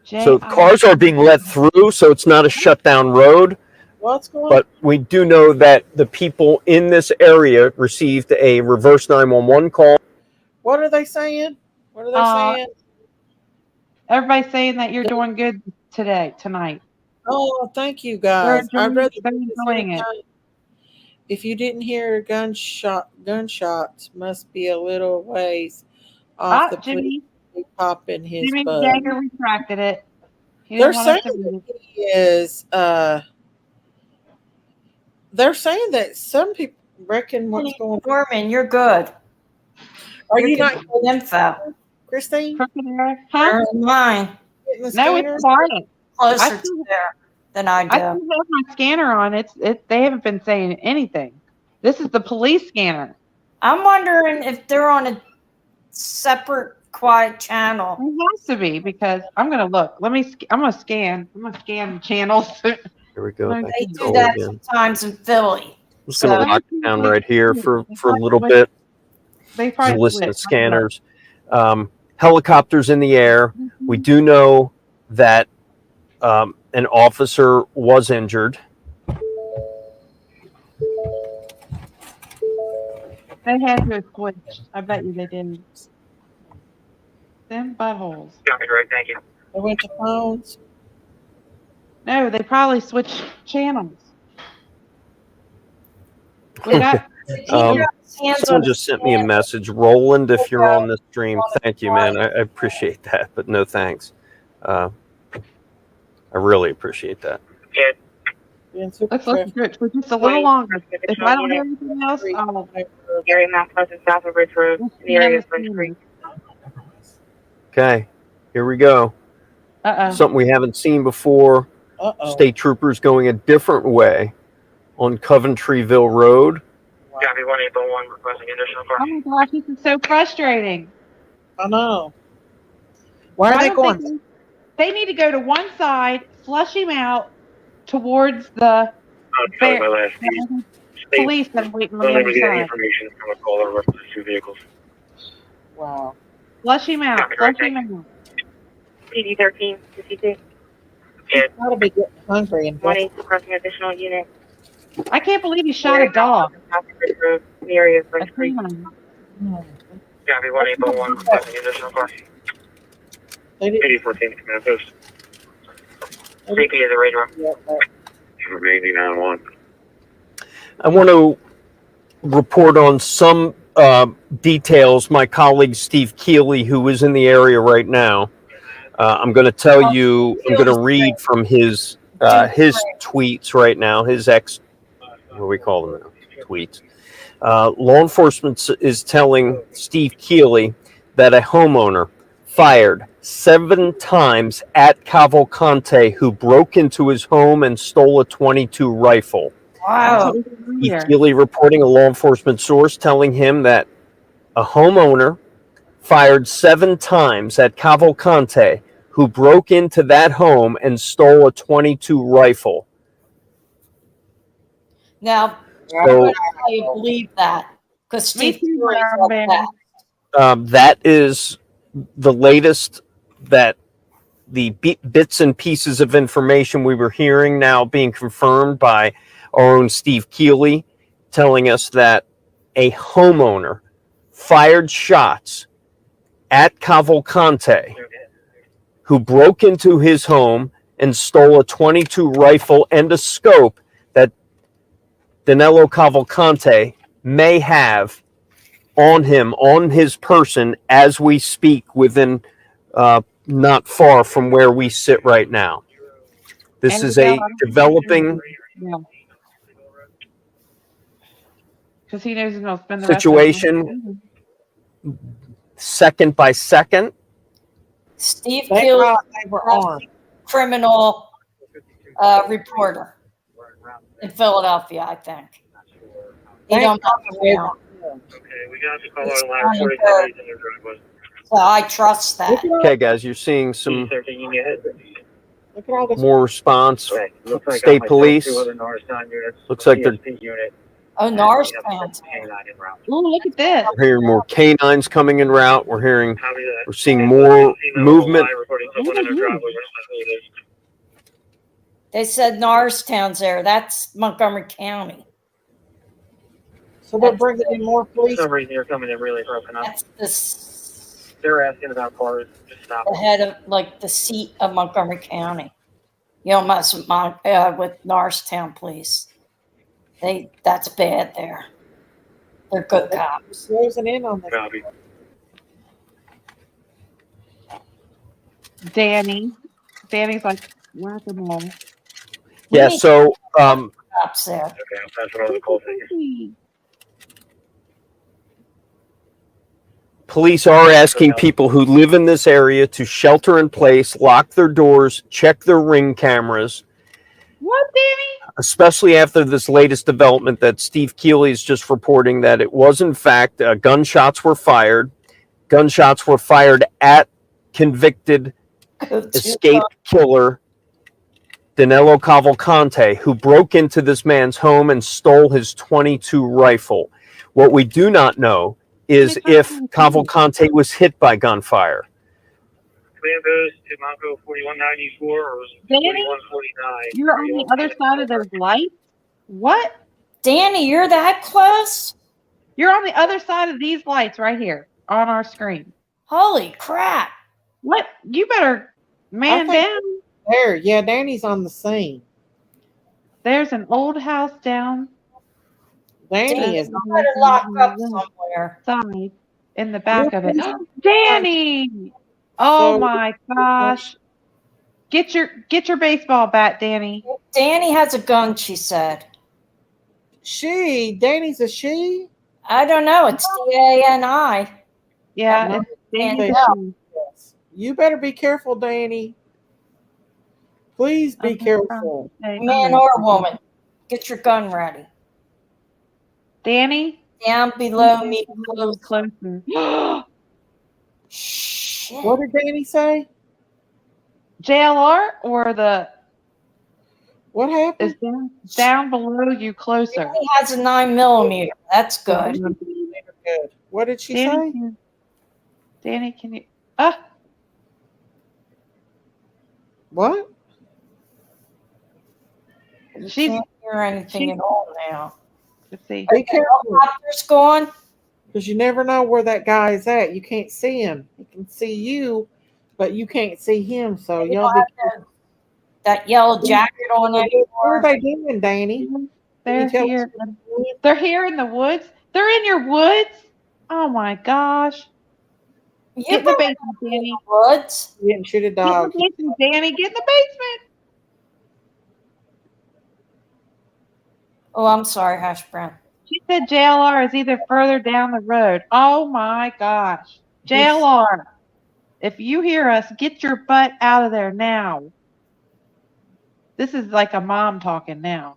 So cars are being let through, so it's not a shut down road. What's going on? But we do know that the people in this area received a reverse 911 call. What are they saying? What are they saying? Everybody's saying that you're doing good tonight. Oh, thank you guys. I'd rather they're enjoying it. If you didn't hear gunshots must be a little ways off the Jimmy police popping his Jimmy butt. Jagger retracted it. He They're didn't want us saying to that he is. They're saying that some people reckon what's going on. Norman, you're good. Are You're you not getting good info? Christine? Huh? Mine. Getting the No, scanner? it's quiet. Closer I to still- there than I do. I still have my scanner on. They haven't been saying anything. This is the police scanner. I'm wondering if they're on a separate quiet channel. It has to be because I'm gonna look. I'm gonna scan. I'm gonna scan the channels. Here we go. They Back They to do Cole that again. sometimes in Philly. I'm just going to So- lock it down right here for a little bit. They Just probably listen to switched. scanners. Helicopters in the air. We do know that an officer was injured. They had to have switched. I bet you they didn't. Them buttholes. Copy, right, thank you. They went to phones. No, they probably switched channels. We got. Someone just sent me a message. Roland, if you're on the stream, thank you, man. I appreciate that, but no thanks. I really appreciate that. Let's listen to it for just a little longer. If I don't hear anything else, I'll. Gary Mount Pleasant south of Ridge Road, in the area of Spring Creek. Okay, here we go. Something we haven't seen before. State troopers going a different way on Coventryville Road. Copy, 1801, requesting additional Oh my gosh, this is so frustrating. I know. Why are they going? They need to go to one side, flush him out towards the my last piece. police that are waiting on the Only other getting side. information from a caller with the two vehicles. Wow. Flush him out. Flush him out. PD 13, 52. Gotta be getting hungry and 1-8 requesting additional unit. I can't believe he shot a dog. South of Ridge Road, in the area of Spring A Creek. canine. Copy, 1801, requesting additional car. 8014, command post. CP is a radar. 89-1. I want to report on some details. My colleague Steve Keeley, who is in the area right now, I'm going to tell you. I'm going to read from his tweets right now. His what do we call them now? Tweets. Law enforcement is telling Steve Keeley that a homeowner fired 7 times at Cavalcante, who broke into his home and stole a .22 rifle. Wow. Steve Keeley reporting a law enforcement source telling him that a homeowner fired 7 times at Cavalcante, who broke into that home and stole a .22 rifle. Now, So- I believe that because Steve Curry said that. That is the latest that the bits and pieces of information we were hearing now being confirmed by our own Steve Keeley, telling us that a homeowner fired shots at Cavalcante, who broke into his home and stole a .22 rifle and a scope that Danilo Cavalcante may have on him, on his person, as we speak, within not far from where we sit right now. This is a developing because he knows he's going to spend the rest of situation, second by second. Steve Thank Keeley, God they were armed. criminal reporter in Philadelphia, I think. He Thank don't God they were know. armed. Okay, we got to call It's out ladder funny, 43 in the driveway. So I trust that. Okay, guys, you're seeing some Look at all this. more response. Okay, looks like State I police. 2 other Norristown units. Looks like they're CSP unit. Oh, Norristown. Ooh, look at this. We're hearing more canines coming en route. We're We're seeing more movement. They said Norristown's there. That's Montgomery County. So they're bringing in more police. For some reason, they're coming in really broken up. That's the They're asking about cars. Just stop. the head of like the seat of Montgomery County. You don't mess with Norristown police. That's bad there. They're good cops. Closing in on this. Copy. Danny's like whack-a-mole. Yeah, so Cops there. Okay, I'll pass it on to the call figure. police are asking people who live in this area to shelter in place, lock their doors, check their Ring cameras. What, Danny? Especially after this latest development that Steve Keeley is just reporting that it was, in fact, gunshots were fired. Gunshots were fired at convicted escaped killer Danilo Cavalcante, who broke into this man's home and stole his .22 rifle. What we do not know is if Cavalcante was hit by gunfire. Command goes to Monco 4194 or Danny, 4149. you're on the other side of those lights? What? Danny, you're that close? You're on the other side of these lights right here on our screen. Holy crap. What? You better man I think- down. There, yeah, Danny's on the scene. There's an old house down Danny is. You better lock up somewhere. side in the back of it. Danny! Oh So- my gosh. Get your baseball bat, Danny. Danny has a gun, she said. Danny's a she? I don't know. It's DANI. Yeah, Can't Danny's a tell. she. You better be careful, Danny. Please be careful. Man or woman, get your gun ready. Danny? Down below me. Closer. Shit. What did Danny say? JLR or What happened? is down below you closer. He has a 9mm. That's good. Good. What did she Danny, say? Danny, can you? What? She's Can't hear anything at all now. Let's see. Be careful, Helicopter's gone. because you never know where that guy is at. You can't see him. He can see you, but you can't see him. So You y'all don't have that yellow jacket on What are anymore. they doing, Danny? They're tell here. us- They're here in the woods. They're in your woods. Oh my gosh. You Get in the better basement, Danny. woods. You didn't shoot a Get in dog. the basement, Danny. Get in the basement. Oh, I'm sorry, Hash Brown. She said JLR is either further down the road. Oh my gosh. JLR, if you hear us, get your butt out of there now. This is like a mom talking now.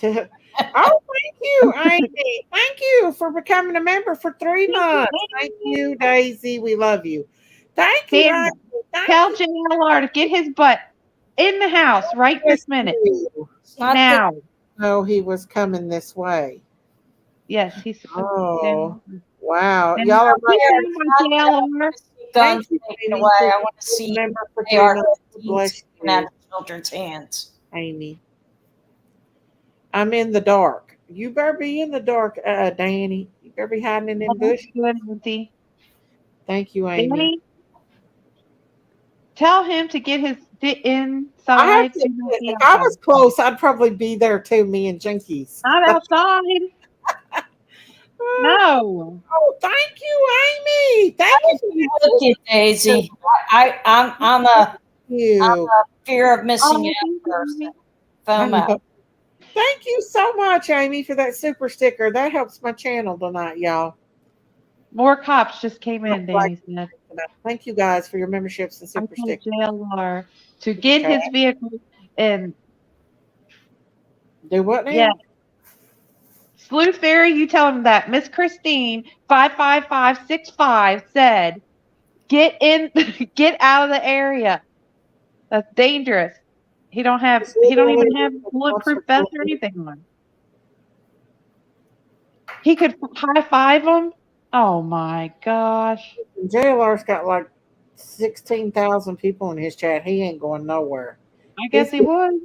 Oh, thank you, Amy. Thank you for becoming a member for 3 months. Thank you, Daisy. We love you. Thank you. Dan, Amy. Thank Tell you. JLR to get his butt in the house right this minute. Not Now. No, he was coming this way. Yes, he's Oh, wow. And Y'all are keep an eye on JLR. Guns Thank you, taken Amy, away. for I want to being see a member for 3 AR-15s months. Bless taken out you, of children's hands. Amy. I'm in the dark. You better be in the dark, Danny. You better be hiding in them bushes. Good, Auntie. Thank you, Amy. Danny, tell him to get his inside. I have to, not the if I was outside. close, I'd probably be there too, me and Jinkies. Not outside. No. Oh, thank you, Amy. Thank you. Look at Daisy. I'm a fear of missing out person. FOMO. Thank you so much, Amy, for that super sticker. That helps my channel tonight, y'all. More cops just came in, Danny said. Thank you guys for your memberships and I super told stickers. JLR to get his Okay. vehicle and Do what now? yeah. Sleuth Fairy, you tell him that Miss Christine 55565 said, "Get in, get out of the area. That's dangerous." He don't even have bulletproof vest or anything on. He could high five him. Oh my gosh. JLR's got like 16,000 people in his chat. He ain't going nowhere. I guess he would.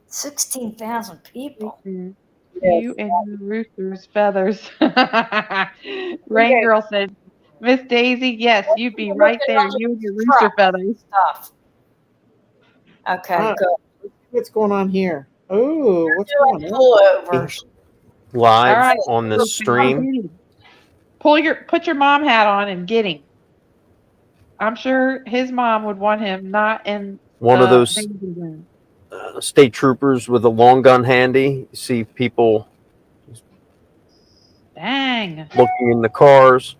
16,000 people. You and your rooster's feathers. Rain Girl said, Miss Daisy, yes, you'd be right there. You and your rooster feathers. Stuff. Okay, good. What's going on here? Ooh, what's going on? Pullovers. Live All right. on this stream. Put your mom hat on and get him. I'm sure his mom would want him not in One of those danger zone. state troopers with a long gun handy. You see people Dang. looking in the cars.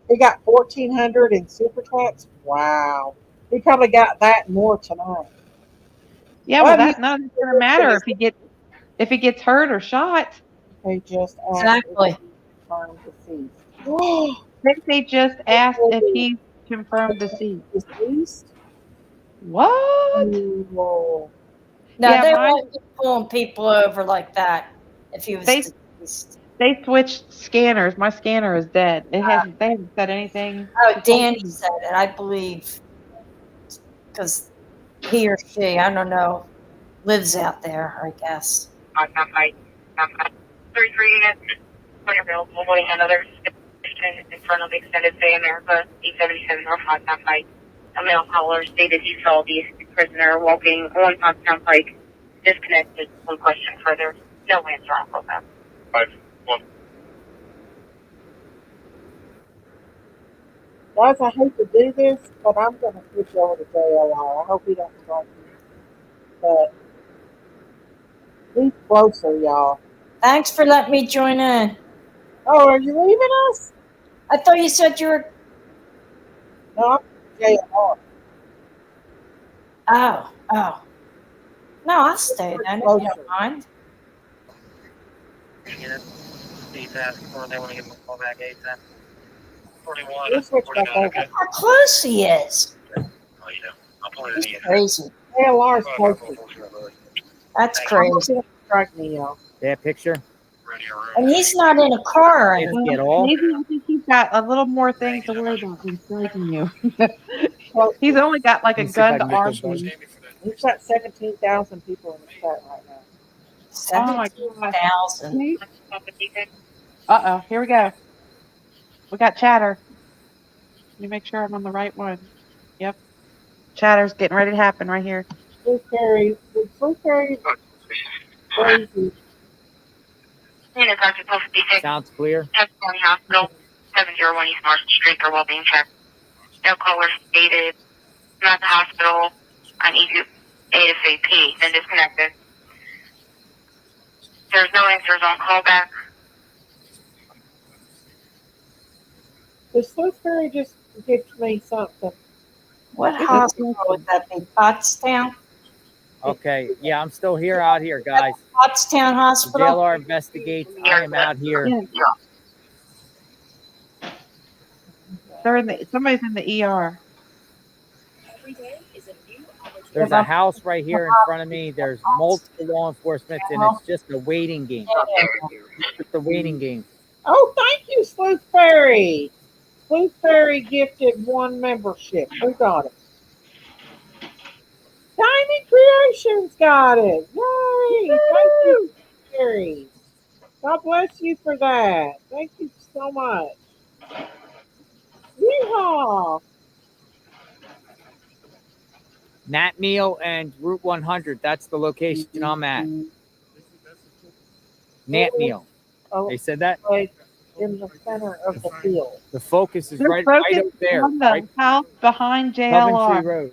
He got 1,400 in super chats. Wow. He probably got that and more tonight. Yeah, well, that's not gonna matter if he gets hurt or shot. They just asked Exactly. I think they just asked if he's confirmed deceased. Deceased? What? No, Yeah, they mine- won't be pulling people over like that if he was They- deceased. They switched scanners. My scanner is dead. They haven't said anything. Oh, Danny said it, I believe, because he or she, I don't know, lives out there, I guess. On Sunlight. 33 units, when available, holding another station in front of Extended Stay America, 877 North Pottstown Pike. A male caller stated he saw the prisoner walking on Pottstown Pike, disconnected. One question further. No answer on program. 5-1. Guys, I hate to do this, but I'm going to switch over to JLR. I hope he don't strike me. But he's closer, y'all. Thanks for letting me join in. Oh, are you leaving us? I thought you said you were. No, I'm JLR. Oh. No, I'll stay then if you don't mind. They want to give him a call back ASAP. 41. We'll switch back over. How close he is. Oh, you know. I'll pull it in He's the crazy. JLR's closer. That's I crazy. hope he don't strike me, y'all. That picture? And he's not in a car or anything. Get all? Maybe I think he's got a little more things to worry about than striking you. He's only got like a gun to arm you. He's got 17,000 people in the chat right now. Oh my God. 17,000. Uh-oh, here we go. We got chatter. Let me make sure I'm on the right one. Yep. Chatter's getting ready to happen right here. Blue Fairy. Crazy. Sounds clear. Testimony Hospital, 701 East Marshall Street for well-being check. No caller stated, I'm at the hospital. I need you ASAP. Then disconnected. There's no answers on callback. The Blue Fairy just gives me something. What hospital would that be? Pottstown? Okay, yeah, I'm still here out here, guys. Pottstown Hospital? JLR investigates. I am out here. They're in the, somebody's in the ER. There's a house right here in front of me. There's multiple law enforcement, and it's just a waiting game. It's just a waiting game. Oh, thank you, Sleuth Fairy. Sleuth Fairy gifted 1 membership. Who got it? Tiny Creations got it. Yay! Thank you, Fairy. God bless you for that. Thank you so much. Yeehaw! Nat Meal and Route 100. That's the location I'm at. Nat Meal. They said that? Right in the center of the field. The focus is They're right focused up there. on the Right, house behind Coventry JLR. Road.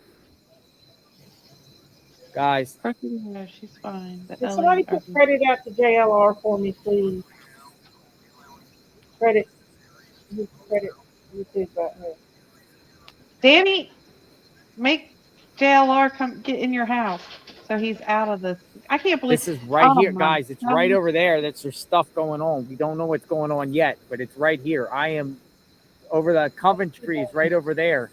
Guys. She's fine. The Can somebody put credit out to JLR for me, please? Credit. Credit. YouTube right here. Danny, make JLR come get in your house so he's out of this. I can't believe This is right Oh here, my guys. It's God. right over there. That's there's stuff going on. We don't know what's going on yet, but it's right here. I am over the Coventry is right over there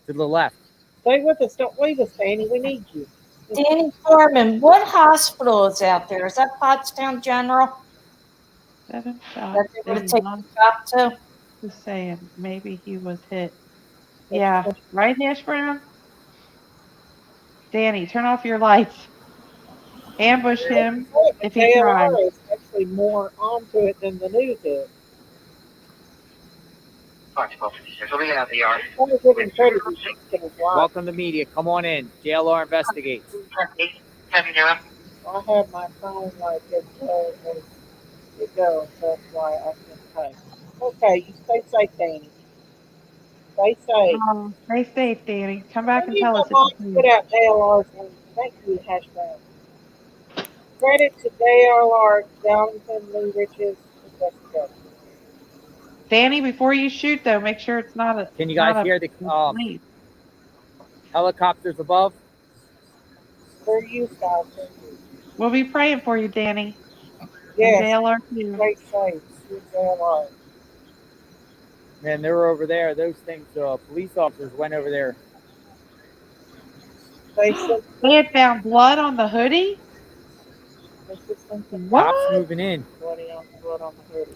to the left. Stay with us. Don't leave us, Danny. We need you. Danny Foreman, what hospital is out there? Is that Pottstown General? 7 shots. That they would take a shot to? Just saying, maybe he was hit. Yeah, right, Hash Brown? Danny, turn off your lights. Ambush him if he tries. JLR is actually more onto it than the news is. So we have the yard. I'm gonna give him credit. He's taking his life. Welcome to media. Come on in. JLR investigates. I have my phone like as it goes. That's why I can pay. Okay, you stay safe, Danny. Stay safe. Stay safe, Danny. Come back and tell us. Put out JLR's name. Thank you, Hash Brown. Credit to JLR, Darlington, Lee Riches, investigation. Danny, before you shoot, though, make sure it's not a. Can you guys hear the helicopters above? For you, guys. We'll be praying for you, Danny. Yes. And JLR too. Stay safe. JLR. Man, they were over there. Those things, police officers went over there. They said They had found blood on the hoodie. Cops What? moving in. blood on the hoodie.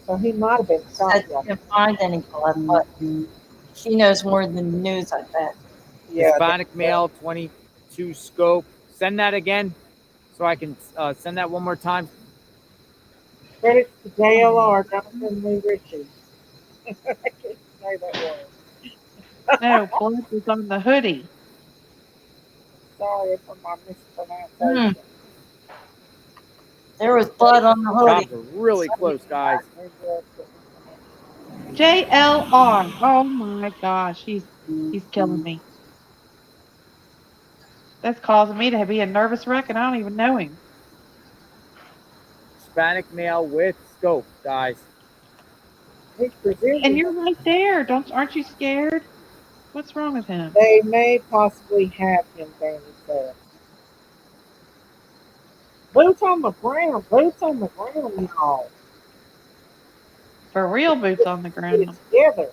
So he might have been shot. Said she didn't find any blood, but she knows more than the news, I bet. Yeah, Hispanic male, 22 scope. Send that again so I can send that one more time. credits to JLR, Jonathan Lee Ritchie. I can't say that word. No, blood was on the hoodie. Sorry for my mispronunciation. There was blood on the Cops hoodie. are really close, guys. JLR. Oh my gosh, he's killing me. That's causing me to be a nervous wreck, and I don't even know him. Hispanic male with scope, guys. And you're right there. Aren't you scared? What's wrong with him? They may possibly have him, Danny said. Boots on the ground, y'all. For real, boots on the ground. Together.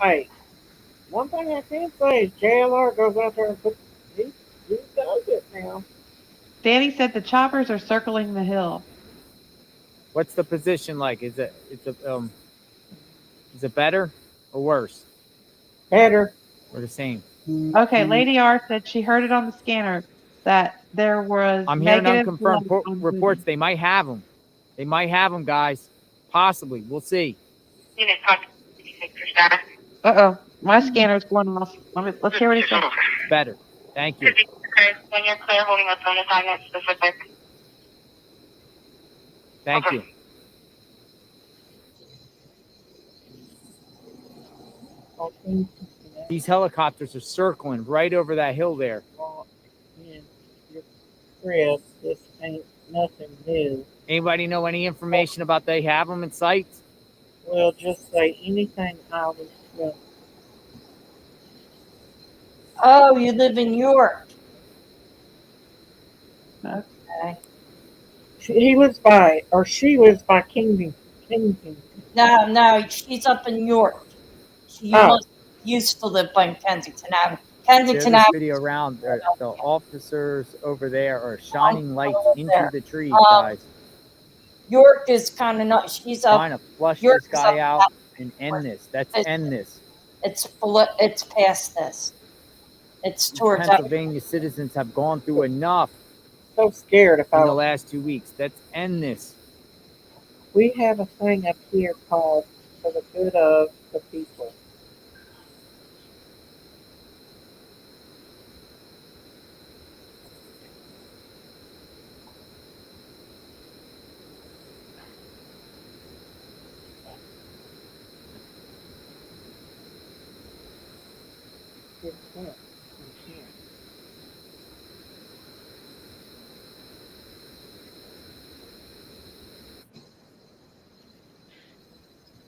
Hey, one thing I can say is JLR goes out there and he does it now. Danny said the choppers are circling the hill. What's the position like? Is it better or worse? Better. Or the same? Okay, Lady R said she heard it on the scanner that there was I'm hearing negative unconfirmed blood on the reports. They might have them. They might have them, guys. Possibly. We'll see. Unit contact 56 for status. Uh-oh. My scanner's going off. Let's hear what he said. Better. Thank you. When you're clear, holding a phone assignment specific. Thank you. These helicopters are circling right over that hill there. Chris, this ain't nothing new. Anybody know any information about they have them in sight? Well, just say anything I was doing. Oh, you live in York. Okay. She was by Kensington. No, she's up in York. She used to live by Kensington Avenue. Share Kensington this Avenue. video around. The officers over there are shining lights into there. the trees, guys. York is kind of not. She's up. Trying to flush York this is guy up- out and end this. That's end this. It's past this. It's towards that. Pennsylvania citizens have gone through enough So scared if in I the last 2 weeks. Let's end this. We have a thing up here called For the Good of the People.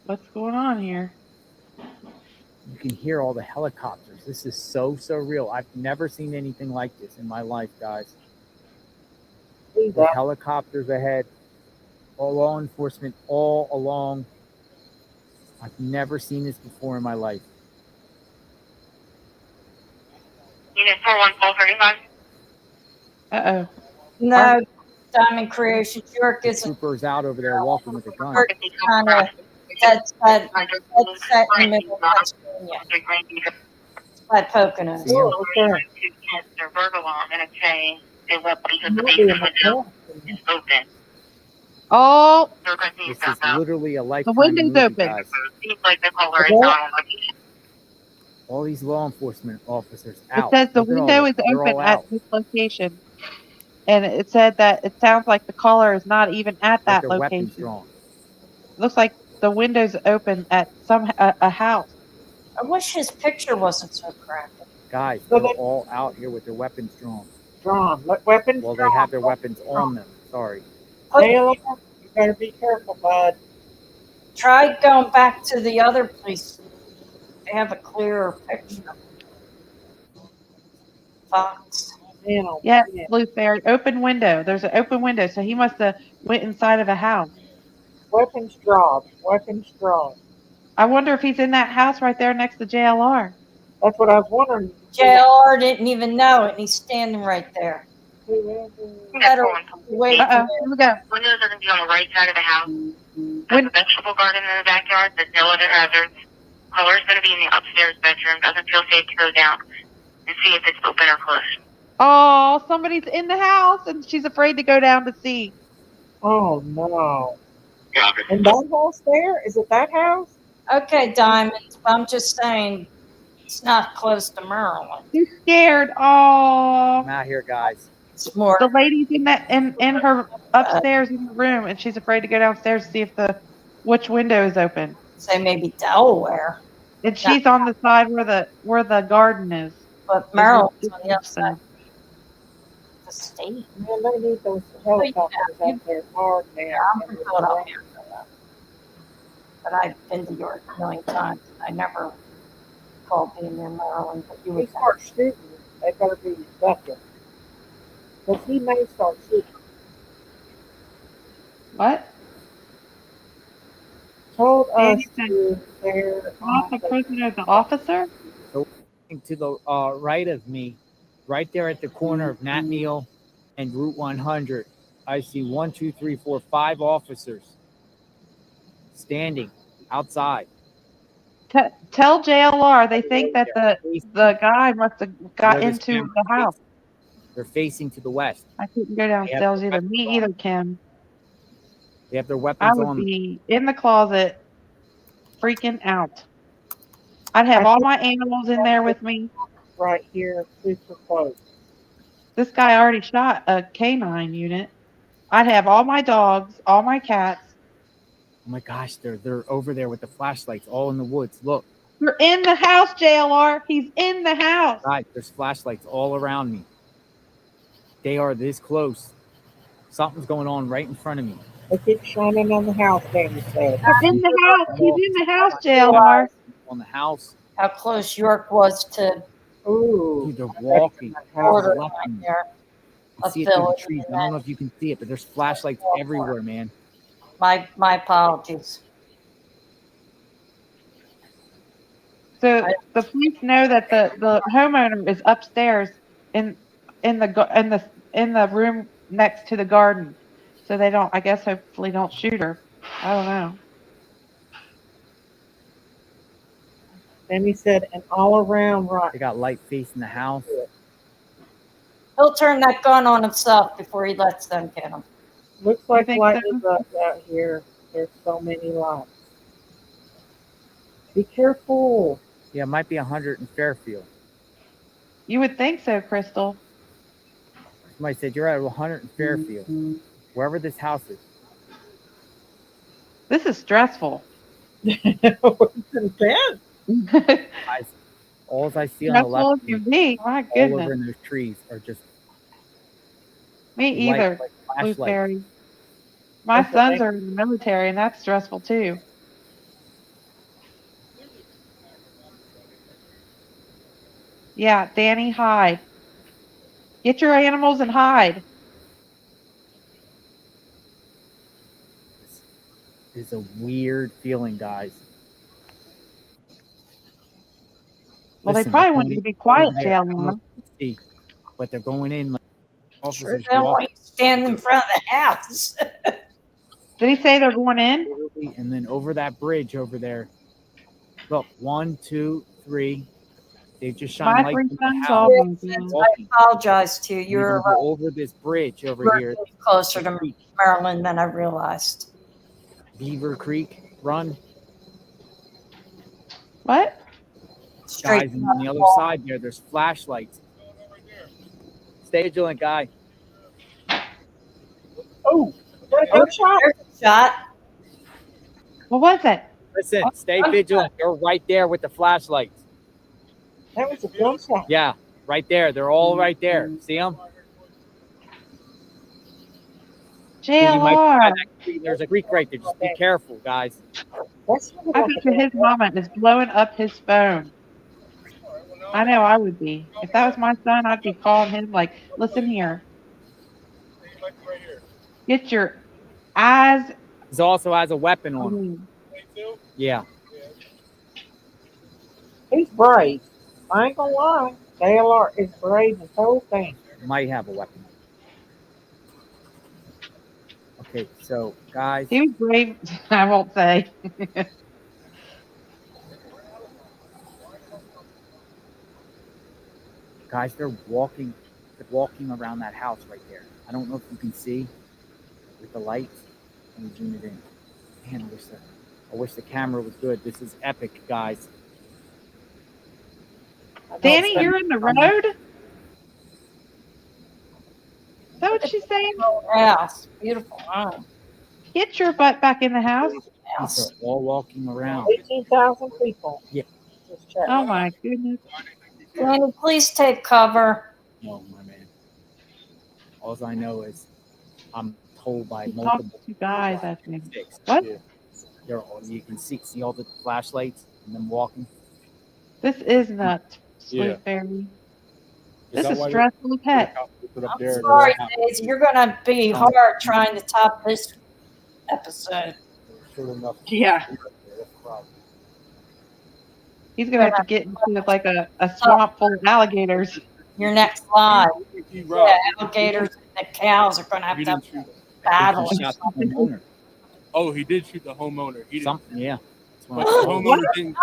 What's going on here? You can hear all the helicopters. This is so real. I've never seen anything like this in my life, guys. The helicopters ahead, all law enforcement all along. I've never seen this before in my life. Unit 41435. Uh-oh. No, Diamond Creations. York The is trooper is out over there walking with a gun. York is kind of that's set in the middle of Pennsylvania. It's by Poconos. Oh, okay. Their burglar alarm and a chain. They went into the basement window. It's open. Oh, This is literally a lifetime window's movie, open. guys. Seems like the caller is not on location. All these law enforcement officers it out. says the Look at all window of is them. They're open all at out. this location. And it said that it sounds like the caller is not even at Like that their weapons location. drawn. Looks like the window's open at a house. I wish his picture wasn't so crappy. Guys, they're all out here with their weapons drawn. Weapons Well, drawn. they have their weapons on them. Sorry. JLR, you better be careful, bud. Try going back to the other place. They have a clearer picture. Fox. Yeah, Blue Fairy. Open window. There's an open window, so he must have went inside of a house. Weapons drawn. Weapons drawn. I wonder if he's in that house right there next to JLR. That's what I was wondering. JLR didn't even know it, and he's standing right there. Better wait. Uh-oh. Here we go. Windows are going to be on the right side of the house. There's a vegetable garden in the backyard. There's no other hazards. Color's going to be in the upstairs bedroom. Doesn't feel safe to go down and see if it's open or closed. Oh, somebody's in the house, and she's afraid to go down to see. Oh no! And that house there, is it that house? Okay, Diamond. I'm just saying, it's not close to Maryland. She's scared. Oh. I'm out here, guys. It's more. The lady's in her upstairs in the room, and she's afraid to go downstairs to see if which window is open. Say maybe Delaware. And she's on the side where the garden is. But Maryland's on the other side. The state. Man, they need those helicopters out there hard now. I'm from Philadelphia. But I've been to York a million times. I never called being in Maryland. But you He would starts shooting, they better be ducking. Because he may start shooting. What? Told us to not the prisoner, the officer? So to the right of me, right there at the corner of Nat Neal and Route 100, I see 1, 2, 3, 4, 5 officers standing outside. Tell JLR they think that the guy must have got into the house. They're facing to the west. I couldn't go downstairs either. Me either, Kim. They have their I weapons would on. be in the closet, freaking out. I'd have all my animals in there with me. Right here, super close. This guy already shot a canine unit. I'd have all my dogs, all my cats. Oh my gosh, they're over there with the flashlights, all in the woods. Look. You're in the house, JLR. He's in the house. Guys, there's flashlights all around me. They are this close. Something's going on right in front of me. They keep shining on the house, Danny said. He's in the house. He's in the house, JLR. On the house. how close York was to Ooh, they're walking. border Left line me. there. I A see it through the village. trees. I don't know if you can see it, but there's flashlights everywhere, man. My apologies. So the police know that the homeowner is upstairs in the room next to the garden, so they don't. I guess hopefully don't shoot her. I don't know. Danny said, and all around right. They got light facing the house. He'll turn that gun on himself before he lets them get him. Looks like think light so? is up out here. There's so many lights. Be careful. Yeah, it might be 100 in Fairfield. You would think so, Crystal. Somebody said you're at 100 in Fairfield. Wherever this house is. This is stressful. Intense. All I see on the Stressful left as can be. My all over goodness. in those trees are just Me light, either. like flashlights. Blueberry. My sons are in the military, and that's stressful too. Yeah, Danny, hide. Get your animals and hide. It's a weird feeling, guys. Well, Listen, they probably they're want you to going be quiet, over there. I don't know JLR. if you can see, but they're going in like Sure officers don't walk want you to stand in front of the house. Did he say they're going in? and then over that bridge over there. Look, 1, 2, 3. They've just shined My lights three in the sons house. all went I in. apologize to you. You're You're gonna go over this bridge over you're here. closer to Maryland than I realized. Beaver Creek Run. What? Straight Guys, and from on the other wall. side there's flashlights. Stay vigilant, guy. Oh, gunshot. There's a shot. What was it? Listen, stay vigilant. They're right there with the flashlights. That was a gunshot. Yeah, right there. They're all right there. See them? JLR. There's a creek right there. Just be careful, guys. I bet his mama is blowing up his phone. I know I would be. If that was my son, I'd be calling him like, listen here. Get your eyes. He also has a weapon on him. Yeah. He's brave. I ain't gonna lie. JLR is brave as whole thing. Might have a weapon. Okay, so guys, He was brave. I won't say. guys, they're walking around that house right there. I don't know if you can see with the lights. Let me zoom it in. Man, I wish the camera was good. This is epic, guys. Danny, you're in the road? Is that what she's saying? House. Beautiful home. Get your butt back in the house. They're all walking around. 18,000 people. Yeah. Oh my goodness. Danny, please take cover. No, my man. All I know is I'm told by She's multiple talking to guys, I think. What? They're all, you can see all the flashlights and them walking. This is nuts, Sweet Yeah. Fairy. Is This that is why stressful as heck. I'm sorry, Daisy. You're going to be hard trying to top this episode. Yeah. He's gonna have to get into like a swamp full of alligators. Your next live. Yeah, alligators and the cows are going to have to battle. Oh, he did shoot the homeowner. He didn't. Yeah. But the homeowner didn't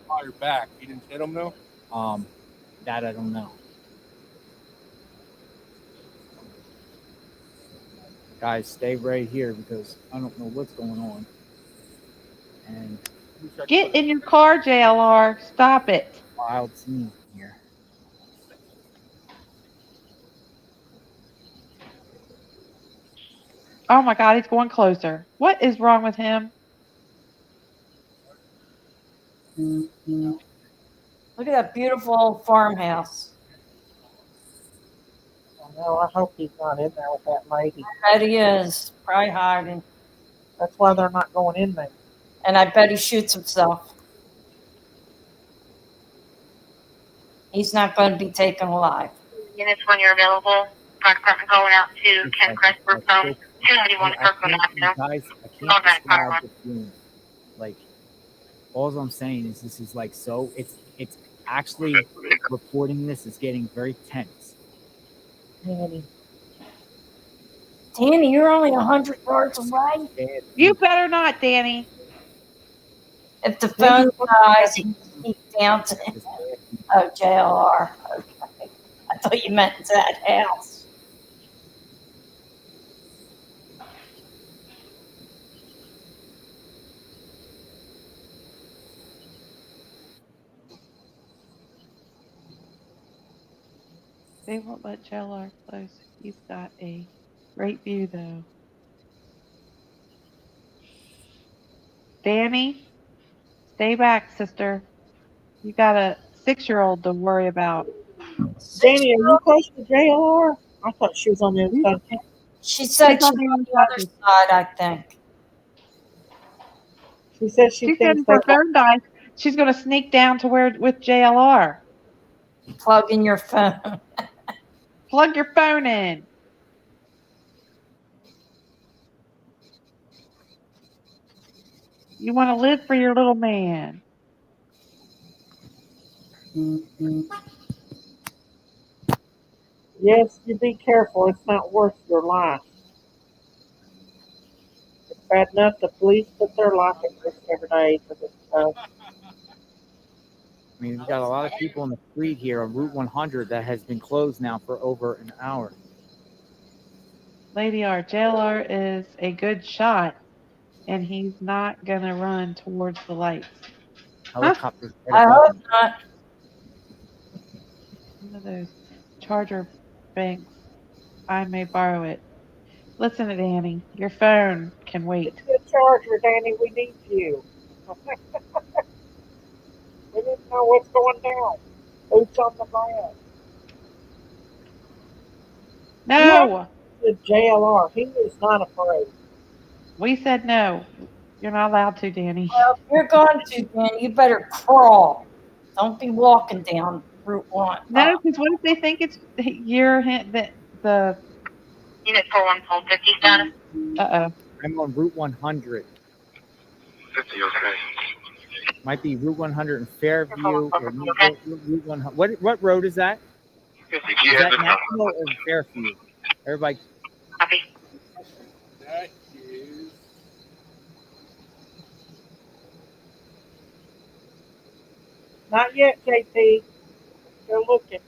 fire back. He didn't hit him though. That I don't know. Guys, stay right here because I don't know what's going on. And Get in your car, JLR. Stop it. wild scene here. Oh my God, he's going closer. What is wrong with him? Look at that beautiful farmhouse. Well, I hope he's not in there with that lady. I bet he is. Probably hiding. That's why they're not going in there. And I bet he shoots himself. He's not going to be taken alive. Units when you're available. Fire department going out to Ken Crestburg Home, 291 Kirkland Avenue. Guys, I can't describe the feeling. Like, all I'm saying is this is like so. It's actually reporting this is getting very tense. Danny, you're only 100 yards away. You better not, Danny. If the phone dies, you can sneak down to JLR. Okay. I thought you meant to that house. They won't let JLR close. He's got a great view, though. Danny, stay back, sister. You got a 6-year-old to worry about. Danny, are you close to JLR? I thought she was on the other side. She said she's on the other side, I think. She said She said if her phone dies, she's going to sneak down to where with JLR. Plug in your phone. Plug your phone in. You want to live for your little man. Yes, you be careful. It's not worth your life. It's bad enough the police put their life at risk every day for this stuff. I mean, we've got a lot of people on the street here on Route 100 that has been closed now for over an hour. Lady R, JLR is a good shot, and he's not going to run towards the lights. Helicopters. I hope not. One of those charger banks. I may borrow it. Listen to Danny. Your phone can wait. It's the charger, Danny. We need you. We didn't know what's going down. Boots on the ground. No! The JLR. He is not afraid. We said no. You're not allowed to, Danny. Well, if you're going to, Danny, you better crawl. Don't be walking down Route 1. No, because what if they think it's you're the Unit 41 Pole 50 status. Uh-oh. I'm on Route 100. 50, okay. Might be Route 100 in Fairview or Route 100. What road is that? Is that National or Fairview? Everybody. Copy. That is. Not yet, JP. They're looking.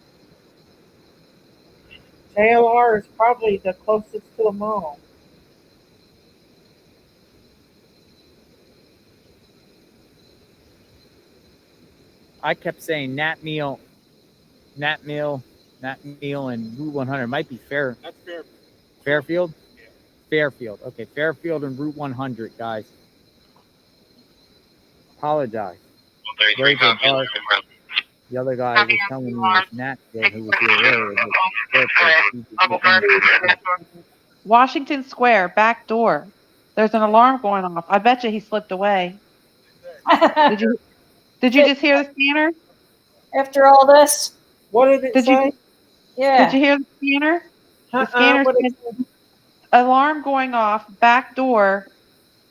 JLR is probably the closest to the mall. I kept saying Nat Meal, and Route 100. Might be That's fair. Fairfield? Yeah. Fairfield. Okay, Fairfield and Route 100, guys. Apologize. Very good. The other guy was telling me was Natfield, who was here earlier. Washington Square, back door. There's an alarm going off. I bet you he slipped away. Did you just hear the scanner? After all this? What did it say? Yeah. Did you hear the scanner? The scanner said alarm going off, back door.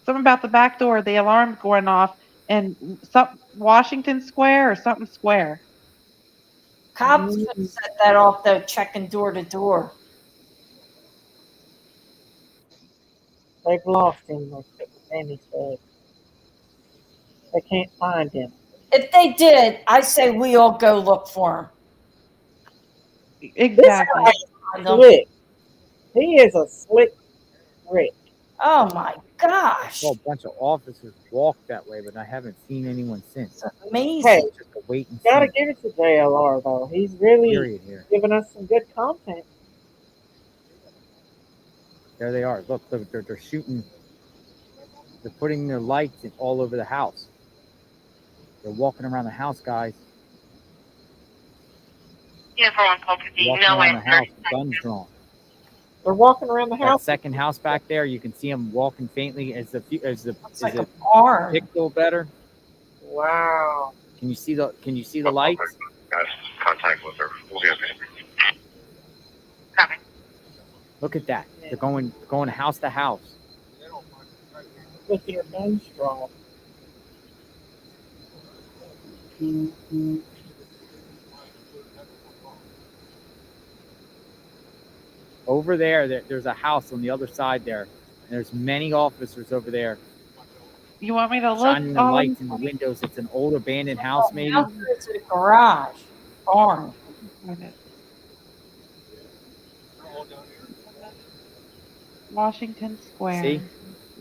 Something about the back door, the alarm going off, and some Washington Square or something square. Cops could have set that off though, checking door to door. They've lost him, like Andy said. They can't find him. If they did, I say we all go look for him. Exactly. Slick. He is a slick Rick. Oh my gosh. Well, a bunch of officers walked that way, but I haven't seen anyone since. Amazing. Hey, Just a wait and gotta see. give it to JLR though. He's really Period here. giving us some good content. There they are. Look, they're shooting. They're putting their lights all over the house. They're walking around the house, guys. Uniform 1250, Walking no around the house, answer. guns drawn. They're walking around the That house. second house back there, you can see them walking faintly. Is like a it barn. pixel better? Wow. Can you see the lights? Guys, contact with her. We'll be okay. Copy. Look at that. They're going house to house. With their guns drawn. Over there's a house on the other side there. And there's many officers over there. You want me to look? Shining the lights in the windows. It's an old abandoned house, maybe. Now there's a garage. Barn. Washington Square. See?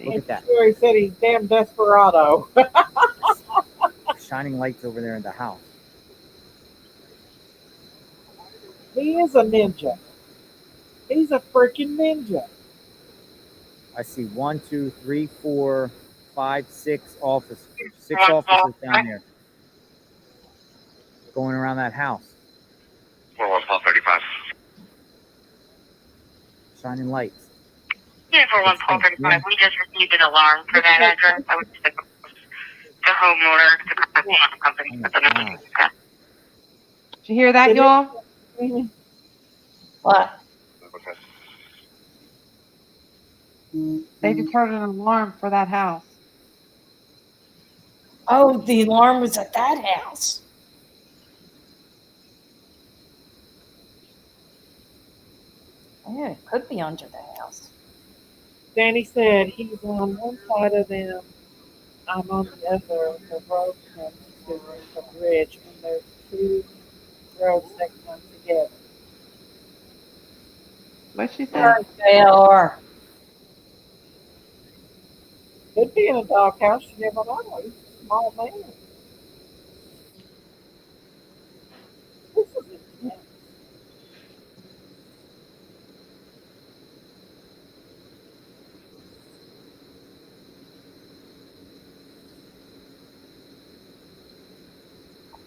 Look at that. He said he's damn desperado. Shining lights over there in the house. He is a ninja. He's a freaking ninja. I see 1, 2, 3, 4, 5, 6 officers. 6 officers down there. Going around that house. 41535. Shining lights. Uniform 1235, we just received an alarm for that address. I would stick the homeowner to contact the company. That's another thing. Did you hear that, y'all? What? They just heard an alarm for that house. Oh, the alarm was at that house. Yeah, it could be under the house. Danny said he's on one side of them. I'm on the other. The road comes to the bridge, and there's 2 roads that come together. What she said? JLR. Could be in a doghouse. You never know. He's a small man. This is intense.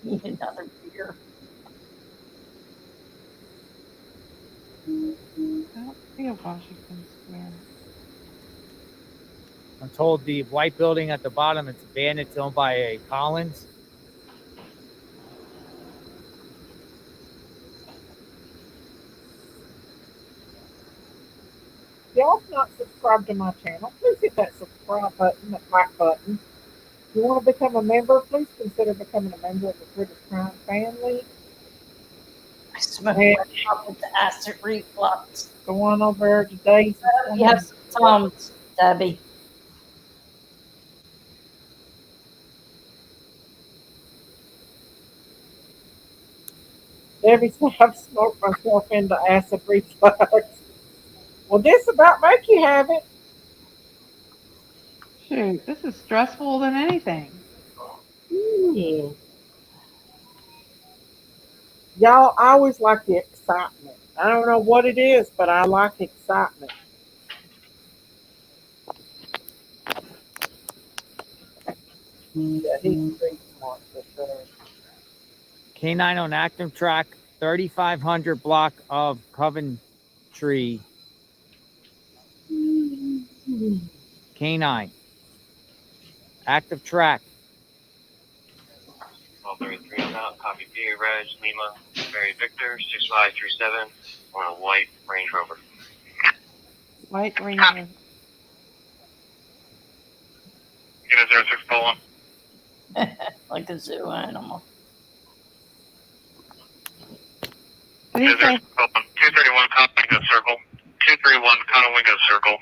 Need another beer. I don't see a Washington Square. I'm told the white building at the bottom, it's abandoned. It's owned by a Collins. Y'all not subscribed to my channel, please hit that subscribe button, that like button. you want to become a member, please consider becoming a member of the British Crime family. I smoked And my cup with the acid reflux. go on over to Daisy's. You have some Tums, Debbie. Debbie said I've smoked myself into acid reflux. Well, this about make you have it. Shoot, this is stressful than anything. Y'all, I always like the excitement. I don't know what it is, but I like excitement. Yeah, he's pretty smart for sure. K9 on active track, 3500 block of Coventry. K9. Active track. 1233 out. Copy B, Reg, Lima, Mary Victor, 6537 on a white Range Rover. White Ranger. Get a 06 Poland. Like a zoo animal. What do you say? 231 Conowingo Circle. 231 Conowingo Circle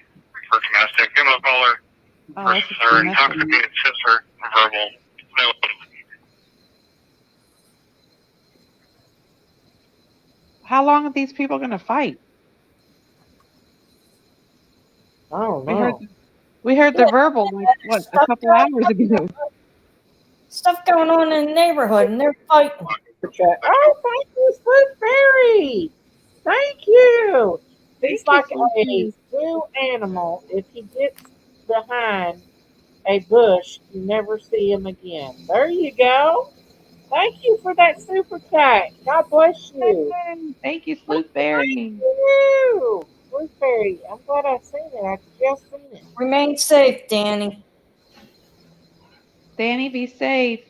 for domestic. Demo caller. Oh, Persons are intoxicated since for verbal. No. How long are these people going to fight? I don't We know. heard, we heard the verbal, like, what, a couple hours ago. Stuff going on in the neighborhood, and they're fighting. Oh, thank you, Sweet Fairy. Thank you. He's like a zoo animal. If he gets behind a bush, you never see him again. There you go. Thank you for that super chat. God bless you. Thank you, Sleuth Berry. Thank you. Sleuth Berry. I'm glad I've seen it. I just seen it. Remain safe, Danny. Danny, be safe.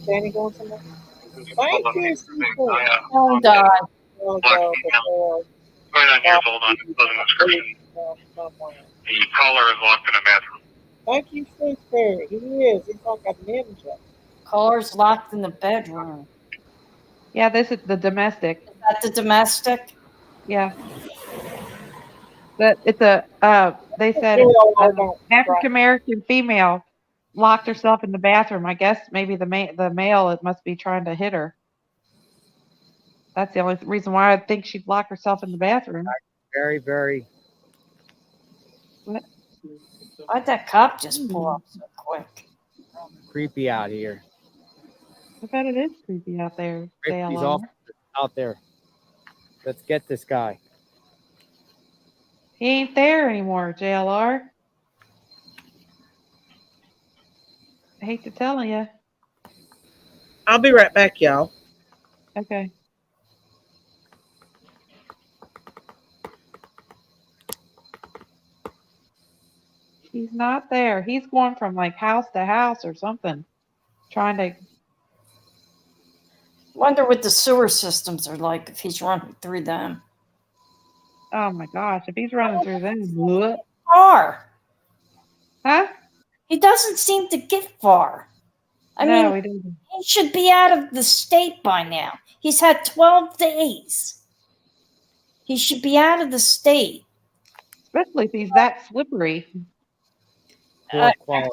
Danny going somewhere? Thank you, Sweet Fairy. Don't die. We'll go before. 29 years old on closing description. The caller is locked in a bathroom. Thank you, Sweet Fairy. He is. He's like a ninja. Caller's locked in the bedroom. Yeah, this is the domestic. Is that the domestic? Yeah. But it's a, they said African American female locked herself in the bathroom. I guess maybe the male, it must be trying to hit her. That's the only reason why I think she'd lock herself in the bathroom. Very, very. What? Why'd that cop just pull up so quick? Creepy out here. I bet it is creepy out there. He's JLR. out there. Let's get this guy. He ain't there anymore, JLR. I hate to tell you. I'll be right back, y'all. Okay. He's not there. He's going from like house to house or something. Trying to. Wonder what the sewer systems are like if he's running through them. Oh my gosh. If he's running through them, what? Far. Huh? He doesn't seem to get far. I No, mean, he doesn't. he should be out of the state by now. He's had 12 days. He should be out of the state. Especially if he's that slippery. Poor quality.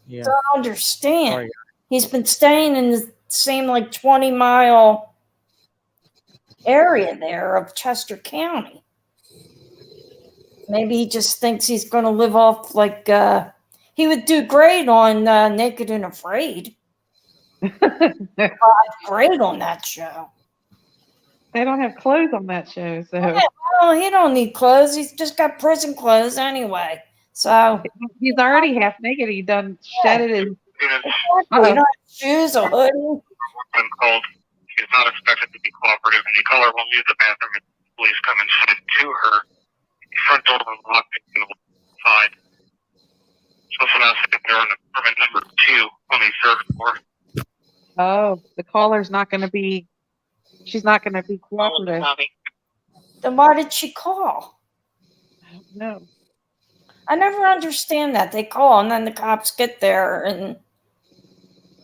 Yeah. Don't understand. Sorry. He's been staying in the same like 20-mile area there of Chester County. Maybe he just thinks he's going to live off like he would do great on Naked and Afraid. Great on that show. They don't have clothes on that show, so Yeah, well, he don't need clothes. He's just got prison clothes anyway. So he's already half naked. He done shedded his. exactly. You don't have shoes or hoodie. When called, she is not expected to be cooperative, and the caller will use the bathroom and police come inside to her. The front door was locked in the side. She's also now sitting there on apartment number 2 on the third floor. Oh, the caller's not going to be. She's not going to be cooperative. Then why did she call? No. I never understand that. They call and then the cops get there and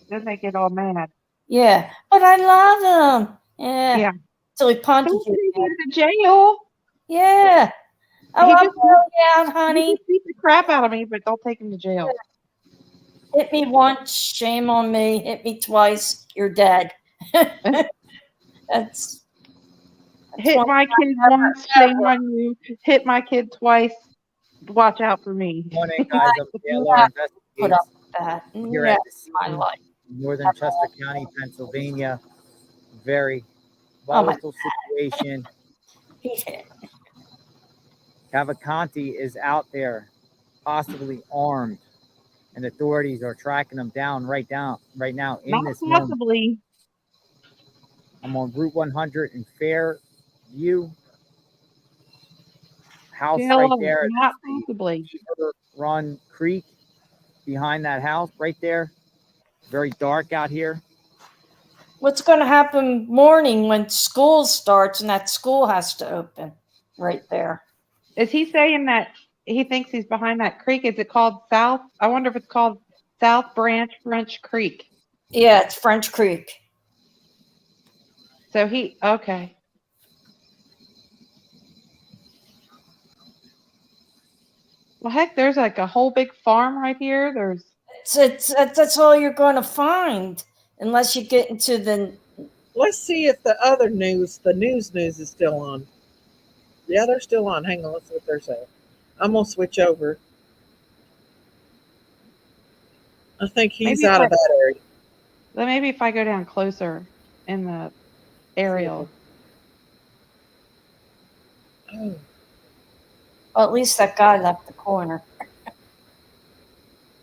Then they get all mad. yeah. But I love him. Yeah. Yeah. So he punches Don't you. take him to jail. Yeah. Oh, He I'm just- going out, honey. You just beat the crap out of me, but don't take him to jail. Hit me once, shame on me. Hit me twice, you're dead. That's Hit one my thing kid I never, once, shame ever- on you. Hit my kid twice, watch out for me. Morning, guys. I'm JLR put Investigates up with that. here Yeah, at the my scene, life. Northern Chester County, Pennsylvania. Very Oh, my volatile situation. He hit. Cavalcanti is out there, possibly armed, and authorities are tracking him down right now in Not this moment. possibly. I'm on Route 100 in Fairview. House Jail, right there. not possibly. Run Creek behind that house right there. Very dark out here. What's going to happen morning when school starts and that school has to open right there? Is he saying that he thinks he's behind that creek? Is it called South? I wonder if it's called South Branch French Creek. Yeah, it's French Creek. So okay. Well, heck, there's like a whole big farm right here. That's all you're going to find unless you get into the. Let's see if the other news, the news is still on. Yeah, they're still on. Hang on, let's see what they're saying. I'm gonna switch over. I think he's Maybe out of that area. Then maybe if I go down closer in the aerial. Oh. Well, at least that guy left the corner.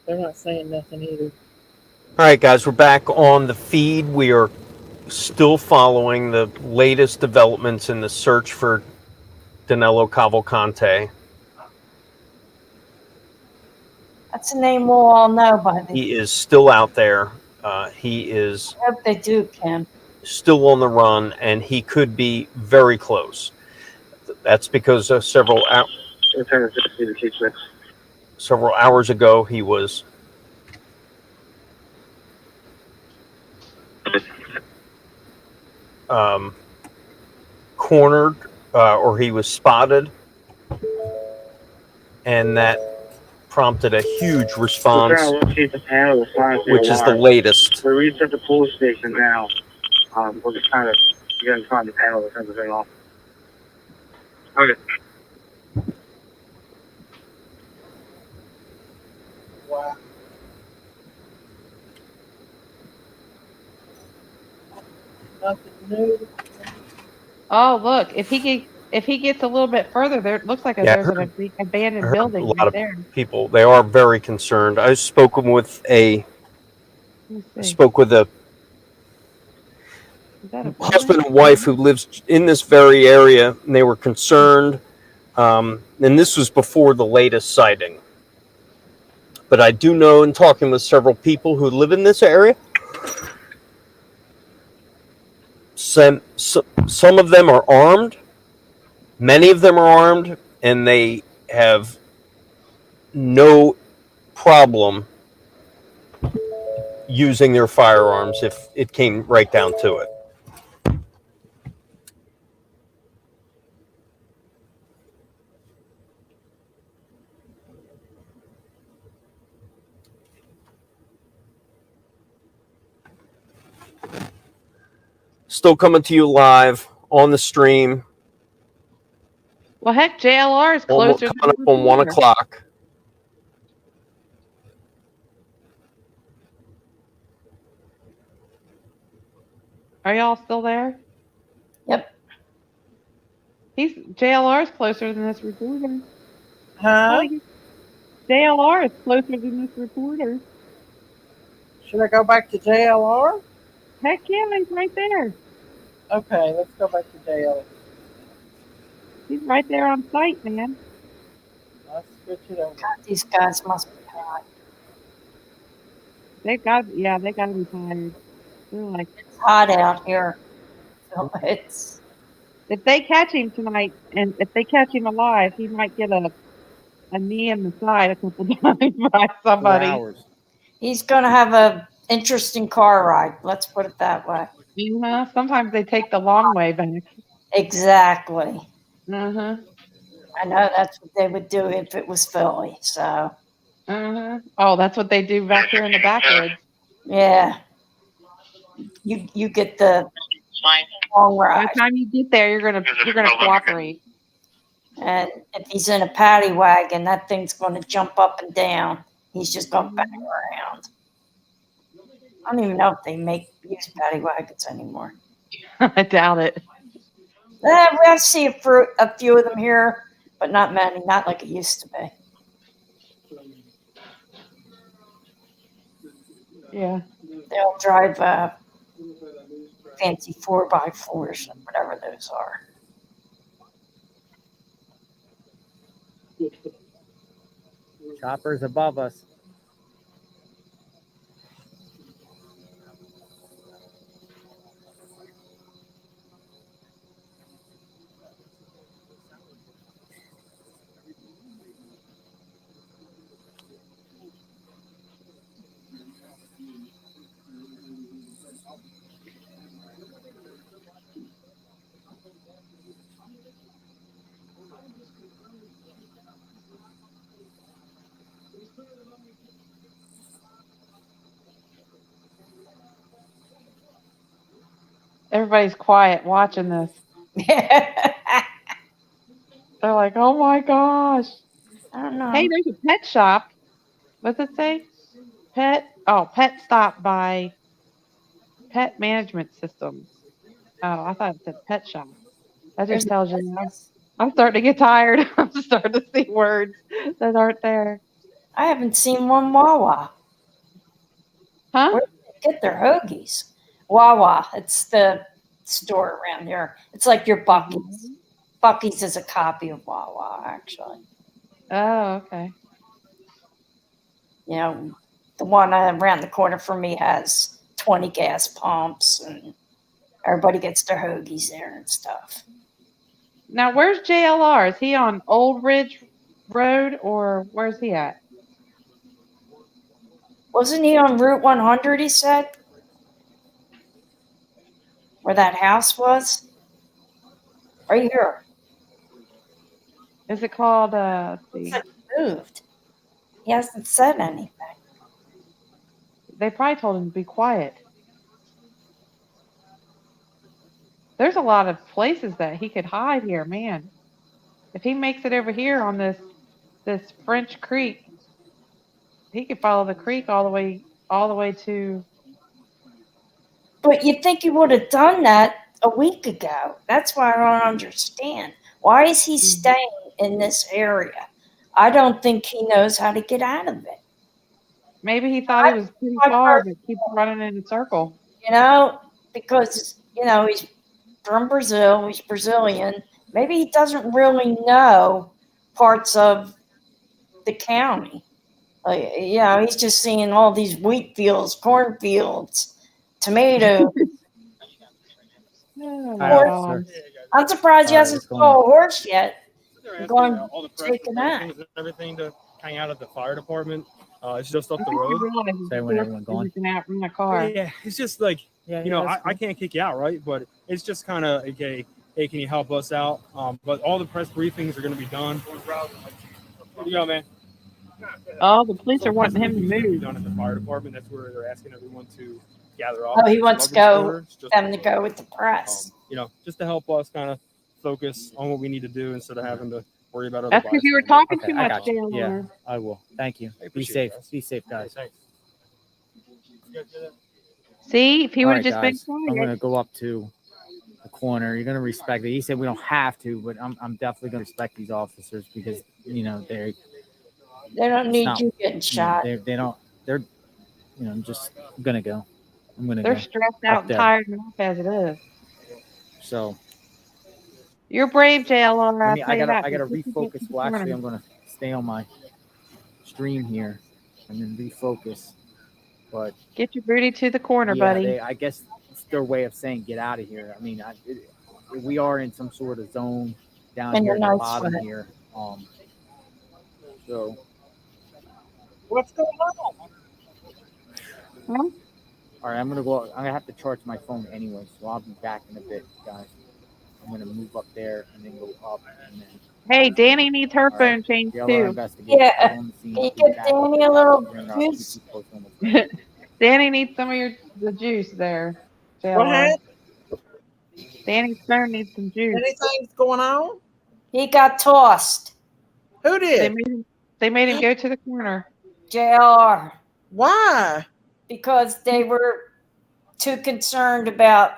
They're not saying nothing either. All right, guys, we're back on the feed. We are still following the latest developments in the search for Danilo Cavalcante. That's a name we'll all know by the. He is still out there. He is I hope they do, Kim. still on the run, and he could be very close. That's because several hours ago he was cornered, or he was spotted, and that prompted a huge response, which is the latest. We reached at the police station now. We're just trying to find the panel to turn the thing off. Okay. Wow. Nothing new. Oh, look! If he gets a little bit further, there it looks like Yeah, I there's an abandoned A building lot right of there. people, they are very concerned. I spoke with a Let's see. spoke with a Is that a husband building? and wife who lives in this very area, and they were concerned. And this was before the latest sighting. But I do know, in talking with several people who live in this area, some of them are armed. Many of them are armed, and they have no problem using their firearms if it came right down to it. Still coming to you live on the stream. Well, heck, JLR is Almost closer. coming up on 1 o'clock. Are y'all still there? Yep. JLR is closer than this reporter. Huh? JLR is closer than this reporter. Should I go back to JLR? Heck yeah, he's right there. Okay, let's go back to JLR. He's right there on site, man. Let's switch it over. God, these guys must be hot. They gotta be tired. They're like, It's hot out here. So it's if they catch him tonight, and if they catch him alive, he might get a a knee in the side a couple times by somebody. 4 hours. He's going to have a interesting car ride. Let's put it that way. Sometimes they take the long way back. Exactly. Uh-huh. I know that's what they would do if it was Philly. So. Oh, that's what they do back here in the backwoods. Yeah. You get the long By ride. the time you get there, you're gonna cooperate. And if he's in a paddy wagon, that thing's going to jump up and down. He's just going to bang around. I don't even know if they use paddy wagons anymore. I doubt it. I see a few of them here, but not many. Not like it used to be. Yeah. They'll drive fancy 4x4s, whatever those are. Chopper's above us. Everybody's quiet watching this. They're like, oh my gosh. I don't know. Hey, there's a pet shop. What's it say? Pet stop by Pet Management Systems. Oh, I thought it said pet shop. That just tells you. I'm starting to get tired. I'm starting to see words that aren't there. I haven't seen one Wawa. Huh? Where do they get their hoagies? Wawa. It's the store around here. It's like your Buc-ee's. Buc-ee's is a copy of Wawa, actually. Oh, okay. You know, the one around the corner from me has 20 gas pumps, and everybody gets their hoagies there and stuff. Now, where's JLR? Is he on Old Ridge Road, or where's he at? Wasn't he on Route 100, he said? Where that house was? Right here. Is it called, let's see. It's like moved. He hasn't said anything. They probably told him to be quiet. There's a lot of places that he could hide here, man. If he makes it over here on this French Creek, he could follow the creek all the way to. But you'd think he would have done that a week ago. That's why I don't understand. Why is he staying in this area? I don't think he knows how to get out of it. Maybe he thought it was pretty far, but keeps running in a circle. You know, because, you know, he's from Brazil. He's Brazilian. Maybe he doesn't really know parts of the county. You know, he's just seeing all these wheat fields, cornfields, tomatoes. I'm surprised he hasn't saw a horse yet. Going all the take a nap. everything to hang out at the fire department. It's just up the road. Say when everyone going. Out from the car. Yeah, it's just like, you know, I can't kick you out, right? But it's just kind of, okay, hey, can you help us out? But all the press briefings are going to be done. Where you go, man? Oh, the police are wanting him to move. Done at the fire department. That's where they're asking everyone to gather off. Oh, he wants to go them to go with the press. You know, just to help us kind of focus on what we need to do instead of having to worry about other. That's because you were talking too I much, got you. JLR. Yeah, I will. Thank you. Be safe. Be safe, guys. See, if he would have All just right, been guys. quiet. I'm gonna go up to the corner. You're gonna respect it. He said we don't have to, but I'm definitely gonna respect these officers because you know They don't need you getting shot. They don't. They're, you know, I'm just gonna go. I'm gonna. They're go stressed up out and there. tired enough as it is. So You're brave, JLR. let me, I'll tell you that. I gotta But you can refocus. keep Well, actually, running. I'm gonna stay on my stream here and then refocus. But Get your booty to the corner, yeah, buddy. I guess it's their way of saying get out of here. I mean, we are in some sort of zone down In here a at the nice bottom way. here. So What's going on? Huh? all right, I'm gonna have to charge my phone anyway, so I'll be back in a bit, guys. I'm gonna move up there and then go up and then. Hey, Danny needs her All right. phone changed DLR too. investigation. Yeah. On the scene, Can you feed get back, Danny a little bring her up, keep juice? you posted on what's going on. Danny needs some of the juice there. What JLR. happened? Danny's phone needs some juice. Anything's going on? He got tossed. Who did? They made him go to the corner. JR. Why? Because they were too concerned about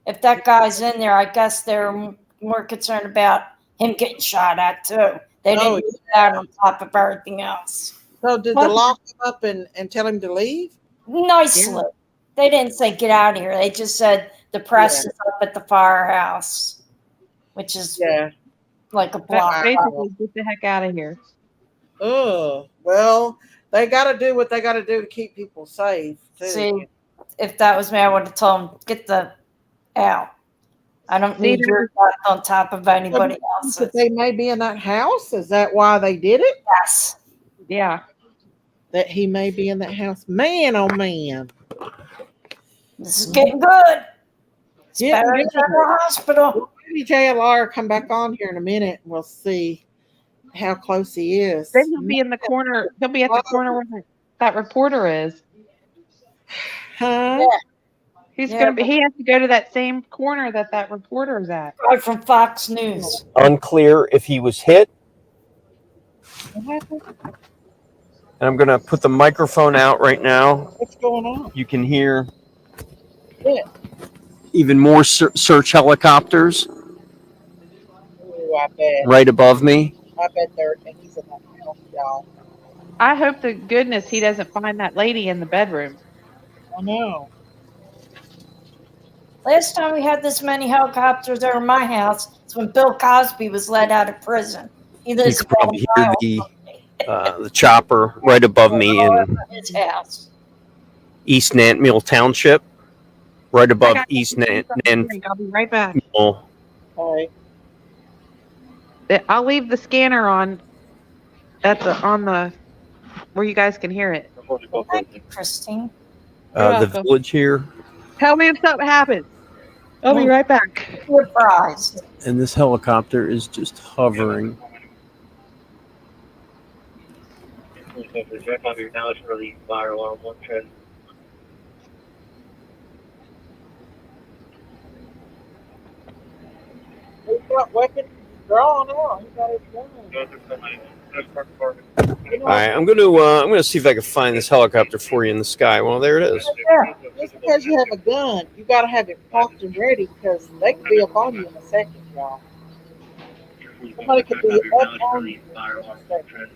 if that guy's in there. I guess they're more concerned about him getting shot at too. They didn't do that on top of everything else. So did they lock him up and tell him to leave? Nicely. Yeah. They didn't say get out of here. They just said the press is up at the firehouse, which is like a block. Basically, get the heck out of here. Oh, well, they got to do what they got to do to keep people safe. Too. See, if that was me, I would have told them, get the out. I don't need your butt on top of anybody else's. They may be in that house. Is that why they did it? Yes. Yeah. That he may be in that house. Man, oh man. This is getting good. It's better than the hospital. Maybe JLR come back on here in a minute and we'll see how close he is. Then he'll be in the corner. He'll be at the corner where that reporter is. Huh? Yeah. He's gonna be. He has to go to that same corner that reporter is at. Right from Fox News. Unclear if he was hit. What happened? And I'm gonna put the microphone out right now. What's going on? You can hear Yeah. even more search helicopters Ooh, I bet. right above me. I bet he's in that house, y'all. I hope to goodness he doesn't find that lady in the bedroom. I know. Last time we had this many helicopters over my house is when Bill Cosby was let out of prison. He You lives can probably hear the chopper right above me in his house. East Nantmeal Township, right above East Nantmeal. I'll be right back. All right. I'll leave the scanner on where you guys can hear it. Thank you, Christine. The village here. Tell me if something happens. I'll be right back. Surprised. And this helicopter is just hovering. Direct off your knowledge for the fire alarm 1 trend. He's got weapons drawn out. He got his gun. All right, I'm gonna see if I can find this helicopter for you in the sky. Well, there it is. Yeah, just because you have a gun, you got to have it popped and ready because they could be up on you in a second, y'all. Somebody could be up on you in a second.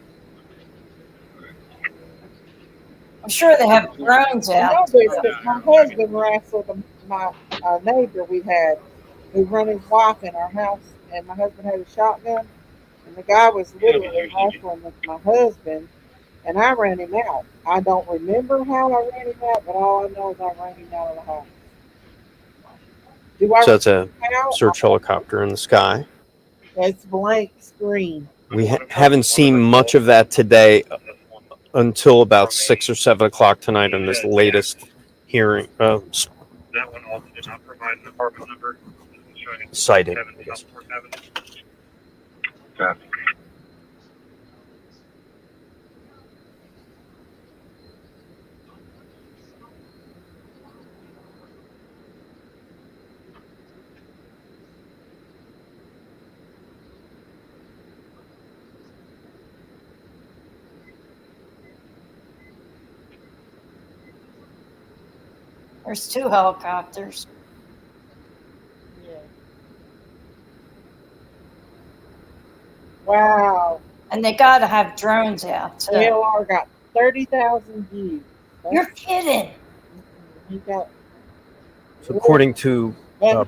I'm sure they have drones I know out. this because my husband wrestled my neighbor we had who run his wife in our house, and my husband had a shotgun, and the guy was literally wrestling with my husband, and I ran him out. I don't remember how I ran him out, but all I know is I ran him out of the house. So that's a search helicopter in the sky. It's blank screen. We haven't seen much of that today until about 6 or 7 o'clock tonight on this latest hearing That one also did not provide an apartment number. sighting. There's 2 helicopters. Yeah. Wow. And they got to have drones out, too. JLR got 30,000 views. You're kidding. He got So according to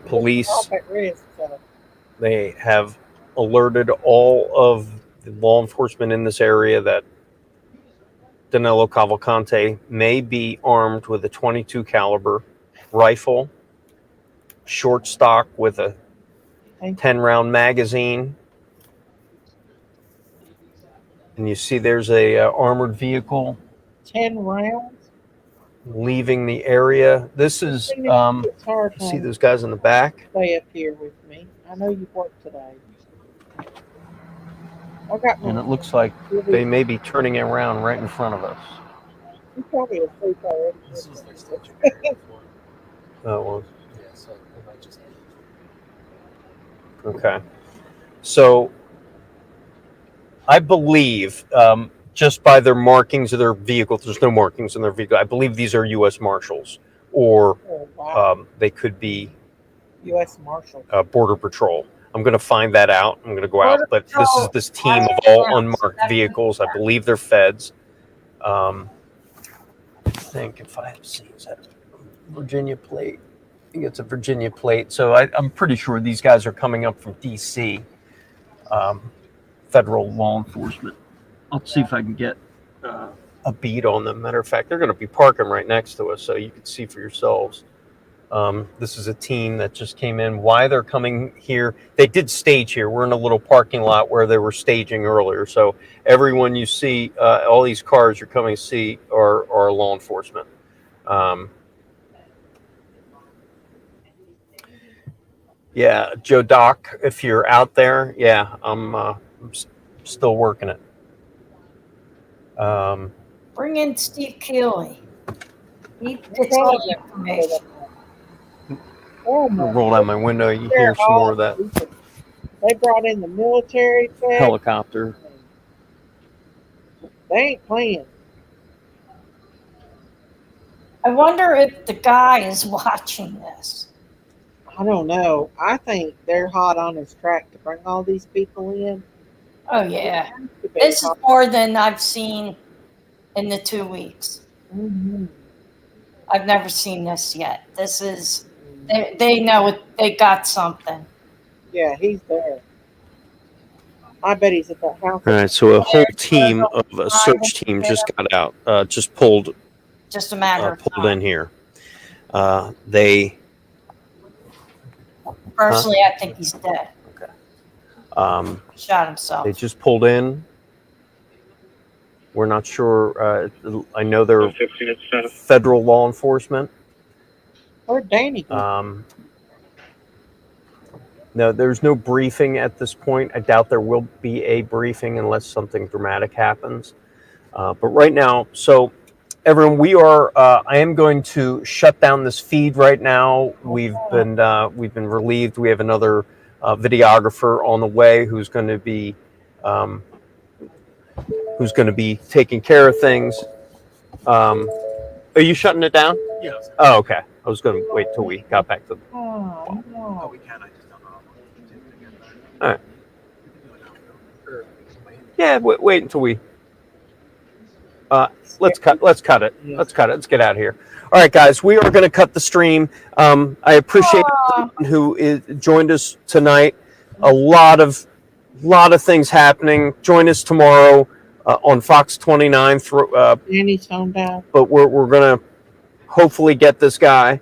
police, at risk, so. they have alerted all of the law enforcement in this area that Danilo Cavalcante may be armed with a .22 caliber rifle, short stock with a 10-round magazine, And you see there's a armored vehicle 10 rounds. leaving the area. This is, It's hard, you see honey. those guys in the back? Stay up here with me. I know you worked today. I got And my. it looks like they may be turning around right in front of us. You probably asleep already. This is their staging area for. Oh, well, Yeah, so they might just. okay. So I believe, just by their markings of their vehicle, there's no markings in their vehicle. I believe these are U.S. Marshals, or Oh, wow. they could be U.S. Marshal. Border Patrol. I'm going to find that out. I'm going to go out, Border but Patrol, this team of I all announced unmarked that. vehicles. I believe they're feds. I think if I see, is that Virginia plate? I think it's a Virginia plate. So I'm pretty sure these guys are coming up from D.C. Federal law enforcement. I'll see if I can get a beat on them. Matter of fact, they're going to be parking right next to us, so you can see for yourselves. This is a team that just came in. Why they're coming here? They did stage here. We're in a little parking lot where they were staging earlier. So everyone you see, all these cars you're coming to see are law enforcement. Yeah, Joe Doc, if you're out there, yeah, I'm still working it. Bring in Steve Keeley. He gets all the information. Oh, I'll my. roll down my window. You They're hear some more of that all. They brought in the military. Tech. helicopter. They ain't playing. I wonder if the guy is watching this. I don't know. I think they're hot on his track to bring all these people in. Oh, yeah. This is more than I've seen in the 2 weeks. Mm-hmm. I've never seen this yet. This is, they know it, they got something. Yeah, he's there. I bet he's at that house. All right, so a whole team of a search team just got out, just pulled Just a matter of pulled in time. here. They Personally, I think he's dead. Shot himself. they just pulled in. We're not sure. I know they're federal law enforcement. Where'd Danny go? No, there's no briefing at this point. I doubt there will be a briefing unless something dramatic happens. But right now, so everyone, we are. I am going to shut down this feed right now. We've been relieved. We have another videographer on the way who's going to be taking care of things. Are you shutting it down? Yes. Oh, okay. I was going to wait till we got back to the. Oh, Oh, no. we can. I just don't know how long it takes to get back. All right. We can do it now. Or Miami. Yeah, wait until we. Let's cut it. Let's cut it. Let's get out of here. All right, guys, we are going to cut the stream. I appreciate everyone who joined us tonight. A lot of things happening. Join us tomorrow on Fox 29. Danny's home down. But we're going to hopefully get this guy.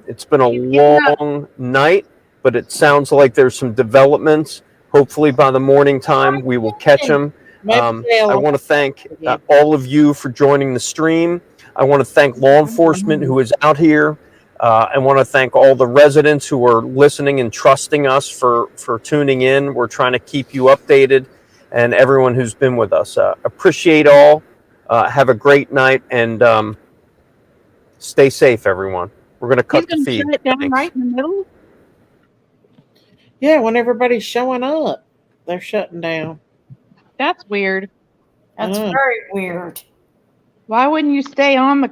It's been a long night, but it sounds like there's some developments. Hopefully by the morning time we will catch him. I want to thank all of you for joining the stream. I want to thank law enforcement who is out here. I want to thank all the residents who are listening and trusting us for tuning in. We're trying to keep you updated, and everyone who's been with us. Appreciate all. Have a great night, and stay safe, everyone. We're going to cut the feed. Shut it down Thanks. right in the middle. Yeah, when everybody's showing up, they're shutting down. That's weird. That's very weird. Why wouldn't you stay on the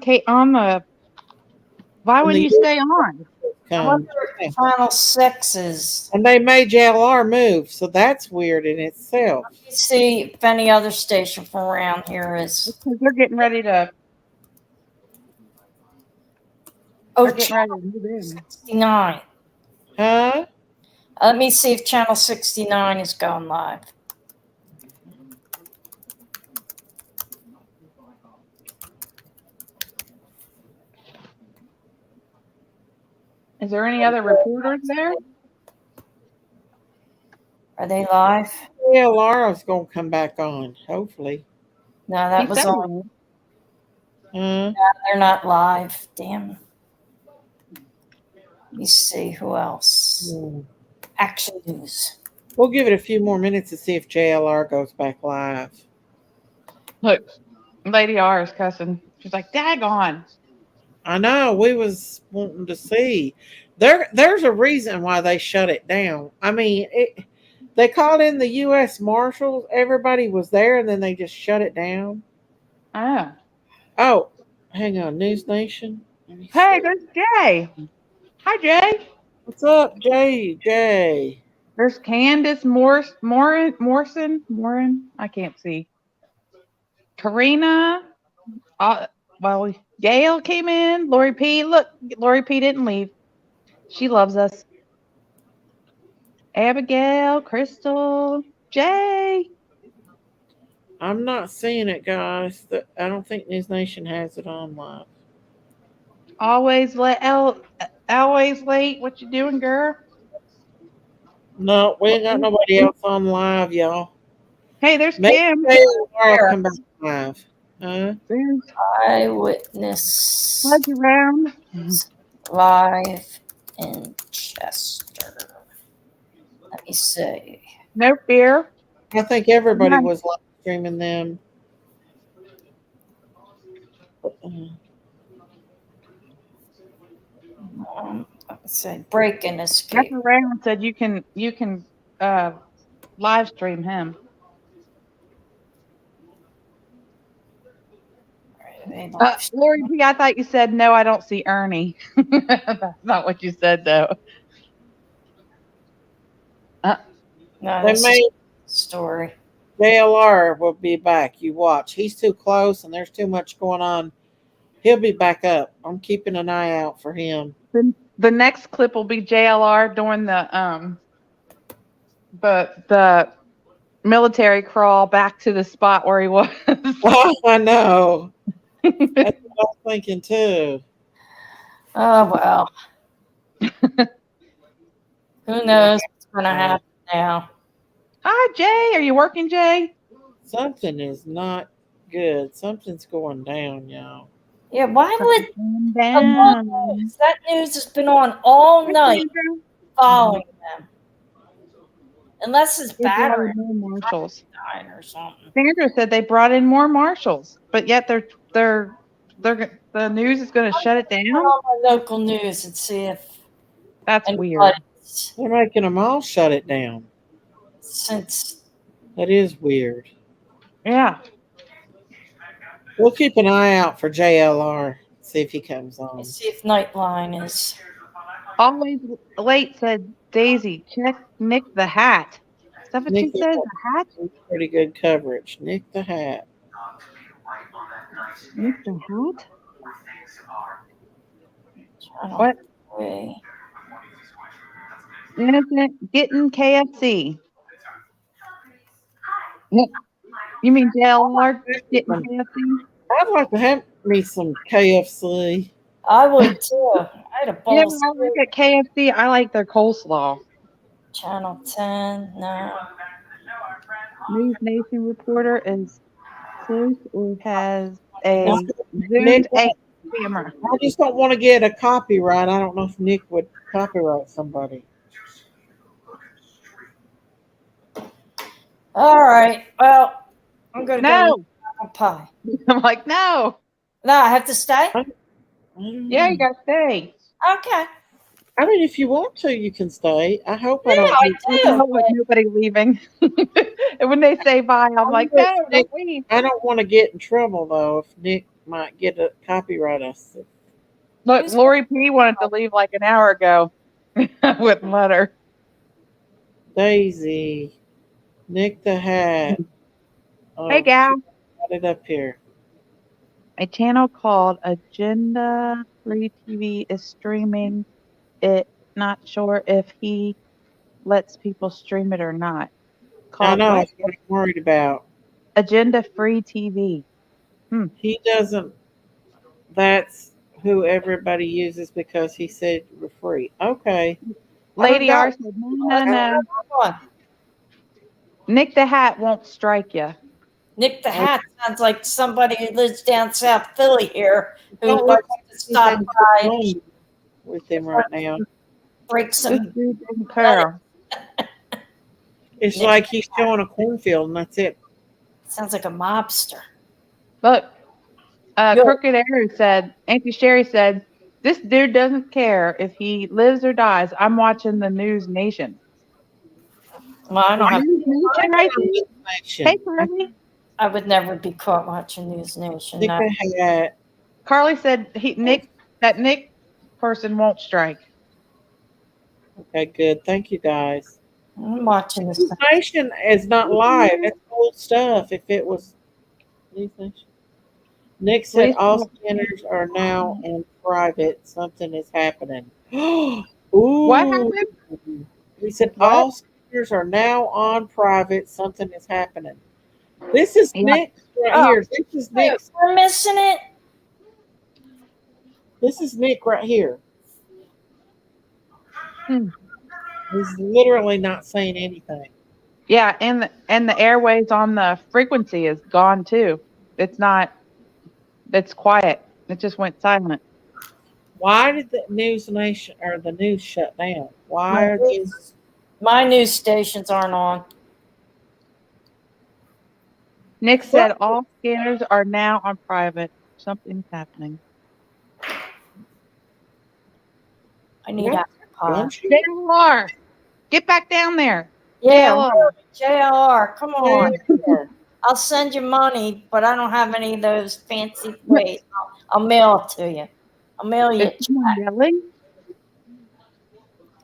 Why wouldn't you stay on? I wonder if Channel 6 is. And they made JLR move, so that's weird in itself. Let me see if any other station from around here is. They're getting ready to. Oh, They're getting ready Channel to move in. 69. Huh? Let me see if Channel 69 is going live. Is there any other reporters there? Are they live? JLR's gonna come back on, hopefully. No, that He was said on. Uh, They're not live. Damn. Let me see who else. Action News. we'll give it a few more minutes to see if JLR goes back live. Look, Lady R is cussing. She's like, daggone. I know, we was wanting to see. There's a reason why they shut it down. I mean, they called in the U.S. Marshals. Everybody was there, and then they just shut it down. Oh. Oh, hang on, News Nation. Hey, there's Jay. Hi, Jay. What's up, Jay? Jay. There's Candace Morrison. I can't see. Karina. Well, Gail came in. Lori P. Look, Lori P. didn't leave. She loves us. Abigail, Crystal, Jay. I'm not seeing it, guys. I don't think News Nation has it on live. Always late. What you doing, girl? No, we ain't got nobody else on live, y'all. Hey, there's Maybe Kim. I'll come back live. Huh? Eyewitness. Hug you round. Live in Chester. Let me see. No fear. I think everybody was live streaming them. Let me see. Break and escape. Jeff Round said you can live stream him. Lori P, I thought you said no. I don't see Ernie. That's not what you said, though. No, They this made is story. JLR will be back. You watch. He's too close, and there's too much going on. He'll be back up. I'm keeping an eye out for him. The next clip will be JLR doing the military crawl back to the spot where he was. Oh, I know. That's what I was thinking too. Oh well. Who knows what's gonna happen now? Hi, Jay. Are you working, Jay? Something is not good. Something's going down, y'all. Yeah, why would down. that news has been on all night following them? Unless his battery marshals died or something. Sandra said they brought in more marshals, but yet the news is going to shut it down. On my local news and see if that's weird. They're making them all shut it down. Since that is weird. Yeah. We'll keep an eye out for JLR. See if he comes on. See if Nightline is. Always late, said Daisy. Check Nick the Hat. Is that what she says? The Hat? Pretty good coverage. Nick the Hat. Nick the Hat? What? Innocent getting KFC. You mean JLR getting KFC? I'd like to have me some KFC. I would too. I had a bowl. Yeah, when I look at KFC, I like their coleslaw. Channel 10, no. News Nation reporter is close or has a zoomed out camera. I just don't want to get a copyright. I don't know if Nick would copyright somebody. All right. Well, I'm gonna No. go eat pie. I'm like, no. No, I have to stay. Yeah, you gotta stay. Okay. I mean, if you want to, you can stay. I hope I Yeah, don't. I do. With nobody leaving. And when they say bye, I'm like, no, Nick, don't leave. I don't want to get in trouble though. If Nick might get a copyright us. Look, Lori P wanted to leave like an hour ago. I wouldn't let her. Daisy, Nick the Hat. Hey, gal. Got it up here. A channel called Agenda Free TV is streaming it. Not sure if he lets people stream it or not. I know. What? That's what I'm worried about. Agenda Free TV. He doesn't. That's who everybody uses because he said we're free. Okay. Lady R said, no. Nick the Hat won't strike you. Nick the Hat sounds like somebody who lives down South Philly here who Don't likes look to stop anything by going on with him right now. break This some. dude doesn't care. It's Nick like he's showing a cornfield and that's it. sounds like a mobster. Look, Good. Crooked Arrow said, Auntie Sherry said, this dude doesn't care if he lives or dies. I'm watching the News Nation. Well, I don't have. News Nation, right? Hey, Carly. I would never be caught watching News Nation. Nick No. the Hat. Carly said that Nick person won't strike. Okay, good. Thank you, guys. I'm watching this. News Nation is not live. It's old stuff. If it was News Nation. Nick said all scanners are now in private. Something is happening. Ooh. What happened? He said all scanners are now on private. Something is happening. This is Nick right here. This is Nick. We're missing it. This is Nick right here. He's literally not saying anything. Yeah, and the airways on the frequency is gone too. It's quiet. It just went silent. Why did the News Nation or the news shut down? Why are these? My news stations aren't on. Nick said all scanners are now on private. Something's happening. I need ApplePie. JLR, get back down there. Yeah, JLR, come on. I'll send you money, but I don't have any of those fancy ways. I'll mail it to you. I'll mail you a check. Really?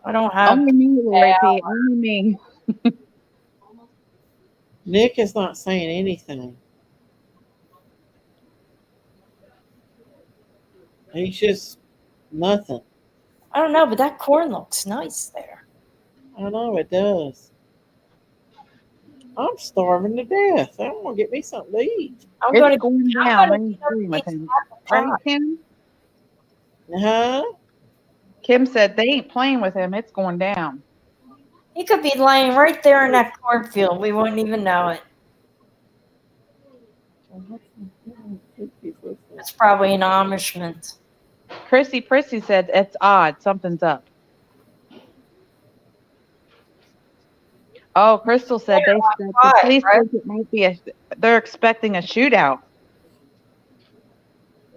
I don't have. Only me, Lacey. Only me. Nick is not saying anything. He's just nothing. I don't know, but that corn looks nice there. I know it does. I'm starving to death. I'm gonna get me something to eat. I'm It's gonna going down. I'm agreeing with him. Right, Kim? Huh? Kim said they ain't playing with him. It's going down. He could be laying right there in that cornfield. We wouldn't even know it. It's probably an Amishment. Chrissy Prissy said it's odd. Something's up. Oh, Crystal said the police think it might be they're expecting a shootout.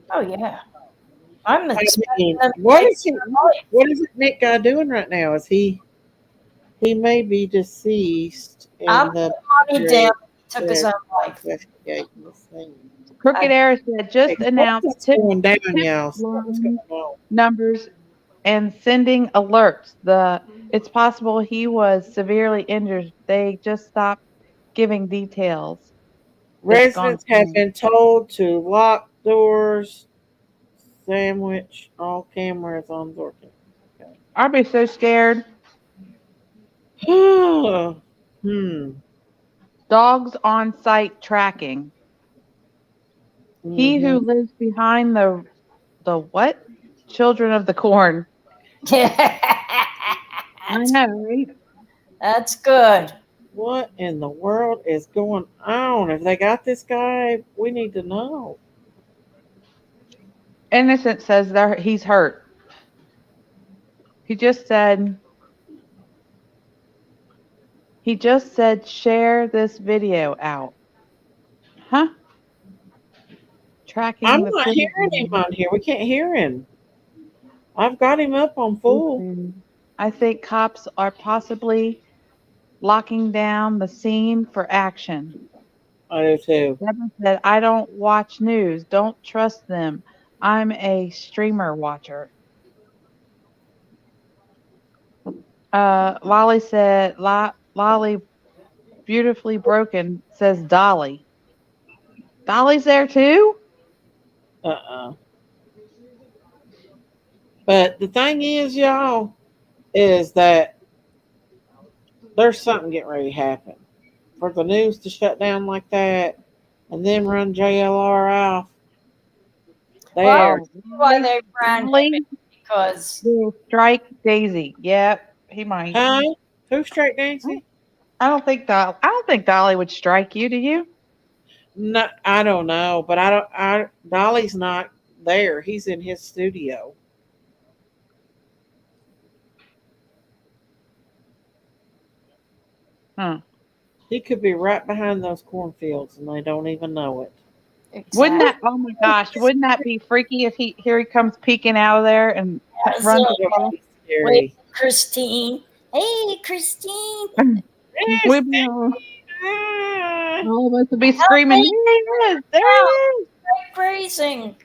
Oh yeah. I'm expecting what is Nick guy doing right now? Is he may be deceased in I'm the money down. Took his own life. Crooked Arrow said just announced going down, y'all. What's going on? Numbers and sending alerts. It's possible he was severely injured. They just stopped giving details. Residents have been told to lock doors, sandwich all cameras on door. Okay. I'd be so scared. Dogs on site tracking. He who lives behind the what? Children of the Corn. I know, right? That's good. What in the world is going on? If they got this guy, we need to know. Innocent says he's hurt. He just said share this video out. Huh? Tracking. I'm not hearing him on here. We can't hear him. I've got him up on full. I think cops are possibly locking down the scene for action. I do too. Deborah said, I don't watch news. Don't trust them. I'm a streamer watcher. Lolly said, Lolly beautifully broken says Dolly. Dolly's there too? But the thing is, y'all, is that there's something getting ready to happen. For the news to shut down like that and then run JLR off. Why they ran him, because Strike Daisy. Yep, he might. Huh? Who strike Daisy? I don't think Dolly would strike you. Do you? No, I don't know, but Dolly's not there. He's in his studio. He could be right behind those cornfields, and they don't even know it. Wouldn't that? Oh my gosh! Wouldn't that be freaky if here he comes peeking out of there and runs across? Wait, Christine. Hey, Christine. We'd be all of us would be screaming. There he is! There he is! Praising.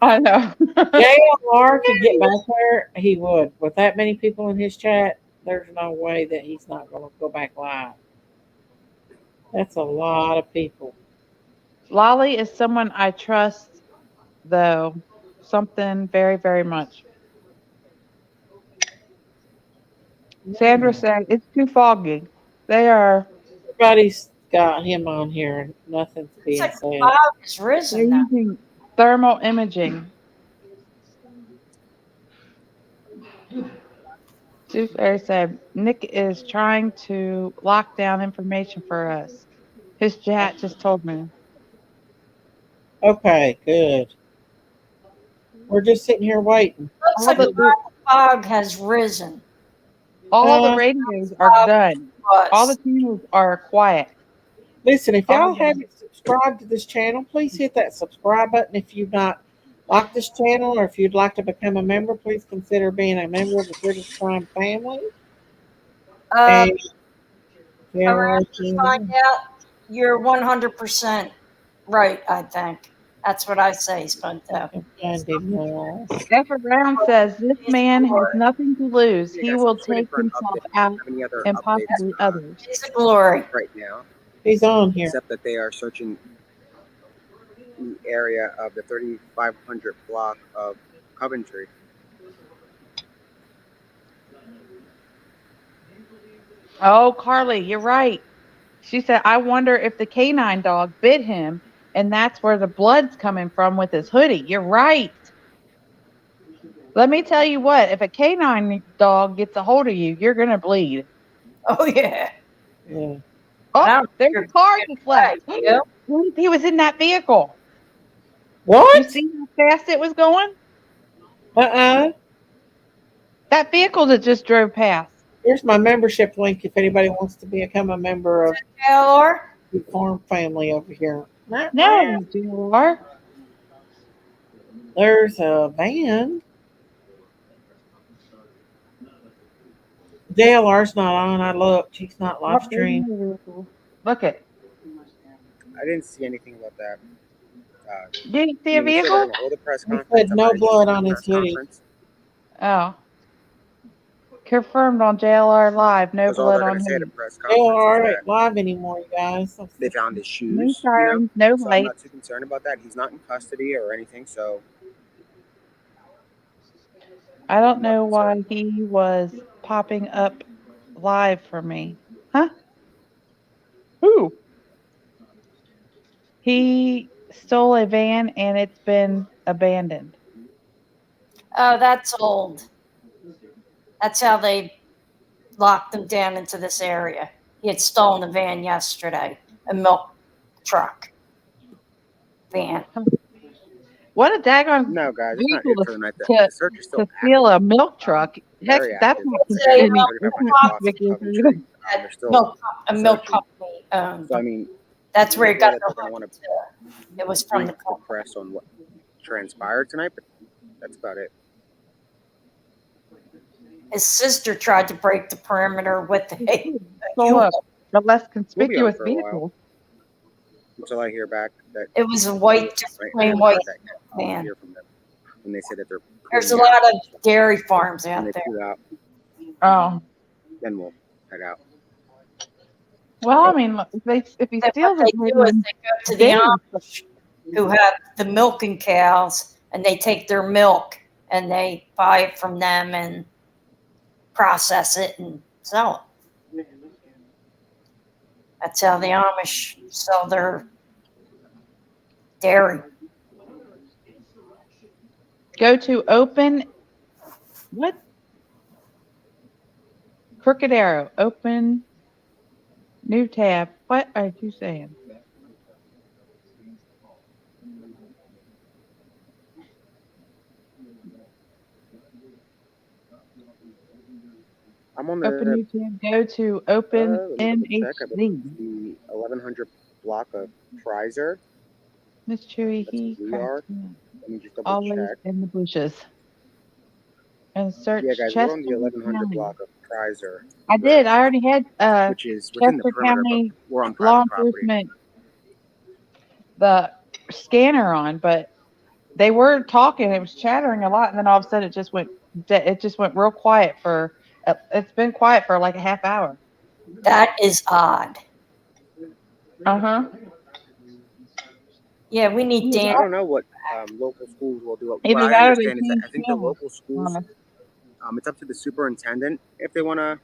I know. JLR could get back there. He would. With that many people in his chat, there's no way that he's not going to go back live. That's a lot of people. Lolly is someone I trust, though. Something very, very much. Sandra said it's too foggy. They are. Everybody's got him on here, and nothing's being said. It's risen. They're using thermal imaging. Sue Fairy said Nick is trying to lock down information for us. His chat just told me. Okay, good. We're just sitting here waiting. Looks like the fog has risen. All the radios are done. All the channels are quiet. Listen, if y'all haven't subscribed to this channel, please hit that subscribe button. If you've not liked this channel, or if you'd like to become a member, please consider being a member of the British Crime family. I'm going to find out you're 100% right, I think. That's what I say, Spunto. Stephen Brown says this man has nothing to lose. He will take himself out and possibly others. He's a glory. Right now. He's on here. Except that they are searching the area of the 3500 block of Coventry. Oh, Carly, you're right. She said, I wonder if the canine dog bit him, and that's where the blood's coming from with his hoodie. You're right. Let me tell you what, if a canine dog gets a hold of you, you're going to bleed. Oh, yeah. Yeah. Oh, there's a car just left. Yeah. He was in that vehicle. What? You see how fast it was going? That vehicle that just drove past. Here's my membership link if anybody wants to become a member of the Farm family over here. No, you are. There's a van. JLR's not on. I looked. He's not live stream. Look it. I didn't see anything about that. You didn't see a vehicle? He said no blood on his hoodie. Oh. Confirmed on JLR Live. No blood on him. JLR ain't live anymore, you guys. They found his shoes. No sirens, no so I'm lights. not too concerned about that. He's not in custody or anything, so I don't know why he was popping up live for me. Huh? Who? He stole a van and it's been abandoned. Oh, that's old. That's how they locked him down into this area. He had stolen a van yesterday, a milk truck van. What a daggone no, guys, it's not vehicle good for the night. The search is still to steal a milk truck. Heck, Very that's active. not Say, considered They're a milk company. So I mean, That's where he got they're the going to want to It was from the press on what transpired tonight, but that's about it. His sister tried to break the perimeter with a less We'll conspicuous be on for a while. vehicle. Until I hear back that It was a white, just plain white van. Hear from them when they say that they're. There's a pulling out. lot of dairy farms When out they there. pull out, Oh. then we'll head out. Well, I mean, look, if he steals What it, they do is they go to the Amish who have the milking cows, and they take their milk and they buy it from them and process it and sell it. That's how the Amish sell their dairy. go to open, what? Crooked Arrow, open New tab. What are you saying? I'm on Open the new tab. Go to Open let me double check. I believe NHD. it's the 1100 block of Prizer. Miss Chewy, That's he where we cracks are. me up. Let me just double Always check. in the bushes. And search Yeah, guys, we're on Chester the 1100 County. block of Prizer, I did. I already had which is within the Chester perimeter, but County we're on law private property. enforcement the scanner on, but they were talking. It was chattering a lot, and then all of a sudden it just went real quiet for. It's been quiet for like a half hour. That is odd. Uh-huh. Yeah, we need So Dan. I don't know what local schools will do. What Either I that or they understand is that I think the changed local schools, it's up to the superintendent if they want to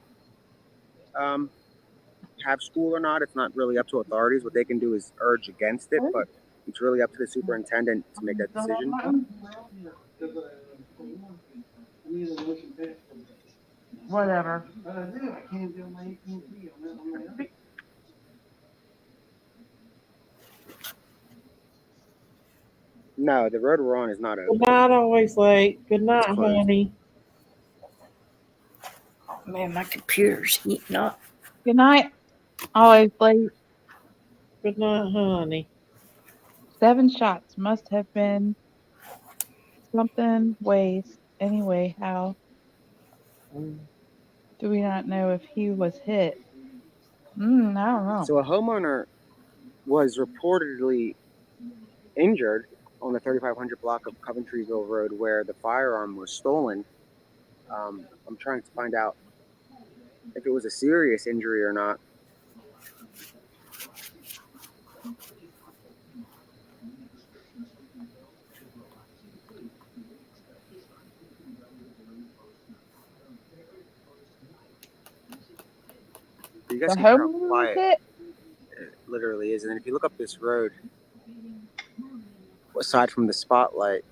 have school or not. It's not really up to authorities. What they can do is urge against it, but it's really up to the superintendent to make that decision. Whatever. No, the road we're on is not Good open. night, always late. Good night, It's closed. honey. Oh, man, my computer's heating up. Good night. Always late. Good night, honey. 7 shots must have been something waste. Anyway, how do we not know if he was hit? I don't know. So a homeowner was reportedly injured on the 3500 block of Coventryville Road where the firearm was stolen. I'm trying to find out if it was a serious injury or not. You guys The can hear how homeowner was quiet hit? it literally is. And then if you look up this road, aside from the spotlight,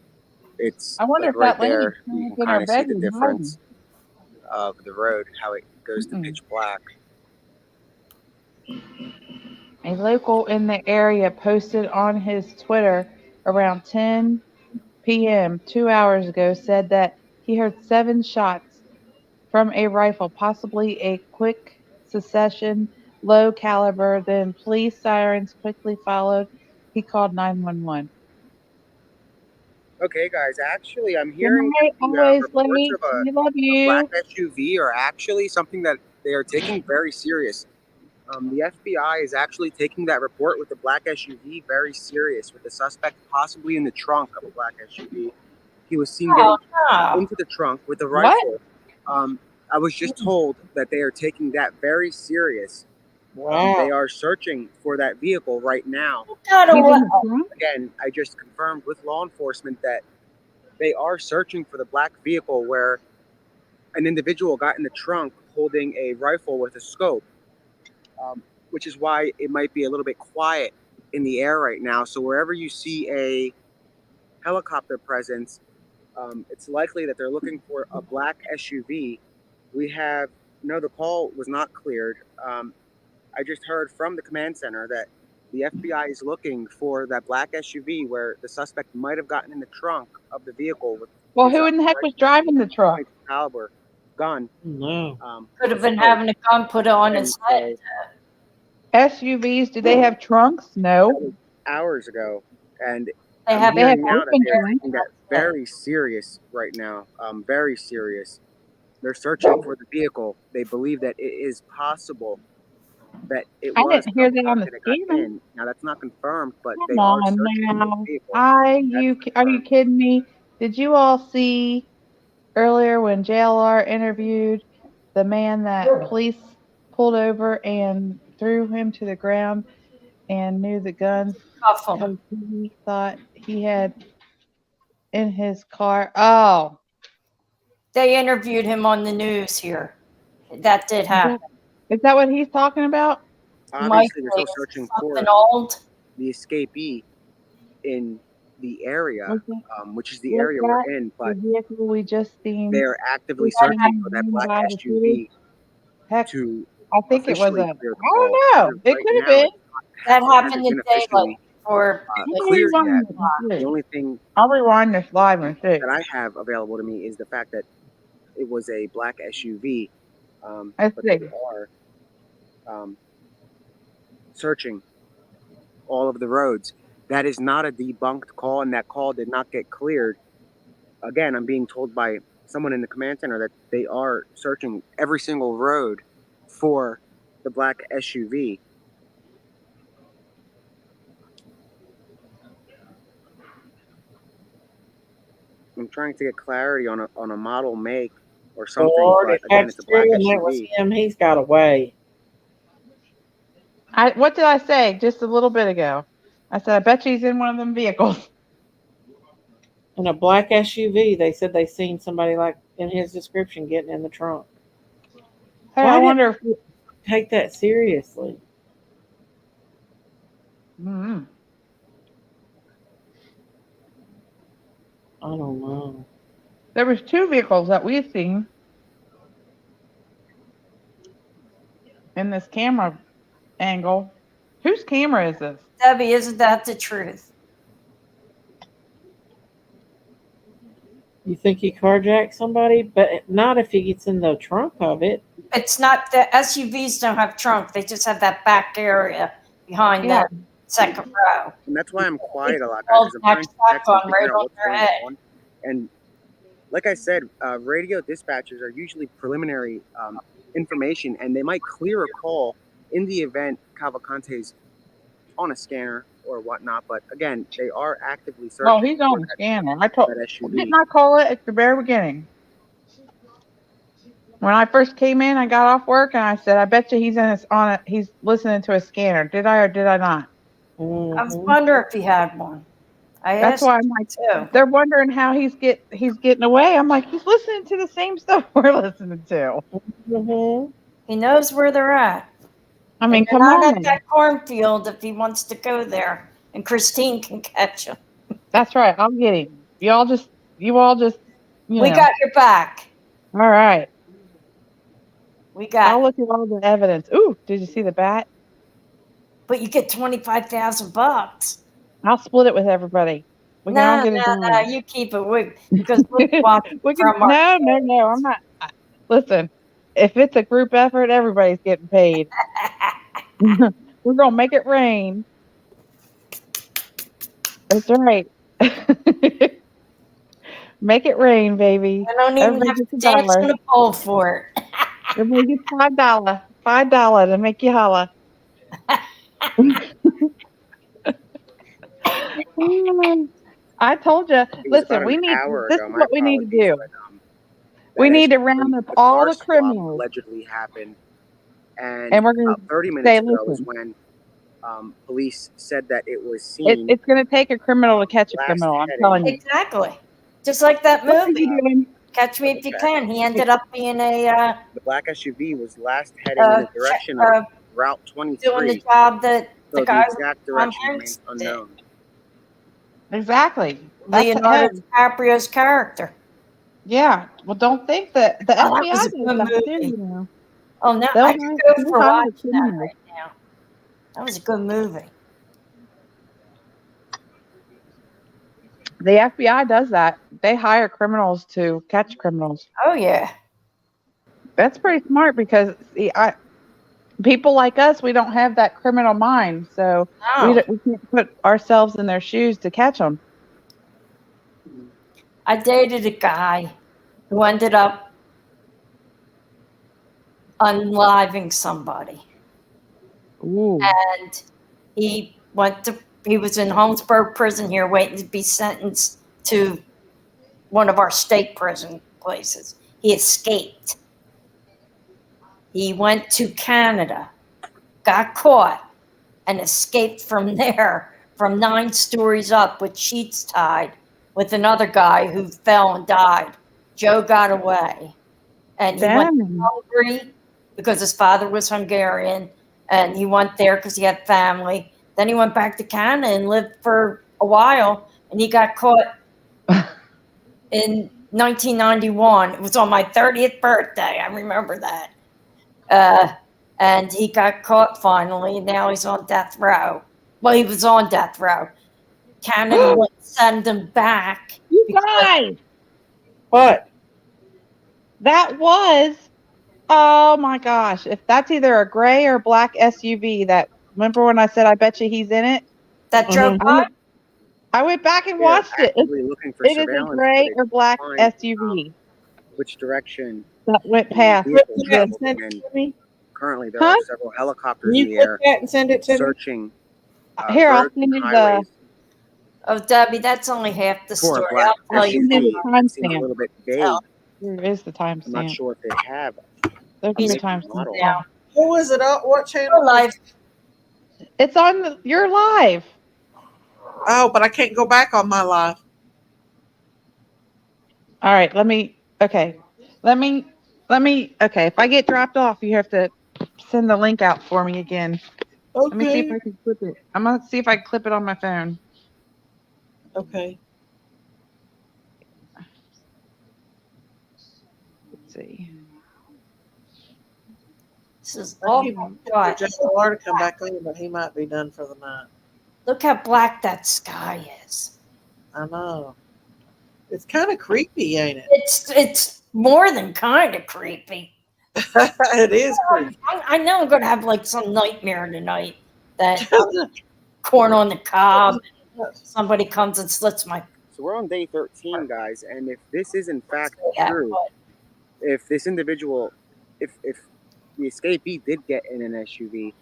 it's I wonder like if right that lady there. You in can her kind of see the bedroom difference of the road, how it goes to pitch black. A local in the area posted on his Twitter around 10 p.m. 2 hours ago said that he heard 7 shots from a rifle, possibly a quick succession, low caliber. Then police sirens quickly followed. He called 911. Okay, guys, actually, I'm Good hearing night, that the always reports late. of We love a black you. SUV are actually something that they are taking very serious. The FBI is actually taking that report with the black SUV very serious, with the suspect possibly in the trunk of a black SUV. He was seen getting into the trunk with a rifle. I was just told that they are taking that very serious. They are searching for that vehicle right now. Again, I just confirmed with law enforcement that they are searching for the black vehicle where an individual got in the trunk holding a rifle with a scope, which is why it might be a little bit quiet in the air right now. So wherever you see a helicopter presence, it's likely that they're looking for a black SUV. The call was not cleared. I just heard from the command center that the FBI is looking for that black SUV where the suspect might have gotten in the trunk of the vehicle with Well, who in the heck was driving the truck? caliber gun. No. Could have been having a gun put on his head. SUVs, do they have trunks? No. Hours ago, and They I'm have hearing now that open they're trunks. taking that very serious right now. Very serious. They're searching for the vehicle. They believe that it is possible that it I was didn't hear that on the that it got scanner. in. Now that's not confirmed, but Come they are on searching for now. the vehicle. Are you kidding me? Did you all see earlier when JLR interviewed the man that police pulled over and threw him to the ground and knew the guns because he thought he had in his car? Oh, They interviewed him on the news here. That did happen. is that what he's talking about? Obviously, they're still searching for old. the escapee in the area, which is the Was area that we're in, the but vehicle we just seen? they are actively Was that searching for that black by the SUV Heck. to I think it was officially a. I cleared the don't call. know. As of It right could have now, been. That it happened hasn't in been daylight officially for cleared yet. Rewind it. The only thing I'll rewind this live and see. that I have available to me is the fact that it was a black SUV, Let's but see. they are searching all of the roads. That is not a debunked call, and that call did not get cleared. Again, I'm being told by someone in the command center that they are searching every single road for the black SUV. I'm trying to get clarity on a model make or something, Lord, but if again, that's it's a black true and that was SUV. him, he's got away. What did I say just a little bit ago? I said I bet you he's in one of them vehicles. In a black SUV, they said they seen somebody like in his description getting in the trunk. Hey, Why I did wonder if. you take that seriously? Mm-hmm. I don't know. There was 2 vehicles that we've seen in this camera angle. Whose camera is this? Debbie, isn't that the truth? You think he carjacked somebody? But not if he gets in the trunk of it. It's not the SUVs don't have trunk. They just have that back area behind that second row. And that's why I'm quiet a lot, guys, because I'm trying to text and figure out what's going on. And like I said, radio dispatchers are usually preliminary information, and they might clear a call in the event Cavalcante's on a scanner or whatnot. But again, they are actively searching. Oh, he's on the scanner. that SUV. Didn't I call it at the very beginning? When I first came in, I got off work and I said, "I bet you he's listening to a scanner." Did I or did I not? I was wondering if he had one. That's why I'm like, too. they're wondering how he's getting away. I'm like, he's listening to the same stuff we're listening to. Mm-hmm. He knows where they're at. I mean, And they're come not on. at that cornfield if he wants to go there, and Christine can catch him. That's right. I'll get him. You all just. We got your back. All right. I'll look at all the evidence. Ooh, did you see the bat? But you get $25,000. I'll split it with everybody. We can all get it done. No, you keep it because we'll walk from our No, I'm not. Listen, if it's a group effort, everybody's getting paid. We're gonna make it rain. That's right. Make it rain, baby. I don't even have to dance on the pole for it. Everybody gets $5. $5 to make you holla. I told you. Listen, we need. This is what we need to do. We need to round up all the criminals. Allegedly happened, and we're going to 30 minutes ago was when police said that it was seen. It's going to take a criminal to catch a criminal. I'm telling you. Exactly. Just like that movie. Catch Me If You Can. He ended up being a. The black SUV was last heading in the direction of Route 23. Doing the job that the guy exact direction remains unknown. Exactly. Leonardo DiCaprio's character. Yeah. Well, don't think that the that FBI was a does good that too, movie. you know. Oh, no, They'll I could go they'll for hire watching that criminals. right now. That was a good movie. The FBI does that. They hire criminals to catch criminals. Oh, yeah. That's pretty smart because people like us, we don't have that criminal mind, so No. we can't put ourselves in their shoes to catch them. I dated a guy who ended up unliving somebody. Ooh. And he was in Holmesburg prison here waiting to be sentenced to one of our state prison places. He escaped. He went to Canada, got caught, and escaped from there from 9 stories up with sheets tied with another guy who fell and died. Joe got away. And he went to Hungary because his father was Hungarian, and he went there because he had family. Then he went back to Canada and lived for a while, and he got caught in 1991. It was on my 30th birthday. I remember that. and he got caught finally. Now he's on death row. Well, he was on death row. Canada wouldn't send him back. You guys, What? that was, oh my gosh. If that's either a gray or black SUV, that, remember when I said I bet you he's in it? That drove by? I went back and They're watched it. actively looking for It is a surveillance gray footage or black to find, SUV which direction that went the past. vehicle Send traveled, it and to me. currently there Huh? are several helicopters Can in you the click air that and send it to me? searching Here, I'll roads send and you the, highways Oh, Debbie, that's only half the for a story. black I'll tell you send you more. the SUV. It seems a timestamp. little bit vague. Tell. There is the I'm not timestamp. sure if they have There's He's the timestamp. model. now. Who is it on? What channel? Live. It's on your live. Oh, but I can't go back on my live. All right, let me, okay. Okay, if I get dropped off, you have to send the link out for me again. Let me see if Okay. I can clip it. I'm going to see if I can clip it on my phone. Okay. Let's see. This is I all keep waiting for black. JLR to come back on, but he might be done for the night. Look how black that sky is. I know. It's kind of creepy, ain't it? It's more than kind of creepy. It is creepy. I know I'm gonna have like some nightmare tonight that corn on the cob. Somebody comes and slits my. So we're on day 13, guys, and if this is in fact Yeah, true, if this individual, if the escapee did get in an SUV,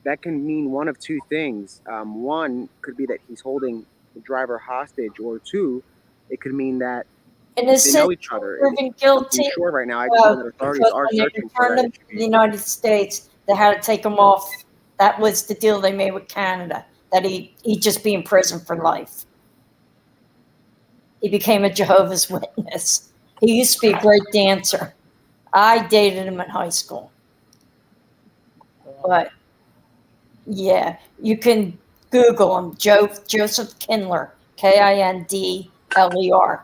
that can mean one of two things. One could be that he's holding the driver hostage, or two, it could mean that In they a know sense, each other. proven guilty. I'm sure right now, I just know that authorities because are when they searching for returned that them to the United States, they had to take him off. That was the deal they made with Canada. That he'd just be in prison for life. He became a Jehovah's Witness. He used to be a great dancer. I dated him in high school. But yeah, you can Google him, Joseph Kindler, Kindler,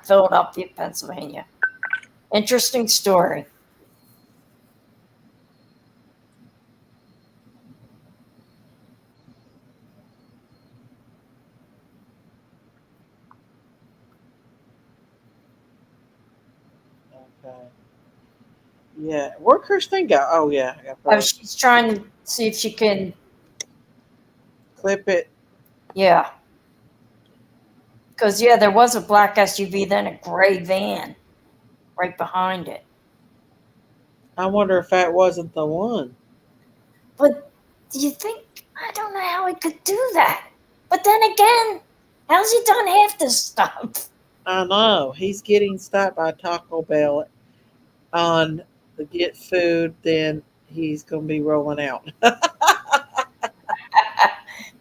Philadelphia, Pennsylvania. Interesting story. Okay. Yeah. Where'd Christine go? Oh, yeah. I got Oh, she's trying to see if she can clip it. Yeah. Because, yeah, there was a black SUV, then a gray van right behind it. I wonder if that wasn't the one. But do you think, I don't know how he could do that. But then again, how's he done half this stuff? I know. He's getting stopped by Taco Bell on the get food, then he's going to be rolling out.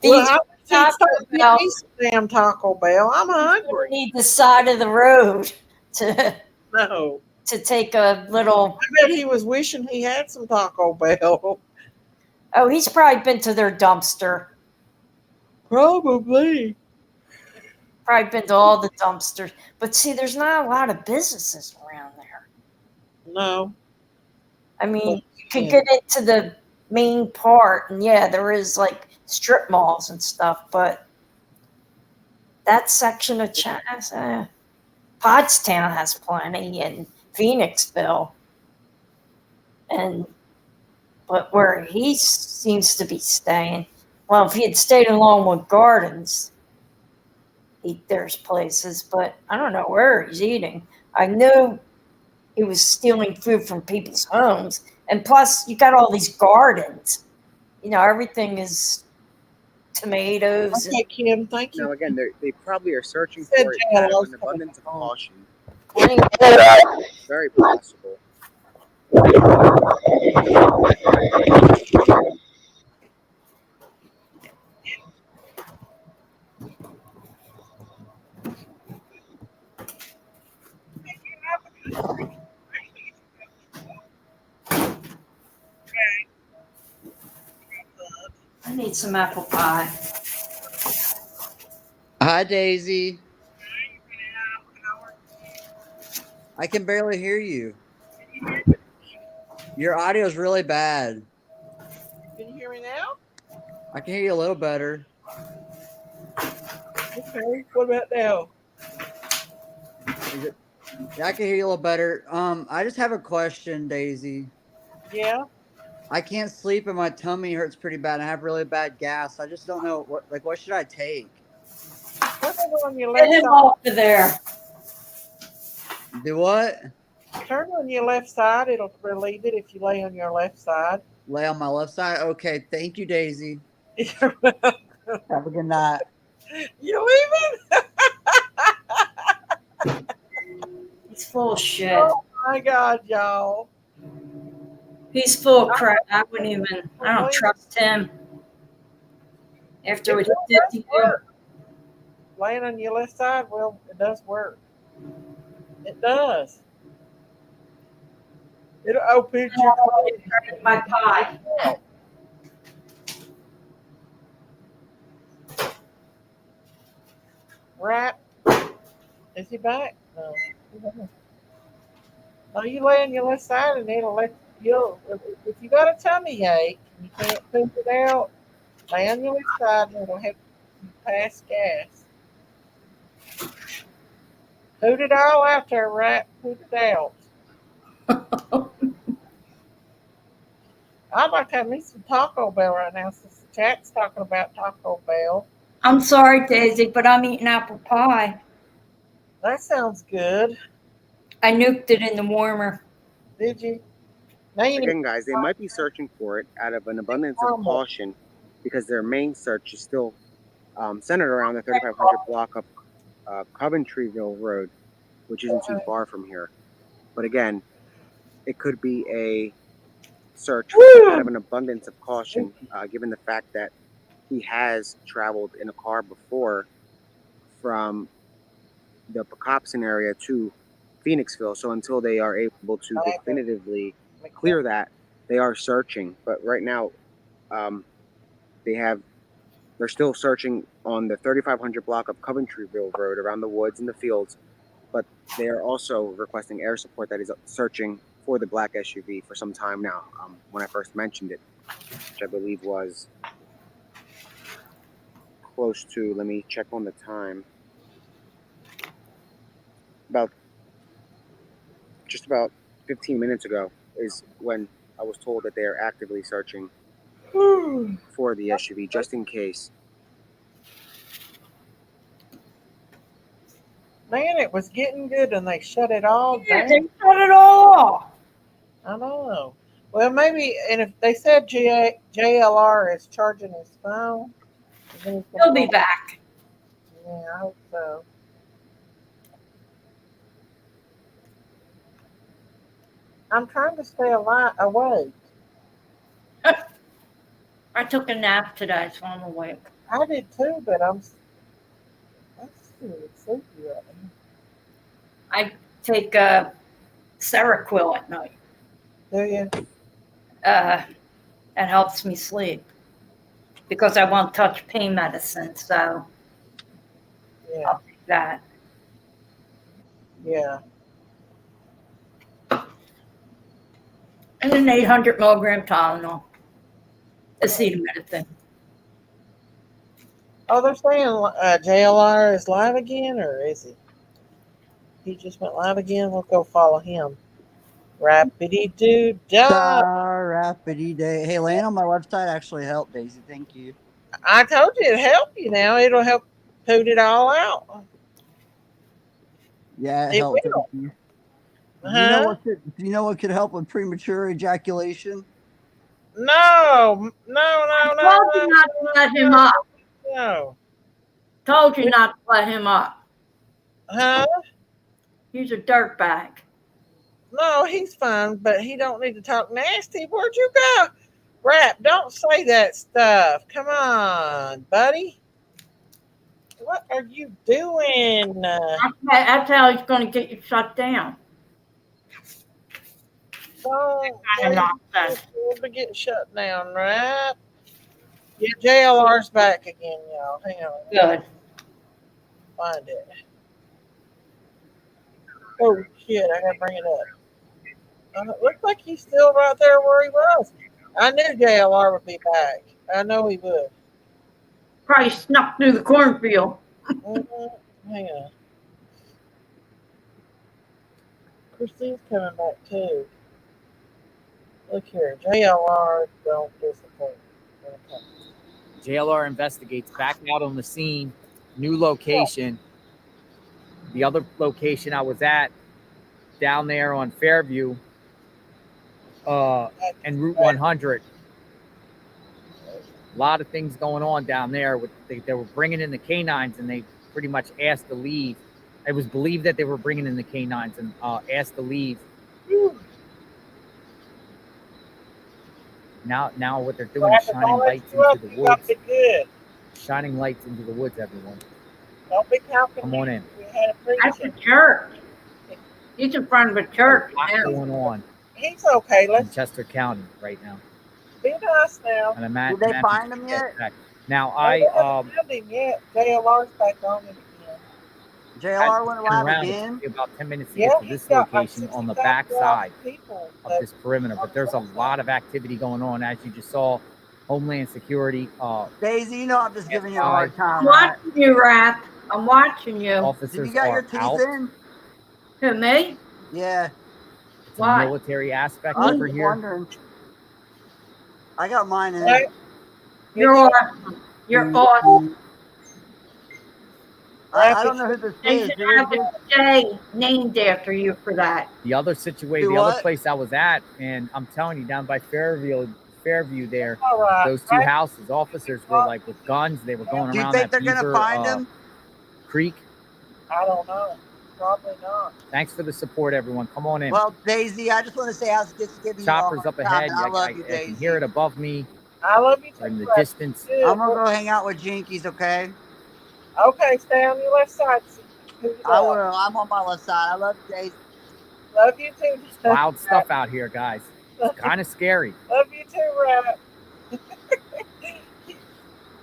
Well, I Taco start getting Bell- me some damn Taco Bell. I'm hungry. Need the side of the road to No. to take a little. I bet he was wishing he had some Taco Bell. Oh, he's probably been to their dumpster. Probably. Probably been to all the dumpsters. But see, there's not a lot of businesses around there. No. I mean, you can yeah. get into the main part, and yeah, there is like strip malls and stuff, but that section of China, Pottstown has plenty, and Phoenixville, but where he seems to be staying, well, if he had stayed in Longwood Gardens, there's places, but I don't know where he's eating. I knew he was stealing food from people's homes, and plus, you got all these gardens. You know, everything is tomatoes. Okay, Kim, thank you. Now, again, they probably are searching Said for it JLR's out of an coming abundance of home. caution. And Very possible. I need some apple pie. Hi, Daisy. I can barely hear you. Your audio is really bad. Can you hear me now? I can hear you a little better. Okay. What about now? Yeah, I can hear you a little better. I just have a question, Daisy. Yeah. I can't sleep and my tummy hurts pretty bad. I have really bad gas. I just don't know what should I take? On your Get left him side. off of there. Do what? Turn on your left side. It'll relieve it if you lay on your left side. Lay on my left side? Okay, thank you, Daisy. You're welcome. Have a good night. You leaving? He's full of shit. Oh my God, y'all. He's full of crap. I don't trust him. After what he did to you. Laying on your left side, well, it does work. It does. It'll open your my pie. Right? Is he back? No. No, you lay on your left side and it'll let you. If you got a tummy ache and you can't poop it out, lay on your left side and it'll help you pass gas. Poot it all out there, right? Poot it out. I'd like to have me some Taco Bell right now since the chat's talking about Taco Bell. I'm sorry, Daisy, but I'm eating apple pie. That sounds good. I nuked it in the warmer. Did you? Again, guys, they might be searching for it out of an abundance of caution because their main search is still centered around the 3500 block of Coventryville Road, which isn't too far from here. But again, it could be a search out of an abundance of caution, given the fact that he has traveled in a car before from the Pocopson area to Phoenixville. So until they are able to definitively clear that, they are searching. But right now, they're still searching on the 3500 block of Coventryville Road around the woods and the fields. But they are also requesting air support that is searching for the black SUV for some time now. When I first mentioned it, which I believe was close to, let me check on the time, just about 15 minutes ago is when I was told that they are actively searching for the SUV just in case. Man, it was getting good and they shut it all down. They shut it all off. I know. Well, maybe, and if they said JLR is charging his phone, He'll be back. Yeah, I hope so. I'm trying to stay awake. I took a nap today, so I'm awake. I did too, but I'm still sleepy right now. I take Seroquel at night. Do you? It helps me sleep because I won't touch pain medicine, so yeah. I'll take that. Yeah. And an 800 milligram Tylenol, acetaminophen. Oh, they're saying JLR is live again, or is he? He just went live again. We'll go follow him. Rapidy-doo da. Rapidy-day. Hey, laying on my website actually helped, Daisy. Thank you. I told you it'd help you now. It'll help poot it all out. Yeah, it It helped. will. Thank you. Huh? Do you know what could help with premature ejaculation? No. I told you not to let him up. No. Told you not to let him up. Huh? He's a dirtbag. No, he's fine, but he don't need to talk nasty. Where'd you go? Rap, don't say that stuff. Come on, buddy. What are you doing? That's how he's going to get you shut down. Don't Kind of nonsense. to get shut down, right? Yeah, JLR's back again, y'all. Hang on. Good. Find it. Oh, shit, I gotta bring it up. It looks like he's still right there where he was. I knew JLR would be back. I know he would. Probably snuck through the cornfield. Hang on. Christine's coming back too. Look here, JLR don't disappoint. JLR investigates, back out on the scene, new location. The other location I was at down there on Fairview and Route 100. A lot of things going on down there. They were bringing in the canines, and they pretty much asked to leave. It was believed that they were bringing in the canines and asked to leave. Now what they're doing is shining lights into the woods. Shining lights into the woods, everyone. Don't be counting. Come on in. That's a church. He's in front of a church. What's going on He's okay. in Chester County right now? Be nice now. And Did they find him yet? Now They haven't found him yet. JLR's back on him again. JLR went live around again. about 10 minutes to Yeah, get to he's this got like location on the back 65,000 side people of this perimeter. But there's a lot of activity going on, as you just saw. Homeland Security. Daisy, you know I'm just giving you a FBI hard time. I'm Right? watching you, Rap. I'm watching you. officers You got your are teeth out. in? Who, me? Yeah. It's a Why? military aspect I over was here. wondering. I got mine in. Right. You're awesome. You're awesome. I don't know who this They is. should Who is have this? a day named after you for that. The other situation, Do the other what? place I was at, and I'm telling you, down by Fairview there, All right. those two houses, officers were like with guns. They were going Do you around think that they're Beaver gonna find him? Creek. I don't know. Probably not. Thanks for the support, everyone. Come on in. Well, Daisy, I just want to say I was just giving Choppers you a up hard time. ahead. I love you, I Daisy. can hear it above me I love you or in too. the distance. I'm gonna go hang out with Jinkies, okay? Okay, stay on your left side. Who's I up? will. I'm on my left side. I love you, Daisy. Love you too. Wild stuff out here, guys. It's kind of scary. Love you too, Rat.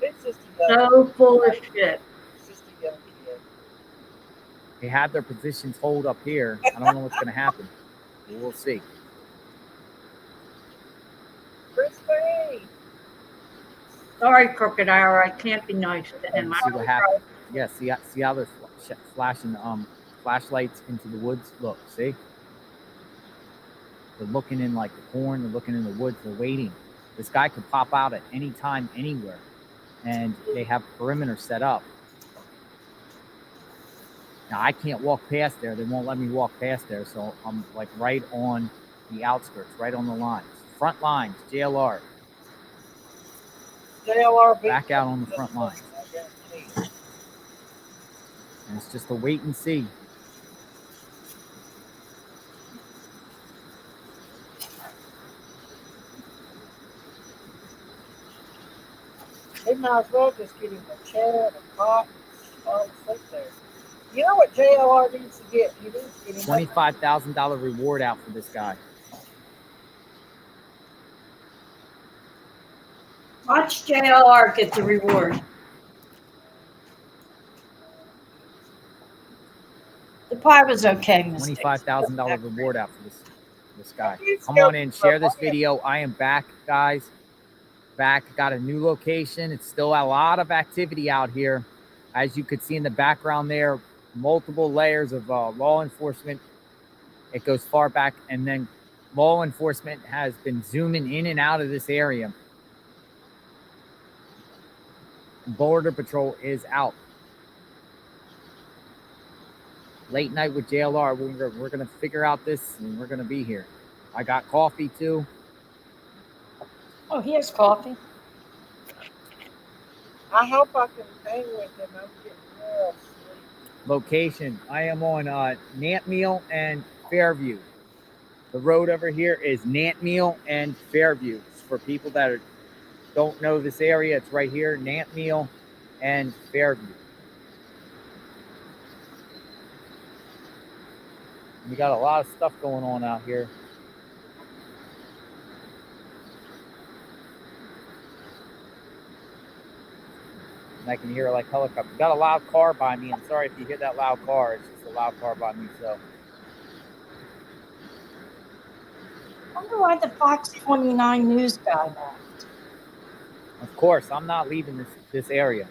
It's just a young, So full of shit. it's just a young kid. They have their positions hold up here. I don't know what's going to happen. But we'll see. Crispy. Sorry, Crocodile. I can't be nice to him. See what happens. Yeah, see how they're flashing flashlights into the woods. Look, see? They're looking in like the corn. They're looking in the woods. They're waiting. This guy could pop out at any time, anywhere, and they have perimeter set up. Now I can't walk past there. They won't let me walk past there, so I'm like right on the outskirts, right on the lines, front lines. JLR JLR back out on the front lines, and it's just a wait and see. They might as well just get him a chair and a cot and all the sit there. You know what JLR needs to get? He needs to get him $25,000 reward out for this guy. Watch JLR get the reward. The pie was okay, Mr. $25,000 reward out for this guy. Come on in, share this video. I am back, guys. Back, got a new location. It's still a lot of activity out here. As you could see in the background there, multiple layers of law enforcement. It goes far back, and then law enforcement has been zooming in and out of this area. Border Patrol is out. Late night with JLR. We're gonna figure out this, and we're gonna be here. I got coffee too. Oh, he has coffee. I hope I can hang with him. I'm getting real sleepy. Location. I am on Nantmeal and Fairview. The road over here is Nantmeal and Fairview. For people that don't know this area, it's right here, Nantmeal and Fairview. We got a lot of stuff going on out here. And I can hear like helicopter. Got a loud car by me. I'm sorry if you hear that loud car. It's just a loud car by me. So wonder why the Fox 29 News guy left. Of course, I'm not leaving this area.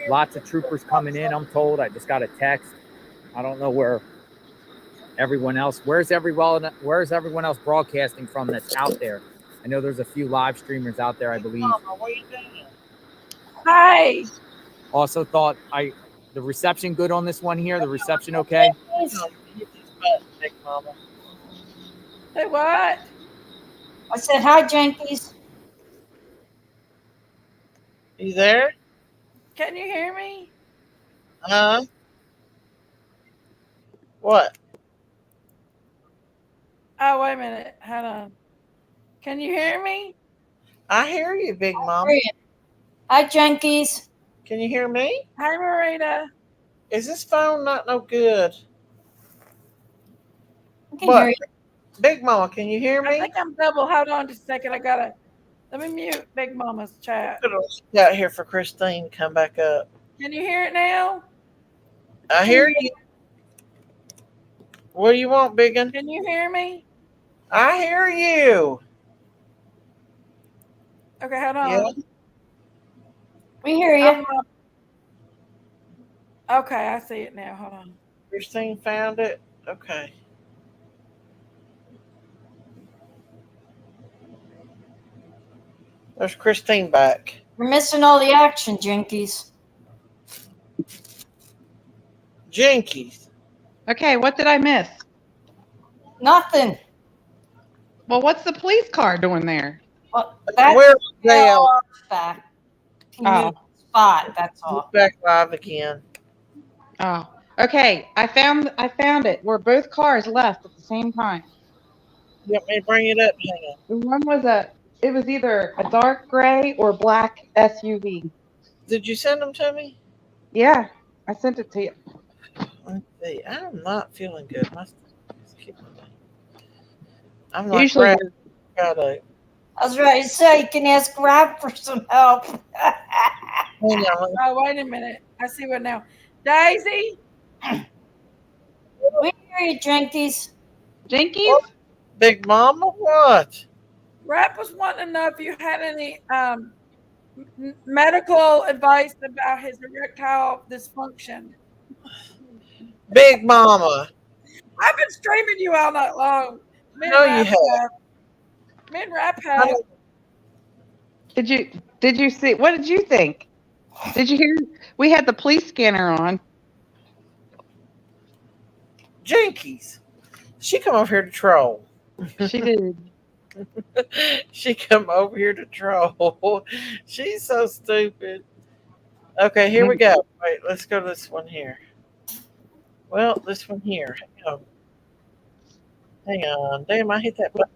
Lots of troopers coming in, I'm told. I just got a text. I don't know where everyone else. Where's everyone else broadcasting from that's out there? I know there's a few live streamers out there, I believe. Hi. Also thought the reception good on this one here? The reception okay? Say what? I said hi, Jenkies. You there? Can you hear me? What? Oh, wait a minute. Hold on. Can you hear me? I hear you, Big Mom. Hi, Jenkies. Can you hear me? Hi, Marita. Is this phone not no good? I can hear you. Big Mama, can you hear me? I think I'm double. Hold on just a second. Let me mute Big Mama's chat. Out here for Christine to come back up. Can you hear it now? I hear you. What do you want, Biggin? Can you hear me? I hear you. Okay, hold on. Yeah. We hear you. Okay, I see it now. Hold on. Christine found it? Okay. There's Christine back. We're missing all the action, Jinkies. Jinkies. Okay, what did I miss? Nothing. Well, what's the police car doing there? Well, that's Where's Dale? back. Oh. Spot. That's all. Back live again. Oh, okay. I found it. Where both cars left at the same time. You want me to bring it up? Hang on. The one was it was either a dark gray or black SUV. Did you send them to me? Yeah, I sent it to you. Let's see. I'm not feeling good. I'm like, Usually, I was ready to say you can ask Rob for some help. Oh, wait a minute. I see what now. Daisy? We hear you, Jinkies. Jinkies? Big Mama, what? Rap was wanting to know if you had any medical advice about his erectile dysfunction. Big Mama. I've been streaming you all night long. Me No, and you Rap have. Me and Rap have. Did you see? What did you think? Did you hear? We had the police scanner on. Jinkies. She come over here to troll. She did. She come over here to troll. She's so stupid. Okay, here we go. Wait, let's go to this one here. Well, this one here. Hang on. Damn, I hit that button.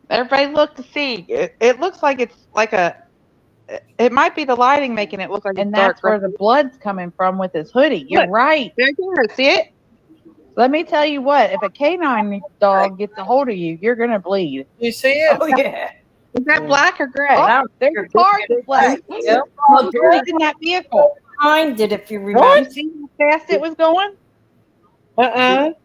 Everybody look to see. It looks like it's like it might be the lighting making it look like And it's dark that's where gray. the blood's coming from with his hoodie. You're Look. right. There you go. See it? Let me tell you what, if a canine dog gets a hold of you, you're going to bleed. You see it? Oh, yeah. Is that black or gray? Oh, there's a car in black. Yep. Well, who's in that vehicle? Behind it, if you remember. You see how fast it was going? That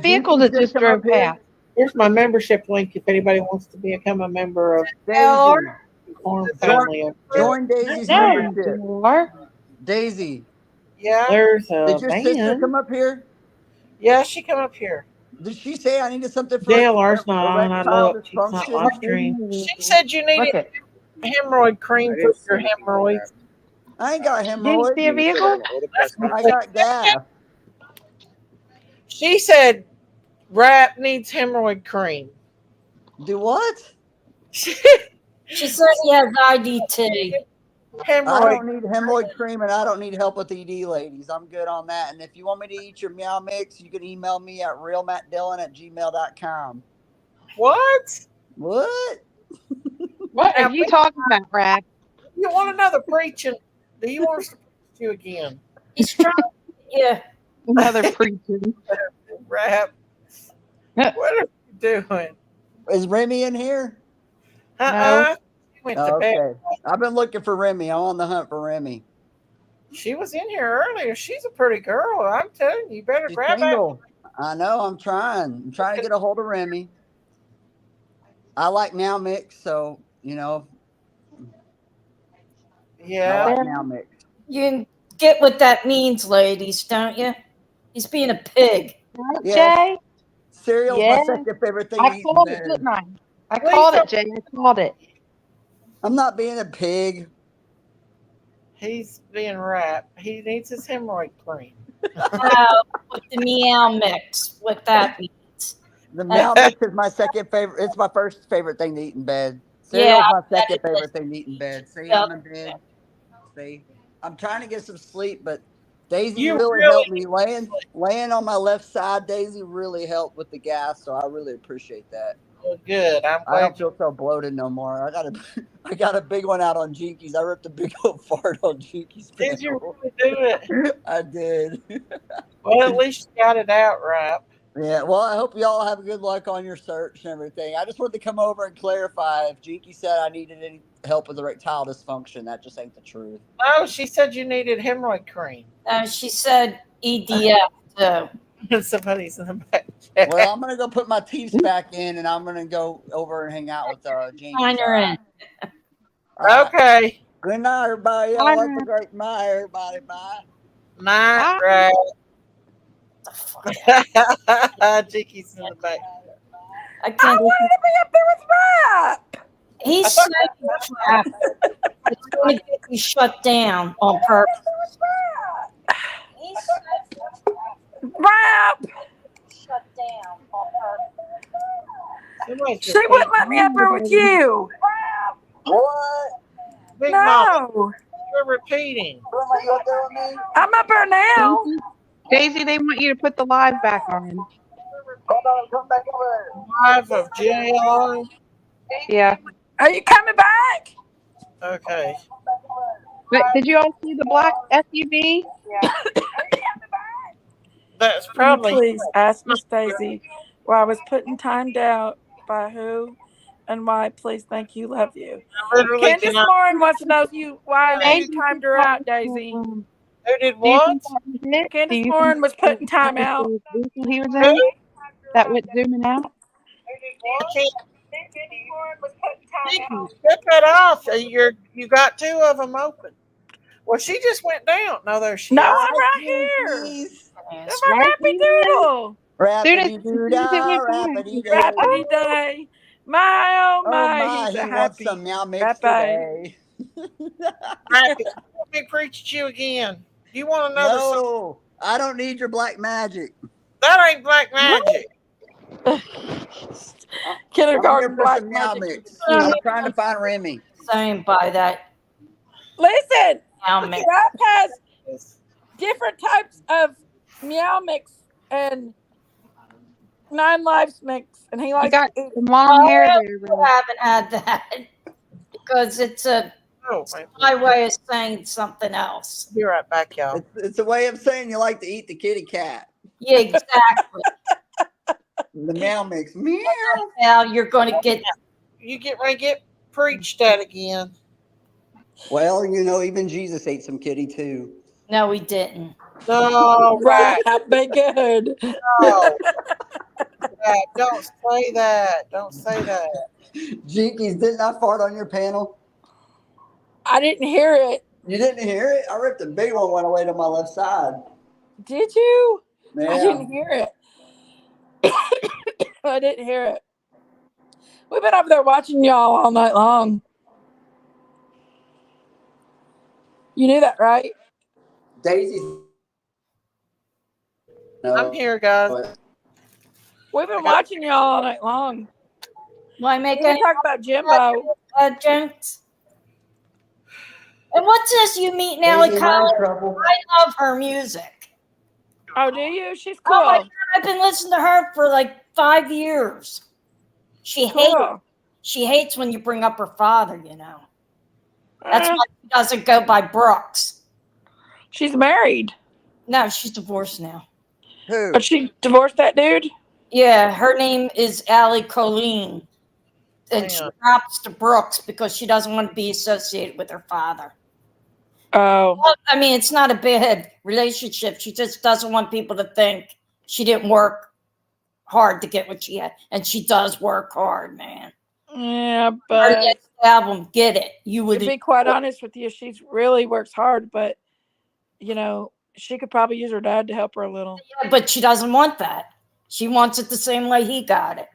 vehicle that just drove past. Here's my membership link if anybody wants to become a member of Daisy. Farm Family. Join Daisy's No, membership. you are. Daisy, Yeah. There's a did your sister band. come up here? Yeah, she come up here. Did she say I needed something for JLR's not on. I erectile looked. She's not dysfunction? live stream. She said you needed hemorrhoid cream for your hemorrhoids. I ain't got Did you hemorrhoids. see a vehicle? I got gas. She said Rap needs hemorrhoid cream. Do what? She said he has IDT. I don't need hemorrhoid cream and I don't need help with ED, ladies. I'm good on that. And if you want me to eat your meow mix, you can email me at realmattdillon@gmail.com. What? What? What are you talking about, Brad? You want another preaching? Do you want us to preach you again? He's trying. Yeah. Another preaching. Rap. What are you doing? Is Remy in here? She went to bed. Okay. I've been looking for Remy. I'm on the hunt for Remy. She was in here earlier. She's a pretty girl. I'm telling you, you better She's grab that. single. I know. I'm trying. I'm trying to get a hold of Remy. I like Meow Mix, so you know. Yeah. I like Meow Mix. You get what that means, ladies, don't you? He's being a pig. Yes. Jay? Cereal's Yeah. my second favorite thing I to eat in called it, bed. didn't I? I called it, Jay. I called it. I'm not being a pig. He's being wrapped. He needs his hemorrhoid cream. With the meow mix, what that means. The Meow Mix is my second favorite. It's my first favorite thing to eat in bed. Cereal's Yeah, my I bet second it favorite is. thing to eat in bed. See, Yep. I'm in bed. See, I'm trying to get some sleep, but Daisy You really really helped me. Laying on my left side, Daisy really helped with the gas, so I really appreciate that. Well, good. I'm I don't glad. feel so bloated no more. I got a big one out on Jinkies. I ripped a big old fart on Jinkies. Did you really do it? I did. Well, at least you got it out right. Yeah, well, I hope y'all have good luck on your search and everything. I just wanted to come over and clarify if Jinky said I needed any help with erectile dysfunction. That just ain't the truth. Oh, she said you needed hemorrhoid cream. She said EDF too. Somebody's in the back. Well, I'm gonna go put my teeth back in, and I'm gonna go over and hang out with Jinky. Fine, you're in. Okay. Good night, everybody. Y'all have a great night, everybody. Bye. Night, right. Jinky's in the back. I can't. wanted to be up there with Rap. He's so trapped. It's going to get you shut down on purpose. Rap. Shut down on purpose. She wouldn't let me up there with you. What? Big No. Mama, you're repeating. I'm up there now. Daisy, they want you to put the live back on. Hold on, come back over there. Live of JLI. Yeah. Are you coming back? Okay. But did you all see the black SUV? That's Will you probably. please ask Miss Daisy why I was put in timed out by who and why. Please, thank you, love you. I literally Candace cannot. Morin wants to know why you timed her out, Daisy. Who did what? Candace Morin was put in time out. He was in that went zooming out. I can't. Nikki, shut that off. You got two of them open. Well, she just went down. No, there she No, is. I'm right here. That's my Rappy Doodle. Rappity doo-dah, rappity doo. Rappity day. My, oh my, he's he a wants happy. some Meow Mix Rappy. today. Let me preach at you again. You want another song? No, I don't need your black magic. That ain't black magic. Kindergarten I'm here for black some Meow magic. Mix. I'm trying to find Remy. Saying by that. Listen, Meow Mix. Rap has different types of Meow Mix and 9 Lives Mix, and he likes got to eat some long hair there. You haven't had that because it's a my way of saying something else. Be right back, y'all. It's a way of saying you like to eat the kitty cat. Yeah, exactly. The Meow Mix. Meow. Now you're going to get. You get ready to get preached at again. Well, you know, even Jesus ate some kitty too. No, he didn't. No, right. Be good. No. Right, don't say that. Don't say that. Jinkies, didn't I fart on your panel? I didn't hear it. You didn't hear it? I ripped a big one went away to my left side. Did you? Yeah. I didn't hear it. I didn't hear it. We've been over there watching y'all all night long. You knew that, right? Daisy. No. I'm here, guys. We've been watching y'all all night long. Why make We any talk about Jimbo? Jinx? And what's this? You meet Nellie Daisy, I'm in Collins? trouble. I love her music. Oh, do you? She's cool. Oh my God, I've been listening to her for like 5 years. She Cool. hates when you bring up her father, you know. That's why she doesn't go by Brooks. She's married. No, she's divorced now. Who? But she divorced that dude? Yeah, her name is Allie Colleen. And she Yeah. drops to Brooks because she doesn't want to be associated with her father. Oh. Well, I mean, it's not a bad relationship. She just doesn't want people to think she didn't work hard to get what she had, and she does work hard, man. Yeah, Her but next album, get it? You would to be quite honest with you, she really works hard, but she could probably use her dad to help her a little. Yeah, but she doesn't want that. She wants it the same way he got it,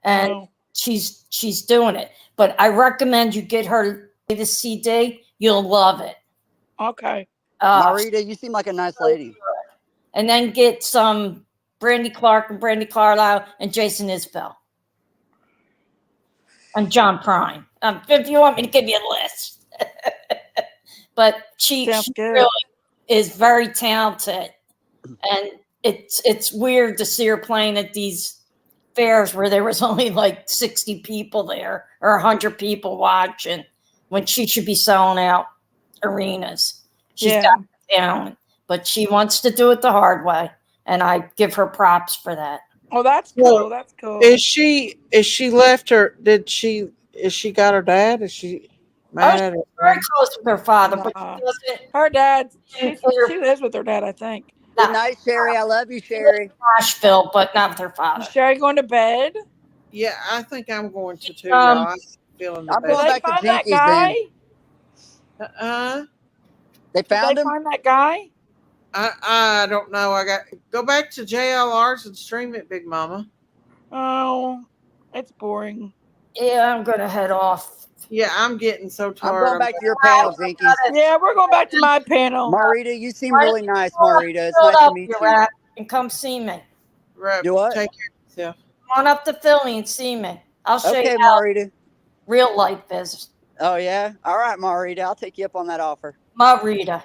and Oh. she's doing it. But I recommend you get her the CD. You'll love it. Okay. Marita, you seem like a nice lady. And then get some Brandy Clark and Brandy Carlisle and Jason Isbell. And John Prine. If you want me to give you a list. But she really is very talented. And it's weird to see her playing at these fairs where there was only like 60 people there or 100 people watching when she should be selling out arenas. She's got talent, but she wants to do it the hard way. And I give her props for that. Oh, that's cool. Well, That's cool. Is she left her? Is she got her dad? Is she mad at her? Very close with her father, but she doesn't. Her dad, she lives with her dad, I think. Good night, Sherry. I love you, Sherry. Nashville, but not with her father. Is Sherry going to bed? Yeah, I think I'm going to too. y'all. I'm feeling the I'm going best. back to that Jinkies guy? then. They found Did they him? find that guy? I don't know. I got go back to JLR's and stream it, Big Mama. Oh, it's boring. Yeah, I'm gonna head off. Yeah, I'm getting so I'm tired. going back to your panel, Jinkies. Yeah, we're going back to my panel. Marita, you seem really nice, Marita. It's nice to meet you. Rap, and come see me. Rep, Do what? Take care of yourself. Come on up to Philly and see me. I'll show Okay, you how Marita. real life is. Oh, yeah? All right, Marita. I'll take you up on that offer. Marita.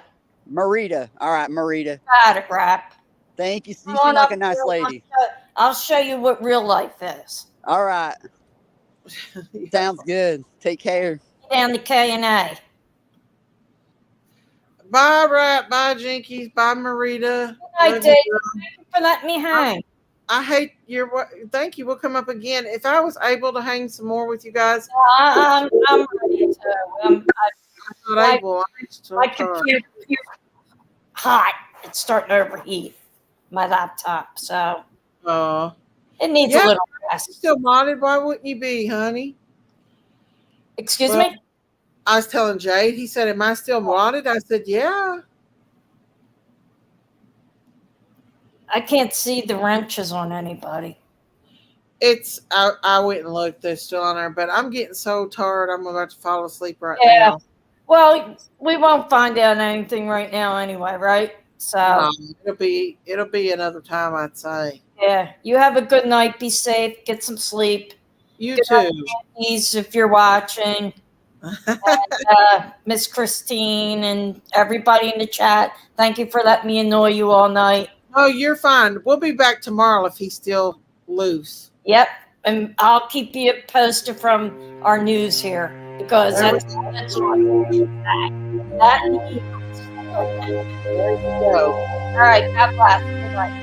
Marita. All right, Marita. Got it, Rap. Thank you. You Come on seem like up a nice here, lady. I'll show you what real life is. All right. Sounds good. Take care. Down to K&A. Bye, Rat. Bye, Jinkies. Bye, Marita. Good night, Love Dave. you, Thank you for letting me hang. I hate your. Thank you. We'll come up again. If I was able to hang some more with you guys, I'm ready to. I'm not able. I'm so My tired. computer hot. It's starting to overheat. My laptop, so it needs a yeah, little rest. still modded. Why wouldn't you be, honey? Excuse me? I was telling Jade. He said, "Am I still modded?" I said, "Yeah." I can't see the wrenches on anybody. It's. I went and looked. They're still on there, but I'm getting so tired. I'm about to fall asleep right Yeah. now. Well, we won't find out anything right now anyway, right? So It'll be another time, I'd say. yeah, you have a good night. Be safe. Get some sleep. You Good too. night, Yankees, if you're watching. And, Miss Christine and everybody in the chat. Thank you for letting me annoy you all night. Oh, you're fine. We'll be back tomorrow if he's still loose. Yep, and I'll keep you posted from our news here because that's that news. There you go. All right, God bless. Good night.